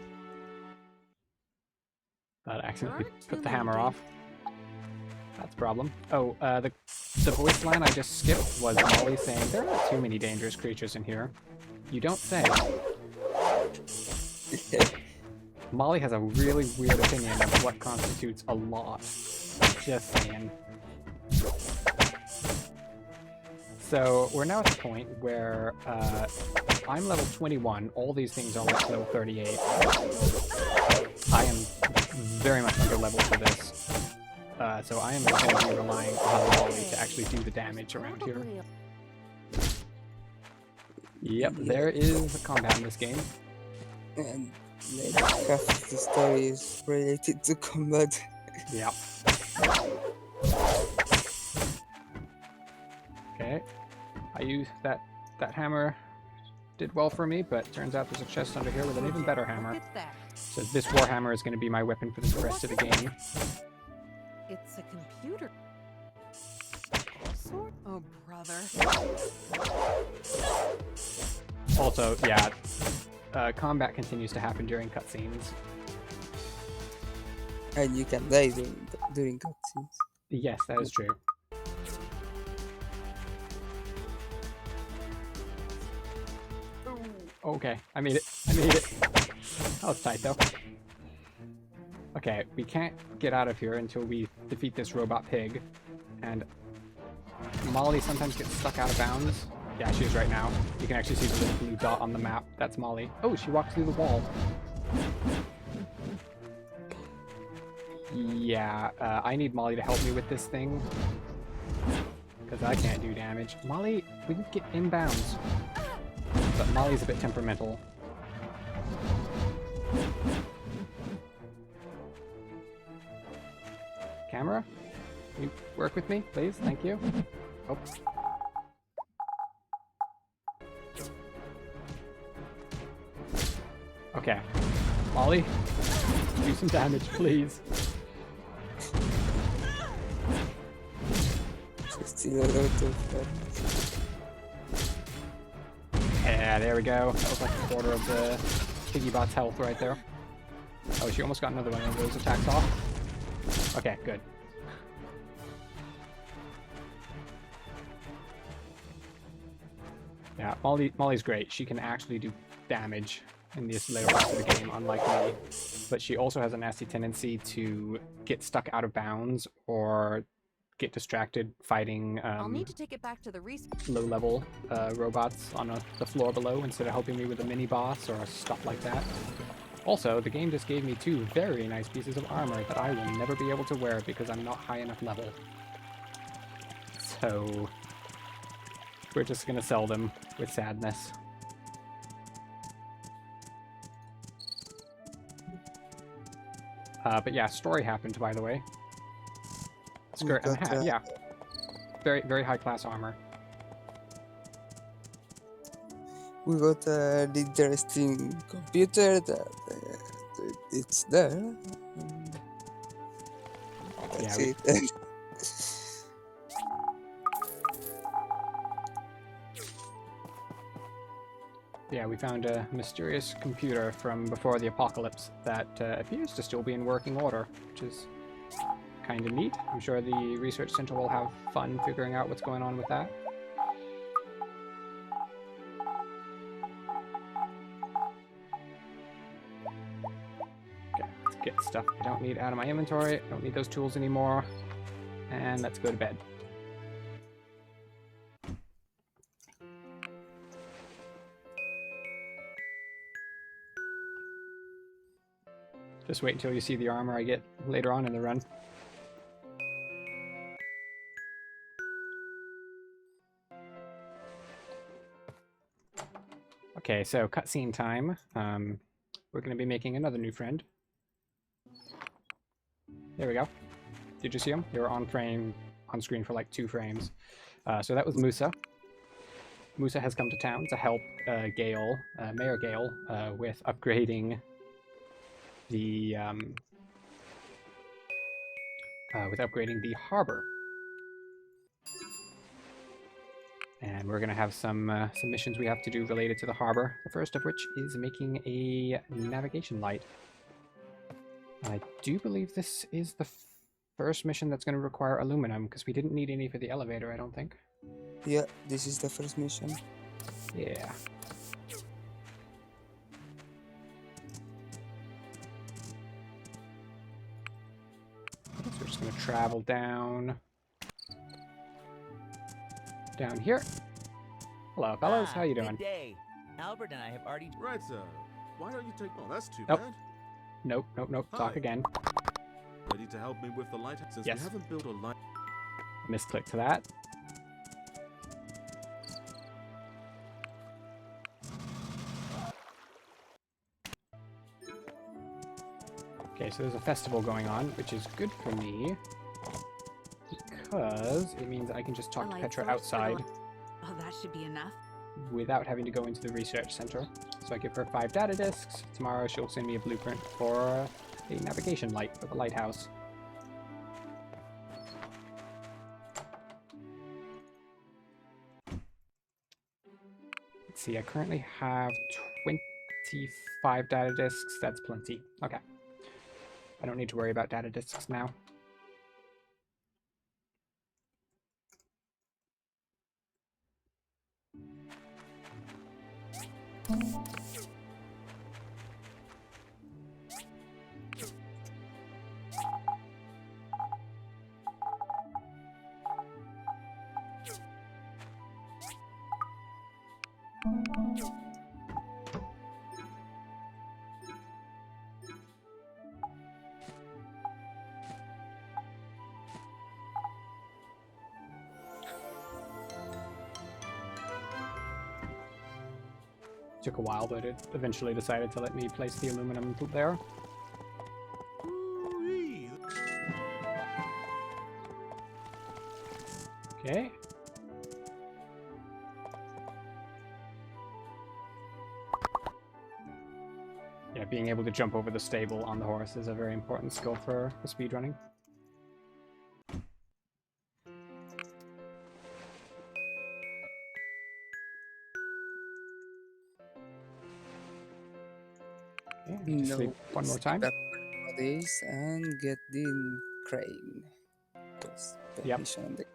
But I accidentally put the hammer off. That's a problem. Oh, the voice line I just skipped was Molly saying, "There are too many dangerous creatures in here." You don't say. Molly has a really weird opinion of what constitutes a lot. Just saying. So we're now at the point where I'm level 21. All these things are like level 38. I am very much under level for this. So I am going to be relying on Molly to actually do the damage around here. Yep, there is combat in this game. And like half of the story is related to combat. Yep. Okay. I used that hammer. Did well for me, but turns out there's a chest under here with an even better hammer. So this warhammer is going to be my weapon for the rest of the game. It's a computer. Oh, brother. Also, yeah, combat continues to happen during cutscenes. And you can die during cutscenes. Yes, that is true. Okay, I made it. I made it. That was tight, though. Okay, we can't get out of here until we defeat this robot pig. And Molly sometimes gets stuck out of bounds. Yeah, she is right now. You can actually see the little blue dot on the map. That's Molly. Oh, she walked through the wall. Yeah, I need Molly to help me with this thing. Because I can't do damage. Molly, we can get inbounds. But Molly's a bit temperamental. Camera? Can you work with me, please? Thank you. Oh. Okay. Molly, do some damage, please. Still a lot of damage. Yeah, there we go. That was like a quarter of the Piggybot's health right there. Oh, she almost got another one of those attacks off. Okay, good. Yeah, Molly's great. She can actually do damage in this later part of the game, unlike me. But she also has a nasty tendency to get stuck out of bounds or get distracted fighting I'll need to take it back to the low-level robots on the floor below instead of helping me with a mini-boss or stuff like that. Also, the game just gave me 2 very nice pieces of armor that I will never be able to wear because I'm not high enough level. So we're just gonna sell them with sadness. But yeah, story happened, by the way. Skirt and got, hat, yeah. Very, very high class armor. We got an interesting computer that it's there. That's Yeah, it. Yeah, we found a mysterious computer from before the apocalypse that appears to still be in working order, which is kind of neat. I'm sure the research center will have fun figuring out what's going on with that. Okay, let's get stuff I don't need out of my inventory. I don't need those tools anymore. And let's go to bed. Just wait until you see the armor I get later on in the run. Okay, so cutscene time. We're going to be making another new friend. There we go. Did you see him? They were on screen for like 2 frames. So that was Musa. Musa has come to town to help Gale, Mayor Gale, with upgrading the harbor. And we're going to have some missions we have to do related to the harbor. The first of which is making a navigation light. I do believe this is the first mission that's going to require aluminum, because we didn't need any for the elevator, I don't think. Yeah, this is the first mission. Yeah. So we're just going to travel down here. Hello, fellas. How you doing? Good day. Albert and I have already... Right, sir. Why don't you take... Oh, that's too Nope. bad. Nope. Talk Hi. again. Ready to help me with the light? Since Yes. we haven't built a light... Misclick to that. Okay, so there's a festival going on, which is good for me, because it means I can just talk to Petra outside Oh, that should be enough. without having to go into the research center. So I give her 5 data discs. Tomorrow she'll send me a blueprint for a navigation light for the lighthouse. Let's see, I currently have 25 data discs. That's plenty. Okay. I don't need to worry about data discs now. Took a while, but it eventually decided to let me place the aluminum there. Ooh-wee. Okay. Yeah, being able to jump over the stable on the horse is a very important skill for speedrunning. Okay, we just sleep one more time. Skip up this and get the crane. That's the Yep. mission on the...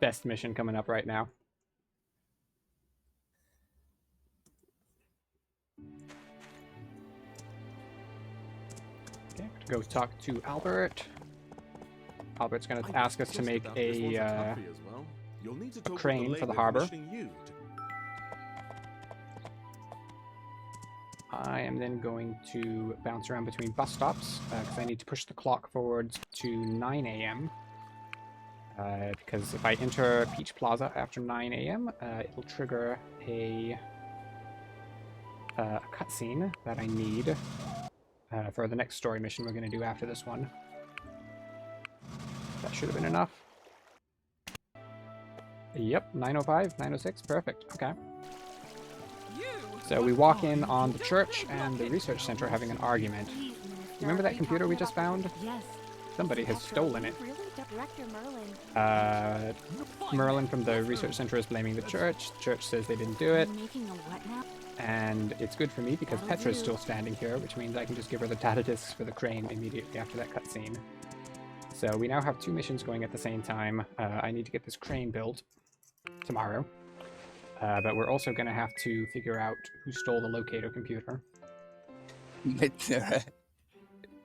Best mission coming up right now. Okay, go talk to Albert. Albert's going to ask us to make a crane for the harbor. I am then going to bounce around between bus stops because I need to push the clock forwards to 9 a.m. Because if I enter Peach Plaza after 9 a.m., it'll trigger a cutscene that I need for the next story mission we're going to do after this one. That should have been enough. Yep, 905, 906, perfect. Okay. So we walk in on the church and the research center having an argument. Remember that computer we just found? Yes. Somebody has stolen it. Really? Director Merlin. Merlin from the research center is blaming the church. The church says they didn't do it. Making a what now? And it's good for me because Petra's still standing here, which means I can just give her the data discs for the crane immediately after that cutscene. So we now have 2 missions going at the same time. I need to get this crane built tomorrow. But we're also going to have to figure out who stole the locator computer.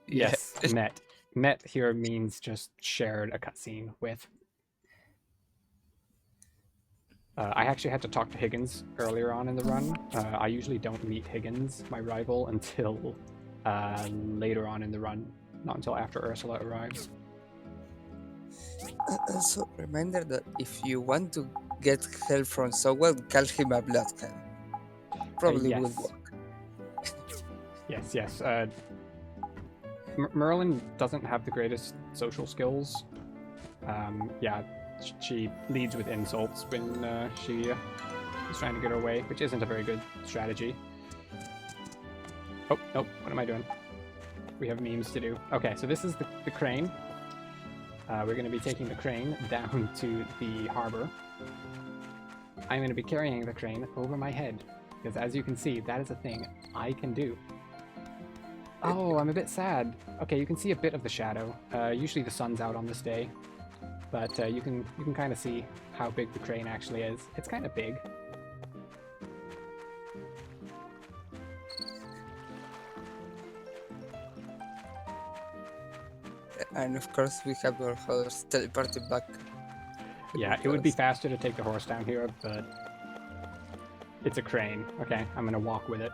Yes, met. Met here means just shared a cutscene with. I actually had to talk to Higgins earlier on in the run. I usually don't meet Higgins, my rival, until later on in the run. Not until after Ursula arrives. Also, reminder that if you want to get help from someone, call him a blood can. Probably Yes. would work. Yes. Merlin doesn't have the greatest social skills. Yeah, she leads with insults when she is trying to get her way, which isn't a very good strategy. Oh, nope, what am I doing? We have memes to do. Okay, so this is the crane. We're going to be taking the crane down to the harbor. I'm going to be carrying the crane over my head, because as you can see, that is a thing I can do. Oh, I'm a bit sad. Okay, you can see a bit of the shadow. Usually the sun's out on this day, but you can kind of see how big the crane actually is. It's kind of big. And of course, we have our horse teleported back. Yeah, it would be faster to take the horse down here, but it's a crane. Okay, I'm gonna walk with it.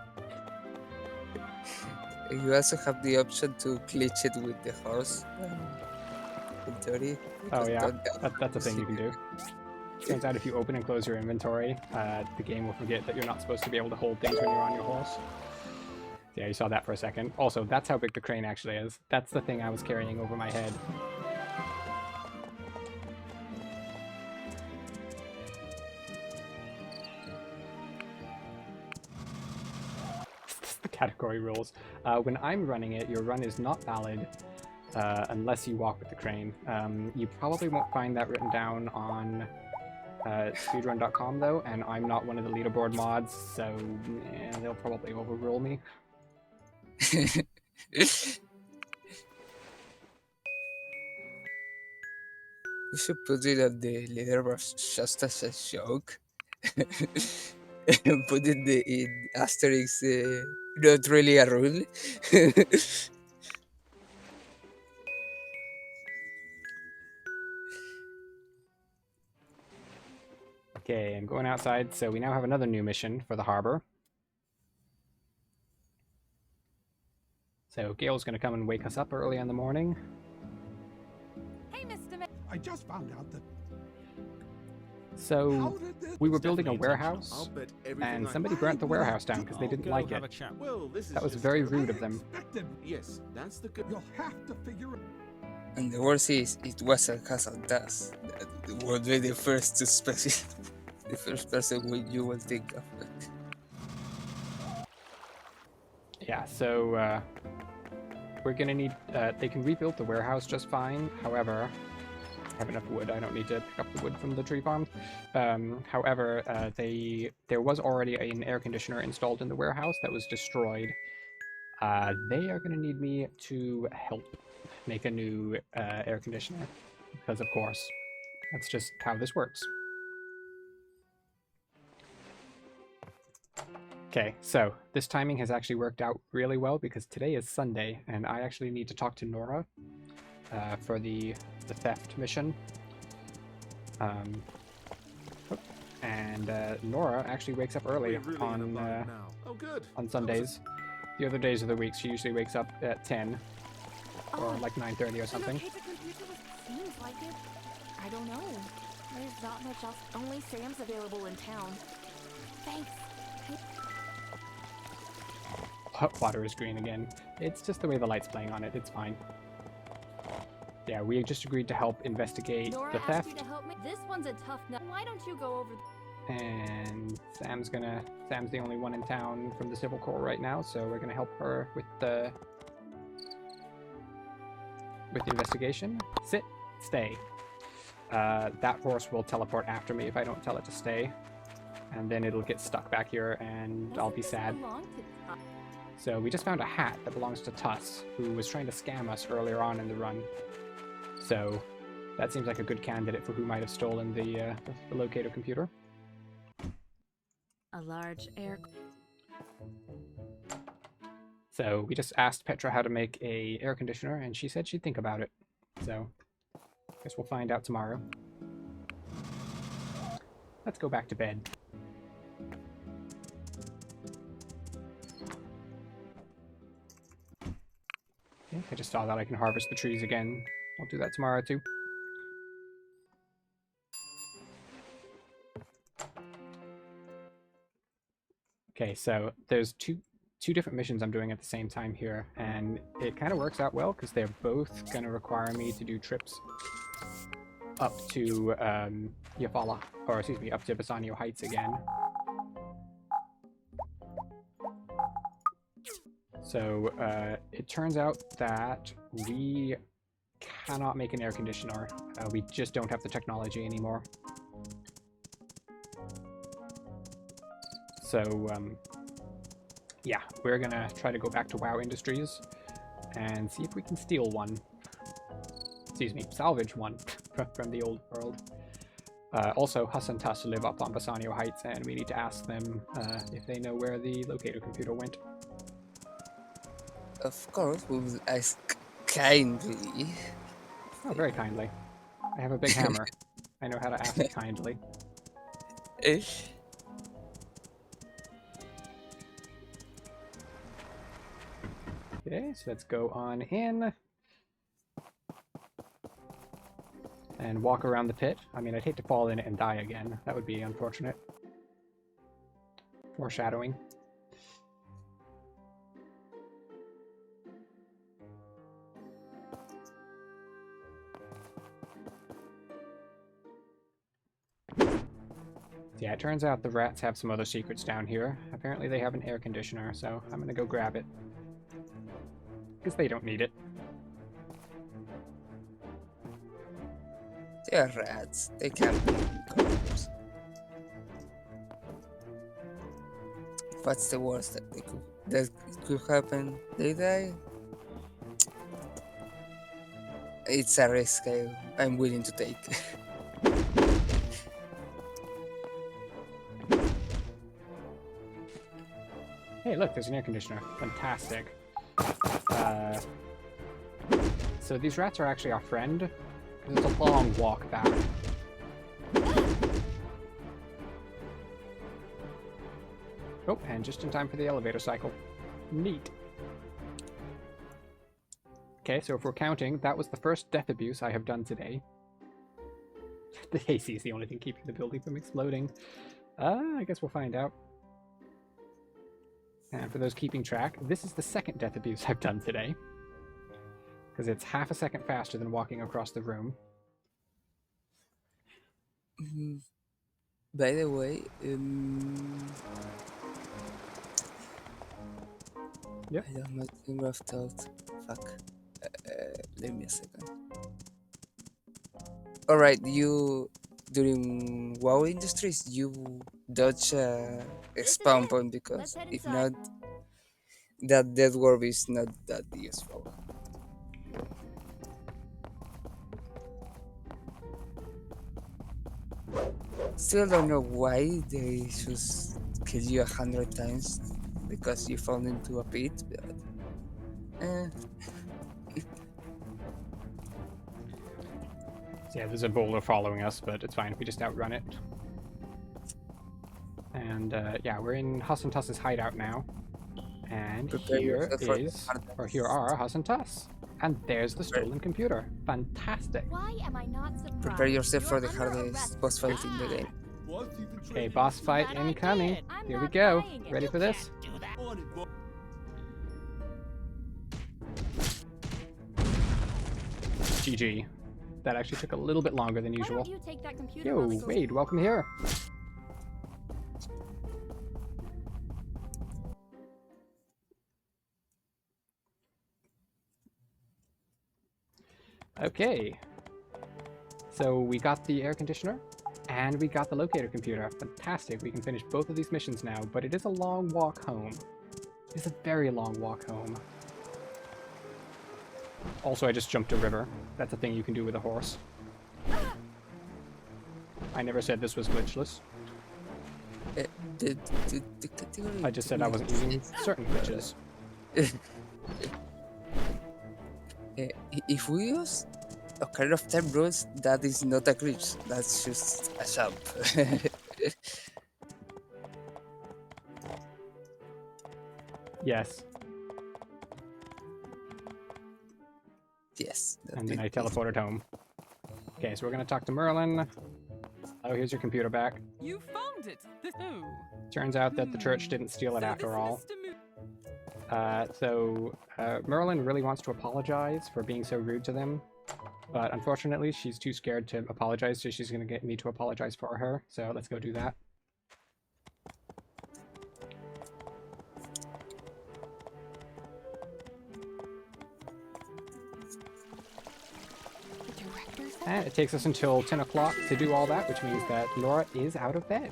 You also have the option to glitch it with the horse. In theory. Oh because yeah, that- that's a thing you can do. Turns out if you open and close your inventory, the game will forget that you're not supposed to be able to hold things when you're on your horse. Yeah, you saw that for a second. Also, that's how big the crane actually is. That's the thing I was carrying over my head. The category rules. When I'm running it, your run is not valid unless you walk with the crane. You probably won't find that written down on speedrun.com though, and I'm not one of the leaderboard mods, so they'll probably overrule me. You should put it at the leaderboard just as a joke. And put it in asterisk, not really a rule. Okay, I'm going outside, so we now have another new mission for the harbor. So Gail's gonna come and wake us up early in the morning. Hey, Mr. I just found out that. So How did this? we were building a Definitely warehouse, and somebody burnt the warehouse down because they didn't Go like have it. a chat. Well, this is That was just very a- rude of them. Expected. Yes, that's the good. You'll have to figure it. And the worst is, it was a castle task. That would be the first to the first person you will think of. Yeah, so we're gonna need. They can rebuild the warehouse just fine. However, I have enough wood. I don't need to pick up the wood from the tree farm. However, there was already an air conditioner installed in the warehouse that was destroyed. They are gonna need me to help make a new air conditioner because, of course, that's just how this works. Okay, so this timing has actually worked out really well because today is Sunday, and I actually need to talk to Nora for the theft mission. And Nora actually wakes up early We're really in a on bind now. Oh, good. on Sundays. The other days of the week, she usually wakes up at 10 or Oh, like 9:30 or something. The computer seems like it. I don't know. There's not much else. Only Sam's available in town. Thanks. water is green again. It's just the way the light's playing on it. It's fine. Yeah, we just agreed to help investigate Nora the asked you theft. to help me. This one's a tough nut. Why don't you go over? And Sam's the only one in town from the Civil Corps right now, so we're gonna help her with the investigation. Sit, stay. That horse will teleport after me if I don't tell it to stay, and then it'll get stuck back here, and I'll be sad. So we just found a hat that belongs to Tuss, who was trying to scam us earlier on in the run. So that seems like a good candidate for who might have stolen the locator computer. A large air. So we just asked Petra how to make a air conditioner, and she said she'd think about it. So guess we'll find out tomorrow. Let's go back to bed. Okay, I just saw that I can harvest the trees again. I'll do that tomorrow too. Okay, so there's two different missions I'm doing at the same time here, and it kind of works out well because they're both going to require me to do trips up to Yafala, or excuse me, up to Bassanio Heights again. So it turns out that we cannot make an air conditioner. We just don't have the technology anymore. So yeah, we're gonna try to go back to WoW Industries and see if we can steal one. Excuse me, salvage one from the old world. Also, Huss and Tuss live up on Bassanio Heights, and we need to ask them if they know where the locator computer went. Of course, we will ask kindly. Oh, very kindly. I have a big hammer. I know how to ask kindly. Ish. Okay, so let's go on in and walk around the pit. I mean, I'd hate to fall in it and die again. That would be unfortunate. Foreshadowing. Yeah, it turns out the rats have some other secrets down here. Apparently they have an air conditioner, so I'm gonna go grab it. Because they don't need it. They are rats. They can't be corpse. What's the worst that could happen? They die? It's a risk I'm willing to take. Hey, look, there's an air conditioner. Fantastic. So these rats are actually our friend. It's a long walk back. Oh, and just in time for the elevator cycle. Neat. Okay, so if we're counting, that was the first death abuse I have done today. The AC is the only thing keeping the building from exploding. I guess we'll find out. And for those keeping track, this is the second death abuse I've done today. Because it's half a second faster than walking across the room. By the way, Yep. I don't know finger of thought. Fuck. Give me a second. Alright, you during WoW Industries you dodge spawn point because if not, that death orb is not that useful. Still don't know why they just kill you 100 times because you fall into a pit, but Yeah, there's a boulder following us, but it's fine if we just outrun it. And yeah, we're in Huss and Tuss's hideout now. And Prepare here yourself for the is, hard or here are Huss and Tuss. And there's the stolen computer. Fantastic. Why am I not surprised? prepare yourself You're for the under hardest arrest. boss fight in the game. Okay, boss fight That I incoming. did. I'm Here we not go. buying it. Ready You for this? can't do that. GG. That actually took a little bit longer than Why usual. don't you take that computer Yo, while we go- Wade, welcome here. Okay. So we got the air conditioner, and we got the locator computer. Fantastic, we can finish both of these missions now, but it is a long walk home. It is a very long walk home. Also, I just jumped a river. That's a thing you can do with a horse. I never said this was glitchless. The category. I just said I wasn't using certain glitches. If we use a kind of time rules, that is not a glitch. That's just a jump. Yes. Yes. And then I teleported home. Okay, so we're gonna talk to Merlin. Oh, here's your computer back. You found it. Turns out that the church didn't steal it after all. Merlin really wants to apologize for being so rude to them, but unfortunately she's too scared to apologize, so she's gonna get me to apologize for her. So let's go do that. The director said And it takes us until 10 o'clock to do all that, which means that Laura is out of bed.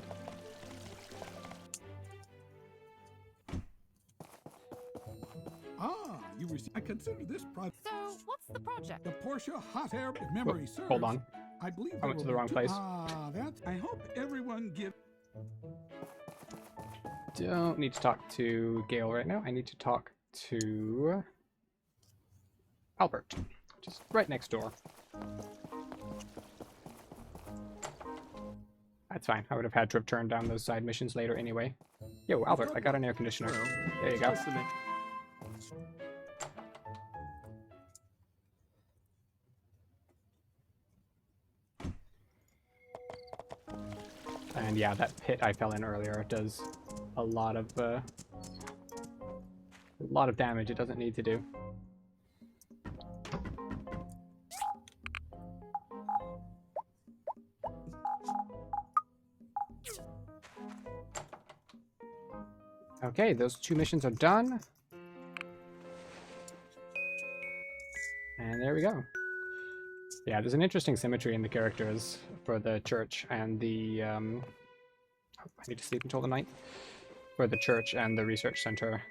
Ah, you were. I consider this project. So, what's the project? The Portia hot air if memory serves. Hold on. I believe I went to there the will wrong be place. Ah, that's. I hope everyone give. Don't need to talk to Gale right now. I need to talk to Albert, just right next door. That's fine. I would have had to have turned down those side missions later anyway. Yo, Albert, I got an air conditioner. There you go. And yeah, that pit I fell in earlier does a lot of damage it doesn't need to do. Okay, those two missions are done. And there we go. Yeah, there's an interesting symmetry in the characters for the church and the I need to sleep until the night. For the church and the research center.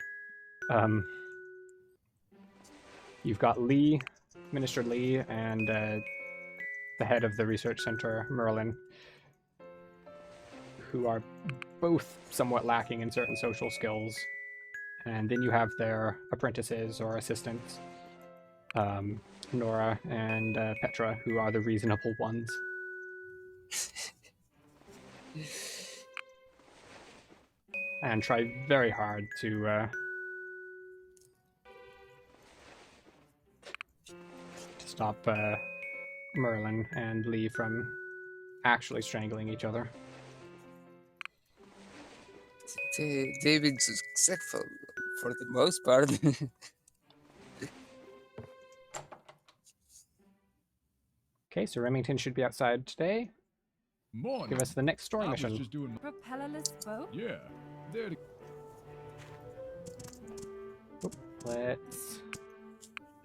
You've got Lee, Minister Lee, and the head of the research center, Merlin, who are both somewhat lacking in certain social skills. And then you have their apprentices or assistants, Nora and Petra, who are the reasonable ones. And try very hard to stop Merlin and Lee from actually strangling each other. They've been successful for the most part. Okay, so Remington should be outside today. Morning. Give us the next story I was mission. just doing. Propellerless boat? Yeah. There. Let's...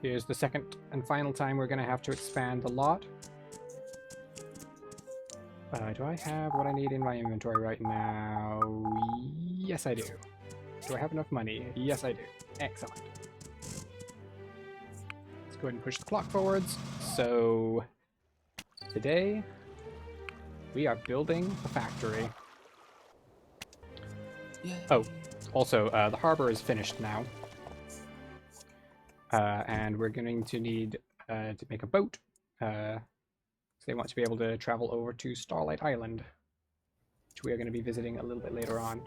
Here's the second and final time we're going to have to expand the lot. Do I have what I need in my inventory right now? Yes, I do. Do I have enough money? Yes, I do. Excellent. Let's go ahead and push the clock forwards. So, today, we are building a factory. Yeah. Oh, also, the harbor is finished now. And we're going to need to make a boat. So they want to be able to travel over to Starlight Island, which we are going to be visiting a little bit later on.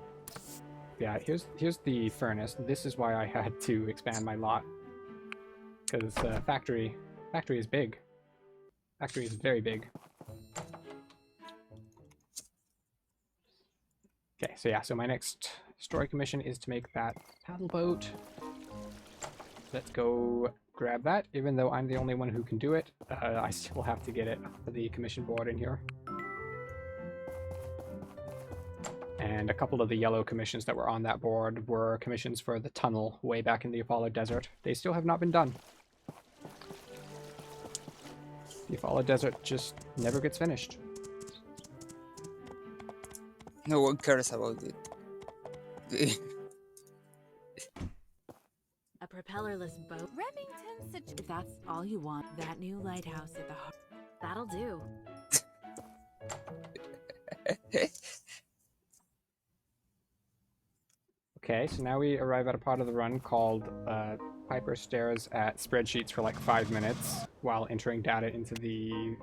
Yeah, here's the furnace. This is why I had to expand my lot, because factory is big. Factory is very big. Okay, so yeah, so my next story commission is to make that paddle boat. Let's go grab that. Even though I'm the only one who can do it, I still have to get it for the commission board in here. And a couple of the yellow commissions that were on that board were commissions for the tunnel way back in the Apollo Desert. They still have not been done. The Apollo Desert just never gets finished. No one cares about it. A propellerless boat. Remington's If that's all you want, that new lighthouse at the heart. That'll do. Okay, so now we arrive at a part of the run called Piper stares at spreadsheets for like 5 minutes while entering data into the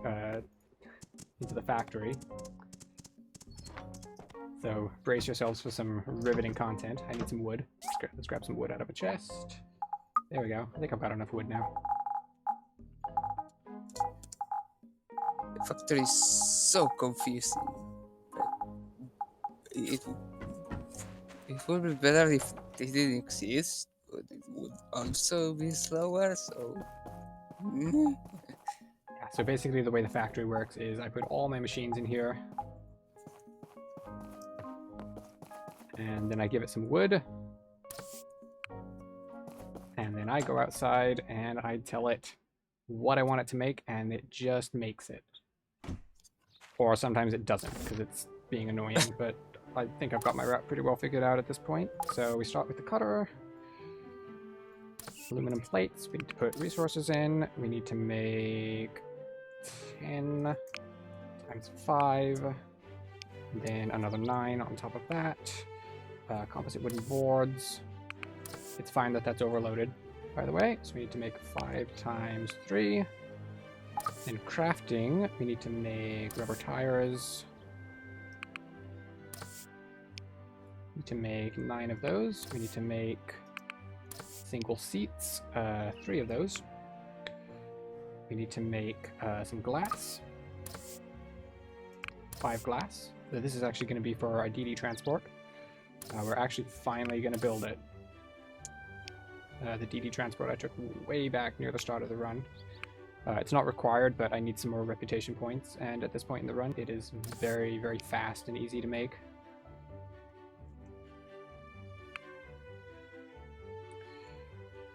factory. So brace yourselves for some riveting content. I need some wood. Let's grab some wood out of a chest. There we go. I think I've got enough wood now. The factory is so confusing. It would be better if they didn't exist, but it would also be slower, so... Yeah, so basically the way the factory works is I put all my machines in here. And then I give it some wood. And then I go outside and I tell it what I want it to make, and it just makes it. Or sometimes it doesn't, because it's being annoying, but I think I've got my route pretty well figured out at this point. So we start with the cutter. Aluminum plates. We need to put resources in. We need to make 10 times 5. Then another 9 on top of that. Composite wooden boards. It's fine that that's overloaded, by the way. So we need to make 5 times 3. In crafting, we need to make rubber tires. We need to make 9 of those. We need to make single seats, 3 of those. We need to make some glass. 5 glass. So this is actually going to be for our DD transport. We're actually finally going to build it. The DD transport I took way back near the start of the run. It's not required, but I need some more reputation points, and at this point in the run, it is very, very fast and easy to make.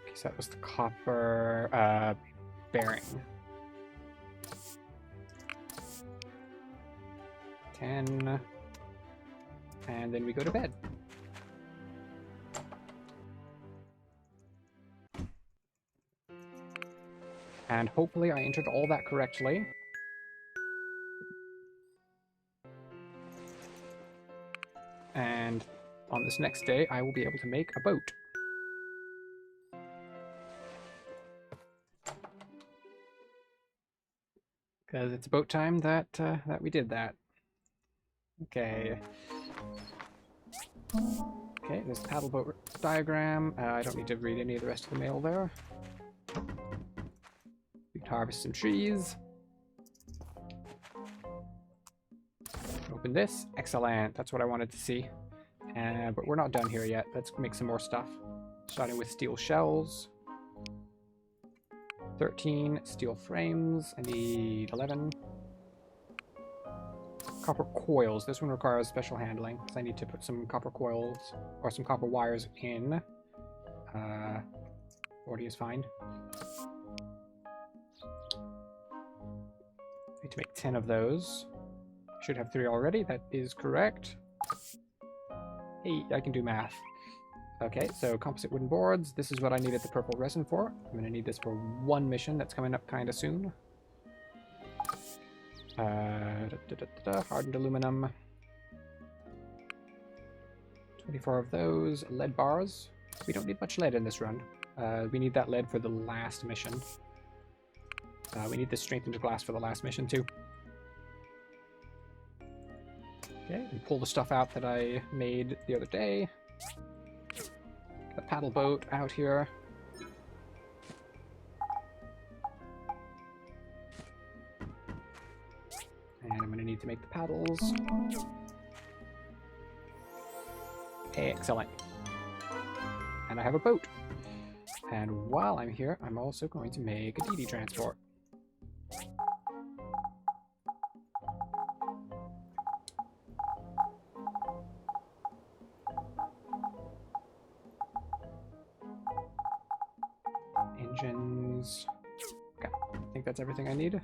Okay, so that was the copper bearing. 10. And then we go to bed. And hopefully I entered all that correctly. And on this next day, I will be able to make a boat. Because it's about time that that we did that. Okay. Okay, there's the paddle boat diagram. I don't need to read any of the rest of the mail there. We can harvest some trees. Open this. Excellent. That's what I wanted to see. But we're not done here yet. Let's make some more stuff. Starting with steel shells. 13 steel frames. I need 11. Copper coils. This one requires special handling, because I need to put some copper coils or some copper wires in. 40 is fine. Need to make 10 of those. Should have 3 already. That is correct. Hey, I can do math. Okay, so composite wooden boards. This is what I needed the purple resin for. I'm going to need this for one mission that's coming up kind of soon. Hardened aluminum. 24 of those. Lead bars. We don't need much lead in this run. We need that lead for the last mission. We need this strengthened glass for the last mission too. Okay, and pull the stuff out that I made the other day. Get the paddle boat out here. And I'm going to need to make the paddles. Excellent. And I have a boat. And while I'm here, I'm also going to make a DD transport. Engines. Okay, I think that's everything I need.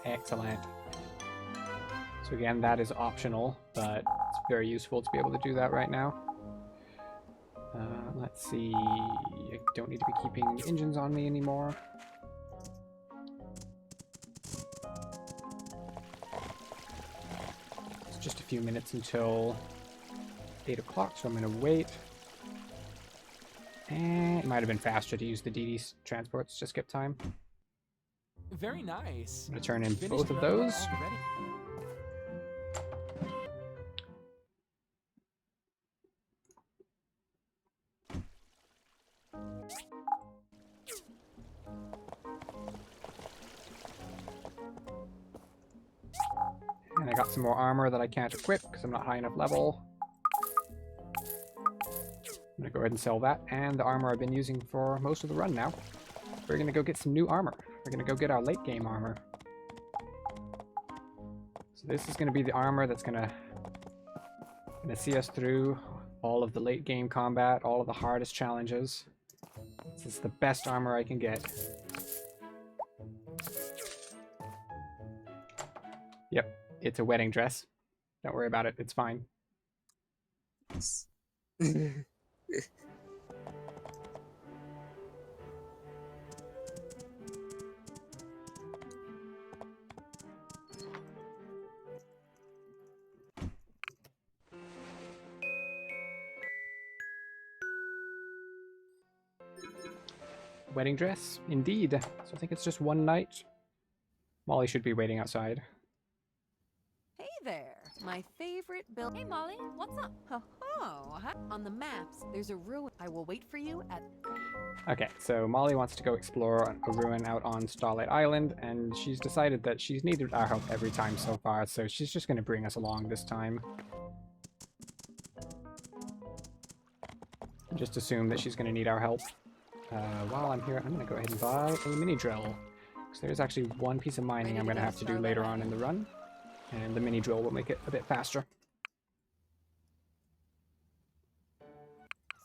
Excellent. So again, that is optional, but it's very useful to be able to do that right now. Let's see. I don't need to be keeping engines on me anymore. It's just a few minutes until 8 o'clock, so I'm going to wait. And it might have been faster to use the DD transports to skip time. Very nice. I'm going to turn in Finished both of running those. already? And I got some more armor that I can't equip because I'm not high enough level. I'm going to go ahead and sell that and the armor I've been using for most of the run now. We're going to go get some new armor. We're going to go get our late game armor. So this is going to be the armor that's going to see us through all of the late game combat, all of the hardest challenges. This is the best armor I can get. Yep, it's a wedding dress. Don't worry about it, it's fine. Wedding dress? Indeed. So I think it's just one night. Molly should be waiting outside. Hey there, my favorite build. Hey Molly, what's up? Oh, on the maps, there's a ruin. I will wait for you at. Okay, so Molly wants to go explore a ruin out on Starlight Island, and she's decided that she's needed our help every time so far, so she's just going to bring us along this time. Just assume that she's going to need our help. While I'm here, I'm going to go ahead and buy a mini drill. Because there's actually one piece of mining I'm going to have to do later on in the run. And the mini drill will make it a bit faster.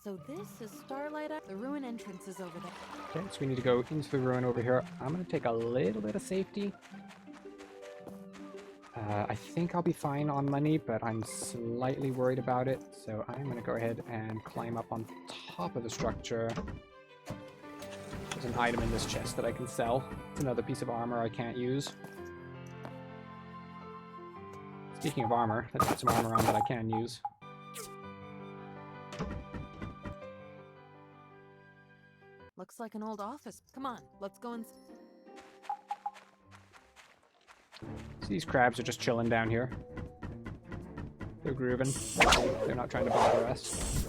So this is Starlight. The ruin entrance is over there. Okay, so we need to go into the ruin over here. I'm going to take a little bit of safety. I think I'll be fine on money, but I'm slightly worried about it. So I'm going to go ahead and climb up on top of the structure. There's an item in this chest that I can sell. It's another piece of armor I can't use. Speaking of armor, let's put some armor on that I can use. Looks like an old office. Come on, let's go and. So these crabs are just chilling down here. They're grooving. They're not trying to bother us.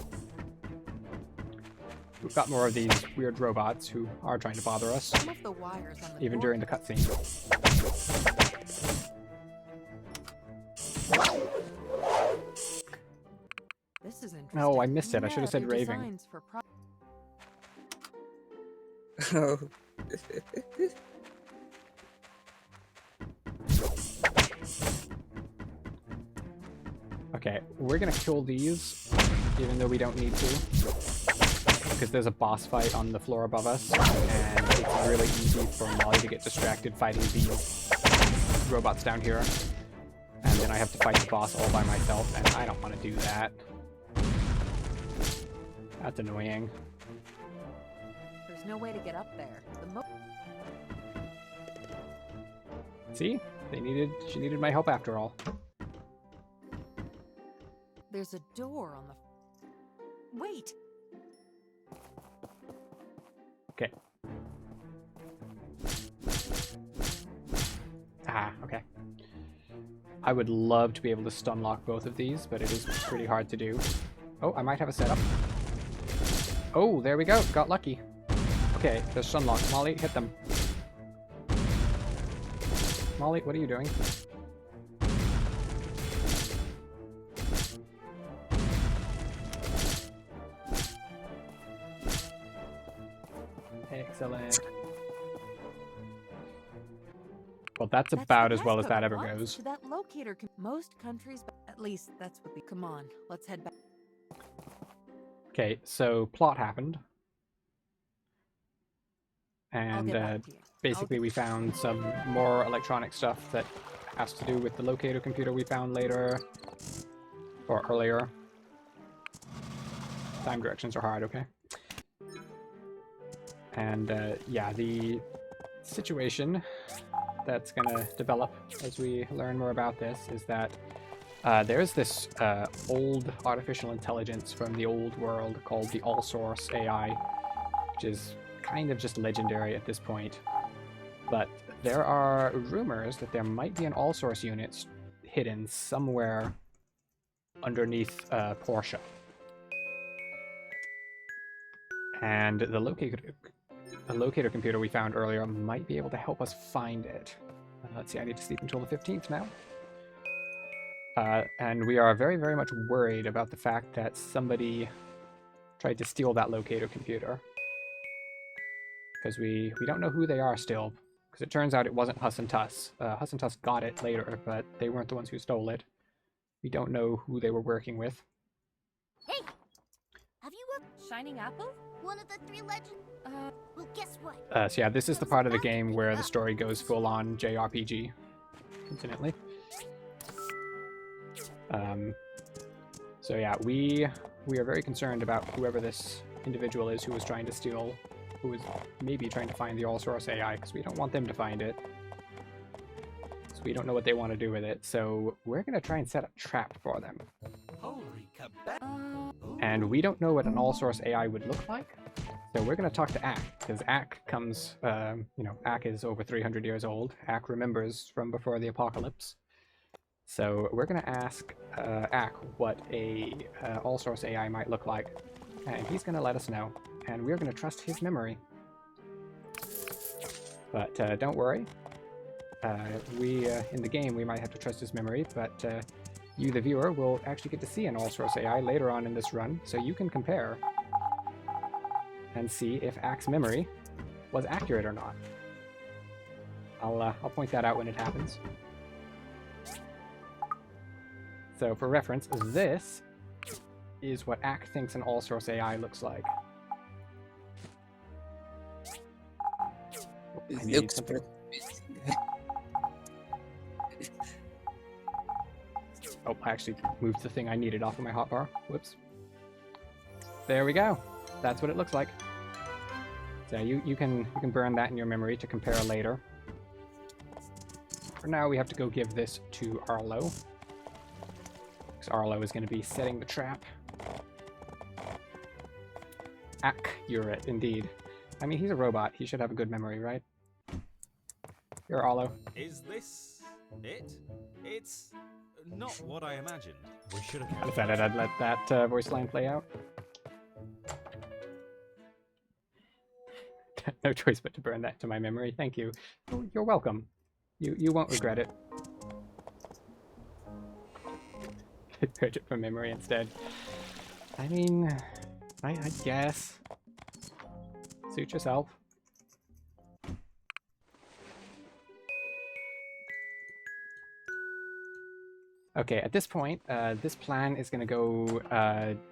We've got more of these weird robots who are trying to bother us, Some of the wires on the even during the cutscene. This is interesting. Oh, I missed it. I should have said Their raving. designs for Oh. Okay, we're gonna kill these, even though we don't need to. Because there's a boss fight on the floor above us, and it's really easy for Molly to get distracted fighting these robots down here. And then I have to fight the boss all by myself, and I don't want to do that. That's annoying. There's no way to get up there. See? She needed my help after all. There's a door on the. Wait. Okay. Ah, okay. I would love to be able to stun lock both of these, but it is pretty hard to do. Oh, I might have a setup. Oh, there we go. Got lucky. Okay, there's stun lock. Molly, hit them. Come Molly, what are you doing? Excellent. Well, that's about as well as that ever goes. That locator most countries, at least that's what we. Come on, let's head back. Okay, so plot happened. I'll And get back to you. basically we found some more electronic stuff that has to do with the locator computer we found later. Or earlier. Time directions are hard, okay? And yeah, the situation that's gonna develop as we learn more about this is that there's this old artificial intelligence from the old world called the All-Source AI, which is kind of just legendary at this point. But there are rumors that there might be an All-Source unit hidden somewhere underneath Portia. And the locator computer we found earlier might be able to help us find it. Let's see, I need to sleep until the 15th now. And we are very, very much worried about the fact that somebody tried to steal that locator computer. Because we don't know who they are still. Because it turns out it wasn't Huss and Tuss. Huss and Tuss got it later, but they weren't the ones who stole it. We don't know who they were working with. Hey! Have you a Shining apple? one of the 3 legends? Well, guess what? So yeah, this is the part of the game where the story goes full-on JRPG. Infinitely. So yeah, we are very concerned about whoever this individual is who was trying to steal, who was maybe trying to find the All-Source AI, because we don't want them to find it. So we don't know what they want to do with it, so we're going to try and set a trap for them. Holy cabal. And we don't know what an All-Source AI would look like, so we're going to talk to Ak, because Ak comes, you know, Ak is over 300 years old. Ak remembers from before the apocalypse. So we're going to ask Ak what a All-Source AI might look like, and he's going to let us know, and we're going to trust his memory. But don't worry, in the game we might have to trust his memory, but you, the viewer, will actually get to see an All-Source AI later on in this run, so you can compare and see if Ak's memory was accurate or not. I'll point that out when it happens. So for reference, this is what Ak thinks an All-Source AI looks like. It looks pretty amazing. Oh, I actually moved the thing I needed off of my hotbar. Whoops. There we go. That's what it looks like. So you can burn that in your memory to compare later. For now, we have to go give this to Arlo. Because Arlo is going to be setting the trap. Accurate, indeed. I mean, he's a robot. He should have a good memory, right? Here, Arlo. Is this it? It's not what I imagined. We should have I decided I'd let that voice line play out. No choice but to burn that to my memory. Thank you. Oh, you're welcome. You won't regret it. Purge it from memory instead. I mean, I guess. Suit yourself. Okay, at this point, this plan is going to go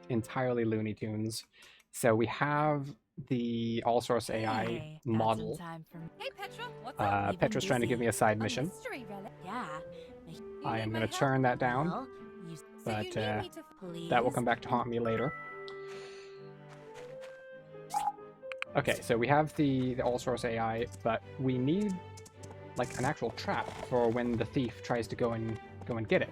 entirely Looney Tunes. So we have the All-Source AI model. Hey, Petra, what's up? Petra's trying to give me a side mission. Yeah. I am going to turn that down, but that will come back to haunt me later. Okay, so we have the All-Source AI, but we need like an actual trap for when the thief tries to go and get it.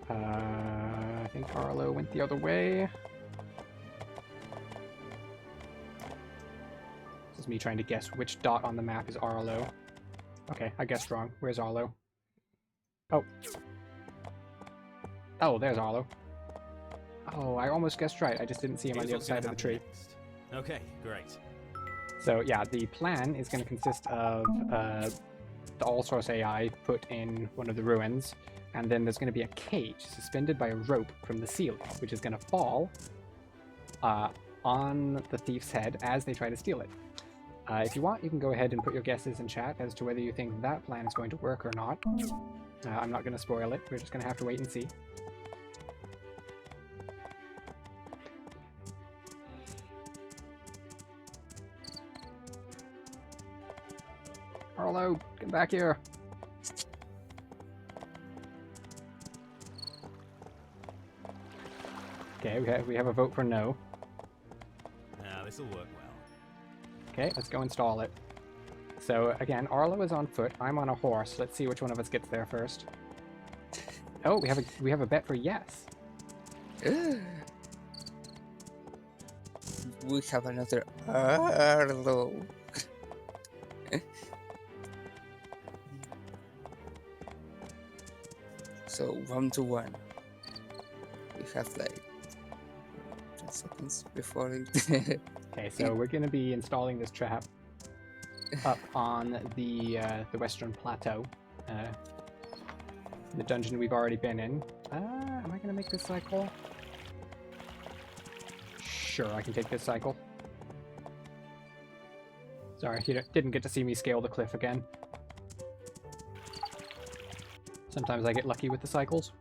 I think Arlo went the other way. This is me trying to guess which dot on the map is Arlo. Okay, I guessed wrong. Where's Arlo? Oh. Oh, there's Arlo. Oh, I almost guessed right. I just didn't see him on the other side of the tree. Okay, great. So yeah, the plan is going to consist of the all-source AI put in one of the ruins, and then there's going to be a cage suspended by a rope from the ceiling, which is going to fall on the thief's head as they try to steal it. If you want, you can go ahead and put your guesses in chat as to whether you think that plan is going to work or not. I'm not going to spoil it. We're just going to have to wait and see. Arlo, get back here. Okay, we have a vote for no. Now, this'll work well. Okay, let's go install it. So again, Arlo is on foot. I'm on a horse. Let's see which one of us gets there first. Oh, we have a bet for yes. We have another Arlo. So 1-1. We have like 10 seconds before it. Okay, so we're going to be installing this trap up on the western plateau, the dungeon we've already been in. Am I going to make this cycle? Sure, I can take this cycle. Sorry, you didn't get to see me scale the cliff again. Sometimes I get lucky with the cycles.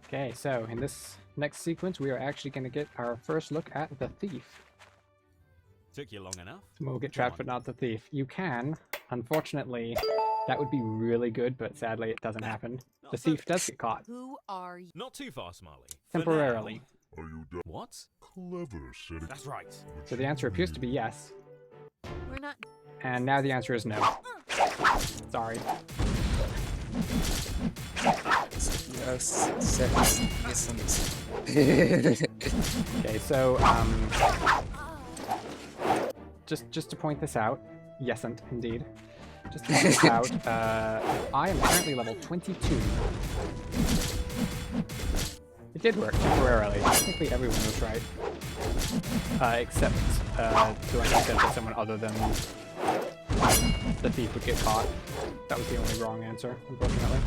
Okay, so in this next sequence, we are actually going to get our first look at the thief. Took you long enough. We'll get trapped, but not the thief. You can. Unfortunately, that would be really good, but sadly it doesn't happen. The thief does get caught. Who are you? Not too far, Smiley. For Temporarily. Are you done? What? Clever, said it. That's right. So the answer appears to be yes. We're not. And now the answer is no. Sorry. Yes, seconds. Okay, so just to point this out, yesn't indeed. Just to point this out, I am currently level 22. It did work temporarily. Technically everyone was right. Except to an extent that someone other than the thief would get caught. That was the only wrong answer, unfortunately.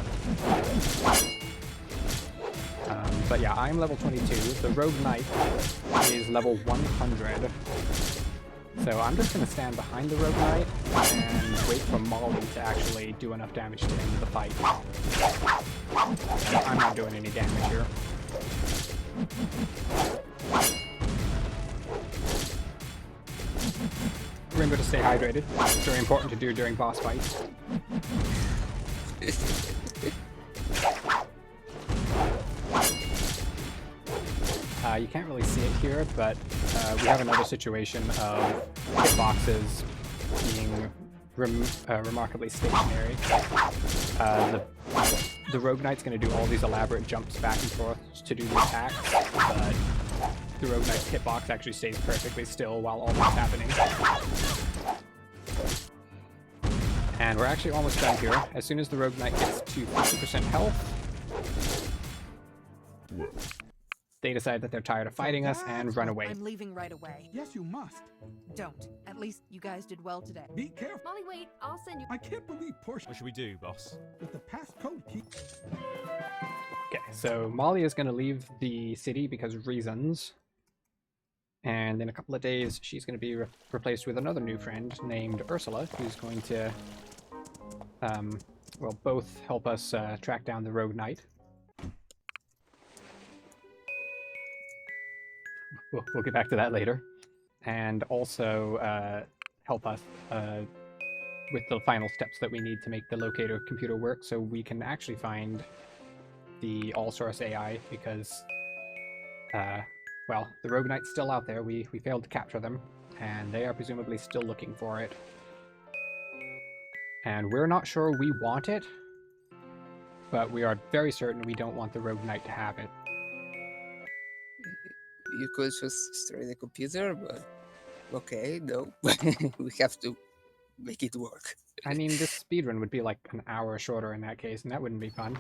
But yeah, I'm level 22. The Rogue Knight is level 100. So I'm just going to stand behind the Rogue Knight and wait for Molly to actually do enough damage to end the fight. I'm not doing any damage here. Remember to stay hydrated. It's very important to do during boss fights. You can't really see it here, but we have another situation of hitboxes being remarkably stationary. The Rogue Knight's going to do all these elaborate jumps back and forth to do the attacks, but the Rogue Knight's hitbox actually stays perfectly still while all that's happening. And we're actually almost done here. As soon as the Rogue Knight gets to 50% health, they decide that they're tired of fighting us and run away. I'm leaving right away. Yes, you must. Don't. At least you guys did well today. Be careful. Molly, wait, I'll send you. I can't believe Portia What should we do, boss? with the passcode key. Okay, so Molly is going to leave the city because reasons. And in a couple of days, she's going to be replaced with another new friend named Ursula, who's going to, well, both help us track down the Rogue Knight. We'll get back to that later. And also help us with the final steps that we need to make the locator computer work so we can actually find the all-source AI because, well, the Rogue Knight's still out there. We failed to capture them, and they are presumably still looking for it. And we're not sure we want it, but we are very certain we don't want the Rogue Knight to have it. You could just destroy the computer, but okay, no. We have to make it work. I mean, this speedrun would be like an hour shorter in that case, and that wouldn't be fun.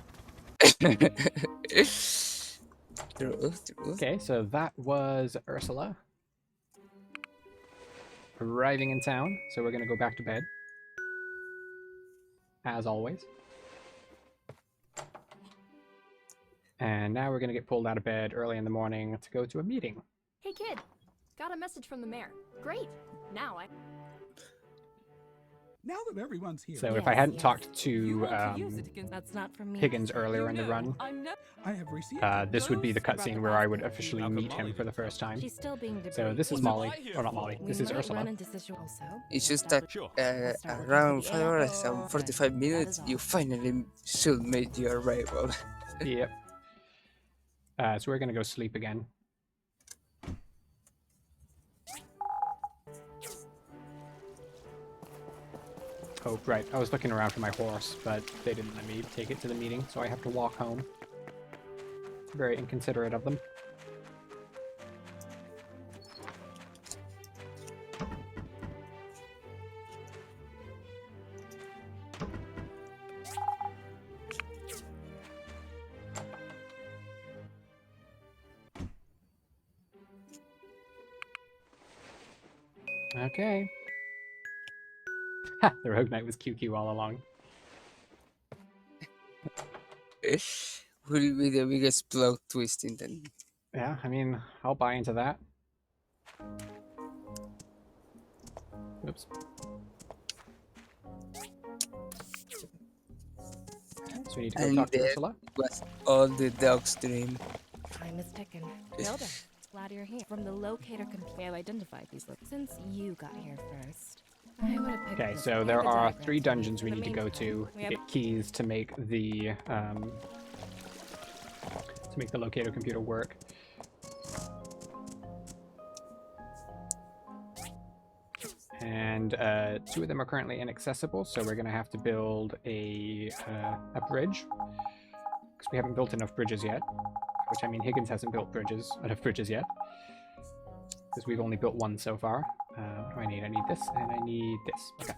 There's True. Okay, so that was Ursula arriving in town. So we're gonna go back to bed, as always. And now we're gonna get pulled out of bed early in the morning to go to a meeting. Hey kid, got a message from the mayor. Great. Now I. Now that everyone's here, So if I hadn't talked to That's not from me. Higgins earlier in the run, I have received. this would be the cutscene where I would officially meet him for the first time. She's still being debated. So this is Molly, or not Molly, We this is might Ursula. run into also. It's just that Sure. around 5 hours and 45 minutes, you finally should make your arrival. Yep. So we're gonna go sleep again. Oh, right. I was looking around for my horse, but they didn't let me take it to the meeting, so I have to walk home. Very inconsiderate of them. Okay. Ha! The Rogue Knight was QQ all along. Will be the biggest plot twist in the. Yeah, I mean, I'll buy into that. Oops. So we need to go And talk to that Ursula. was all the dog's dream. Time is ticking. Hilda, glad you're here. From the locator we have identified these since you got here first. I would have picked Okay, this. so We there have a are diagram 3 dungeons we For the need to go meantime, to we to have- get keys to make the locator computer work. And 2 of them are currently inaccessible, so we're going to have to build a bridge, because we haven't built enough bridges yet. Which, I mean, Higgins hasn't built enough bridges yet, because we've only built 1 so far. What do I need? I need this, and I need this. Okay.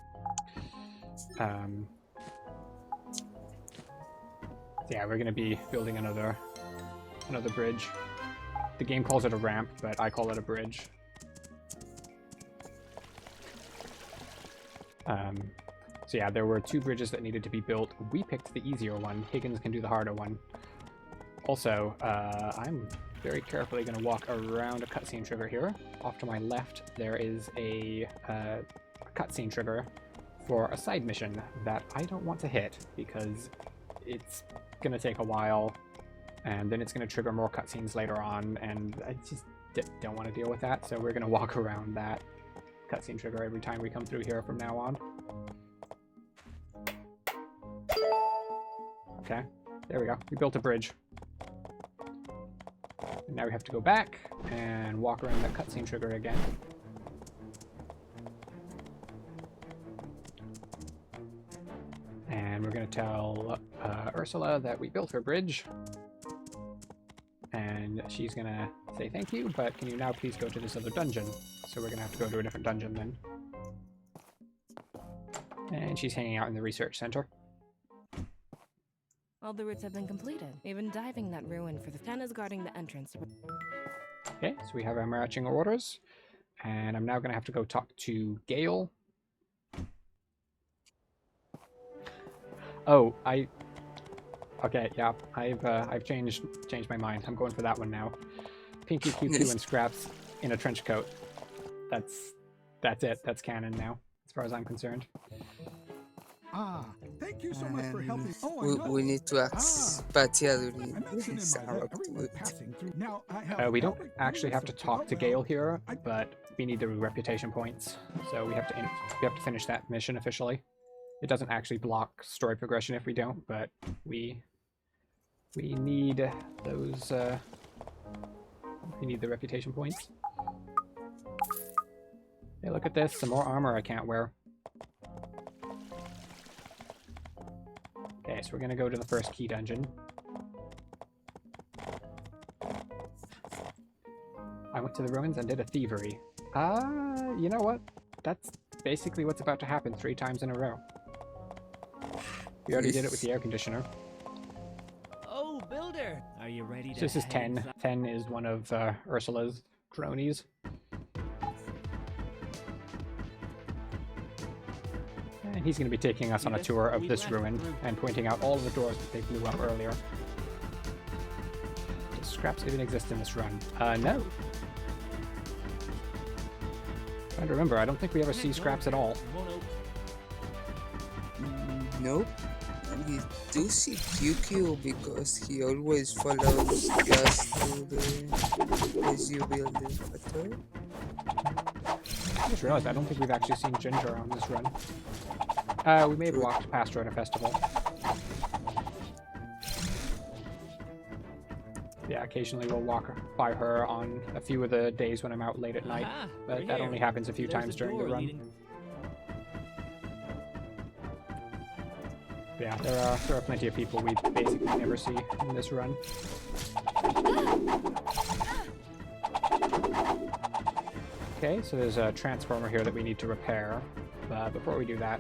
Yeah, we're going to be building another bridge. The game calls it a ramp, but I call it a bridge. So yeah, there were 2 bridges that needed to be built. We picked the easier one. Higgins can do the harder one. Also, I'm very carefully going to walk around a cutscene trigger here. Off to my left, there is a cutscene trigger for a side mission that I don't want to hit because it's going to take a while, and then it's going to trigger more cutscenes later on, and I just don't want to deal with that, so we're going to walk around that cutscene trigger every time we come through here from now on. Okay, there we go. We built a bridge. And now we have to go back and walk around that cutscene trigger again. And we're going to tell Ursula that we built her bridge. And she's going to say thank you, but can you now please go to this other dungeon? So we're going to have to go to a different dungeon then. And she's hanging out in the research center. All the routes have been completed. Even diving that ruin for the 10 is guarding the entrance. Okay, so we have our marching orders. And I'm now going to have to go talk to Gale. Oh, okay, yeah, I've changed my mind. I'm going for that one now. Pinky QQ and Scraps in a trench coat. That's it. That's canon now, as far as I'm concerned. Ah, thank you so much for helping. Oh, I know. We need to ask Patia during I mentioned this in my letter, everyone output. passing through. Now I have We don't public actually have to notice of talk to the Gale well. here, but we need the reputation points, so we have to finish that mission officially. It doesn't actually block story progression if we don't, but we need those. We need the reputation points. Hey, look at this! Some more armor I can't wear. Okay, so we're gonna go to the first key dungeon. I went to the ruins and did a thievery. You know what? That's basically what's about to happen 3 times in a row. We already did it with the air conditioner. Oh, Builder! Are you ready to So this is head 10. inside? 10 is one of Ursula's cronies. And he's going to be taking us on a tour of this ruin and pointing out all of the doors that they blew up earlier. Does scraps even exist in this run? No. Trying to remember, I don't think we ever see scraps at all. Nope. We do see QQ because he always follows us to the place you build the factory. I just realized I don't think we've actually seen Ginger on this run. We may have walked past her at a festival. Yeah, occasionally we'll walk by her on a few of the days when I'm out late at night, but that only happens a few times during the run. Yeah, there are plenty of people we basically never see in this run. Okay, so there's a transformer here that we need to repair. But before we do that,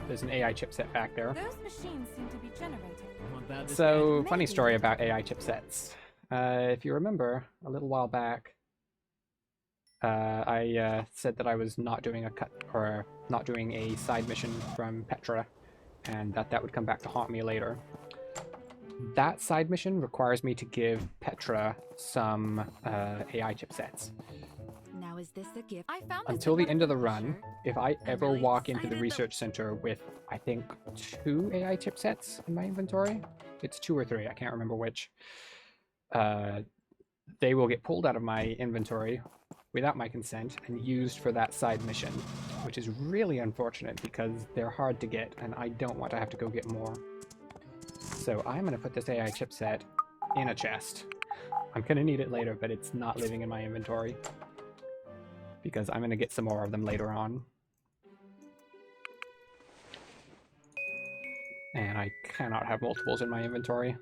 there's an AI chipset back there. Those machines seem to be generated. So, funny story about AI chipsets. If you remember, a little while back, I said that I was not doing a cut or not doing a side mission from Petra, and that would come back to haunt me later. That side mission requires me to give Petra some AI chipsets. Now is this a gift? I found this Until the in end of the one run, shirt. if I ever really walk into the excited research center with, I think, 2 AI chipsets in my inventory, it's 2 or 3, I can't remember which, they will get pulled out of my inventory without my consent and used for that side mission, which is really unfortunate because they're hard to get and I don't want to have to go get more. So I'm going to put this AI chipset in a chest. I'm going to need it later, but it's not living in my inventory because I'm going to get some more of them later on. And I cannot have multiples in my inventory.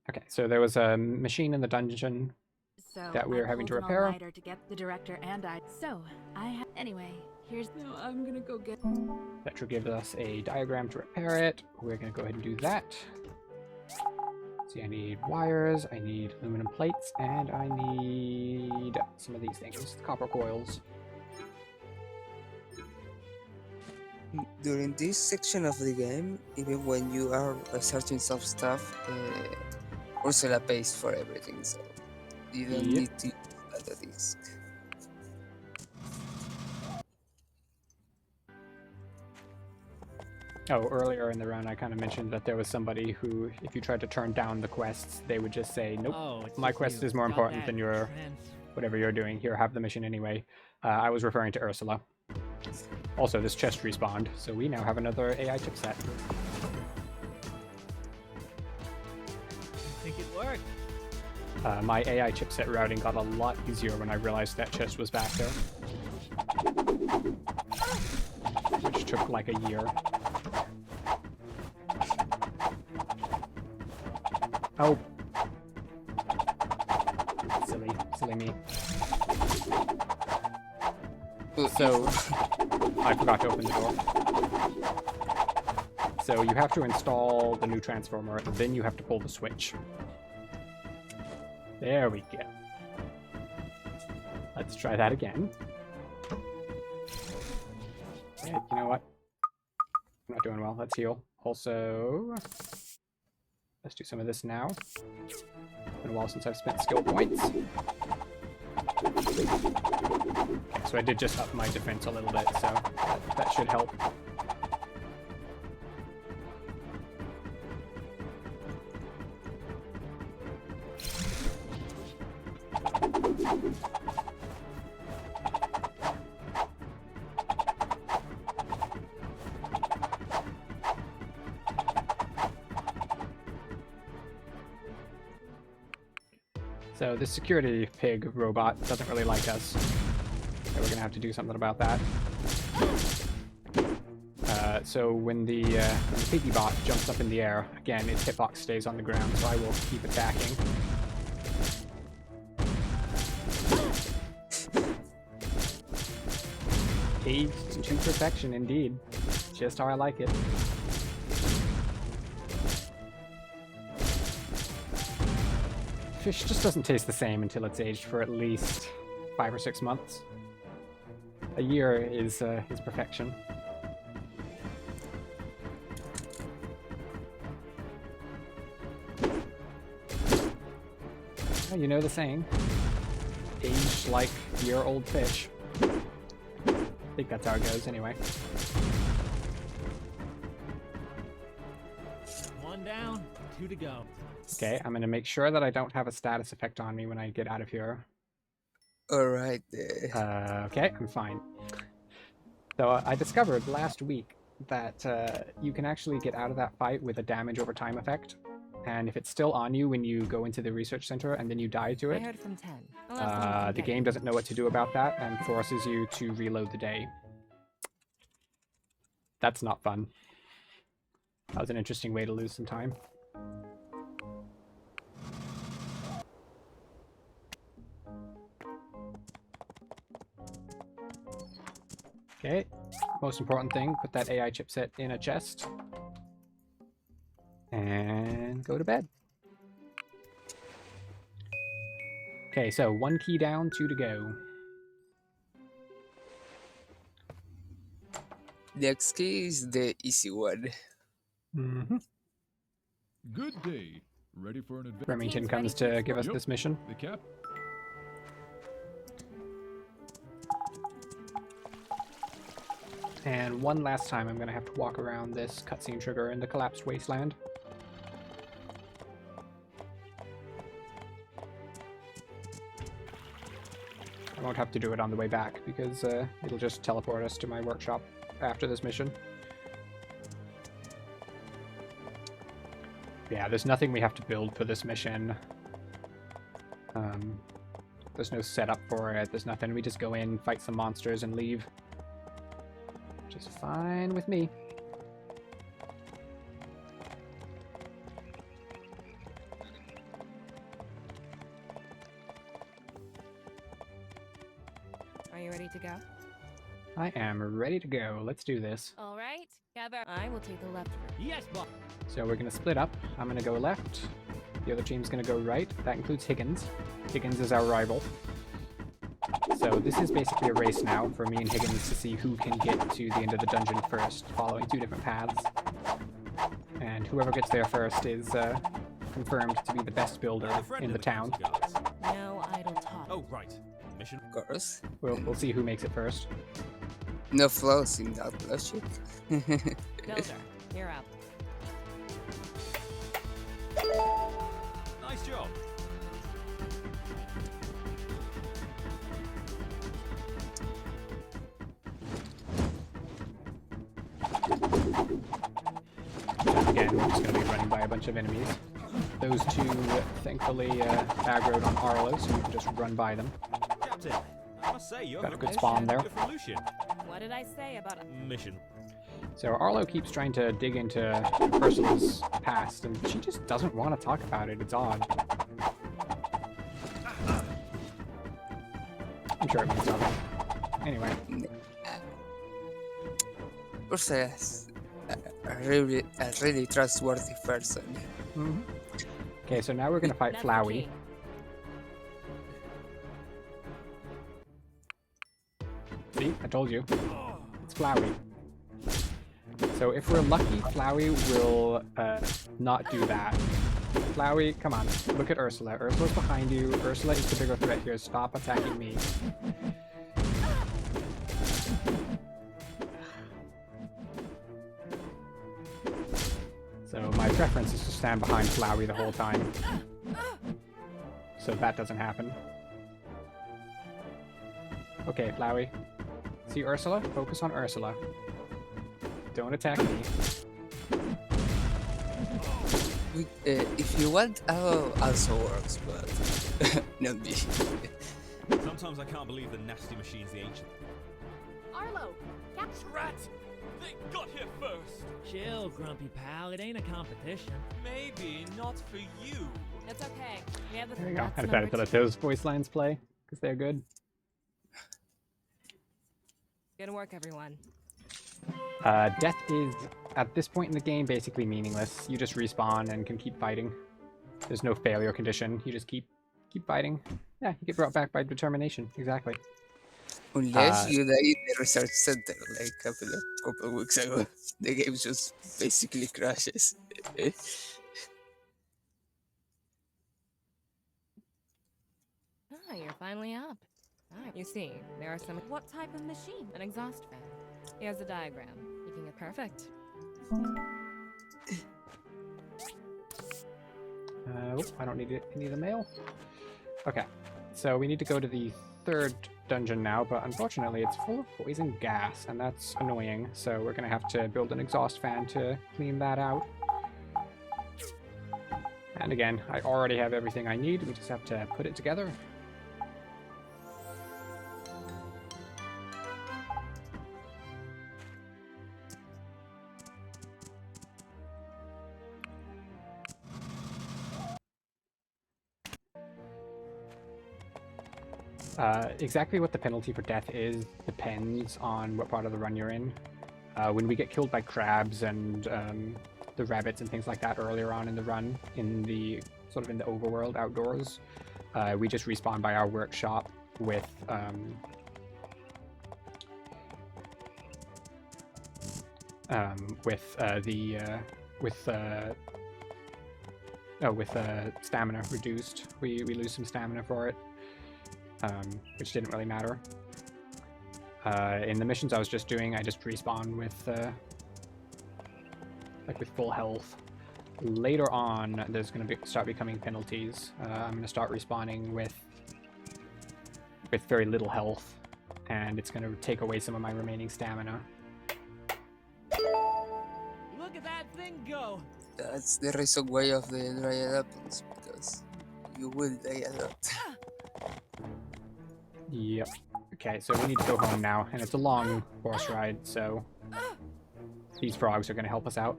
Okay, so there was a machine in the dungeon that we were having to repair. All-nighter to get the director and I. So anyway. Here's. No, I'm gonna go get. Petra gives us a diagram to repair it. We're gonna go ahead and do that. See, I need wires, I need aluminum plates, and I need some of these things, copper coils. During this section of the game, even when you are searching some stuff, Ursula pays for everything, so you don't need to use another disc. Oh, earlier in the run I kind of mentioned that there was somebody who, if you tried to turn down the quests, they would just say, nope, my quest is more important than your whatever you're doing. Here, have the mission anyway. I was referring to Ursula. Also, this chest respawned, so we now have another AI chipset. I think it worked. My AI chipset routing got a lot easier when I realized that chest was back there. Which took like a year. Oh. Silly me. So, I forgot to open the door. So you have to install the new transformer, and then you have to pull the switch. There we go. Let's try that again. And you know what? I'm not doing well. Let's heal. Also, let's do some of this now. It's been a while since I've spent skill points. Okay, so I did just up my defense a little bit, so that should help. So this security pig robot doesn't really like us. So we're gonna have to do something about that. So when the piggy bot jumps up in the air, again, its hitbox stays on the ground, so I will keep attacking. Aged to perfection, indeed. Just how I like it. Fish just doesn't taste the same until it's aged for at least 5 or 6 months. A year is perfection. Well, you know the saying, aged like year-old fish. I think that's how it goes anyway. One down, 2 to go. Okay, I'm gonna make sure that I don't have a status effect on me when I get out of here. Alright. Okay, I'm fine. So I discovered last week that you can actually get out of that fight with a damage over time effect. And if it's still on you when you go into the research center and then you die to I it, heard from 10. the game doesn't know what to do about that and forces you to reload the day. That's not fun. That was an interesting way to lose some time. Okay, most important thing, put that AI chipset in a chest. And go to bed. Okay, so 1 key down, 2 to go. Next key is the easy one. Mm-hmm. Good day. Ready for an adventure? Remington comes to give us this mission. The cap. And one last time I'm going to have to walk around this cutscene trigger in the collapsed wasteland. I won't have to do it on the way back because it'll just teleport us to my workshop after this mission. Yeah, there's nothing we have to build for this mission. There's no setup for it, there's nothing. We just go in, fight some monsters, and leave. Which is fine with me. Are you ready to go? I am ready to go. Let's do this. All right, gather. I will take the left route. Yes, boss. So we're going to split up. I'm going to go left. The other team's going to go right. That includes Higgins. Higgins is our rival. So this is basically a race now for me and Higgins to see who can get to the end of the dungeon first, following 2 different paths. And whoever gets there first is confirmed to be the best builder in the town. No idle talk. Oh, right. Mission. Of course. We'll see who makes it first. No flaws in that logic. Builder, you're up. Nice job. Again, we're just going to be running by a bunch of enemies. Those 2, thankfully, aggroed on Arlo, so we can just run by them. Captain, I must say you're Got a good spawn there. Lucian. What did I say about a Mission. So Arlo keeps trying to dig into Ursula's past, and she just doesn't want to talk about it. It's odd. I'm sure it means nothing. Anyway. Portia is a really trustworthy person. Mm-hmm. Okay, so now we're going to fight Flowey. See? I told you. It's Flowey. So if we're lucky, Flowey will not do that. Flowey, come on. Look at Ursula. Ursula's behind you. Ursula is the bigger threat here. Stop attacking me. So my preference is to stand behind Flowey the whole time. So that doesn't happen. Okay, Flowey. See Ursula? Focus on Ursula. Don't attack me. If you want, also works, but not me. Sometimes I can't believe the nasty machines the ancient. Arlo, catch Rat! They got here first! Chill, grumpy pal. It ain't a competition. Maybe not for you. It's okay. We have the There you go. that's I decided to number let those voice lines play, because they're good. Good work, everyone. Death is, at this point in the game, basically meaningless. You just respawn and can keep fighting. There's no failure condition. You just keep fighting. Yeah, you get brought back by determination. Exactly. Unless you die in the research center like a couple weeks ago. The game just basically crashes. Ah, you're finally up. Ah, you see, there are some. What type of machine? An exhaust fan. Here's a diagram. You can get perfect. I don't need any of the mail. Okay, so we need to go to the third dungeon now, but unfortunately it's full of poison gas, and that's annoying, so we're gonna have to build an exhaust fan to clean that out. And again, I already have everything I need, we just have to put it together. Exactly what the penalty for death is depends on what part of the run you're in. When we get killed by crabs and the rabbits and things like that earlier on in the run, in the overworld outdoors, we just respawn by our workshop with stamina reduced. We lose some stamina for it. Which didn't really matter. In the missions I was just doing, I just respawn with with full health. Later on, there's going to start becoming penalties. I'm going to start respawning with very little health, and it's going to take away some of my remaining stamina. Look at that thing go! That's the reason why of the dried apples, because you will die a lot. Yep. Okay, so we need to go home now, and it's a long horse ride, so these frogs are going to help us out.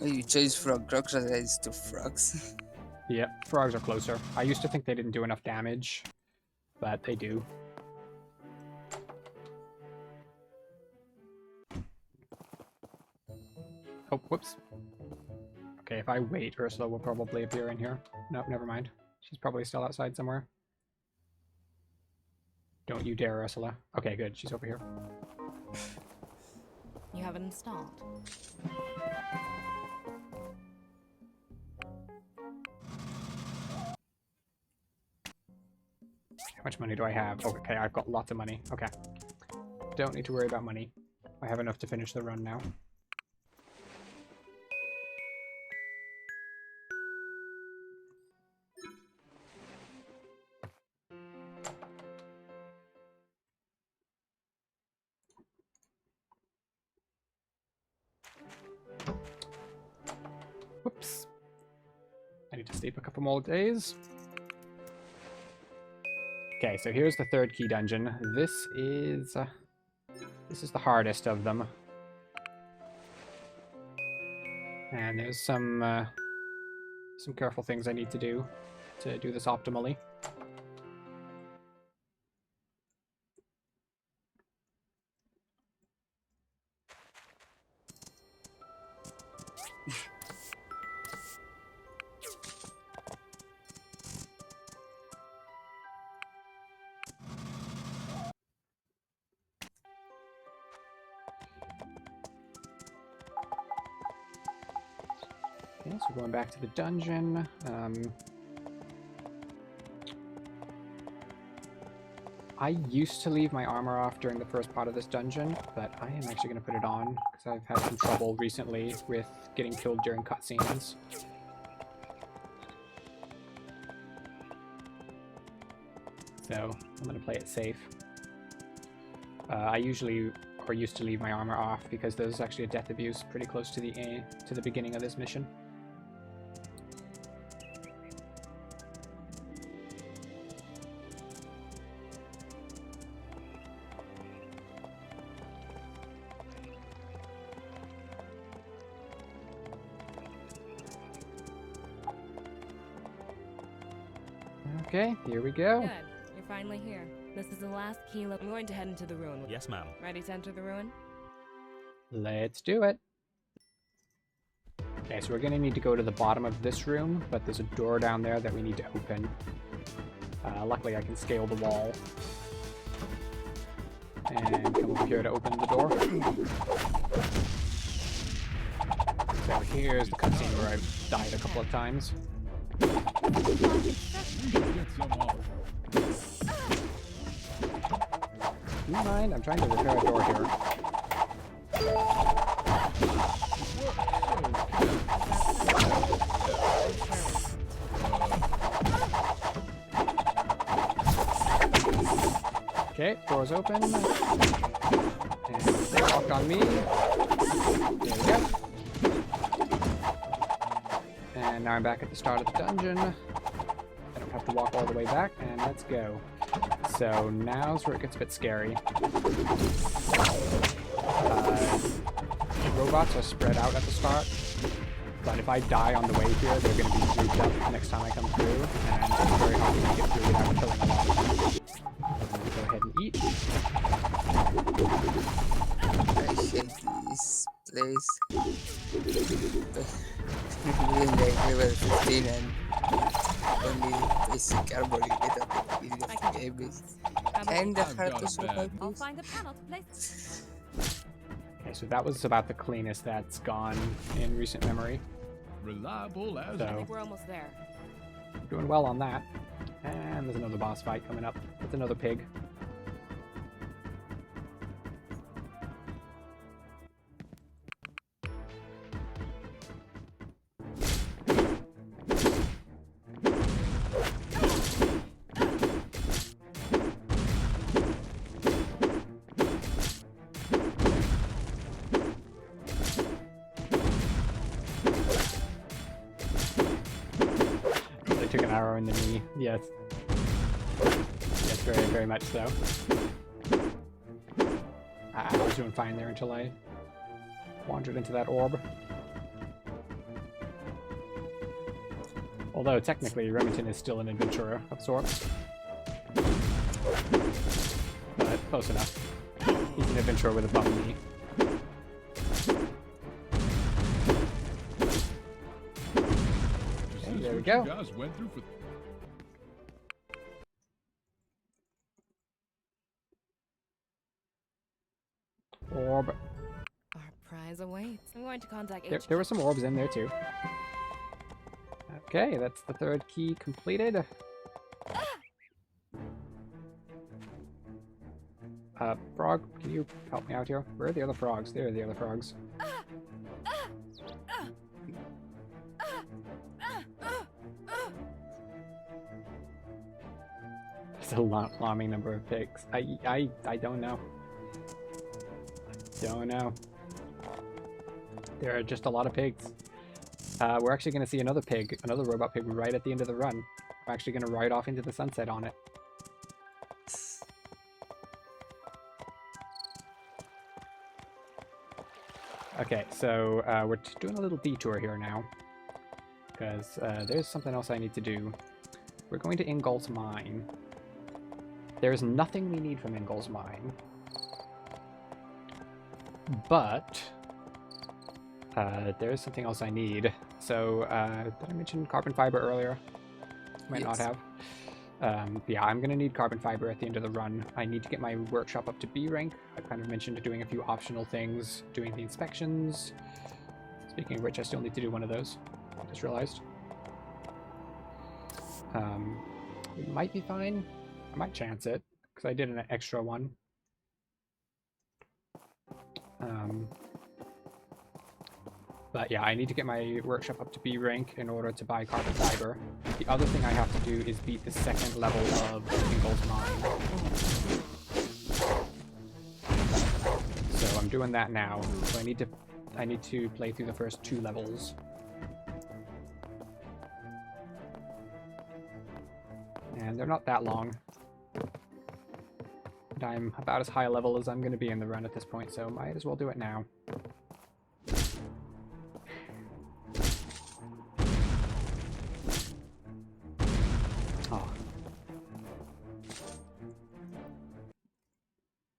Oh, you changed from crocodiles to frogs. Yep, frogs are closer. I used to think they didn't do enough damage, but they do. Oh, whoops. Okay, if I wait, Ursula will probably appear in here. No, never mind. She's probably still outside somewhere. Don't you dare, Ursula. Okay, good. She's over here. You have it installed. How much money do I have? Oh, okay, I've got lots of money. Okay. Don't need to worry about money. I have enough to finish the run now. Whoops. I need to sleep a couple more days. Okay, so here's the third key dungeon. This is the hardest of them. And there's some careful things I need to do this optimally. Okay, so going back to the dungeon. I used to leave my armor off during the first part of this dungeon, but I am actually going to put it on because I've had some trouble recently with getting killed during cutscenes. So I'm going to play it safe. I usually or used to leave my armor off because there's actually a death abuse pretty close to the beginning of this mission. Okay, here we go. Good. You're You're finally here. This is the last kilo. I'm going to head into the ruin. Yes, ma'am. Ready to enter the ruin? Let's do it. Okay, so we're gonna need to go to the bottom of this room, but there's a door down there that we need to open. Luckily I can scale the wall. And come over here to open the door. So here's the cutscene where I've died a couple of times. We should get some off. Do you mind? I'm trying to repair a door here. Okay, door's open. And they walked on me. There we go. And now I'm back at the start of the dungeon. I don't have to walk all the way back, and let's go. So now's where it gets a bit scary. Robots are spread out at the start, but if I die on the way here, they're going to be grouped up next time I come through, and it's very hard to get through without killing a lot of them. Go ahead and eat. I hate this place. Really like level 15 and only basic armor you get at the beginning of the game is kinda hard to survive I'll this. find a panel to place. Okay, so that was about the cleanest that's gone in recent memory. Reliable as So- I think we're almost there. Doing well on that. And there's another boss fight coming up. It's another pig. They took an arrow in the knee. Yes. Yes, very, very much so. I was doing fine there until I wandered into that orb. Although, technically, Remington is still an adventurer of sorts. But close enough. He's an adventurer with a bum knee. Is this there we what go. you guys went through for Orb. Our prize awaits. I'm going to contact There were some orbs in there, too. Okay, that's the third key completed. Frog, can you help me out here? Where are the other frogs? There are the other frogs. There's a alarming number of pigs. I don't know. Don't know. There are just a lot of pigs. We're actually going to see another pig, another robot pig, right at the end of the run. I'm actually going to ride off into the sunset on it. Okay, so we're doing a little detour here now, because there's something else I need to do. We're going to Ingol's Mine. There's nothing we need from Ingol's Mine, but there's something else I need. So, did I mention carbon fiber earlier? Might not have. Yeah, I'm going to need carbon fiber at the end of the run. I need to get my workshop up to B rank. I kind of mentioned doing a few optional things, doing the inspections. Speaking of which, I still need to do one of those. I just realized. It might be fine. I might chance it, because I did an extra one. But yeah, I need to get my workshop up to B rank in order to buy carbon fiber. The other thing I have to do is beat the second level of Ingol's Mine. So I'm doing that now. So I need to play through the first 2 levels. And they're not that long. And I'm about as high a level as I'm going to be in the run at this point, so might as well do it now.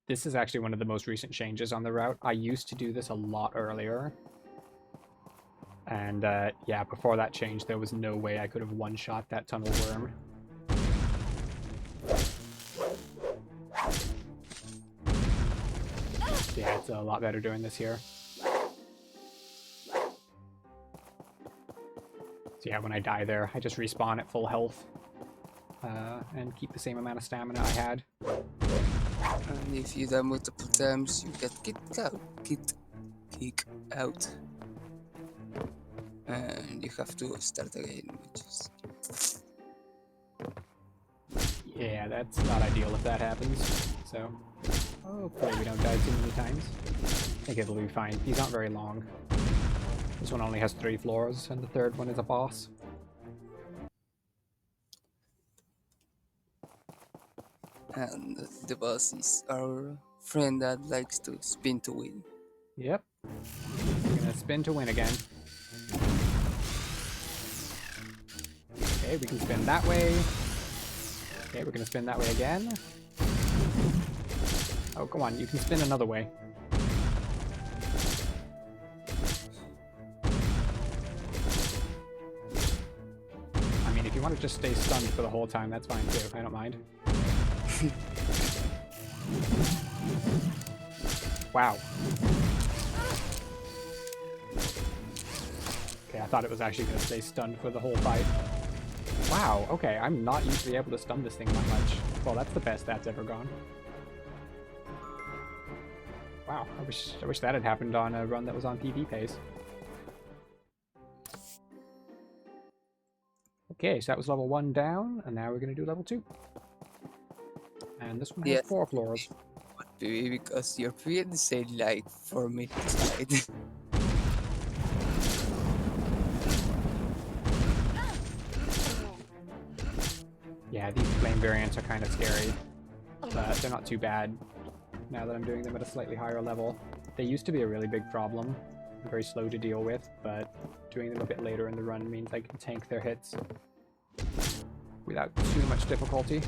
this is actually one of the most recent changes on the route. I used to do this a lot earlier. And yeah, before that change, there was no way I could have one-shot that tunnel worm. Yeah, it's a lot better doing this here. So yeah, when I die there, I just respawn at full health. And keep the same amount of stamina I had. And if you die multiple times, you get kicked out. Kick out. And you have to start again, which is... Yeah, that's not ideal if that happens. So, hopefully we don't die too many times. I think it'll be fine. These aren't very long. This one only has 3 floors, and the third one is a boss. And the boss is our friend that likes to spin to win. Yep. We're gonna spin to win again. Okay, we can spin that way. Okay, we're gonna spin that way again. Oh, come on, you can spin another way. I mean, if you want to just stay stunned for the whole time, that's fine too. I don't mind. Wow. Okay, I thought it was actually going to stay stunned for the whole fight. Wow, okay, I'm not usually able to stun this thing that much. Well, that's the best that's ever gone. Wow, I wish that had happened on a run that was on PV pace. Okay, so that was level 1 down, and now we're going to do level 2. And this one has 4 floors. Because your friend said like 4 minutes, right? Yeah, these flame variants are kind of scary, but they're not too bad now that I'm doing them at a slightly higher level. They used to be a really big problem, very slow to deal with, but doing them a bit later in the run means I can tank their hits without too much difficulty.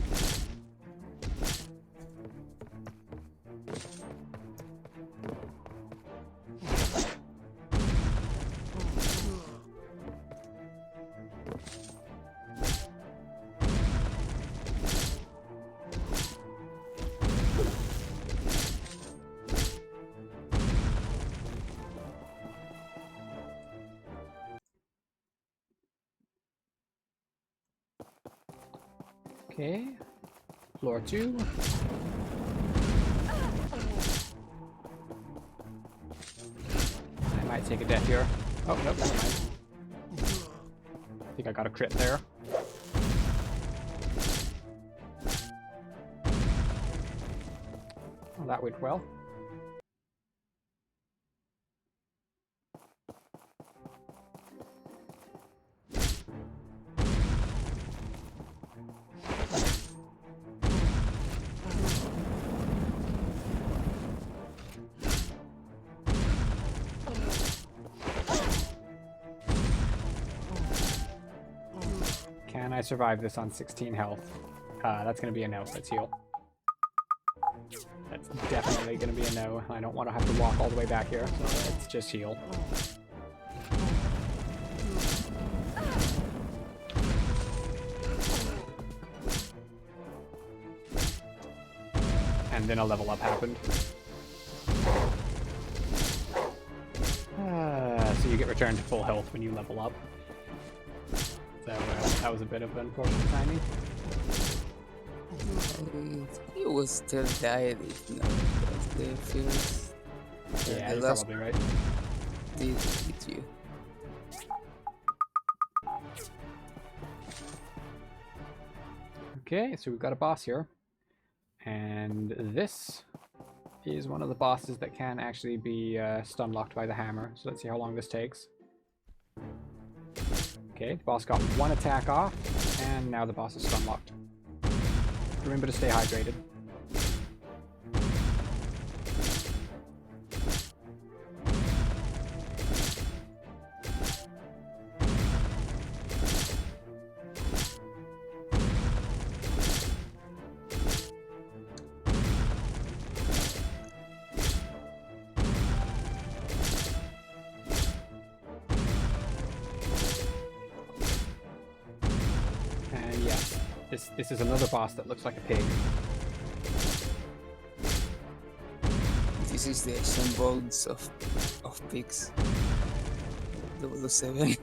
Okay, floor 2. I might take a death here. Oh, nope, never mind. I think I got a crit there. Well, that went well. Can I survive this on 16 health? That's going to be a no. Let's heal. That's definitely going to be a no. I don't want to have to walk all the way back here, so let's just heal. And then a level up happened. So you get returned to full health when you level up. So that was a bit of unfortunate timing. He was still died if not the first. Yeah, the you're last probably right. did hit you. Okay, so we've got a boss here. And this is one of the bosses that can actually be stun locked by the hammer. So let's see how long this takes. Okay, the boss got 1 attack off, and now the boss is stun locked. Remember to stay hydrated. This is another boss that looks like a pig. This is the ancient bones of pigs. 007.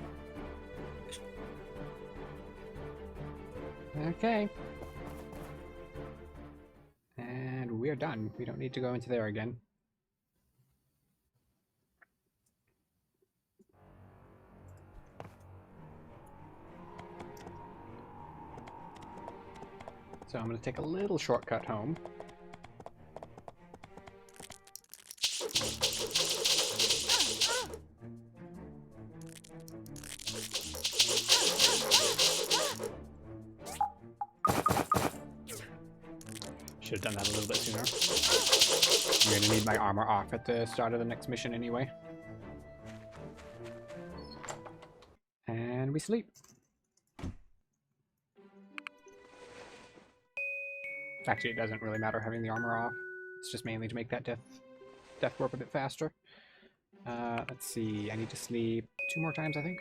Okay. And we're done. We don't need to go into there again. So I'm going to take a little shortcut home. Should have done that a little bit sooner. I'm going to need my armor off at the start of the next mission anyway. And we sleep. Actually, it doesn't really matter having the armor off. It's just mainly to make that death warp a bit faster. Let's see, I need to sleep 2 more times, I think.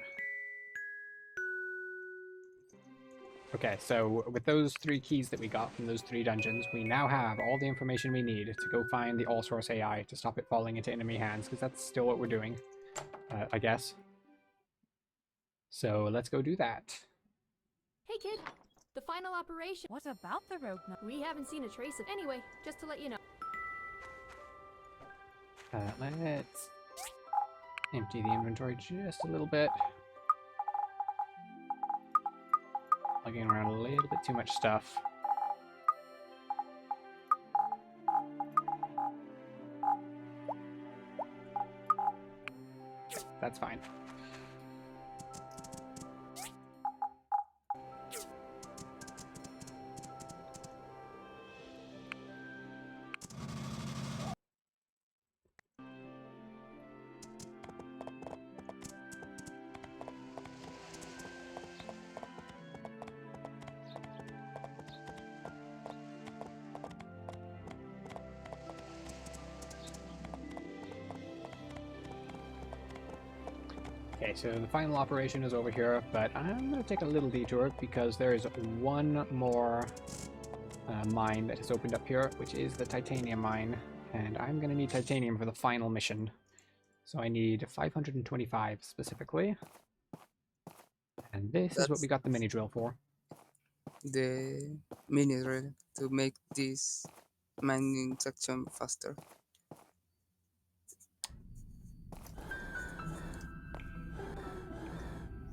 Okay, so with those 3 keys that we got from those 3 dungeons, we now have all the information we need to go find the all-source AI to stop it falling into enemy hands, because that's still what we're doing, I guess. So let's go do that. Hey kid, the final operation. What about the rogue? We haven't seen a trace of. Anyway, just to let you know. Let's empty the inventory just a little bit. Lugging around a little bit too much stuff. That's fine. Okay, so the final operation is over here, but I'm going to take a little detour because there is one more mine that has opened up here, which is the titanium mine, and I'm going to need titanium for the final mission. So I need 525 specifically, and this is what we got the mini drill for. The mini drill to make this mining section faster.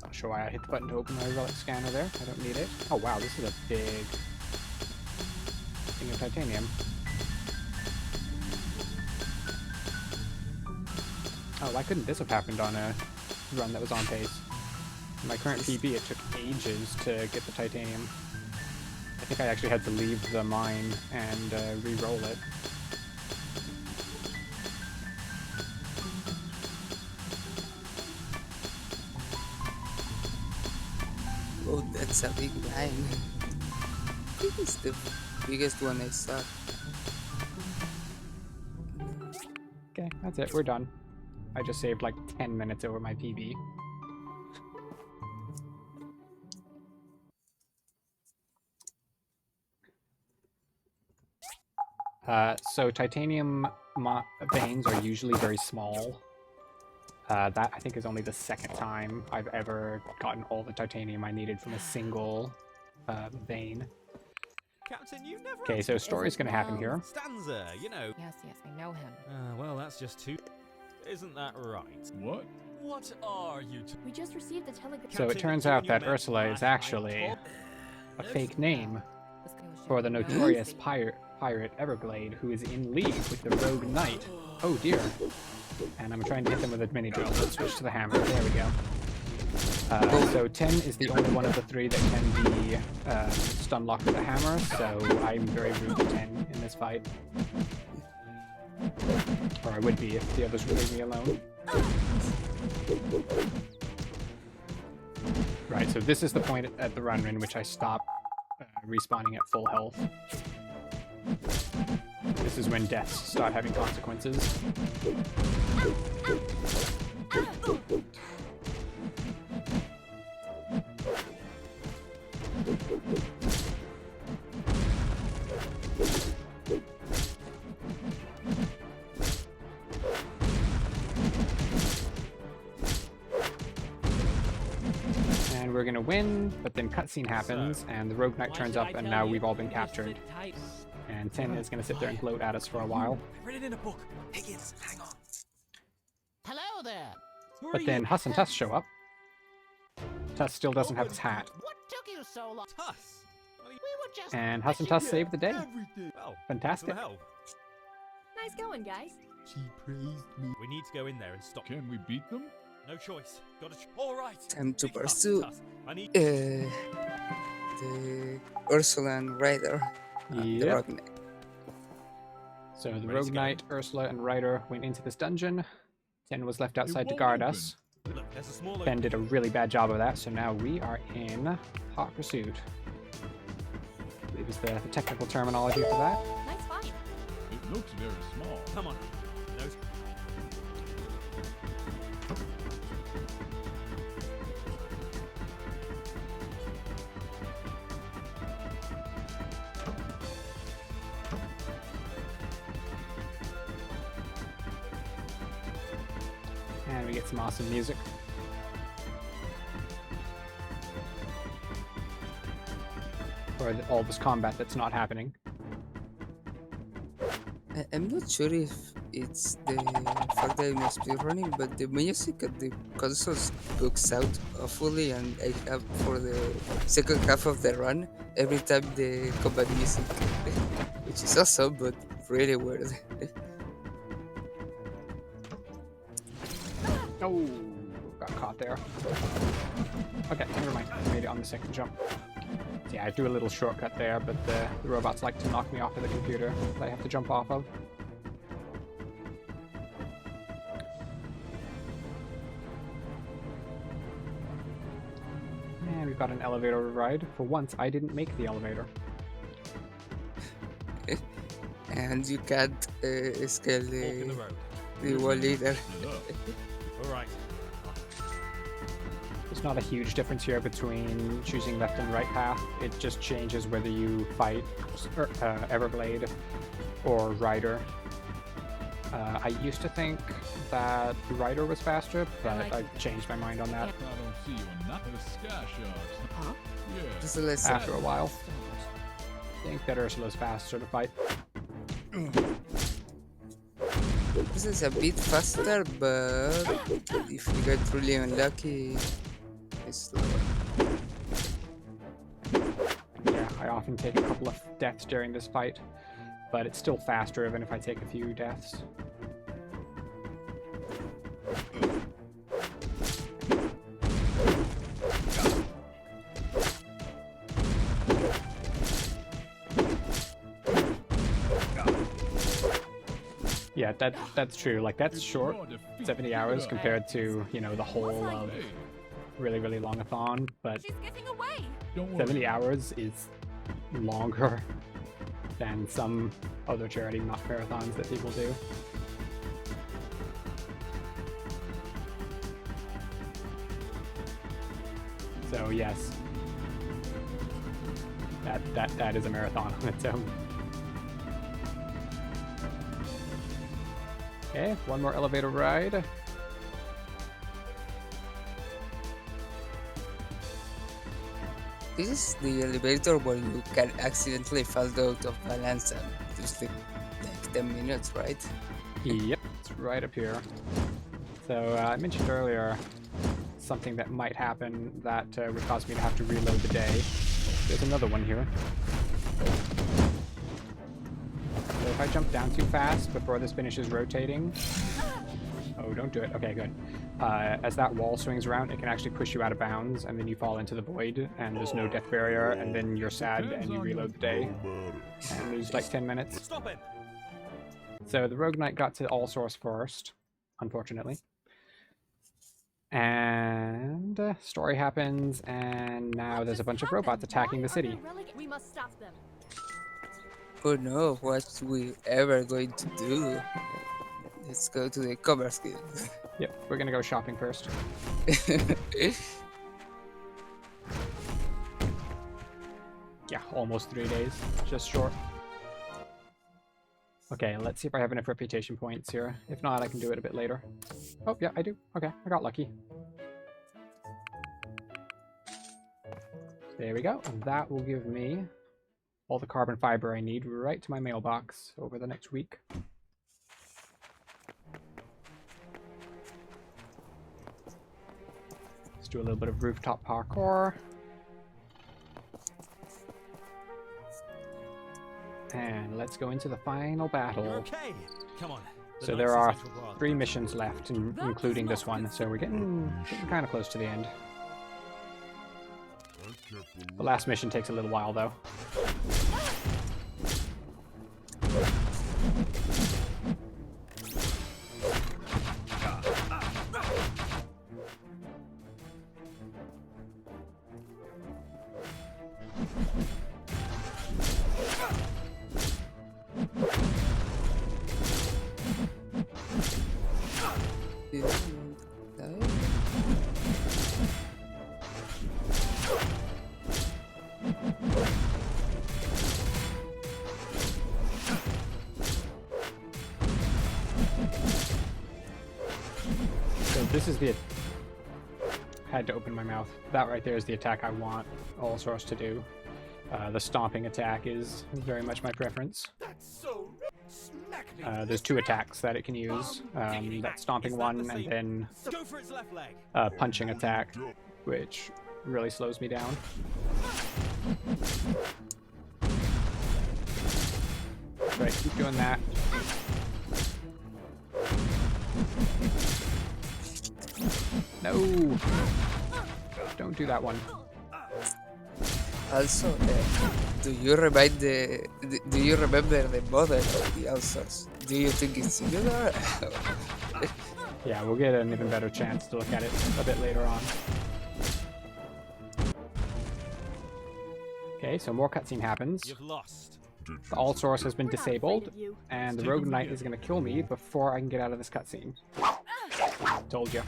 Not sure why I hit the button to open my relic scanner there. I don't need it. Oh wow, this is a big thing of titanium. Oh, why couldn't this have happened on a run that was on pace? In my current PB, it took ages to get the titanium. I think I actually had to leave the mine and re-roll it. Oh, that's a big mine. I think it's the biggest one I saw. Okay, that's it. We're done. I just saved like 10 minutes over my PB. So titanium veins are usually very small. That I think is only the second time I've ever gotten all the titanium I needed from a single vein. Captain, you never. Okay, so story's gonna happen here. Stanza, you know. Yes, I know him. Well, that's just too. Isn't that right? What? What are you two? We just received a telegram. So it turns out that Ursula is actually a fake name for the notorious pirate Everglade, who is in league with the Rogue Knight. Oh dear. And I'm trying to hit them with a mini drill. Let's switch to the hammer. There we go. So 10 is the only one of the 3 that can be stun locked with a hammer, so I'm very rude to 10 in this fight. Or I would be if the others would leave me alone. Right, so this is the point at the run in which I stop respawning at full health. This is when deaths start having consequences. And we're gonna win, but then cutscene happens, and the Rogue Knight turns up, and now we've all been captured. And Tin is gonna sit there and gloat at us for a while. I read it in a book. Higgins, hang on. Hello there. But then Huss and Tuss show up. Tuss still doesn't have his hat. What took you so long? Tuss! We were just. And Huss and Tuss save the day. Well, Fantastic. what the hell? Nice going, guys. She praised me. We need to go in there and stop. Can we beat them? No choice. Gotta. All right. Time to Big Tuss, pursue Tuss. I need. the Ursula and Ryder. The Yep. Rogue Knight. So the Ready to Rogue go. Knight, Ursula, and Ryder went into this dungeon. Tin was left outside to won't guard open. us. Look, there's a small. Ben did a really bad job of that, so now we are in hot pursuit. I believe is the technical terminology for that. Nice fight. It looks very small. Come on. No. And we get some awesome music. For all this combat that's not happening. I'm not sure if it's the fact that I'm speedrunning, but the music at the consoles books out awfully, and I have for the second half of the run every time the combat music, which is awesome, but really weird. Oh, got caught there. Okay, never mind. I made it on the second jump. So yeah, I do a little shortcut there, but the robots like to knock me off of the computer that I have to jump off of. And we've got an elevator ride. For once, I didn't make the elevator. And you can't scale Fork in the the, road. the wall either. Split up. All right. There's not a huge difference here between choosing left and right path. It just changes whether you fight Everblade or Ryder. I used to think that Ryder was faster, but I've changed my mind on that I don't see you in that. The sky sharks. Huh? Yeah. Just a lesson. after a while. I think that Ursula's faster to fight. This is a bit faster, but if you get really unlucky, it's slower. Yeah, I often take a couple of deaths during this fight, but it's still faster even if I take a few deaths. Yeah, that's true. Like, that's short, 70 hours compared to, you know, the whole of Hey, really, really long-a-thon, but She's getting away. don't worry. 70 hours is longer than some other charity marathons that people do. So yes, that is a marathon on its own. Okay, one more elevator ride. This is the elevator where you can accidentally fall out of balance and just like 10 minutes, right? Yep, it's right up here. So I mentioned earlier something that might happen that would cause me to have to reload the day. There's another one here. So if I jump down too fast before this finishes rotating... Oh, don't do it. Okay, good. As that wall swings around, it can actually push you out of bounds, and then you fall into the void, and there's no death barrier, and then you're sad, and you reload the day, and lose like 10 minutes. Stop it! So the Rogue Knight got to All Source first, unfortunately. And story happens, and now there's a bunch of robots attacking the city. We must stop them. Oh no, what we ever going to do? Let's go to the Commerce Guild. Yep, we're gonna go shopping first. Yeah, almost 3 days, just short. Okay, let's see if I have enough reputation points here. If not, I can do it a bit later. Oh, yeah, I do. Okay, I got lucky. There we go. And that will give me all the carbon fiber I need right to my mailbox over the next week. Let's do a little bit of rooftop parkour. And let's go into the final battle. You're okay. Come on. So there are 3 missions left, including this one, so we're getting kind of close to the end. The last mission takes a little while, though. So this is the... Had to open my mouth. That right there is the attack I want Allsource to do. The stomping attack is very much my preference. There's 2 attacks that it can use. That stomping one, and then punching attack, which really slows me down. Right, keep doing that. No! Don't do that one. Also, do you remember the model of the outsource? Do you think it's similar? Yeah, we'll get an even better chance to look at it a bit later on. Okay, so more cutscene happens. You've lost. The all source has been disabled, and the rogue knight is going to kill me before I can get out of this cutscene. Told you.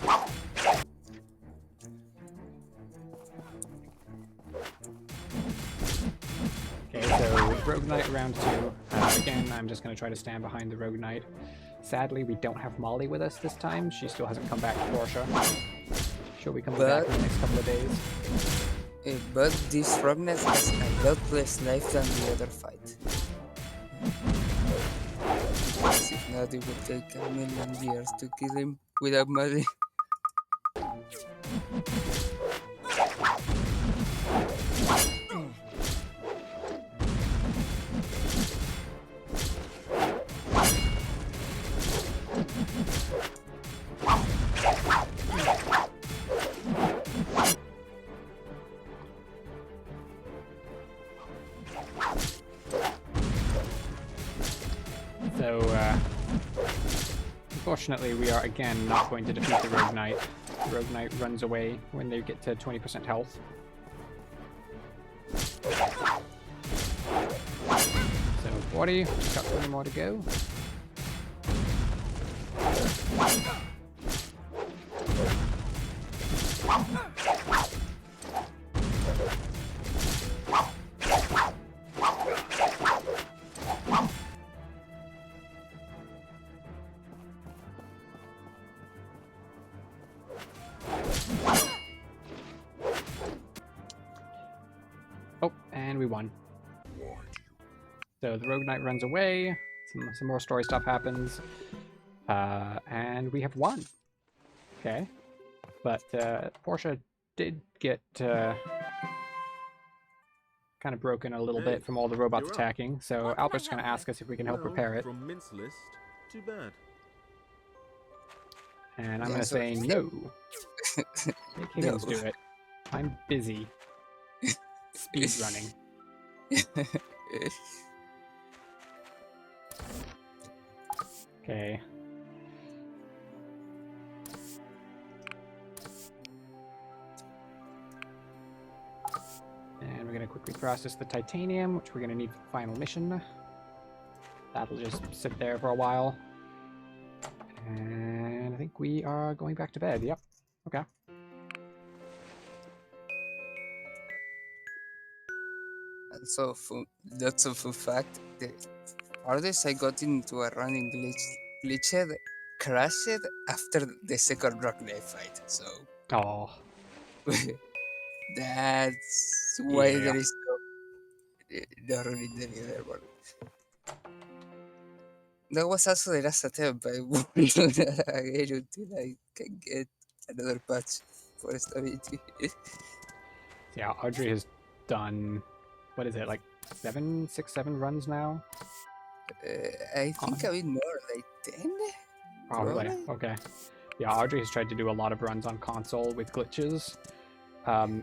Okay, so rogue knight round 2. Again, I'm just going to try to stand behind the rogue knight. Sadly, we don't have Molly with us this time. She still hasn't come back to Portia. She'll be coming back in the next couple of days. But this rogue knight has a lot less life than the other fight. As if not, it would take a million years to kill him without Molly. So, unfortunately, we are again not going to defeat the Rogue Knight. The Rogue Knight runs away when they get to 20% health. So, 40, just got 20 more to go. Oh, and we won. So the Rogue Knight runs away, some more story stuff happens, and we have won. Okay. But Portia did get kind of broken a little bit from all the robots attacking, so Albert's going to ask us if we can help repair it. From Mint's list. Too bad. And I'm going to say no. Make Higgins do it. I'm busy. Speed running. Okay. And we're going to quickly process the titanium, which we're going to need for the final mission. That'll just sit there for a while. And I think we are going back to bed. Yep. Okay. And so, lots of fun fact, the farthest I got into a running glitched crashed after the second Rock Knight fight, so... Oh. That's why Yeah. there is no really any other one. That was also the last attempt. I won't reload that again until I can get another patch for stability. Yeah, Audrey has done, what is it, like 7 runs now? I think a bit more, like 10? Probably. Probably? Okay. Yeah, Audrey has tried to do a lot of runs on console with glitches. I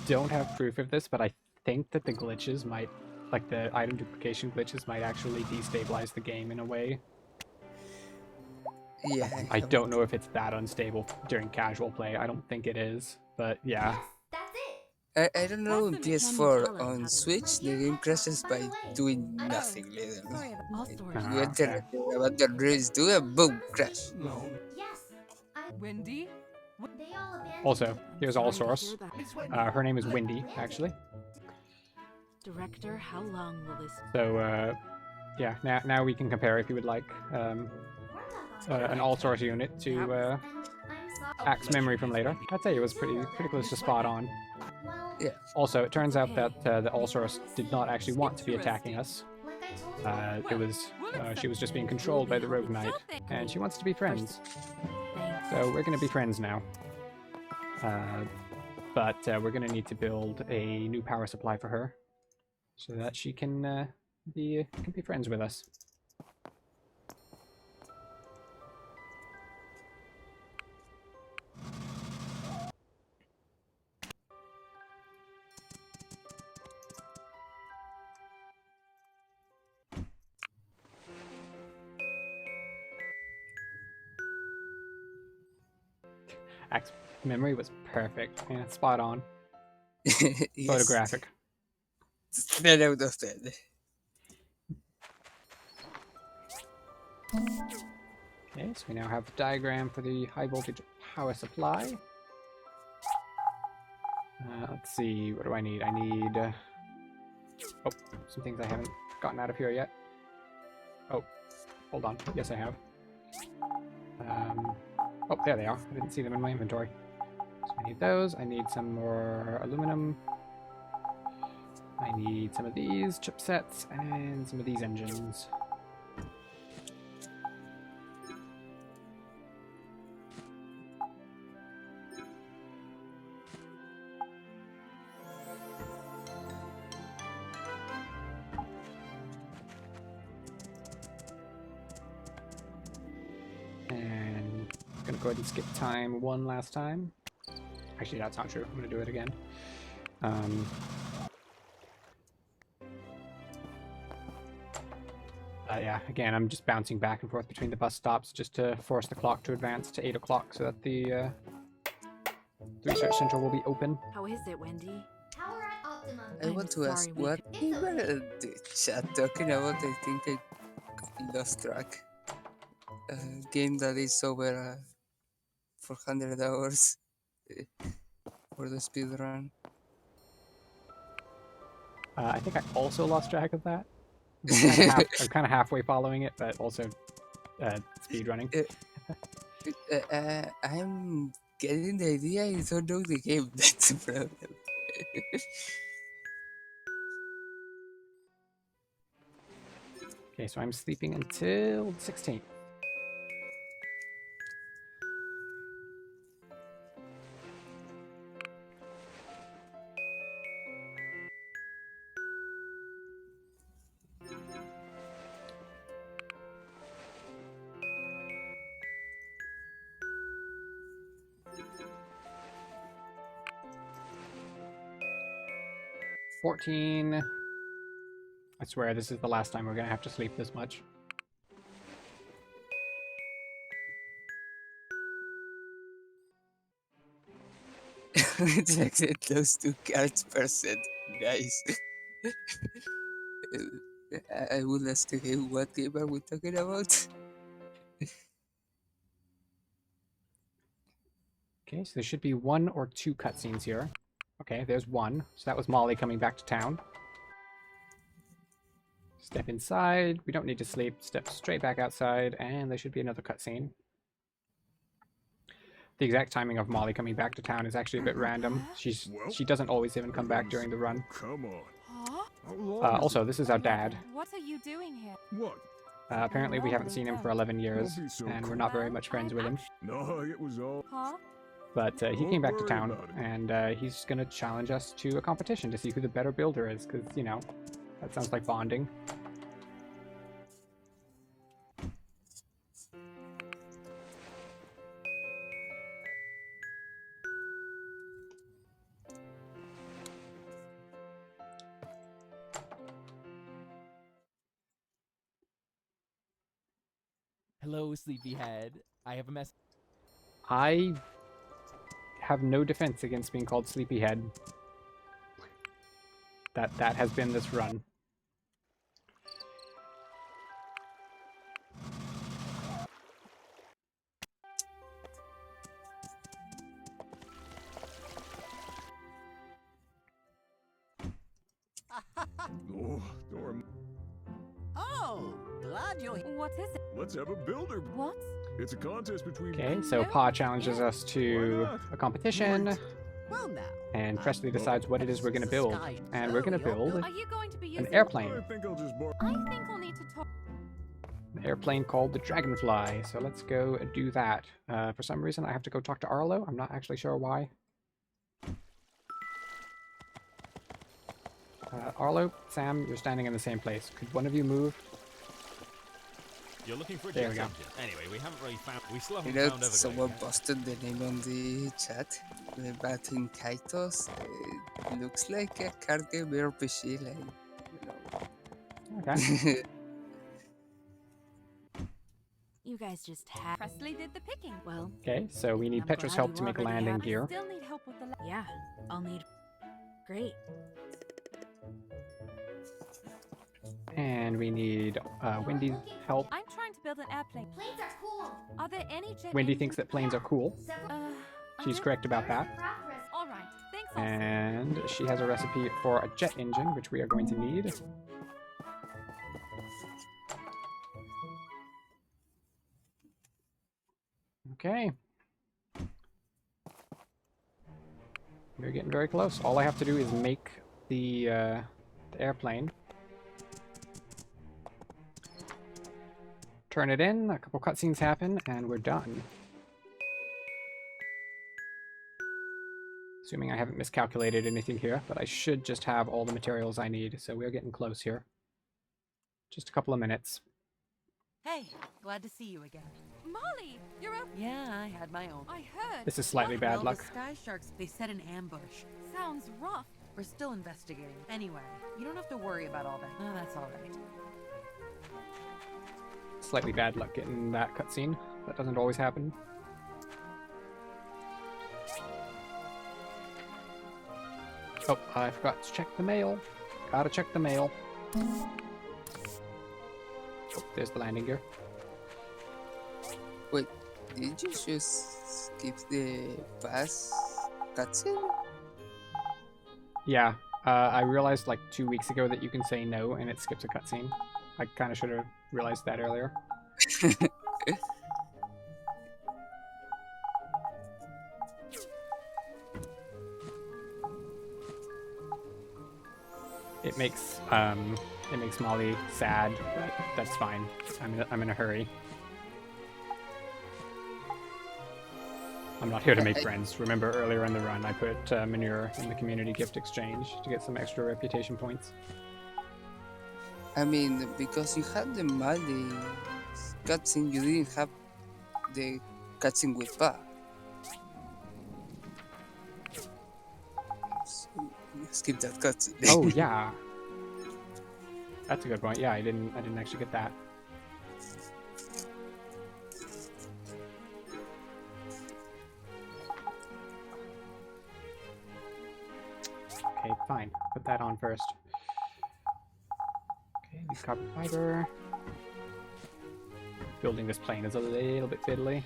don't have proof of this, but I think that the glitches might, like the item duplication glitches, might actually destabilize the game in a way. Yeah, I don't know if it's that unstable during casual play. I don't think it is, but yeah. I don't know in PS4. On Switch, the game crashes by doing nothing, literally. You enter Okay. the abandoned ruins, do a boom, crash. No. Wendy? Also, here's all Sorry to source. hear that. Her name is Windy, actually. Director, how long will this... So, yeah, now we can compare if you would like an all source unit to Axe memory from later. I'd say it was pretty close to spot on. Yeah. Also, it turns out that the all source did not actually want to be attacking us. She was just being controlled by the rogue knight, and she wants to be friends. So we're going to be friends now. But we're going to need to build a new power supply for her, so that she can be friends with us. Axe memory was perfect. Yeah, spot on. Yes. Photographic. 10 out of 10. Okay, so we now have a diagram for the high voltage power supply. Let's see, what do I need? I need... oh, some things I haven't gotten out of here yet. Oh, hold on. Yes, I have. Oh, there they are. I didn't see them in my inventory. So I need those. I need some more aluminum. I need some of these chipsets and some of these engines. And I'm gonna go ahead and skip time one last time. Actually, that's not true. I'm gonna do it again. Yeah, again, I'm just bouncing back and forth between the bus stops just to force the clock to advance to 8 o'clock so that the research center will be open. How is it, Wendy? I want to ask, sorry we what we were the chat talking about? I think I lost track. A game that is over 400 hours for the speed run. I think I also lost track of that. I'm kind of halfway following it, but also speed running. I'm getting the idea. I don't know the game. That's the problem. Okay, so I'm sleeping until 16. $14. I swear this is the last time we're gonna have to sleep this much. It's like close to cards percent. Nice. I will ask him what game are we talking about? Okay, so there should be 1 or 2 cutscenes here. Okay, there's 1. So that was Molly coming back to town. Step inside. We don't need to sleep. Step straight back outside, and there should be another cutscene. The exact timing of Molly coming back to town is actually a bit random. She doesn't always even come back during the run. Come on. Huh? Also, this is our dad. What are you doing here? What? Apparently we haven't seen him for 11 years, Don't be so and we're not very much friends with him. No, it was all. Huh? But he Don't came back to worry town, about it. and he's going to challenge us to a competition to see who the better builder is, because, you know, that sounds like bonding. Hello, sleepyhead. I have a mess. I have no defense against being called Sleepyhead. That has been this run. Oh, Dorm. Oh, glad you're here. What is it? Let's have a builder. What? It's a contest between. Okay, so Pa challenges us to a competition, Well now. and Presley decides what it is we're going to build. And we're going to build Are you going to be an using airplane. I think I'll just borrow. I think I'll need to talk. An airplane called the Dragonfly. So let's go do that. For some reason, I have to go talk to Arlo. I'm not actually sure why. Arlo, Sam, you're standing in the same place. Could one of you move? You're looking for a There jet we go. engine. Anyway, we haven't really found. We still You haven't know, found Everglade someone yet. posted the name on the chat. But in Kaitos, it looks like a card game RPG, like, Okay. You guys just have. Presley did the picking. Well, Okay, so we need I'm Petra's glad help you to make a already landing have- gear. Still need help with the. yeah, I'll need. Great. And we need Wendy's help. I'm trying to build an airplane. Planes are cool. Are there any jet Wendy engines? thinks that planes are cool. She's correct about that. All right. Thanks. And she has a recipe for a jet engine, which we are going to need. Okay. We're getting very close. All I have to do is make the airplane. Turn it in, a couple cutscenes happen, and we're done. Assuming I haven't miscalculated anything here, but I should just have all the materials I need, so we're getting close here. Just a couple of minutes. Hey, glad to see you again. Molly, you're up. Yeah, I had my own. I heard. This is slightly bad Well, luck. the sky sharks, they set an ambush. Sounds rough. We're still investigating. Anyway, you don't have to worry about all that. Oh, that's all right. Slightly bad luck getting that cutscene. That doesn't always happen. Oh, I forgot to check the mail. Gotta check the mail. Oh, there's the landing gear. Wait, did you just skip the pass cutscene? Yeah, I realized like 2 weeks ago that you can say no and it skips a cutscene. I kind of should have realized that earlier. It makes Molly sad, but that's fine. I'm in a hurry. I'm not here to make friends. Remember earlier in the run, I put manure in the community gift exchange to get some extra reputation points. I mean, because you had the Molly cutscene, you didn't have the cutscene with Pa. So, skip that cutscene. Oh yeah, that's a good point. Yeah, I didn't actually get that. Okay, fine. Put that on first. Okay, these carbon fiber. Building this plane is a little bit fiddly.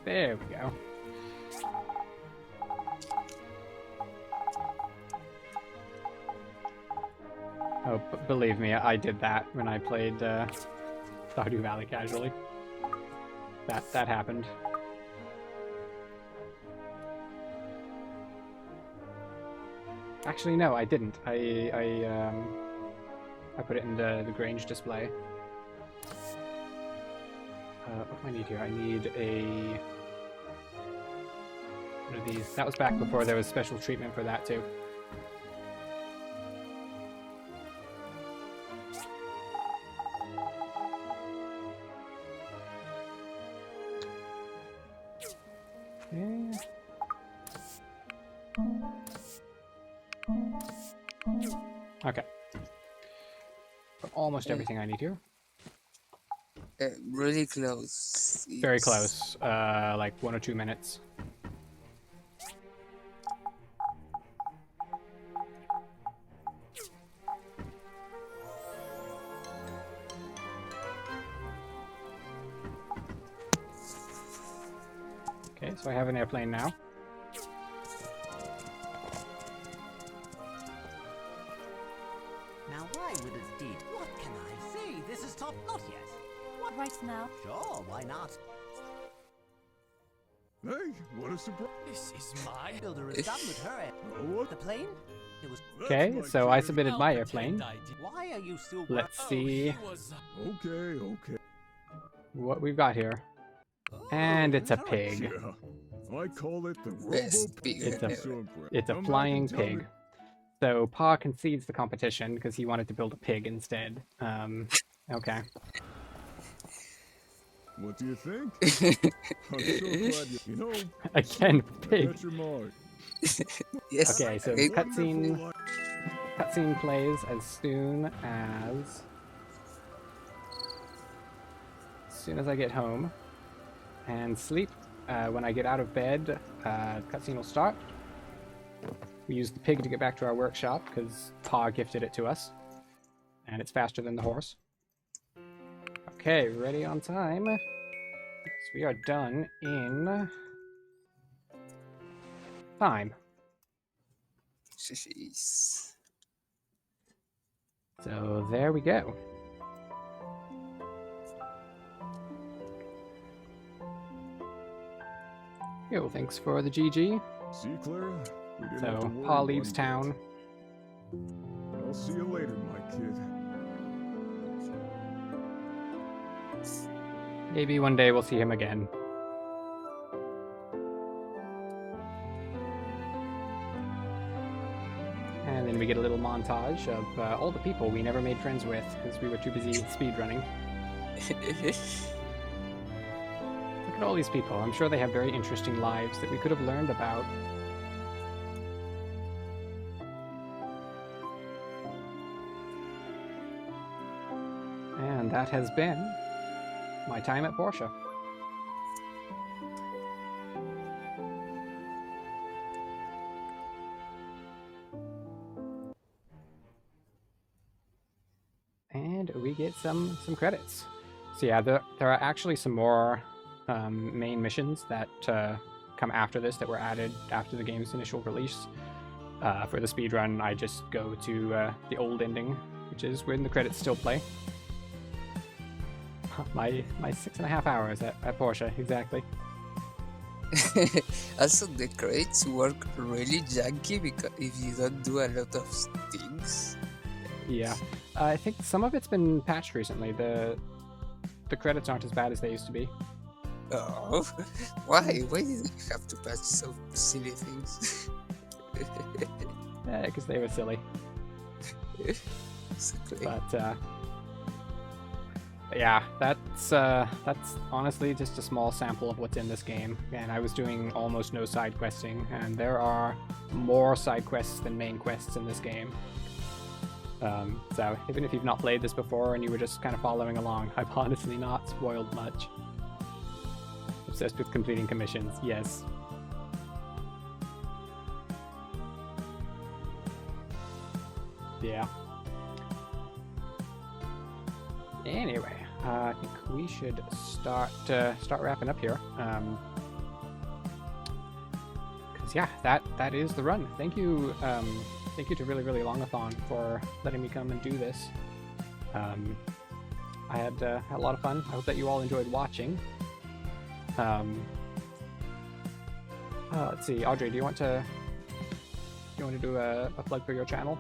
There we go. Oh, believe me, I did that when I played Stardew Valley casually. That happened. Actually, no, I didn't. I put it in the Grange display. What do I need here? I need a... one of these. That was back before there was special treatment for that, too. Okay. Got almost everything I need here. Really close. Very close. Like 1 or 2 minutes. Okay, so I have an airplane now. Now, why would it did? What can I say? This is top not yet. What? Right now? Sure, why not? Hey, what a surprise. This is my Builder is done with her. What? The plane? It was. Okay, so I submitted my airplane. Why are you still? Let's see Okay. what we've got here. And it's a pig. Yeah. I call it the Best pig It's a flying pig. So Pa concedes the competition because he wanted to build a pig instead. Okay. What do you think? I'm so glad you know. Again, pig. Bet your mark. Yes. Okay, so cutscene plays as soon as I get home, and sleep. When I get out of bed, cutscene will start. We use the pig to get back to our workshop because Pa gifted it to us, and it's faster than the horse. Okay, ready on time. So we are done in time. Jeez. So there we go. Yo, thanks for the GG. See, Clara? We didn't have to So worry Pa leaves one town. bit. I'll see you later, my kid. Maybe one day we'll see him again. And then we get a little montage of all the people we never made friends with because we were too busy speedrunning. Look at all these people. I'm sure they have very interesting lives that we could have learned about. And that has been my time at Portia. And we get some credits. So yeah, there are actually some more main missions that come after this that were added after the game's initial release. For the speedrun, I just go to the old ending, which is when the credits still play. My 6.5 hours at Portia, exactly. Also, the crates work really janky because if you don't do a lot of things. Yeah, I think some of it's been patched recently. The credits aren't as bad as they used to be. Oh, why? Why did you have to patch so silly things? Because they were silly. Exactly. But yeah, that's honestly just a small sample of what's in this game. And I was doing almost no side questing, and there are more side quests than main quests in this game. So even if you've not played this before and you were just kind of following along, I've honestly not spoiled much. Obsessed with completing commissions, yes. Yeah. Anyway, I think we should start wrapping up here. Cause yeah, that is the run. Thank you thank you to Really Longathon for letting me come and do this. I had a lot of fun. I hope that you all enjoyed watching. Let's see, Audrey, do you want to do a plug for your channel,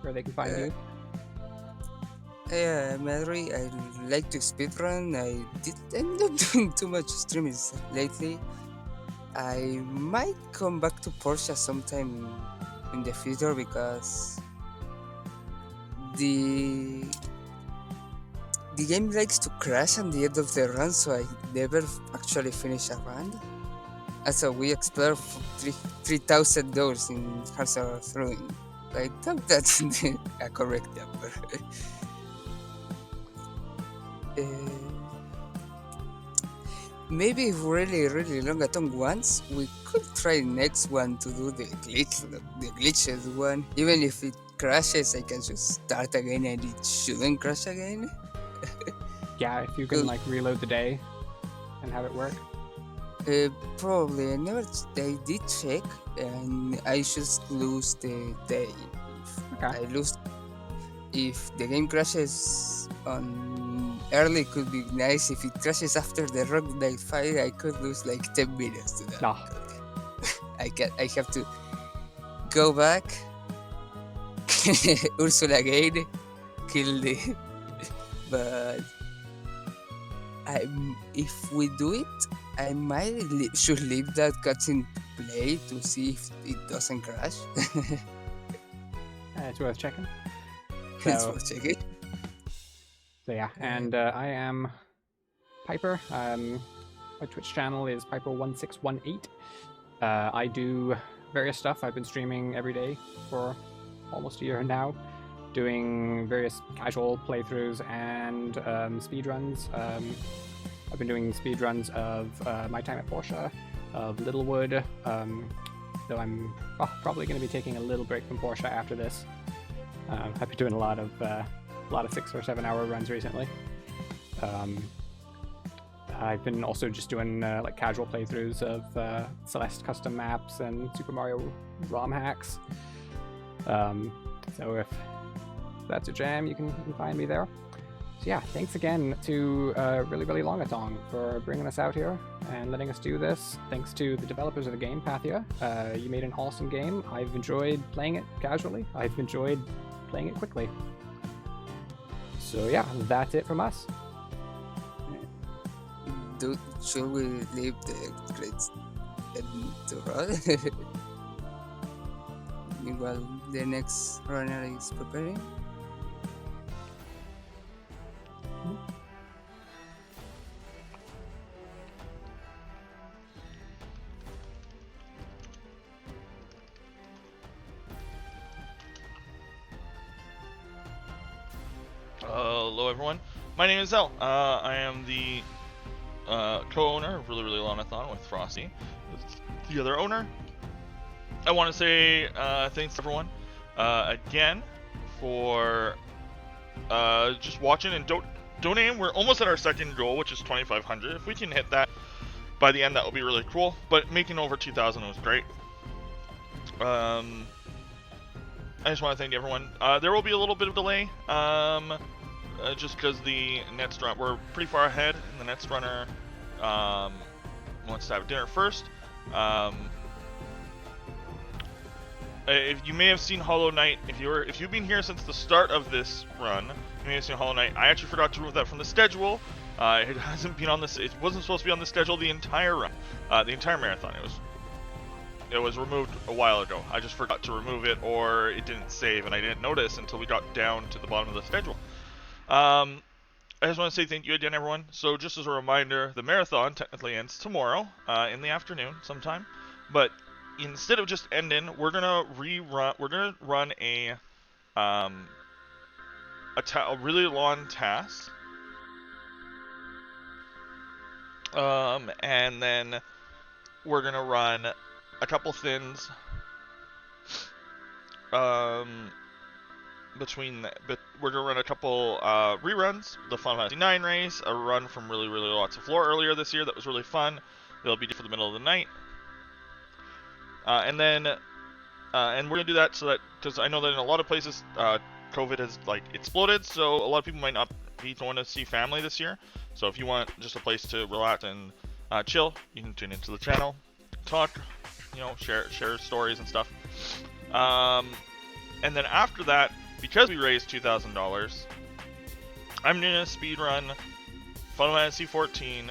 where they can find you? Yeah, Mallory, I like to speedrun. I'm not doing too much streaming lately. I might come back to Portia sometime in the future because the game likes to crash at the end of the run, so I never actually finish a run. And so we explored 3,000 doors in Hearts of Ruin. I doubt that's a correct number. Maybe if really long at once, we could try next one to do the glitches one. Even if it crashes, I can just start again and it shouldn't crash again. Yeah, if you can like reload the day and have it work. Probably. I did check, and I just lose the day. If the game crashes on early, it could be nice. If it crashes after the RRLAT5, I could lose like 10 minutes to that. No. I have to go back, Ursula again, kill the. But if we do it, I might should leave that cutscene to play to see if it doesn't crash. It's worth checking. It's worth checking. So yeah, and I am Piper. My Twitch channel is Piper1618. I do various stuff. I've been streaming every day for almost a year now, doing various casual playthroughs and speedruns. I've been doing speedruns of my time at Portia, of Littlewood, though I'm probably going to be taking a little break from Portia after this. I've been doing a lot of 6 or 7 hour runs recently. I've been also just doing like casual playthroughs of Celeste custom maps and Super Mario ROM hacks. So if that's a jam, you can find me there. So yeah, thanks again to Really Longathon for bringing us out here and letting us do this. Thanks to the developers of the game, Pathia. You made an awesome game. I've enjoyed playing it casually. I've enjoyed playing it quickly. So yeah, that's it from us. Should we leave the grades to run? Meanwhile, the next runner is preparing. Hello everyone, my name is Zell. I am the co-owner of Really Longathon with Frosty, the other owner. I want to say thanks to everyone again for just watching and donating. We're almost at our second goal, which is 2,500. If we can hit that by the end, that would be really cool. But making over 2,000 was great. I just want to thank everyone. There will be a little bit of delay, just because the next run, we're pretty far ahead, and the next runner wants to have dinner first. If you may have seen Hollow Knight, if you've been here since the start of this run, you may have seen Hollow Knight. I actually forgot to remove that from the schedule. It hasn't been on this. It wasn't supposed to be on the schedule the entire run, the entire marathon. It was removed a while ago. I just forgot to remove it, or it didn't save, and I didn't notice until we got down to the bottom of the schedule. I just want to say thank you again, everyone. So just as a reminder, the marathon technically ends tomorrow in the afternoon sometime, but instead of just ending, we're gonna run a really long task, and then we're gonna run a couple things we're gonna run a couple reruns, the Final Fantasy 9 race, a run from really lots of floor earlier this year that was really fun. They'll be for the middle of the night, and then and we're gonna do that so that, because I know that in a lot of places, COVID has like exploded, so a lot of people might not be going to see family this year. So if you want just a place to relax and chill, you can tune into the channel, talk, you know, share stories and stuff. And then after that, because we raised $2,000, I'm gonna speedrun Final Fantasy 14,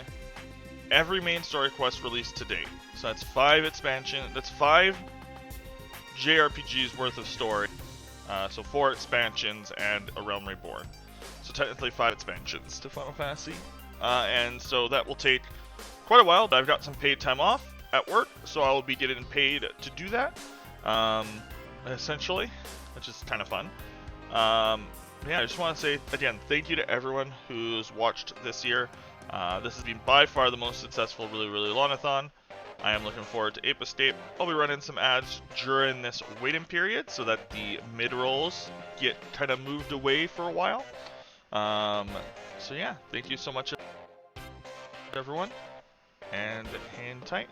every main story quest released to date. So that's 5 expansion. That's 5 JRPGs worth of story. So 4 expansions and a Realm Reborn. So technically 5 expansions to Final Fantasy. And so that will take quite a while. I've got some paid time off at work, so I will be getting paid to do that. Essentially, which is kind of fun. Yeah, I just want to say again, thank you to everyone who's watched this year. This has been by far the most successful Really Long-a-thon. I am looking forward to Ape Escape. I'll be running some ads during this waiting period so that the mid-rolls get kind of moved away for a while. So yeah, thank you so much everyone, and hang tight.